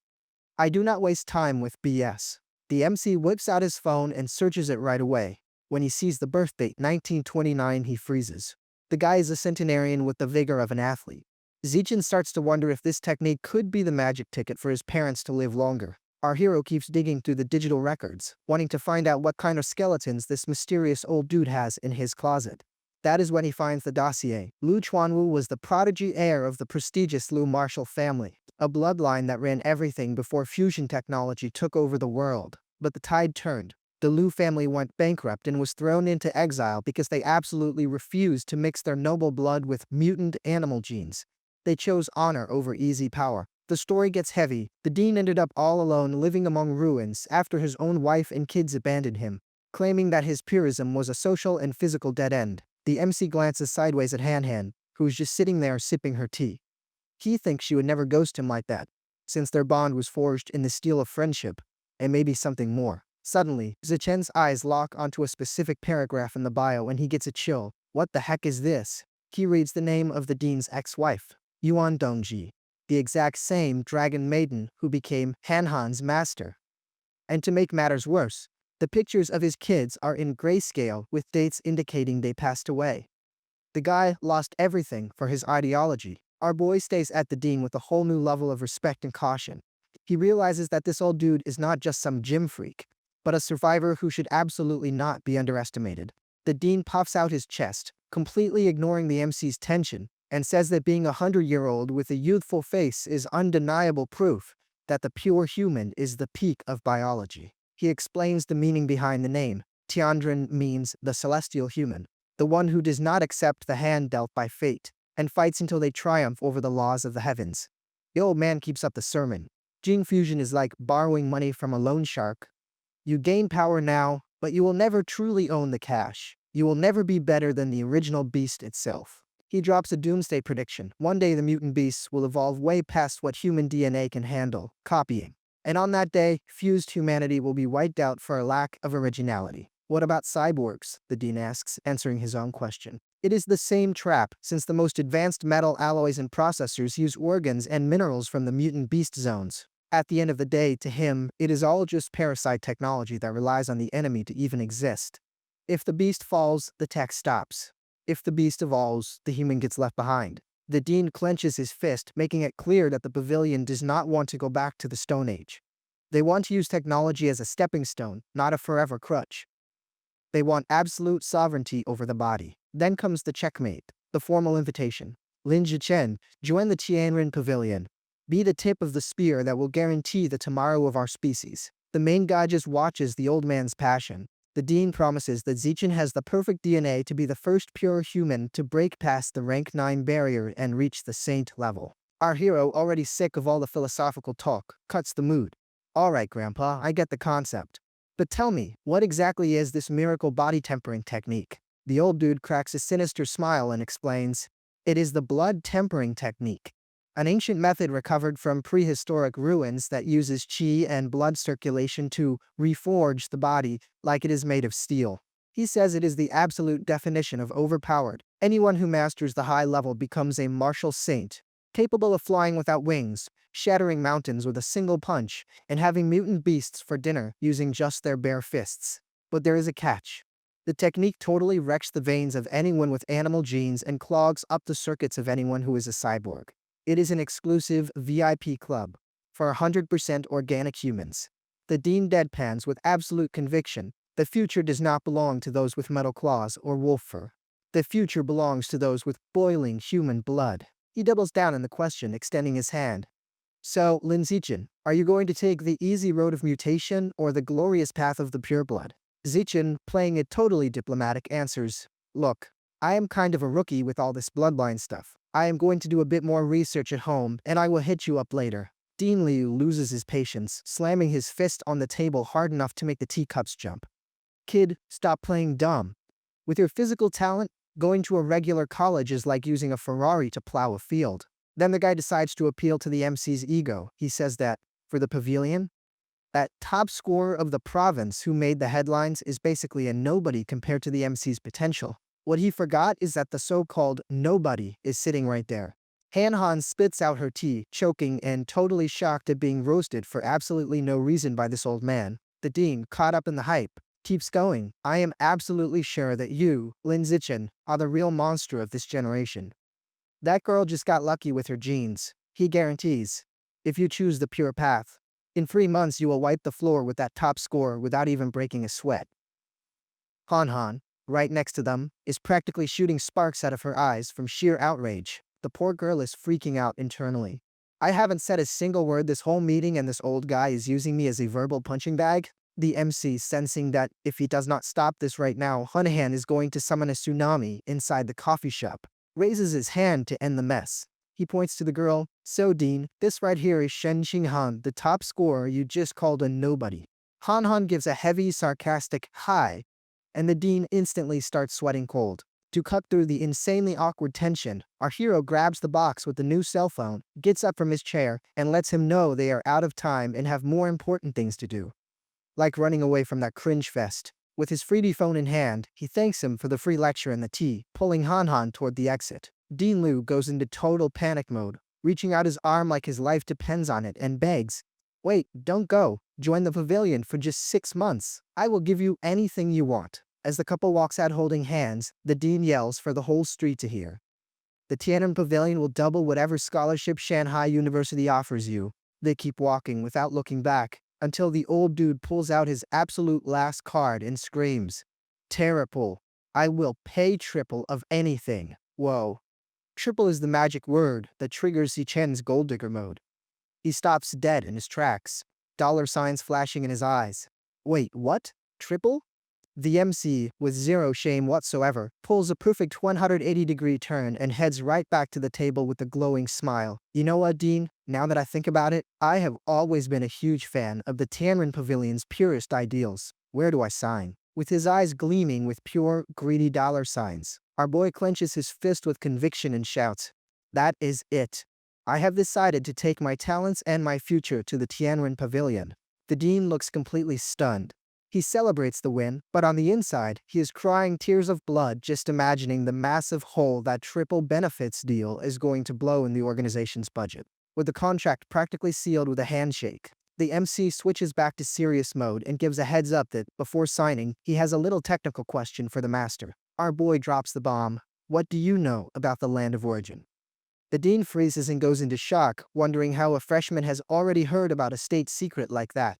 S1: I do not waste time with BS. The MC whips out his phone and searches it right away. When he sees the birth date 1929, he freezes. The guy is a centenarian with the vigor of an athlete. Zichin starts to wonder if this technique could be the magic ticket for his parents to live longer. Our hero keeps digging through the digital records, wanting to find out what kind of skeletons this mysterious old dude has in his closet. That is when he finds the dossier. Lu Chuanwu was the prodigy heir of the prestigious Lu Marshall family, a bloodline that ran everything before fusion technology took over the world. But the tide turned. The Lu family went bankrupt and was thrown into exile because they absolutely refused to mix their noble blood with mutant animal genes. They chose honor over easy power. The story gets heavy. The dean ended up all alone living among ruins after his own wife and kids abandoned him, claiming that his purism was a social and physical dead end. The MC glances sideways at Han, who is just sitting there sipping her tea. He thinks she would never ghost him like that, since their bond was forged in the steel of friendship, and maybe something more. Suddenly, Zichen's eyes lock onto a specific paragraph in the bio and he gets a chill. What the heck is this? He reads the name of the dean's ex-wife, Yuan Dongji, the exact same dragon maiden who became Han's master. And to make matters worse, the pictures of his kids are in grayscale with dates indicating they passed away. The guy lost everything for his ideology. Our boy stays at the dean with a whole new level of respect and caution. He realizes that this old dude is not just some gym freak, but a survivor who should absolutely not be underestimated. The dean puffs out his chest, completely ignoring the MC's tension, and says that being a 100-year-old with a youthful face is undeniable proof that the pure human is the peak of biology. He explains the meaning behind the name. Tiandran means the celestial human, the one who does not accept the hand dealt by fate, and fights until they triumph over the laws of the heavens. The old man keeps up the sermon. Gene fusion is like borrowing money from a loan shark. You gain power now, but you will never truly own the cash. You will never be better than the original beast itself. He drops a doomsday prediction. One day the mutant beasts will evolve way past what human DNA can handle, copying. And on that day, fused humanity will be wiped out for a lack of originality. What about cyborgs? The dean asks, answering his own question. It is the same trap, since the most advanced metal alloys and processors use organs and minerals from the mutant beast zones. At the end of the day, to him, it is all just parasite technology that relies on the enemy to even exist. If the beast falls, the tech stops. If the beast evolves, the human gets left behind. The dean clenches his fist, making it clear that the pavilion does not want to go back to the Stone Age. They want to use technology as a stepping stone, not a forever crutch. They want absolute sovereignty over the body. Then comes the checkmate, the formal invitation. Lin Zhichen, join the Tianren Pavilion. Be the tip of the spear that will guarantee the tomorrow of our species. The main guy just watches the old man's passion. The dean promises that Zichin has the perfect DNA to be the first pure human to break past the rank 9 barrier and reach the saint level. Our hero, already sick of all the philosophical talk, cuts the mood. Alright, Grandpa, I get the concept. But tell me, what exactly is this miracle body tempering technique? The old dude cracks a sinister smile and explains, it is the blood tempering technique. An ancient method recovered from prehistoric ruins that uses qi and blood circulation to reforge the body like it is made of steel. He says it is the absolute definition of overpowered. Anyone who masters the high level becomes a martial saint, capable of flying without wings, shattering mountains with a single punch, and having mutant beasts for dinner using just their bare fists. But there is a catch. The technique totally wrecks the veins of anyone with animal genes and clogs up the circuits of anyone who is a cyborg. It is an exclusive VIP club for 100% organic humans. The dean deadpans with absolute conviction. The future does not belong to those with metal claws or wolf fur. The future belongs to those with boiling human blood. He doubles down on the question, extending his hand. So, Lin Zichin, are you going to take the easy road of mutation or the glorious path of the pureblood? Zichin, playing it totally diplomatic, answers, look, I am kind of a rookie with all this bloodline stuff. I am going to do a bit more research at home, and I will hit you up later. Dean Liu loses his patience, slamming his fist on the table hard enough to make the teacups jump. Kid, stop playing dumb. With your physical talent, going to a regular college is like using a Ferrari to plow a field. Then the guy decides to appeal to the MC's ego. He says that, for the pavilion, that top scorer of the province who made the headlines is basically a nobody compared to the MC's potential. What he forgot is that the so-called nobody is sitting right there. Han spits out her tea, choking and totally shocked at being roasted for absolutely no reason by this old man. The dean, caught up in the hype, keeps going. I am absolutely sure that you, Lin Zichen, are the real monster of this generation. That girl just got lucky with her genes. He guarantees. If you choose the pure path, in 3 months you will wipe the floor with that top score without even breaking a sweat. Han, right next to them, is practically shooting sparks out of her eyes from sheer outrage. The poor girl is freaking out internally. I haven't said a single word this whole meeting and this old guy is using me as a verbal punching bag. The MC, sensing that if he does not stop this right now, Hunahan is going to summon a tsunami inside the coffee shop, raises his hand to end the mess. He points to the girl. So Dean, this right here is Shen Qinghan, the top scorer you just called a nobody. Han gives a heavy, sarcastic hi, and the dean instantly starts sweating cold. To cut through the insanely awkward tension, our hero grabs the box with the new cell phone, gets up from his chair, and lets him know they are out of time and have more important things to do. Like running away from that cringe fest. With his 3D phone in hand, he thanks him for the free lecture and the tea, pulling Han toward the exit. Dean Liu goes into total panic mode, reaching out his arm like his life depends on it and begs, "Wait, don't go. Join the pavilion for just 6 months. I will give you anything you want." As the couple walks out holding hands, the dean yells for the whole street to hear. The Tiananmen Pavilion will double whatever scholarship Shanghai University offers you. They keep walking without looking back, until the old dude pulls out his absolute last card and screams, "Terrible. I will pay triple of anything." Whoa. Triple is the magic word that triggers Zichen's gold digger mode. He stops dead in his tracks, dollar signs flashing in his eyes. Wait, what? Triple? The MC, with zero shame whatsoever, pulls a perfect 180-degree turn and heads right back to the table with a glowing smile. You know what, Dean? Now that I think about it, I have always been a huge fan of the Tiananmen Pavilion's purest ideals. Where do I sign? With his eyes gleaming with pure, greedy dollar signs, our boy clenches his fist with conviction and shouts, "That is it. I have decided to take my talents and my future to the Tiananmen Pavilion." The dean looks completely stunned. He celebrates the win, but on the inside, he is crying tears of blood just imagining the massive hole that triple benefits deal is going to blow in the organization's budget. With the contract practically sealed with a handshake, the MC switches back to serious mode and gives a heads up that, before signing, he has a little technical question for the master. Our boy drops the bomb. What do you know about the land of origin? The dean freezes and goes into shock, wondering how a freshman has already heard about a state secret like that.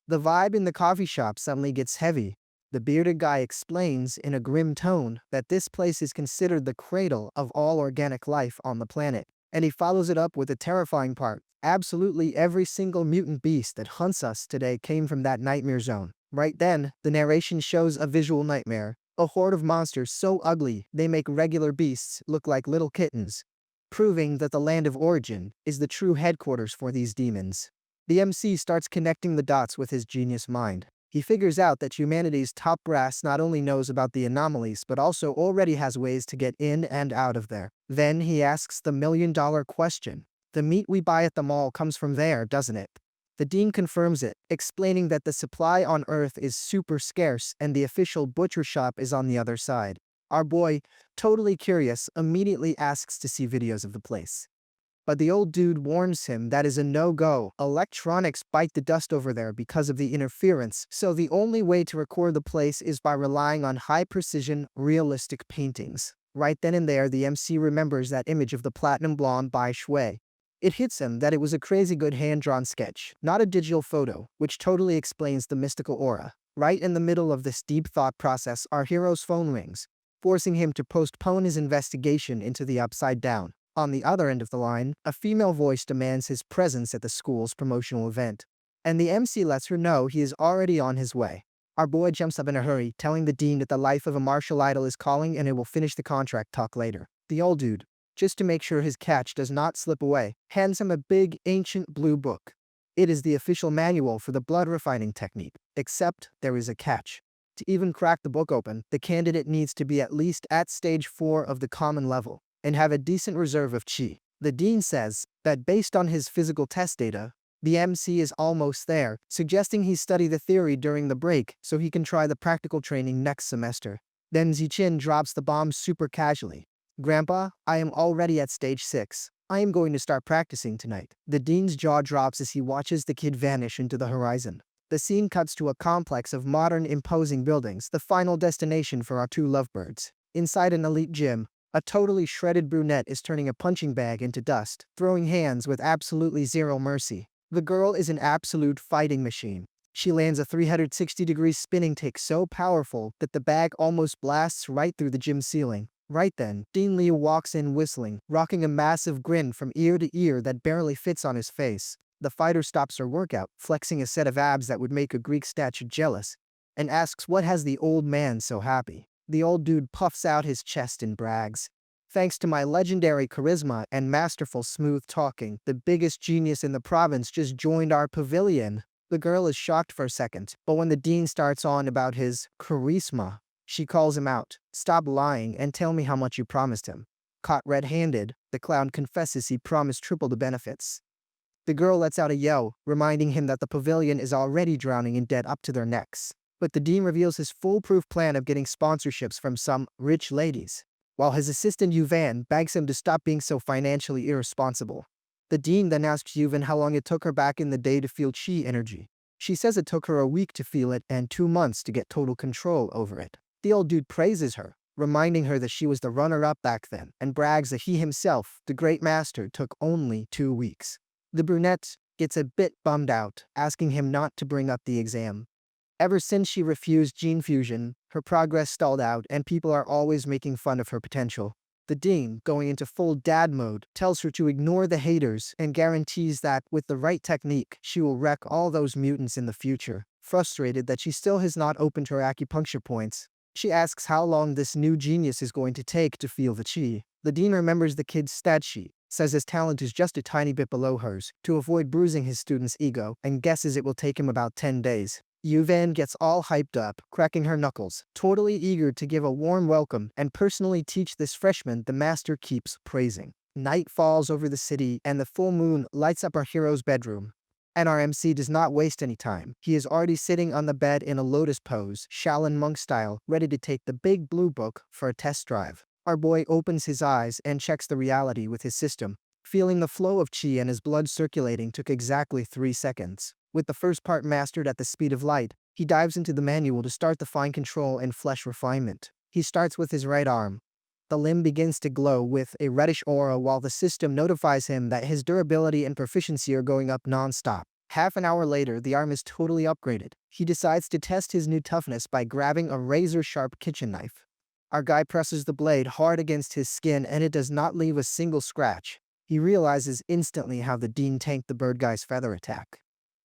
S1: The vibe in the coffee shop suddenly gets heavy. The bearded guy explains in a grim tone that this place is considered the cradle of all organic life on the planet. And he follows it up with a terrifying part. Absolutely every single mutant beast that hunts us today came from that nightmare zone. Right then, the narration shows a visual nightmare. A horde of monsters so ugly they make regular beasts look like little kittens, proving that the land of origin is the true headquarters for these demons. The MC starts connecting the dots with his genius mind. He figures out that humanity's top brass not only knows about the anomalies but also already has ways to get in and out of there. Then he asks the million-dollar question. The meat we buy at the mall comes from there, doesn't it? The dean confirms it, explaining that the supply on Earth is super scarce and the official butcher shop is on the other side. Our boy, totally curious, immediately asks to see videos of the place. But the old dude warns him that is a no-go. Electronics bite the dust over there because of the interference, so the only way to record the place is by relying on high-precision, realistic paintings. Right then and there, the MC remembers that image of the platinum blonde Bai Shui. It hits him that it was a crazy good hand-drawn sketch, not a digital photo, which totally explains the mystical aura. Right in the middle of this deep thought process, our hero's phone rings, forcing him to postpone his investigation into the Upside Down. On the other end of the line, a female voice demands his presence at the school's promotional event, and the MC lets her know he is already on his way. Our boy jumps up in a hurry, telling the dean that the life of a martial idol is calling and it will finish the contract talk later. The old dude, just to make sure his catch does not slip away, hands him a big, ancient blue book. It is the official manual for the blood refining technique, except there is a catch. To even crack the book open, the candidate needs to be at least at stage 4 of the common level and have a decent reserve of chi. The dean says that based on his physical test data, the MC is almost there, suggesting he study the theory during the break so he can try the practical training next semester. Then Zichen drops the bomb super casually. Grandpa, I am already at stage 6. I am going to start practicing tonight. The dean's jaw drops as he watches the kid vanish into the horizon. The scene cuts to a complex of modern imposing buildings, the final destination for our two lovebirds. Inside an elite gym, a totally shredded brunette is turning a punching bag into dust, throwing hands with absolutely zero mercy. The girl is an absolute fighting machine. She lands a 360-degree spinning kick so powerful that the bag almost blasts right through the gym ceiling. Right then, Dean Liu walks in whistling, rocking a massive grin from ear to ear that barely fits on his face. The fighter stops her workout, flexing a set of abs that would make a Greek statue jealous, and asks what has the old man so happy. The old dude puffs out his chest and brags. Thanks to my legendary charisma and masterful smooth talking, the biggest genius in the province just joined our pavilion. The girl is shocked for a second, but when the dean starts on about his charisma, she calls him out. Stop lying and tell me how much you promised him. Caught red-handed, the clown confesses he promised triple the benefits. The girl lets out a yell, reminding him that the pavilion is already drowning in debt up to their necks. But the dean reveals his foolproof plan of getting sponsorships from some rich ladies, while his assistant Yuvan begs him to stop being so financially irresponsible. The dean then asks Yuvan how long it took her back in the day to feel chi energy. She says it took her a week to feel it and 2 months to get total control over it. The old dude praises her, reminding her that she was the runner-up back then, and brags that he himself, the great master, took only 2 weeks. The brunette gets a bit bummed out, asking him not to bring up the exam. Ever since she refused gene fusion, her progress stalled out and people are always making fun of her potential. The dean, going into full dad mode, tells her to ignore the haters and guarantees that, with the right technique, she will wreck all those mutants in the future. Frustrated that she still has not opened her acupuncture points, she asks how long this new genius is going to take to feel the chi. The dean remembers the kid's stat sheet, says his talent is just a tiny bit below hers, to avoid bruising his student's ego, and guesses it will take him about 10 days. Yuvan gets all hyped up, cracking her knuckles, totally eager to give a warm welcome and personally teach this freshman the master keeps praising. Night falls over the city and the full moon lights up our hero's bedroom. And our MC does not waste any time. He is already sitting on the bed in a lotus pose, Shaolin monk style, ready to take the big blue book for a test drive. Our boy opens his eyes and checks the reality with his system. Feeling the flow of chi and his blood circulating took exactly 3 seconds. With the first part mastered at the speed of light, he dives into the manual to start the fine control and flesh refinement. He starts with his right arm. The limb begins to glow with a reddish aura while the system notifies him that his durability and proficiency are going up non-stop. Half an hour later, the arm is totally upgraded. He decides to test his new toughness by grabbing a razor-sharp kitchen knife. Our guy presses the blade hard against his skin and it does not leave a single scratch. He realizes instantly how the dean tanked the bird guy's feather attack.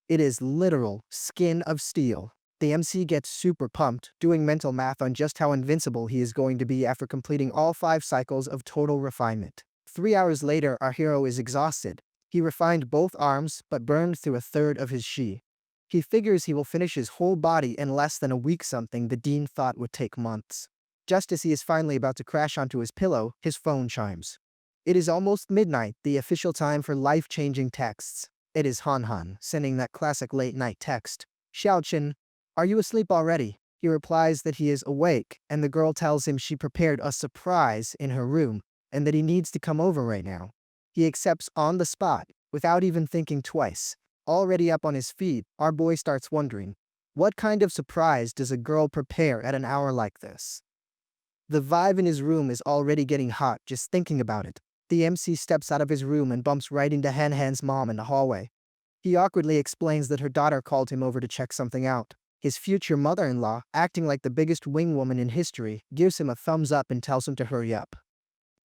S1: It is literal skin of steel. The MC gets super pumped, doing mental math on just how invincible he is going to be after completing all 5 cycles of total refinement. 3 hours later, our hero is exhausted. He refined both arms, but burned through a third of his chi. He figures he will finish his whole body in less than a week, something the dean thought would take months. Just as he is finally about to crash onto his pillow, his phone chimes. It is almost midnight, the official time for life-changing texts. It is Han Han, sending that classic late-night text. Xiaochen, are you asleep already? He replies that he is awake, and the girl tells him she prepared a surprise in her room, and that he needs to come over right now. He accepts on the spot, without even thinking twice. Already up on his feet, our boy starts wondering, what kind of surprise does a girl prepare at an hour like this? The vibe in his room is already getting hot just thinking about it. The MC steps out of his room and bumps right into Han Han's mom in the hallway. He awkwardly explains that her daughter called him over to check something out. His future mother-in-law, acting like the biggest wingwoman in history, gives him a thumbs up and tells him to hurry up.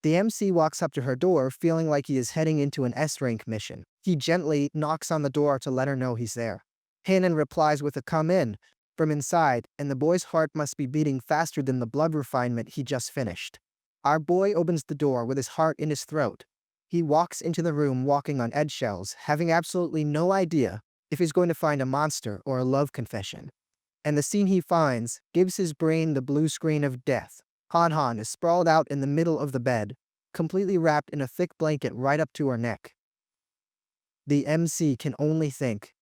S1: The MC walks up to her door feeling like he is heading into an S-rank mission. He gently knocks on the door to let her know he's there. Hanan replies with a "come in" from inside, and the boy's heart must be beating faster than the blood refinement he just finished. Our boy opens the door with his heart in his throat. He walks into the room walking on eggshells, having absolutely no idea if he's going to find a monster or a love confession. And the scene he finds gives his brain the blue screen of death. Han Han is sprawled out in the middle of the bed, completely wrapped in a thick blanket right up to her neck. The MC can only think,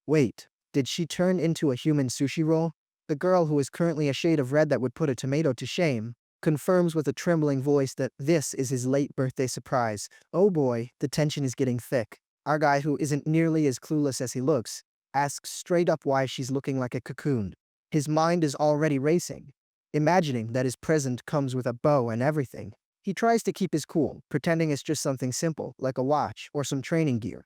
S1: wait, did she turn into a human sushi roll? The girl, who is currently a shade of red that would put a tomato to shame, confirms with a trembling voice that this is his late birthday surprise. Oh boy, the tension is getting thick. Our guy, who isn't nearly as clueless as he looks, asks straight up why she's looking like a cocoon. His mind is already racing, imagining that his present comes with a bow and everything. He tries to keep his cool, pretending it's just something simple, like a watch or some training gear.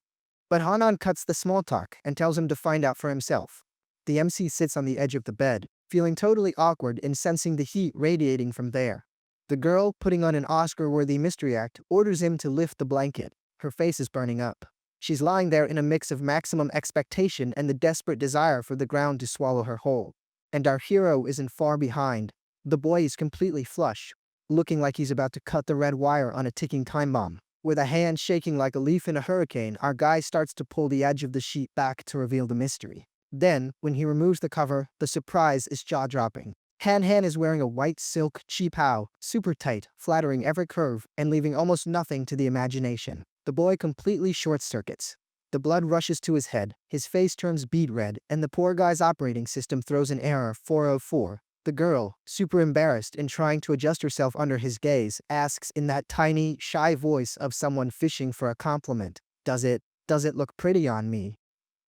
S1: But Hanan cuts the small talk and tells him to find out for himself. The MC sits on the edge of the bed, feeling totally awkward and sensing the heat radiating from there. The girl, putting on an Oscar-worthy mystery act, orders him to lift the blanket. Her face is burning up. She's lying there in a mix of maximum expectation and the desperate desire for the ground to swallow her whole. And our hero isn't far behind. The boy is completely flush, looking like he's about to cut the red wire on a ticking time bomb. With a hand shaking like a leaf in a hurricane, our guy starts to pull the edge of the sheet back to reveal the mystery. Then, when he removes the cover, the surprise is jaw-dropping. Han is wearing a white silk chi-pao, super tight, flattering every curve, and leaving almost nothing to the imagination. The boy completely short-circuits. The blood rushes to his head, his face turns beet red, and the poor guy's operating system throws an error 404. The girl, super embarrassed and trying to adjust herself under his gaze, asks in that tiny, shy voice of someone fishing for a compliment, Does it look pretty on me?"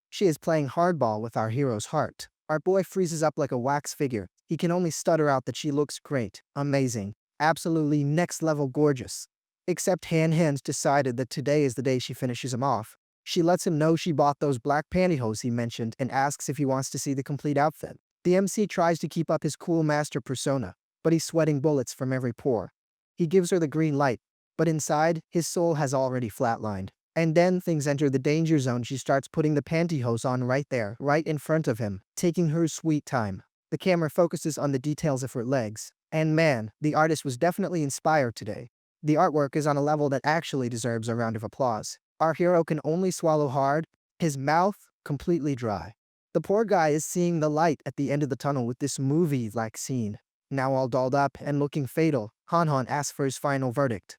S1: She is playing hardball with our hero's heart. Our boy freezes up like a wax figure. He can only stutter out that she looks great, amazing, absolutely next-level gorgeous. Except Han's decided that today is the day she finishes him off. She lets him know she bought those black pantyhose he mentioned and asks if he wants to see the complete outfit. The MC tries to keep up his cool master persona, but he's sweating bullets from every pore. He gives her the green light, but inside, his soul has already flatlined. And then things enter the danger zone. She starts putting the pantyhose on right there, right in front of him, taking her sweet time. The camera focuses on the details of her legs. And man, the artist was definitely inspired today. The artwork is on a level that actually deserves a round of applause. Our hero can only swallow hard, his mouth completely dry. The poor guy is seeing the light at the end of the tunnel with this movie-like scene. Now all dolled up and looking fatal, Han asks for his final verdict.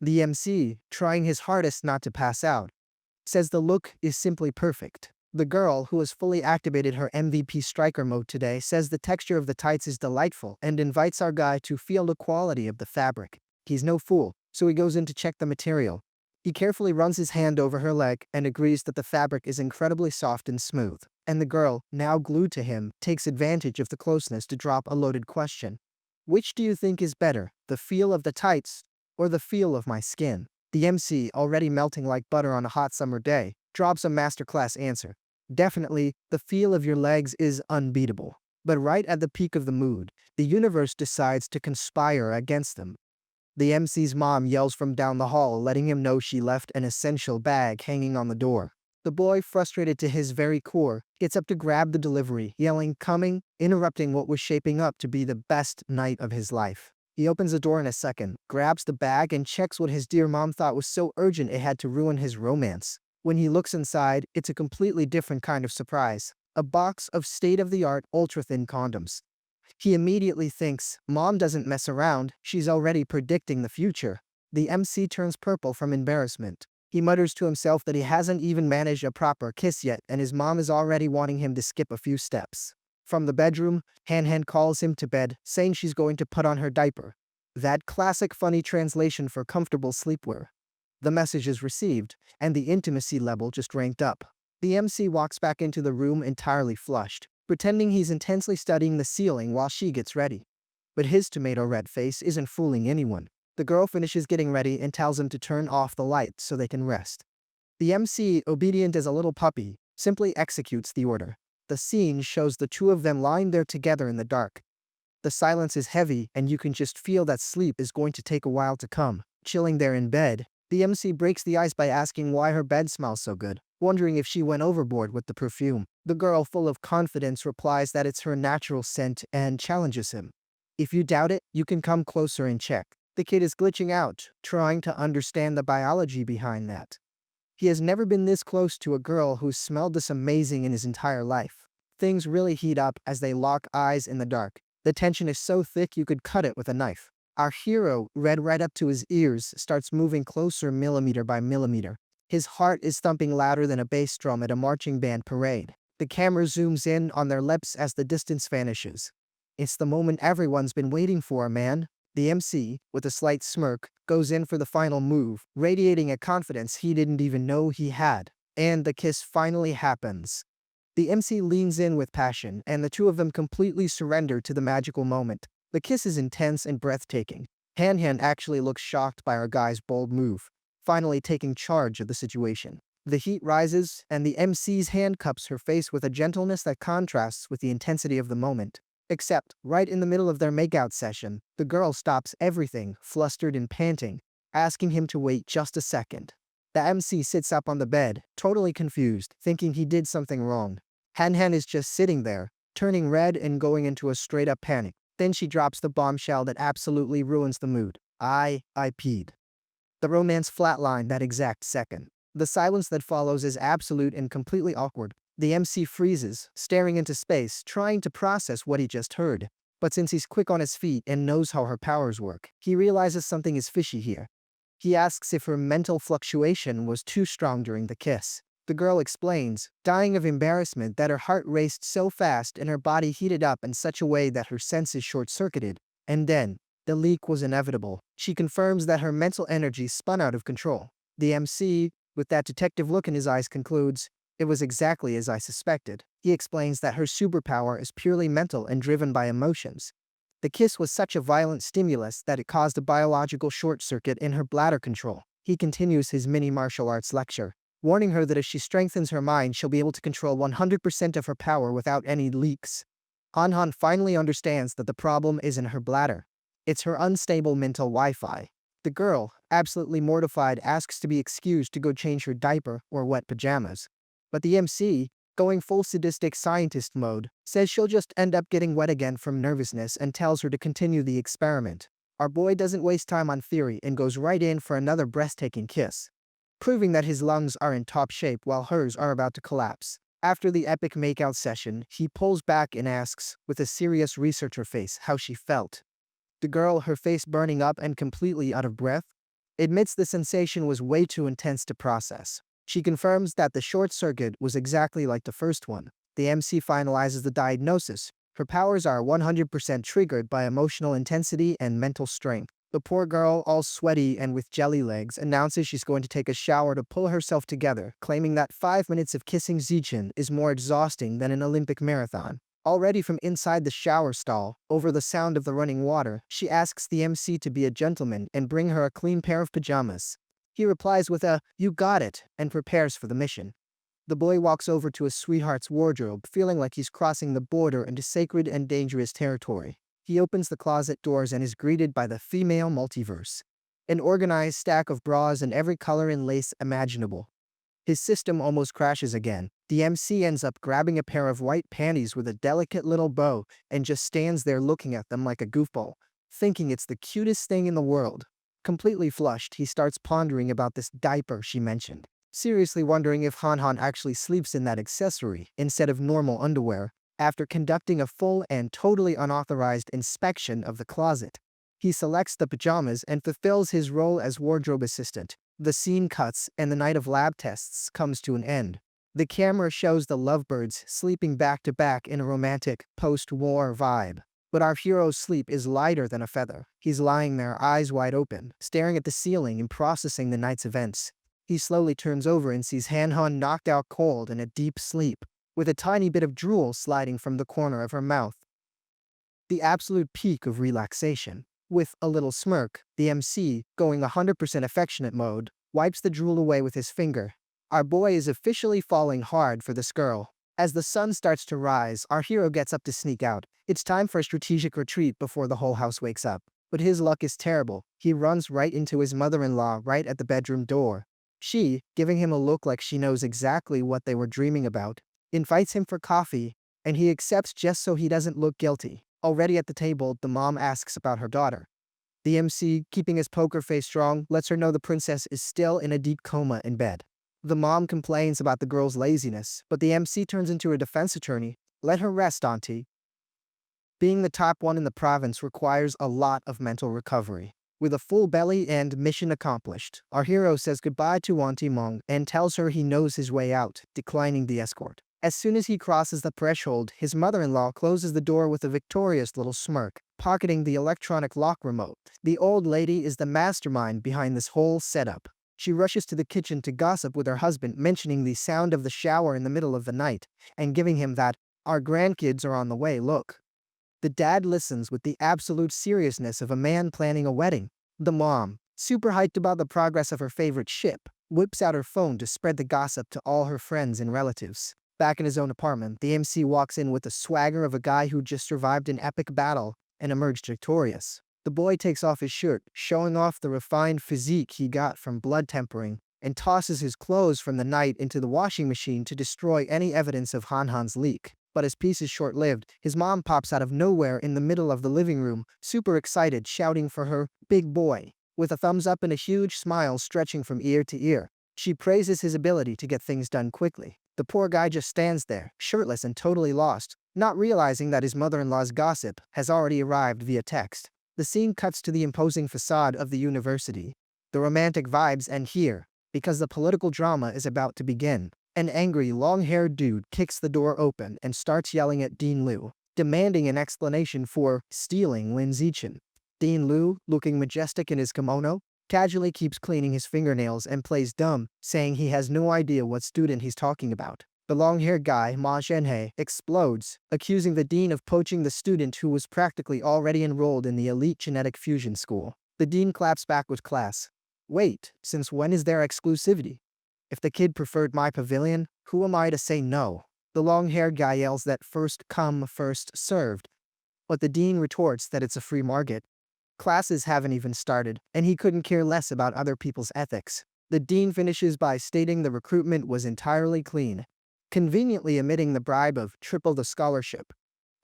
S1: The MC, trying his hardest not to pass out, says the look is simply perfect. The girl, who has fully activated her MVP striker mode today, says the texture of the tights is delightful and invites our guy to feel the quality of the fabric. He's no fool, so he goes in to check the material. He carefully runs his hand over her leg and agrees that the fabric is incredibly soft and smooth. And the girl, now glued to him, takes advantage of the closeness to drop a loaded question. Which do you think is better, the feel of the tights or the feel of my skin? The MC, already melting like butter on a hot summer day, drops a masterclass answer. Definitely, the feel of your legs is unbeatable. But right at the peak of the mood, the universe decides to conspire against them. The MC's mom yells from down the hall, letting him know she left an essential bag hanging on the door. The boy, frustrated to his very core, gets up to grab the delivery, yelling, "Coming," interrupting what was shaping up to be the best night of his life. He opens the door in a second, grabs the bag, and checks what his dear mom thought was so urgent it had to ruin his romance. When he looks inside, it's a completely different kind of surprise. A box of state-of-the-art ultra-thin condoms. He immediately thinks, Mom doesn't mess around, she's already predicting the future. The MC turns purple from embarrassment. He mutters to himself that he hasn't even managed a proper kiss yet, and his mom is already wanting him to skip a few steps. From the bedroom, Han calls him to bed, saying she's going to put on her diaper. That classic funny translation for comfortable sleepwear. The message is received, and the intimacy level just ranked up. The MC walks back into the room entirely flushed, pretending he's intensely studying the ceiling while she gets ready. But his tomato red face isn't fooling anyone. The girl finishes getting ready and tells him to turn off the lights so they can rest. The MC, obedient as a little puppy, simply executes the order. The scene shows the two of them lying there together in the dark. The silence is heavy, and you can just feel that sleep is going to take a while to come. Chilling there in bed, the MC breaks the ice by asking why her bed smells so good, wondering if she went overboard with the perfume. The girl, full of confidence, replies that it's her natural scent and challenges him. If you doubt it, you can come closer and check. The kid is glitching out, trying to understand the biology behind that. He has never been this close to a girl who smelled this amazing in his entire life. Things really heat up as they lock eyes in the dark. The tension is so thick you could cut it with a knife. Our hero, red right up to his ears, starts moving closer millimeter by millimeter. His heart is thumping louder than a bass drum at a marching band parade. The camera zooms in on their lips as the distance vanishes. It's the moment everyone's been waiting for, man. The MC, with a slight smirk, goes in for the final move, radiating a confidence he didn't even know he had. And the kiss finally happens. The MC leans in with passion, and the two of them completely surrender to the magical moment. The kiss is intense and breathtaking. Han Han actually looks shocked by our guy's bold move, finally taking charge of the situation. The heat rises, and the MC's hand cups her face with a gentleness that contrasts with the intensity of the moment. Except, right in the middle of their makeout session, the girl stops everything, flustered and panting, asking him to wait just a second. The MC sits up on the bed, totally confused, thinking he did something wrong. Han Han is just sitting there, turning red and going into a straight-up panic. Then she drops the bombshell that absolutely ruins the mood. I peed. The romance flatlined that exact second. The silence that follows is absolute and completely awkward. The MC freezes, staring into space, trying to process what he just heard. But since he's quick on his feet and knows how her powers work, he realizes something is fishy here. He asks if her mental fluctuation was too strong during the kiss. The girl explains, dying of embarrassment, that her heart raced so fast and her body heated up in such a way that her senses short-circuited. And then, the leak was inevitable. She confirms that her mental energy spun out of control. The MC, with that detective look in his eyes, concludes, "It was exactly as I suspected." He explains that her superpower is purely mental and driven by emotions. The kiss was such a violent stimulus that it caused a biological short-circuit in her bladder control. He continues his mini martial arts lecture, warning her that if she strengthens her mind, she'll be able to control 100% of her power without any leaks. Han Han finally understands that the problem isn't her bladder. It's her unstable mental Wi-Fi. The girl, absolutely mortified, asks to be excused to go change her diaper or wet pajamas. But the MC, going full sadistic scientist mode, says she'll just end up getting wet again from nervousness and tells her to continue the experiment. Our boy doesn't waste time on theory and goes right in for another breathtaking kiss, proving that his lungs are in top shape while hers are about to collapse. After the epic makeout session, he pulls back and asks, with a serious researcher face, how she felt. The girl, her face burning up and completely out of breath, admits the sensation was way too intense to process. She confirms that the short circuit was exactly like the first one. The MC finalizes the diagnosis. Her powers are 100% triggered by emotional intensity and mental strength. The poor girl, all sweaty and with jelly legs, announces she's going to take a shower to pull herself together, claiming that 5 minutes of kissing Zichin is more exhausting than an Olympic marathon. Already from inside the shower stall, over the sound of the running water, she asks the MC to be a gentleman and bring her a clean pair of pajamas. He replies with a, "You got it," and prepares for the mission. The boy walks over to his sweetheart's wardrobe, feeling like he's crossing the border into sacred and dangerous territory. He opens the closet doors and is greeted by the female multiverse. An organized stack of bras in every color and lace imaginable. His system almost crashes again. The MC ends up grabbing a pair of white panties with a delicate little bow and just stands there looking at them like a goofball, thinking it's the cutest thing in the world. Completely flushed, he starts pondering about this diaper she mentioned, seriously wondering if Han Han actually sleeps in that accessory instead of normal underwear. After conducting a full and totally unauthorized inspection of the closet, he selects the pajamas and fulfills his role as wardrobe assistant. The scene cuts and the night of lab tests comes to an end. The camera shows the lovebirds sleeping back to back in a romantic, post-war vibe. But our hero's sleep is lighter than a feather. He's lying there, eyes wide open, staring at the ceiling and processing the night's events. He slowly turns over and sees Han Han knocked out cold in a deep sleep, with a tiny bit of drool sliding from the corner of her mouth. The absolute peak of relaxation. With a little smirk, the MC, going 100% affectionate mode, wipes the drool away with his finger. Our boy is officially falling hard for this girl. As the sun starts to rise, our hero gets up to sneak out. It's time for a strategic retreat before the whole house wakes up. But his luck is terrible. He runs right into his mother-in-law right at the bedroom door. She, giving him a look like she knows exactly what they were dreaming about, invites him for coffee, and he accepts just so he doesn't look guilty. Already at the table, the mom asks about her daughter. The MC, keeping his poker face strong, lets her know the princess is still in a deep coma in bed. The mom complains about the girl's laziness, but the MC turns into a defense attorney. "Let her rest, auntie." Being the top one in the province requires a lot of mental recovery. With a full belly and mission accomplished, our hero says goodbye to Auntie Mong and tells her he knows his way out, declining the escort. As soon as he crosses the threshold, his mother-in-law closes the door with a victorious little smirk. pocketing the electronic lock remote. The old lady is the mastermind behind this whole setup. She rushes to the kitchen to gossip with her husband, mentioning the sound of the shower in the middle of the night, and giving him that, "Our grandkids are on the way, look." The dad listens with the absolute seriousness of a man planning a wedding. The mom, super hyped about the progress of her favorite ship, whips out her phone to spread the gossip to all her friends and relatives. Back in his own apartment, the MC walks in with the swagger of a guy who just survived an epic battle and emerged victorious. The boy takes off his shirt, showing off the refined physique he got from blood tempering, and tosses his clothes from the night into the washing machine to destroy any evidence of Hanhan's leak. But his peace is short-lived. His mom pops out of nowhere in the middle of the living room, super excited, shouting for her big boy, with a thumbs up and a huge smile stretching from ear to ear. She praises his ability to get things done quickly. The poor guy just stands there, shirtless and totally lost, not realizing that his mother-in-law's gossip has already arrived via text. The scene cuts to the imposing facade of the university. The romantic vibes end here, because the political drama is about to begin. An angry, long-haired dude kicks the door open and starts yelling at Dean Liu, demanding an explanation for stealing Lin Zichen. Dean Liu, looking majestic in his kimono, casually keeps cleaning his fingernails and plays dumb, saying he has no idea what student he's talking about. The long-haired guy, Ma Zhenhe, explodes, accusing the dean of poaching the student who was practically already enrolled in the elite genetic fusion school. The dean claps back with class. "Wait, since when is there exclusivity? If the kid preferred my pavilion, who am I to say no?" The long-haired guy yells that first come, first served, but the dean retorts that it's a free market. Classes haven't even started, and he couldn't care less about other people's ethics. The dean finishes by stating the recruitment was entirely clean, conveniently omitting the bribe of triple the scholarship,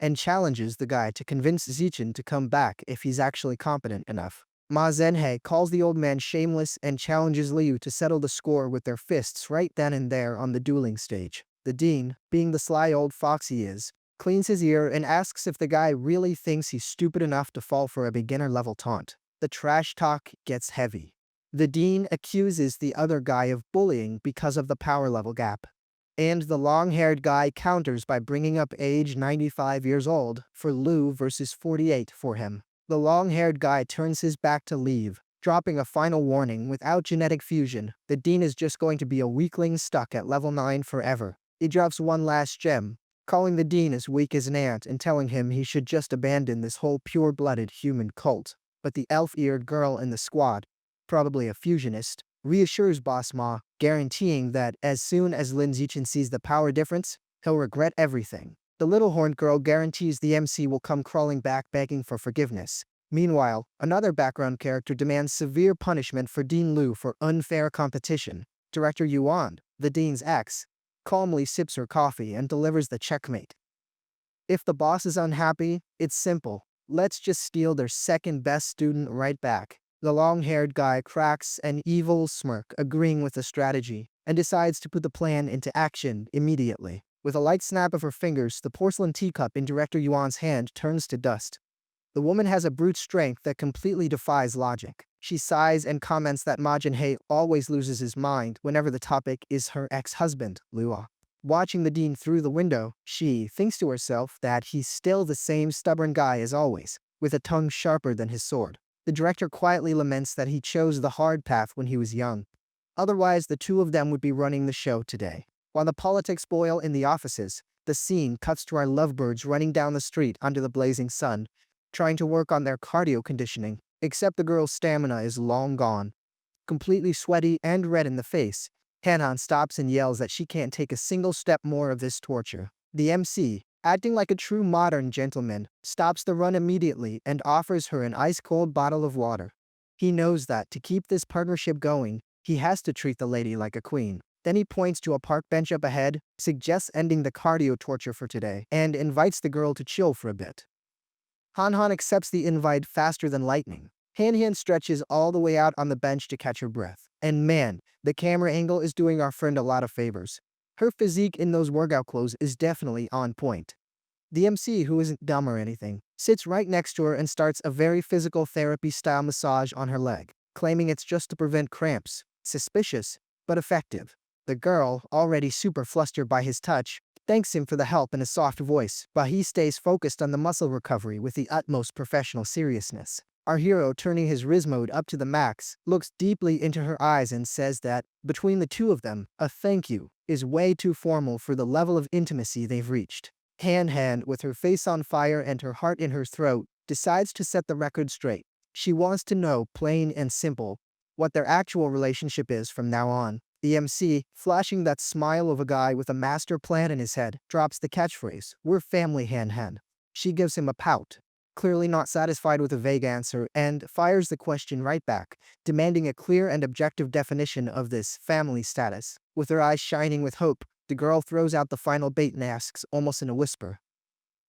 S1: and challenges the guy to convince Zichen to come back if he's actually competent enough. Ma Zhenhe calls the old man shameless and challenges Liu to settle the score with their fists right then and there on the dueling stage. The dean, being the sly old fox he is, cleans his ear and asks if the guy really thinks he's stupid enough to fall for a beginner-level taunt. The trash talk gets heavy. The dean accuses the other guy of bullying because of the power level gap, and the long-haired guy counters by bringing up age 95 years old for Liu versus 48 for him. The long-haired guy turns his back to leave, dropping a final warning: without genetic fusion, the dean is just going to be a weakling stuck at level 9 forever. He drops one last gem, calling the dean as weak as an ant and telling him he should just abandon this whole pure-blooded human cult. But the elf-eared girl in the squad, probably a fusionist, reassures Boss Ma, guaranteeing that as soon as Lin Zichen sees the power difference, he'll regret everything. The little horned girl guarantees the MC will come crawling back begging for forgiveness. Meanwhile, another background character demands severe punishment for Dean Liu for unfair competition. Director Yuan, the dean's ex, calmly sips her coffee and delivers the checkmate. If the boss is unhappy, it's simple. Let's just steal their second-best student right back. The long-haired guy cracks an evil smirk, agreeing with the strategy, and decides to put the plan into action immediately. With a light snap of her fingers, the porcelain teacup in Director Yuan's hand turns to dust. The woman has a brute strength that completely defies logic. She sighs and comments that Ma Zhenhe always loses his mind whenever the topic is her ex-husband, Liu. Watching the dean through the window, she thinks to herself that he's still the same stubborn guy as always, with a tongue sharper than his sword. The director quietly laments that he chose the hard path when he was young. Otherwise, the two of them would be running the show today. While the politics boil in the offices, the scene cuts to our lovebirds running down the street under the blazing sun, trying to work on their cardio conditioning, except the girl's stamina is long gone. Completely sweaty and red in the face, Hanhan stops and yells that she can't take a single step more of this torture. The MC, acting like a true modern gentleman, stops the run immediately and offers her an ice-cold bottle of water. He knows that to keep this partnership going, he has to treat the lady like a queen. Then he points to a park bench up ahead, suggests ending the cardio torture for today, and invites the girl to chill for a bit. Hanhan accepts the invite faster than lightning. Hanhan stretches all the way out on the bench to catch her breath. And man, the camera angle is doing our friend a lot of favors. Her physique in those workout clothes is definitely on point. The MC, who isn't dumb or anything, sits right next to her and starts a very physical therapy-style massage on her leg, claiming it's just to prevent cramps. Suspicious, but effective. The girl, already super flustered by his touch, thanks him for the help in a soft voice, while he stays focused on the muscle recovery with the utmost professional seriousness. Our hero, turning his Riz mode up to the max, looks deeply into her eyes and says that, between the two of them, a thank you is way too formal for the level of intimacy they've reached. Hand, with her face on fire and her heart in her throat, decides to set the record straight. She wants to know, plain and simple, what their actual relationship is from now on. The MC, flashing that smile of a guy with a master plan in his head, drops the catchphrase, "We're family hand." She gives him a pout, clearly not satisfied with a vague answer, and fires the question right back, demanding a clear and objective definition of this family status. With her eyes shining with hope, the girl throws out the final bait and asks, almost in a whisper,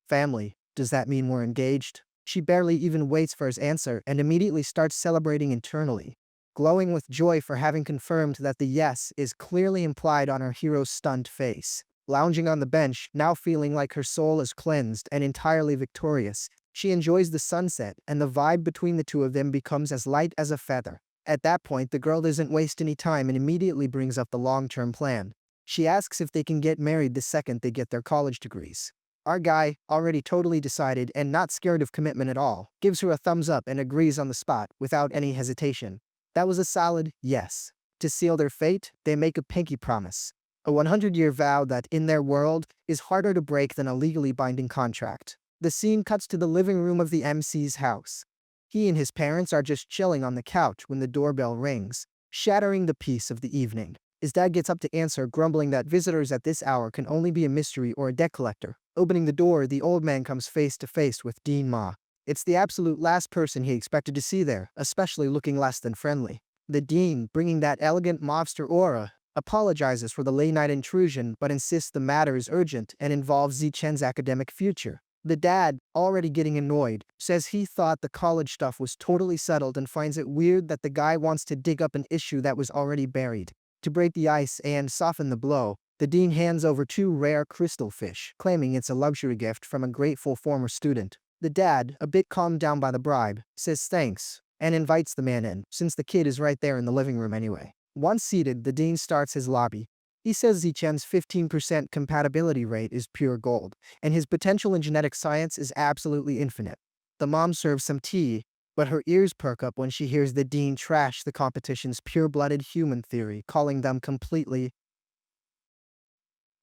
S1: "Family, does that mean we're engaged?" She barely even waits for his answer and immediately starts celebrating internally, glowing with joy for having confirmed that the yes is clearly implied on her hero's stunned face. Lounging on the bench, now feeling like her soul is cleansed and entirely victorious, she enjoys the sunset, and the vibe between the two of them becomes as light as a feather. At that point, the girl doesn't waste any time and immediately brings up the long-term plan. She asks if they can get married the second they get their college degrees. Our guy, already totally decided and not scared of commitment at all, gives her a thumbs up and agrees on the spot without any hesitation. That was a solid yes. To seal their fate, they make a pinky promise. A 100-year vow that, in their world, is harder to break than a legally binding contract. The scene cuts to the living room of the MC's house. He and his parents are just chilling on the couch when the doorbell rings, shattering the peace of the evening. His dad gets up to answer, grumbling that visitors at this hour can only be a mystery or a debt collector. Opening the door, the old man comes face to face with Dean Ma. It's the absolute last person he expected to see there, especially looking less than friendly. The dean, bringing that elegant mobster aura, apologizes for the late-night intrusion but insists the matter is urgent and involves Zichen's academic future. The dad, already getting annoyed, says he thought the college stuff was totally settled and finds it weird that the guy wants to dig up an issue that was already buried. To break the ice and soften the blow, the dean hands over 2 rare crystal fish, claiming it's a luxury gift from a grateful former student. The dad, a bit calmed down by the bribe, says thanks and invites the man in, since the kid is right there in the living room anyway. Once seated, the dean starts his lobby. He says Zichen's 15% compatibility rate is pure gold, and his potential in genetic science is absolutely infinite. The mom serves some tea, but her ears perk up when she hears the dean trash the competition's pure-blooded human theory, calling them completely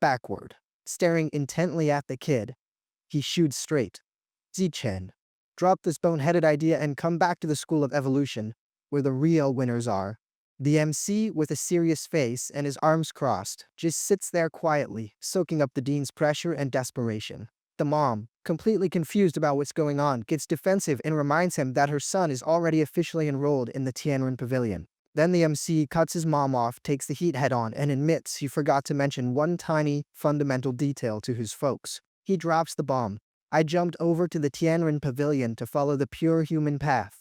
S1: backward. Staring intently at the kid, he shoots straight. Zichen, drop this boneheaded idea and come back to the school of evolution, where the real winners are. The MC, with a serious face and his arms crossed, just sits there quietly, soaking up the dean's pressure and desperation. The mom, completely confused about what's going on, gets defensive and reminds him that her son is already officially enrolled in the Tianren Pavilion. Then the MC cuts his mom off, takes the heat head on, and admits he forgot to mention one tiny, fundamental detail to his folks. He drops the bomb. I jumped over to the Tianren Pavilion to follow the pure human path.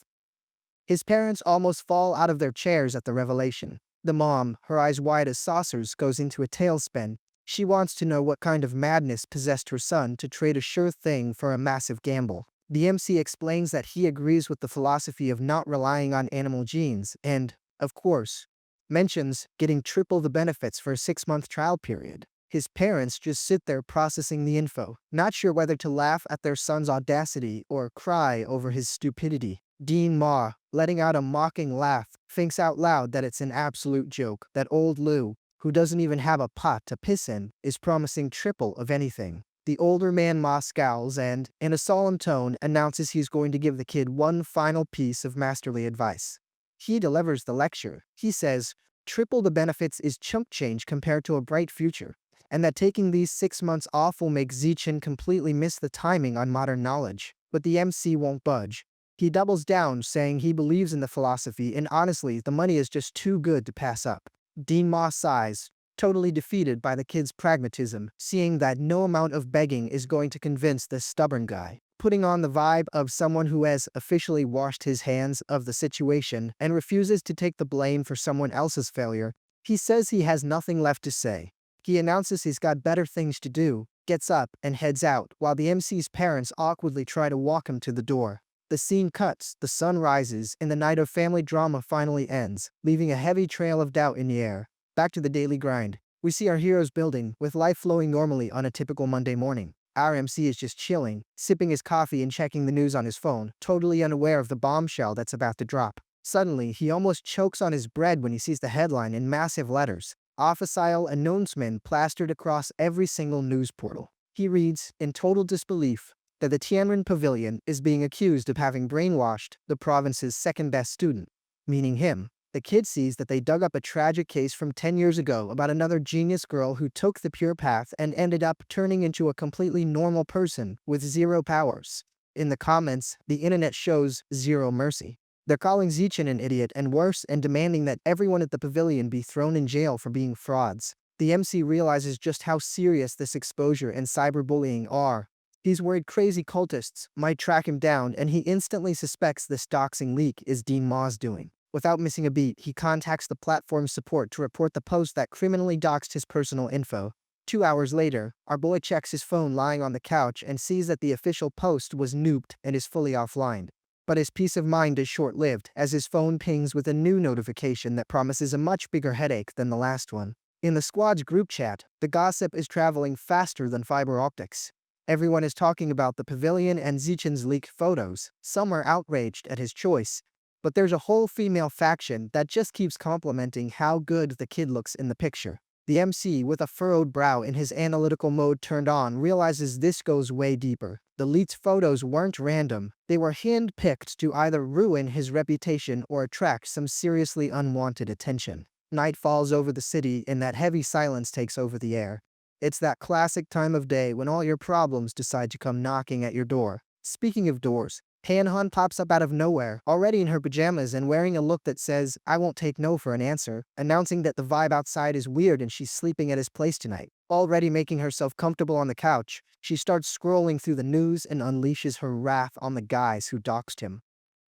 S1: His parents almost fall out of their chairs at the revelation. The mom, her eyes wide as saucers, goes into a tailspin. She wants to know what kind of madness possessed her son to trade a sure thing for a massive gamble. The MC explains that he agrees with the philosophy of not relying on animal genes and, of course, mentions getting triple the benefits for a 6-month trial period. His parents just sit there processing the info, not sure whether to laugh at their son's audacity or cry over his stupidity. Dean Ma, letting out a mocking laugh, thinks out loud that it's an absolute joke that old Lou, who doesn't even have a pot to piss in, is promising triple of anything. The older man Ma scowls and, in a solemn tone, announces he's going to give the kid one final piece of masterly advice. He delivers the lecture. He says, triple the benefits is chump change compared to a bright future, and that taking these 6 months off will make Zichen completely miss the timing on modern knowledge. But the MC won't budge. He doubles down, saying he believes in the philosophy, and honestly, the money is just too good to pass up. Dean Ma sighs, totally defeated by the kid's pragmatism, seeing that no amount of begging is going to convince this stubborn guy. Putting on the vibe of someone who has officially washed his hands of the situation and refuses to take the blame for someone else's failure, he says he has nothing left to say. He announces he's got better things to do, gets up, and heads out, while the MC's parents awkwardly try to walk him to the door. The scene cuts, the sun rises, and the night of family drama finally ends, leaving a heavy trail of doubt in the air. Back to the daily grind. We see our heroes building, with life flowing normally on a typical Monday morning. Our MC is just chilling, sipping his coffee and checking the news on his phone, totally unaware of the bombshell that's about to drop. Suddenly, he almost chokes on his bread when he sees the headline in massive letters. Official announcement plastered across every single news portal. He reads, in total disbelief, that the Tiananmen Pavilion is being accused of having brainwashed the province's second-best student, meaning him. The kid sees that they dug up a tragic case from 10 years ago about another genius girl who took the pure path and ended up turning into a completely normal person with zero powers. In the comments, the internet shows zero mercy. They're calling Zichin an idiot and worse, and demanding that everyone at the pavilion be thrown in jail for being frauds. The MC realizes just how serious this exposure and cyberbullying are. He's worried crazy cultists might track him down, and he instantly suspects this doxing leak is Dean Ma's doing. Without missing a beat, he contacts the platform's support to report the post that criminally doxed his personal info. 2 hours later, our boy checks his phone lying on the couch and sees that the official post was nuked and is fully offline. But his peace of mind is short-lived, as his phone pings with a new notification that promises a much bigger headache than the last one. In the squad's group chat, the gossip is traveling faster than fiber optics. Everyone is talking about the pavilion and Zichin's leaked photos. Some are outraged at his choice, but there's a whole female faction that just keeps complimenting how good the kid looks in the picture. The MC, with a furrowed brow in his analytical mode turned on, realizes this goes way deeper. The leaked photos weren't random. They were hand-picked to either ruin his reputation or attract some seriously unwanted attention. Night falls over the city and that heavy silence takes over the air. It's that classic time of day when all your problems decide to come knocking at your door. Speaking of doors, Han pops up out of nowhere, already in her pajamas and wearing a look that says, "I won't take no for an answer," announcing that the vibe outside is weird and she's sleeping at his place tonight. Already making herself comfortable on the couch, she starts scrolling through the news and unleashes her wrath on the guys who doxed him.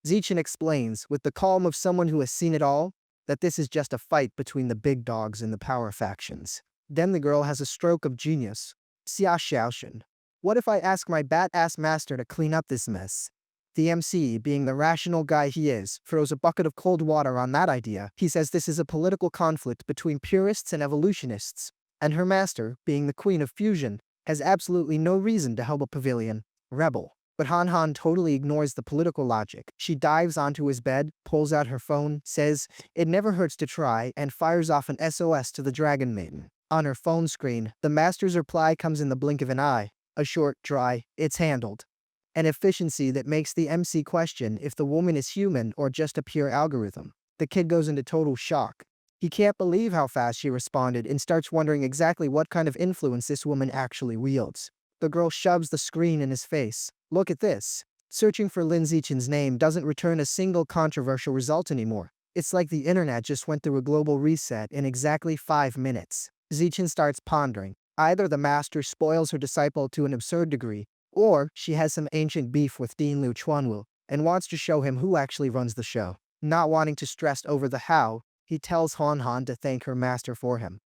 S1: Zichin explains, with the calm of someone who has seen it all, that this is just a fight between the big dogs in the power factions. Then the girl has a stroke of genius. Xia Xiaoshan. What if I ask my bat-ass master to clean up this mess? The MC, being the rational guy he is, throws a bucket of cold water on that idea. He says this is a political conflict between purists and evolutionists, and her master, being the queen of fusion, has absolutely no reason to help a pavilion rebel. But Han totally ignores the political logic. She dives onto his bed, pulls out her phone, says, "It never hurts to try," and fires off an SOS to the Dragon Maiden. On her phone screen, the master's reply comes in the blink of an eye. A short, dry, "It's handled." An efficiency that makes the MC question if the woman is human or just a pure algorithm. The kid goes into total shock. He can't believe how fast she responded and starts wondering exactly what kind of influence this woman actually wields. The girl shoves the screen in his face. "Look at this." Searching for Lin Zichin's name doesn't return a single controversial result anymore. It's like the internet just went through a global reset in exactly 5 minutes. Zichin starts pondering. Either the master spoils her disciple to an absurd degree, or she has some ancient beef with Dean Liu Chuanwu and wants to show him who actually runs the show. Not wanting to stress over the how, he tells Han to thank her master for him.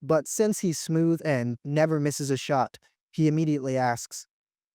S1: But since he's smooth and never misses a shot, he immediately asks,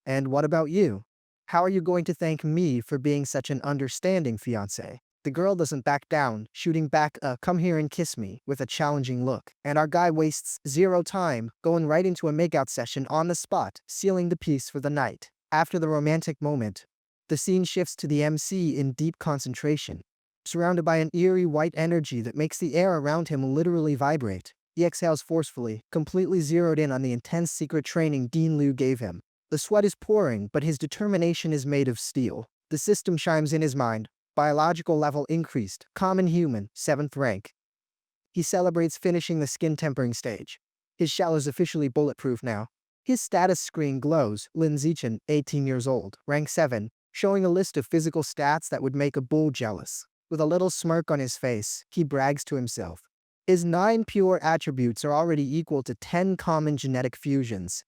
S1: "And what about you? How are you going to thank me for being such an understanding fiancé?" The girl doesn't back down, shooting back a "come here and kiss me" with a challenging look. And our guy wastes zero time, going right into a makeout session on the spot, sealing the peace for the night. After the romantic moment, the scene shifts to the MC in deep concentration, surrounded by an eerie white energy that makes the air around him literally vibrate. He exhales forcefully, completely zeroed in on the intense secret training Dean Liu gave him. The sweat is pouring, but his determination is made of steel. The system chimes in his mind. Biological level increased. Common human, 7th rank. He celebrates finishing the skin tempering stage. His shell is officially bulletproof now. His status screen glows. Lin Zichin, 18 years old, rank 7, showing a list of physical stats that would make a bull jealous. With a little smirk on his face, he brags to himself. His 9 pure attributes are already equal to 10 common genetic fusions.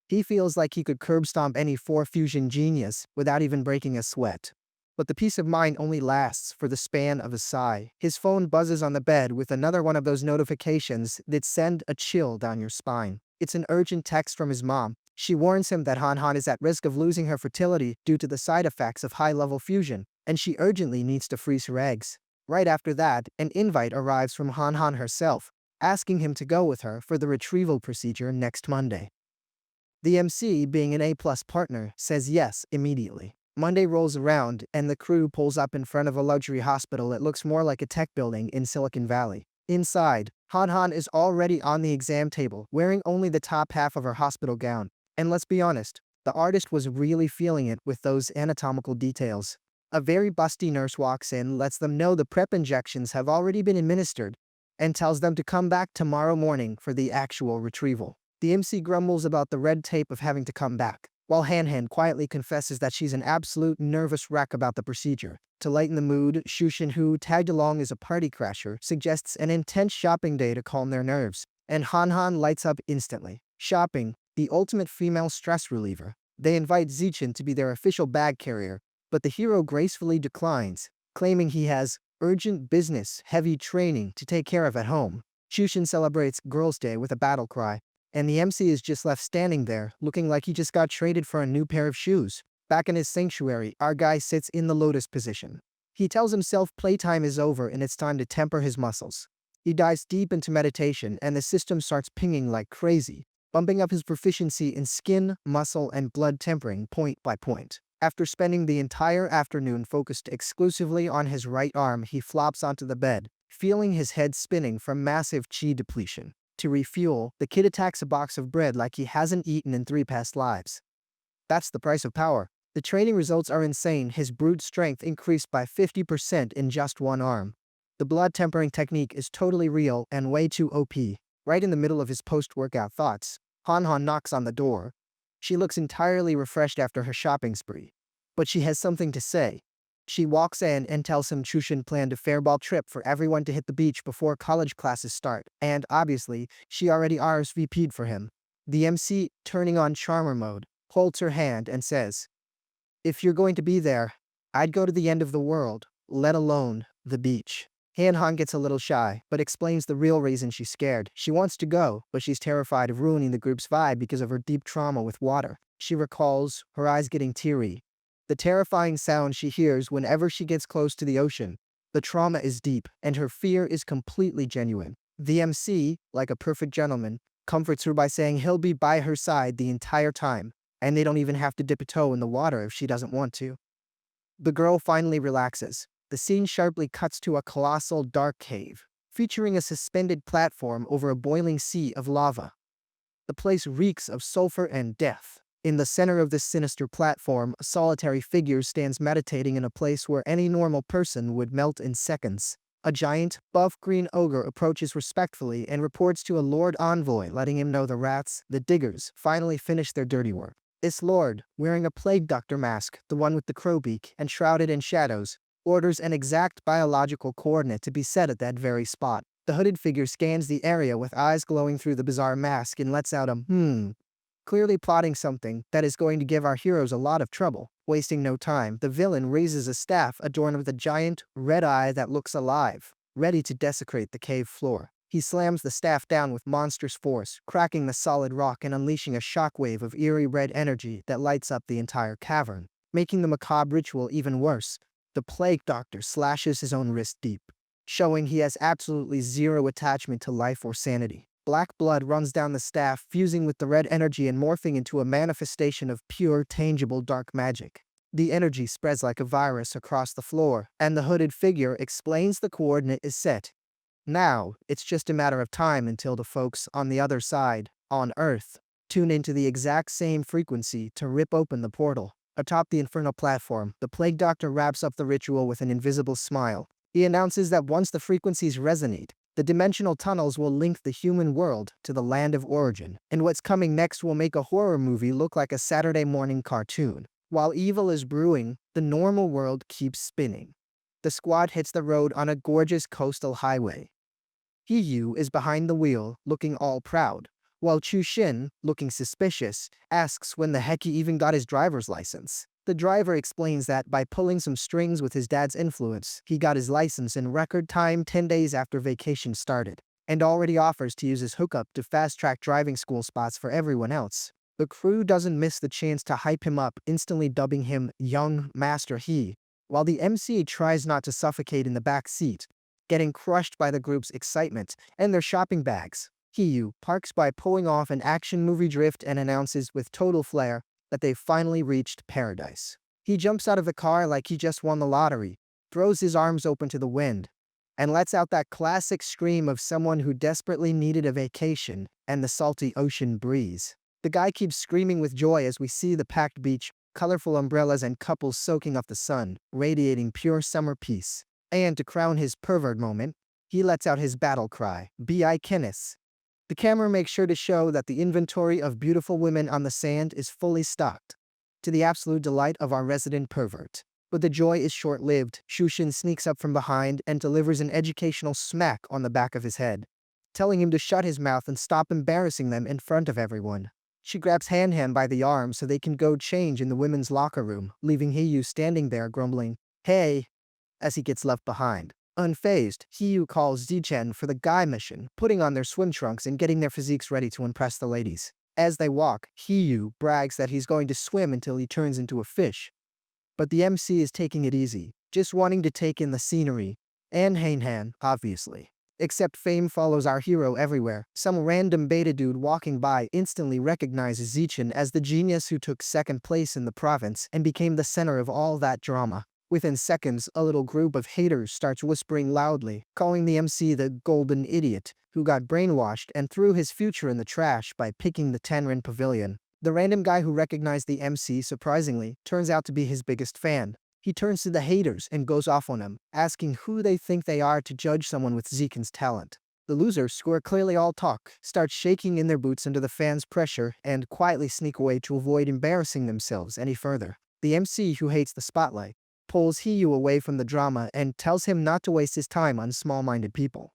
S1: He feels like he could curb stomp any 4 fusion genius without even breaking a sweat. But the peace of mind only lasts for the span of a sigh. His phone buzzes on the bed with another one of those notifications that send a chill down your spine. It's an urgent text from his mom. She warns him that Han is at risk of losing her fertility due to the side effects of high-level fusion, and she urgently needs to freeze her eggs. Right after that, an invite arrives from Han herself, asking him to go with her for the retrieval procedure next Monday. The MC, being an A-plus partner, says yes immediately. Monday rolls around, and the crew pulls up in front of a luxury hospital that looks more like a tech building in Silicon Valley. Inside, Han is already on the exam table, wearing only the top half of her hospital gown. And let's be honest, the artist was really feeling it with those anatomical details. A very busty nurse walks in, lets them know the prep injections have already been administered, and tells them to come back tomorrow morning for the actual retrieval. The MC grumbles about the red tape of having to come back, while Han quietly confesses that she's an absolute nervous wreck about the procedure. To lighten the mood, Shushin, who tagged along as a party crasher, suggests an intense shopping day to calm their nerves, and Han lights up instantly. Shopping, the ultimate female stress reliever. They invite Zichin to be their official bag carrier, but the hero gracefully declines, claiming he has urgent business, heavy training to take care of at home. Shushin celebrates Girls' Day with a battle cry, and the MC is just left standing there, looking like he just got traded for a new pair of shoes. Back in his sanctuary, our guy sits in the lotus position. He tells himself playtime is over and it's time to temper his muscles. He dives deep into meditation and the system starts pinging like crazy, bumping up his proficiency in skin, muscle, and blood tempering point by point. After spending the entire afternoon focused exclusively on his right arm, he flops onto the bed, feeling his head spinning from massive chi depletion. To refuel, the kid attacks a box of bread like he hasn't eaten in 3 past lives. That's the price of power. The training results are insane. His brute strength increased by 50% in just one arm. The blood tempering technique is totally real and way too OP. Right in the middle of his post-workout thoughts, Han knocks on the door. She looks entirely refreshed after her shopping spree, but she has something to say. She walks in and tells him Chushin planned a fairball trip for everyone to hit the beach before college classes start, and obviously, she already RSVP'd for him. The MC, turning on charmer mode, holds her hand and says, "If you're going to be there, I'd go to the end of the world, let alone the beach." Han gets a little shy, but explains the real reason she's scared. She wants to go, but she's terrified of ruining the group's vibe because of her deep trauma with water. She recalls, her eyes getting teary, the terrifying sound she hears whenever she gets close to the ocean. The trauma is deep, and her fear is completely genuine. The MC, like a perfect gentleman, comforts her by saying he'll be by her side the entire time, and they don't even have to dip a toe in the water if she doesn't want to. The girl finally relaxes. The scene sharply cuts to a colossal dark cave, featuring a suspended platform over a boiling sea of lava. The place reeks of sulfur and death. In the center of this sinister platform, a solitary figure stands meditating in a place where any normal person would melt in seconds. A giant, buff green ogre approaches respectfully and reports to a Lord Envoy, letting him know the rats, the diggers, finally finished their dirty work. This lord, wearing a plague doctor mask, the one with the crow beak, and shrouded in shadows, orders an exact biological coordinate to be set at that very spot. The hooded figure scans the area with eyes glowing through the bizarre mask and lets out a clearly plotting something that is going to give our heroes a lot of trouble. Wasting no time, the villain raises a staff adorned with a giant, red eye that looks alive, ready to desecrate the cave floor. He slams the staff down with monstrous force, cracking the solid rock and unleashing a shockwave of eerie red energy that lights up the entire cavern. Making the macabre ritual even worse, the plague doctor slashes his own wrist deep, showing he has absolutely zero attachment to life or sanity. Black blood runs down the staff, fusing with the red energy and morphing into a manifestation of pure, tangible dark magic. The energy spreads like a virus across the floor, and the hooded figure explains the coordinate is set. Now, it's just a matter of time until the folks on the other side, on Earth, tune into the exact same frequency to rip open the portal. Atop the infernal platform, the plague doctor wraps up the ritual with an invisible smile. He announces that once the frequencies resonate, the dimensional tunnels will link the human world to the land of origin, and what's coming next will make a horror movie look like a Saturday morning cartoon. While evil is brewing, the normal world keeps spinning. The squad hits the road on a gorgeous coastal highway. Hiyu is behind the wheel, looking all proud, while Chushin, looking suspicious, asks when the heck he even got his driver's license. The driver explains that by pulling some strings with his dad's influence, he got his license in record time 10 days after vacation started, and already offers to use his hookup to fast-track driving school spots for everyone else. The crew doesn't miss the chance to hype him up, instantly dubbing him Young Master He. While the MC tries not to suffocate in the back seat, getting crushed by the group's excitement and their shopping bags. Hiyu parks by pulling off an action movie drift and announces with total flair that they've finally reached paradise. He jumps out of the car like he just won the lottery, throws his arms open to the wind, and lets out that classic scream of someone who desperately needed a vacation and the salty ocean breeze. The guy keeps screaming with joy as we see the packed beach, colorful umbrellas and couples soaking up the sun, radiating pure summer peace. And to crown his pervert moment, he lets out his battle cry, "Bi Kinnis." The camera makes sure to show that the inventory of beautiful women on the sand is fully stocked, to the absolute delight of our resident pervert. But the joy is short-lived. Shushin sneaks up from behind and delivers an educational smack on the back of his head, telling him to shut his mouth and stop embarrassing them in front of everyone. She grabs Han by the arm so they can go change in the women's locker room, leaving Hiyu standing there grumbling, "Hey," as he gets left behind. Unfazed, Hiyu calls Zichen for the guy mission, putting on their swim trunks and getting their physiques ready to impress the ladies. As they walk, Hiyu brags that he's going to swim until he turns into a fish. But the MC is taking it easy, just wanting to take in the scenery. And Han, obviously. Except fame follows our hero everywhere. Some random beta dude walking by instantly recognizes Zichen as the genius who took second place in the province and became the center of all that drama. Within seconds, a little group of haters starts whispering loudly, calling the MC the golden idiot, who got brainwashed and threw his future in the trash by picking the Tenrin Pavilion. The random guy who recognized the MC, surprisingly, turns out to be his biggest fan. He turns to the haters and goes off on them, asking who they think they are to judge someone with Zekin's talent. The losers, who are clearly all talk, start shaking in their boots under the fans' pressure and quietly sneak away to avoid embarrassing themselves any further. The MC, who hates the spotlight, pulls Hiyu away from the drama and tells him not to waste his time on small-minded people.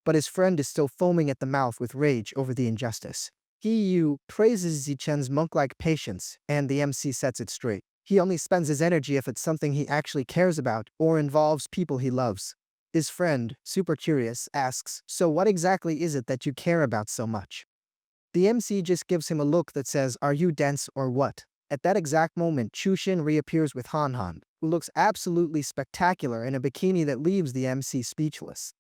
S1: But his friend is still foaming at the mouth with rage over the injustice. Hiyu praises Zichen's monk-like patience, and the MC sets it straight. He only spends his energy if it's something he actually cares about or involves people he loves. His friend, super curious, asks, "So what exactly is it that you care about so much?" The MC just gives him a look that says, "Are you dense or what?" At that exact moment, Chushin reappears with Han, who looks absolutely spectacular in a bikini that leaves the MC speechless.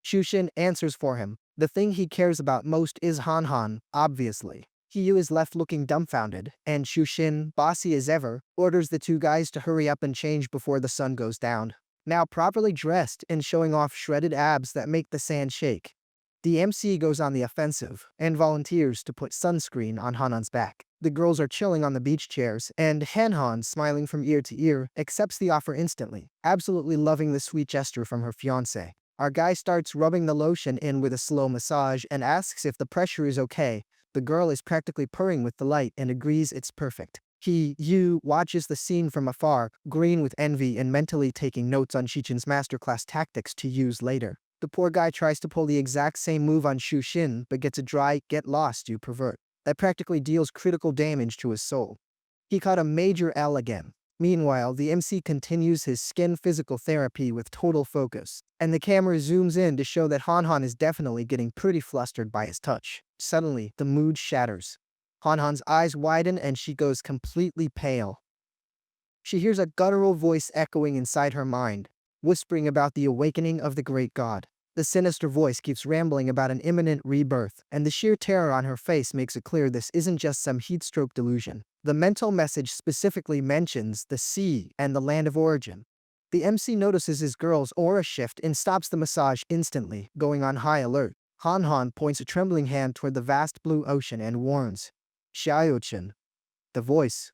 S1: Chushin answers for him. The thing he cares about most is Han, obviously. Hiyu is left looking dumbfounded, and Chushin, bossy as ever, orders the two guys to hurry up and change before the sun goes down. Now properly dressed and showing off shredded abs that make the sand shake, the MC goes on the offensive and volunteers to put sunscreen on Han's back. The girls are chilling on the beach chairs, and Han, smiling from ear to ear, accepts the offer instantly, absolutely loving the sweet gesture from her fiancé. Our guy starts rubbing the lotion in with a slow massage and asks if the pressure is okay. The girl is practically purring with delight and agrees it's perfect. Hiyu watches the scene from afar, green with envy and mentally taking notes on Shichin's masterclass tactics to use later. The poor guy tries to pull the exact same move on Shushin, but gets a dry, "Get lost, you pervert," that practically deals critical damage to his soul. He caught a major L again. Meanwhile, the MC continues his skin physical therapy with total focus, and the camera zooms in to show that Han is definitely getting pretty flustered by his touch. Suddenly, the mood shatters. Han's eyes widen and she goes completely pale. She hears a guttural voice echoing inside her mind, whispering about the awakening of the great god. The sinister voice keeps rambling about an imminent rebirth, and the sheer terror on her face makes it clear this isn't just some heatstroke delusion. The mental message specifically mentions the sea and the land of origin. The MC notices his girl's aura shift and stops the massage instantly, going on high alert. Han points a trembling hand toward the vast blue ocean and warns, "Xiaochen." The voice.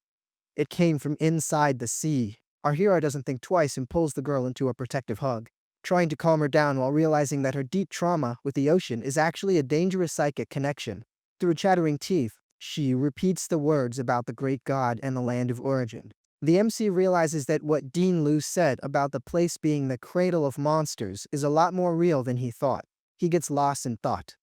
S1: It came from inside the sea. Our hero doesn't think twice and pulls the girl into a protective hug, trying to calm her down while realizing that her deep trauma with the ocean is actually a dangerous psychic connection. Through chattering teeth, she repeats the words about the great god and the land of origin. The MC realizes that what Dean Liu said about the place being the cradle of monsters is a lot more real than he thought. He gets lost in thought.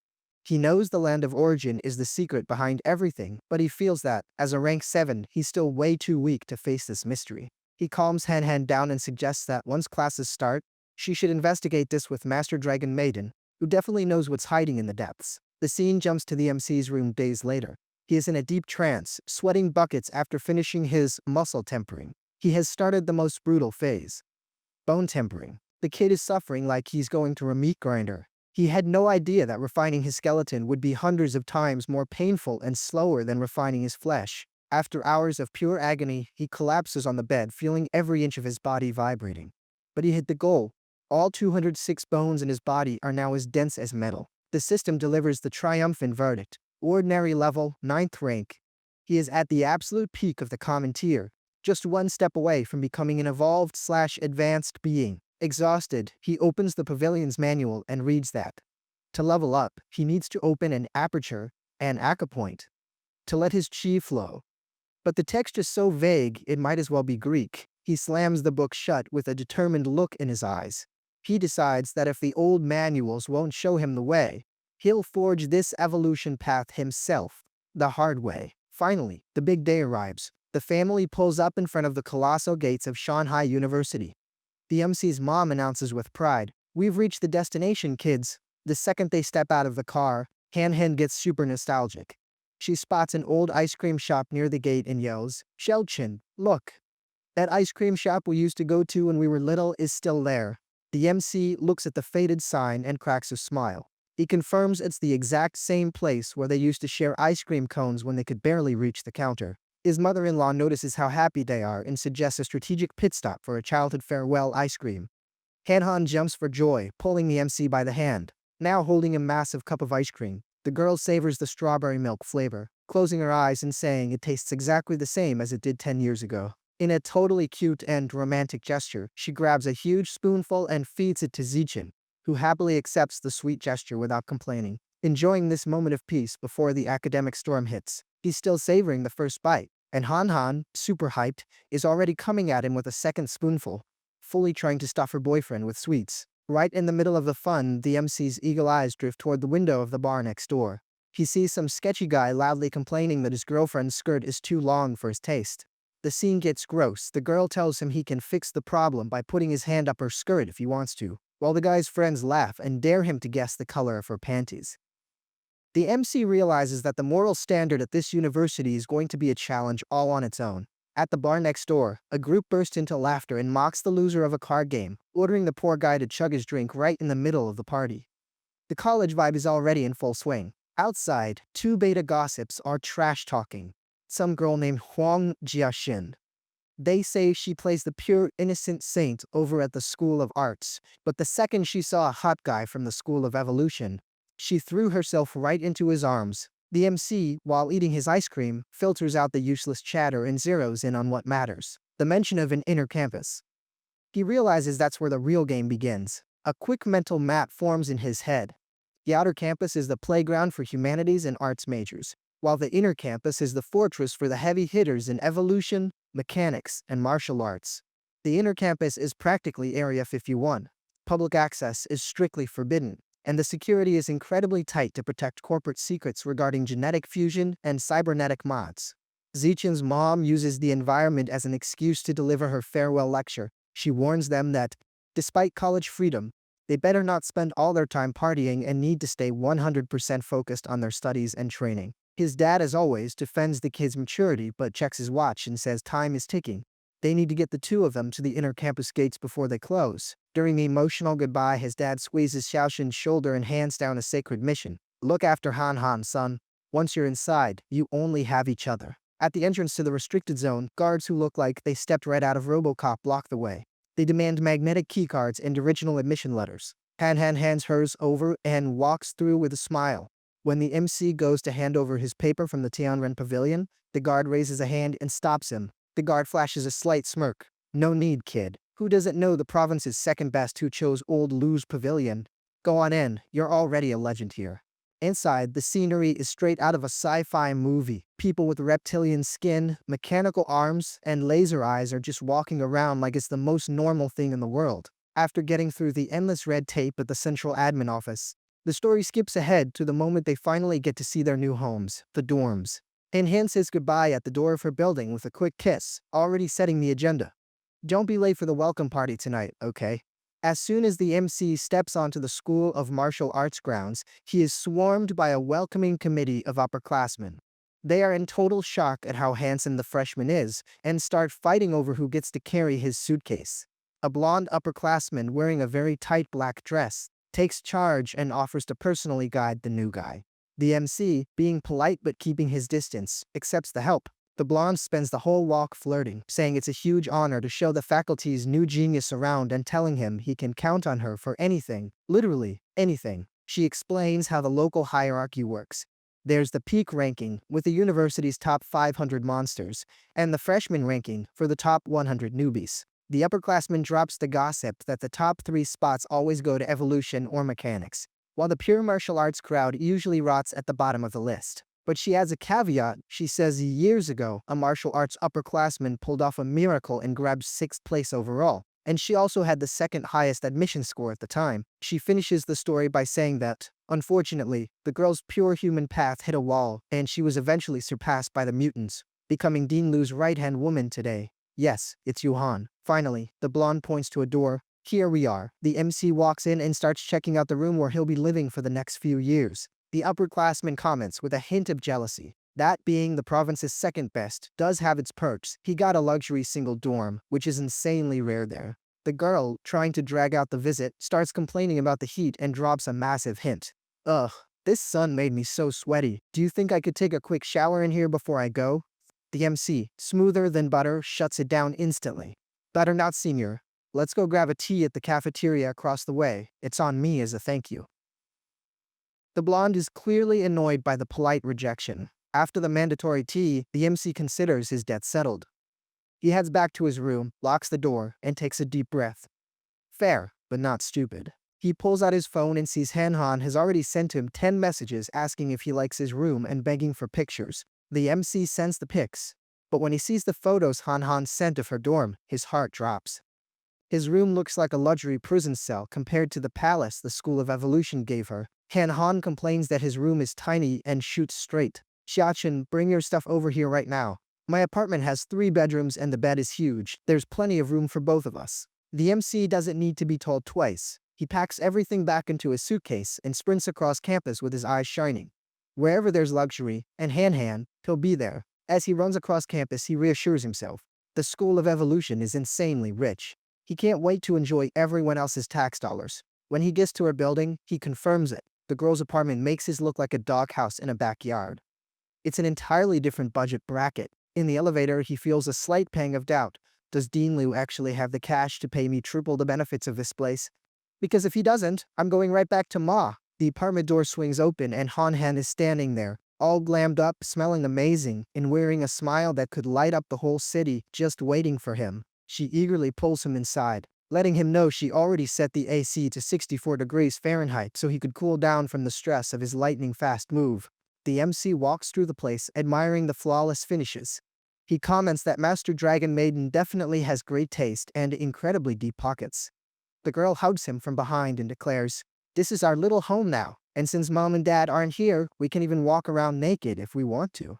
S1: He knows the land of origin is the secret behind everything, but he feels that, as a rank 7, he's still way too weak to face this mystery. He calms Han down and suggests that once classes start, she should investigate this with Master Dragon Maiden, who definitely knows what's hiding in the depths. The scene jumps to the MC's room days later. He is in a deep trance, sweating buckets after finishing his muscle tempering. He has started the most brutal phase, bone tempering. The kid is suffering like he's going through a meat grinder. He had no idea that refining his skeleton would be hundreds of times more painful and slower than refining his flesh. After hours of pure agony, he collapses on the bed, feeling every inch of his body vibrating. But he hit the goal. All 206 bones in his body are now as dense as metal. The system delivers the triumphant verdict. Ordinary level, 9th rank. He is at the absolute peak of the common tier, just one step away from becoming an evolved/advanced being. Exhausted, he opens the pavilion's manual and reads that to level up, he needs to open an aperture, an acupoint, to let his chi flow. But the text is so vague, it might as well be Greek. He slams the book shut with a determined look in his eyes. He decides that if the old manuals won't show him the way, he'll forge this evolution path himself, the hard way. Finally, the big day arrives. The family pulls up in front of the colossal gates of Shanghai University. The MC's mom announces with pride, "We've reached the destination, kids." The second they step out of the car, Han gets super nostalgic. She spots an old ice cream shop near the gate and yells, "Shelchin, look! That ice cream shop we used to go to when we were little is still there." The MC looks at the faded sign and cracks a smile. He confirms it's the exact same place where they used to share ice cream cones when they could barely reach the counter. His mother-in-law notices how happy they are and suggests a strategic pit stop for a childhood farewell ice cream. Han jumps for joy, pulling the MC by the hand. Now holding a massive cup of ice cream, the girl savors the strawberry milk flavor, closing her eyes and saying it tastes exactly the same as it did 10 years ago. In a totally cute and romantic gesture, she grabs a huge spoonful and feeds it to Zichin, who happily accepts the sweet gesture without complaining. Enjoying this moment of peace before the academic storm hits, he's still savoring the first bite, and Han, super hyped, is already coming at him with a second spoonful, fully trying to stuff her boyfriend with sweets. Right in the middle of the fun, the MC's eagle eyes drift toward the window of the bar next door. He sees some sketchy guy loudly complaining that his girlfriend's skirt is too long for his taste. The scene gets gross. The girl tells him he can fix the problem by putting his hand up her skirt if he wants to, while the guy's friends laugh and dare him to guess the color of her panties. The MC realizes that the moral standard at this university is going to be a challenge all on its own. At the bar next door, a group bursts into laughter and mocks the loser of a card game, ordering the poor guy to chug his drink right in the middle of the party. The college vibe is already in full swing. Outside, two beta gossips are trash-talking. Some girl named Huang Jiaxin. They say she plays the pure innocent saint over at the School of Arts, but the second she saw a hot guy from the School of Evolution, she threw herself right into his arms. The MC, while eating his ice cream, filters out the useless chatter and zeroes in on what matters: the mention of an inner campus. He realizes that's where the real game begins. A quick mental map forms in his head. The outer campus is the playground for humanities and arts majors, while the inner campus is the fortress for the heavy hitters in evolution, mechanics, and martial arts. The inner campus is practically Area 51. Public access is strictly forbidden, and the security is incredibly tight to protect corporate secrets regarding genetic fusion and cybernetic mods. Zichin's mom uses the environment as an excuse to deliver her farewell lecture. She warns them that, despite college freedom, they better not spend all their time partying and need to stay 100% focused on their studies and training. His dad, as always, defends the kid's maturity but checks his watch and says time is ticking. They need to get the two of them to the inner campus gates before they close. During the emotional goodbye, his dad squeezes Xiaoxin's shoulder and hands down a sacred mission. Look after Han, son. Once you're inside, you only have each other. At the entrance to the restricted zone, guards who look like they stepped right out of RoboCop block the way. They demand magnetic keycards and original admission letters. Han hands hers over and walks through with a smile. When the MC goes to hand over his paper from the Tianren Pavilion, the guard raises a hand and stops him. The guard flashes a slight smirk. No need, kid. Who doesn't know the province's second best who chose Old Lou's Pavilion? Go on in, you're already a legend here. Inside, the scenery is straight out of a sci-fi movie. People with reptilian skin, mechanical arms, and laser eyes are just walking around like it's the most normal thing in the world. After getting through the endless red tape at the central admin office, the story skips ahead to the moment they finally get to see their new homes, the dorms. Han says goodbye at the door of her building with a quick kiss, already setting the agenda. Don't be late for the welcome party tonight, okay? As soon as the MC steps onto the School of Martial Arts grounds, he is swarmed by a welcoming committee of upperclassmen. They are in total shock at how handsome the freshman is and start fighting over who gets to carry his suitcase. A blonde upperclassman wearing a very tight black dress takes charge and offers to personally guide the new guy. The MC, being polite but keeping his distance, accepts the help. The blonde spends the whole walk flirting, saying it's a huge honor to show the faculty's new genius around and telling him he can count on her for anything, literally anything. She explains how the local hierarchy works. There's the peak ranking, with the university's top 500 monsters, and the freshman ranking for the top 100 newbies. The upperclassman drops the gossip that the top 3 spots always go to evolution or mechanics, while the pure martial arts crowd usually rots at the bottom of the list. But she adds a caveat. She says years ago, a martial arts upperclassman pulled off a miracle and grabbed 6th place overall, and she also had the second highest admission score at the time. She finishes the story by saying that, unfortunately, the girl's pure human path hit a wall, and she was eventually surpassed by the mutants, becoming Dean Lu's right-hand woman today. Yes, it's Yuhan. Finally, the blonde points to a door. Here we are. The MC walks in and starts checking out the room where he'll be living for the next few years. The upperclassman comments with a hint of jealousy. That being the province's second best does have its perks. He got a luxury single dorm, which is insanely rare there. The girl, trying to drag out the visit, starts complaining about the heat and drops a massive hint. Ugh, this sun made me so sweaty. Do you think I could take a quick shower in here before I go? The MC, smoother than butter, shuts it down instantly. Better not, senior. Let's go grab a tea at the cafeteria across the way. It's on me as a thank you. The blonde is clearly annoyed by the polite rejection. After the mandatory tea, the MC considers his debt settled. He heads back to his room, locks the door, and takes a deep breath. Fair, but not stupid. He pulls out his phone and sees Han has already sent him 10 messages asking if he likes his room and begging for pictures. The MC sends the pics, but when he sees the photos Han sent of her dorm, his heart drops. His room looks like a luxury prison cell compared to the palace the School of Evolution gave her. Han complains that his room is tiny and shoots straight. Xiachen, bring your stuff over here right now. My apartment has 3 bedrooms and the bed is huge. There's plenty of room for both of us. The MC doesn't need to be told twice. He packs everything back into his suitcase and sprints across campus with his eyes shining. Wherever there's luxury, and Han, he'll be there. As he runs across campus, he reassures himself. The School of Evolution is insanely rich. He can't wait to enjoy everyone else's tax dollars. When he gets to her building, he confirms it. The girl's apartment makes his look like a doghouse in a backyard. It's an entirely different budget bracket. In the elevator, he feels a slight pang of doubt. Does Dean Lu actually have the cash to pay me triple the benefits of this place? Because if he doesn't, I'm going right back to Ma. The apartment door swings open and Han is standing there, all glammed up, smelling amazing, and wearing a smile that could light up the whole city, just waiting for him. She eagerly pulls him inside, letting him know she already set the AC to 64 degrees Fahrenheit so he could cool down from the stress of his lightning-fast move. The MC walks through the place, admiring the flawless finishes. He comments that Master Dragon Maiden definitely has great taste and incredibly deep pockets. The girl hugs him from behind and declares, "This is our little home now, and since Mom and Dad aren't here, we can even walk around naked if we want to."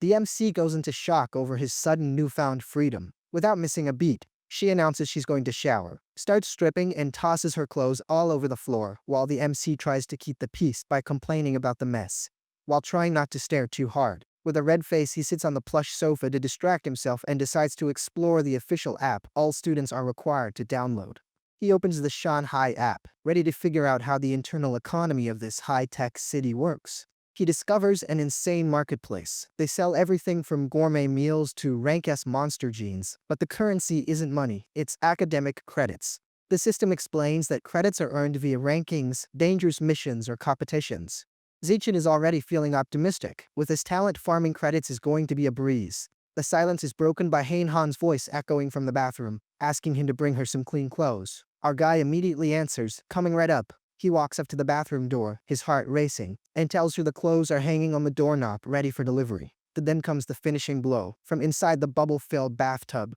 S1: The MC goes into shock over his sudden newfound freedom. Without missing a beat, she announces she's going to shower, starts stripping, and tosses her clothes all over the floor, while the MC tries to keep the peace by complaining about the mess. While trying not to stare too hard, with a red face, he sits on the plush sofa to distract himself and decides to explore the official app all students are required to download. He opens the Shanghai app, ready to figure out how the internal economy of this high-tech city works. He discovers an insane marketplace. They sell everything from gourmet meals to rank S monster genes, but the currency isn't money, it's academic credits. The system explains that credits are earned via rankings, dangerous missions, or competitions. Zichen is already feeling optimistic. With his talent, farming credits is going to be a breeze. The silence is broken by Han's voice echoing from the bathroom, asking him to bring her some clean clothes. Our guy immediately answers, coming right up. He walks up to the bathroom door, his heart racing, and tells her the clothes are hanging on the doorknob, ready for delivery. Then comes the finishing blow. From inside the bubble-filled bathtub,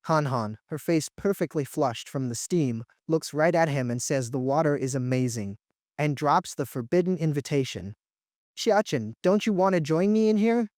S1: Han, her face perfectly flushed from the steam, looks right at him and says the water is amazing, and drops the forbidden invitation. "Xiachen, don't you want to join me in here?"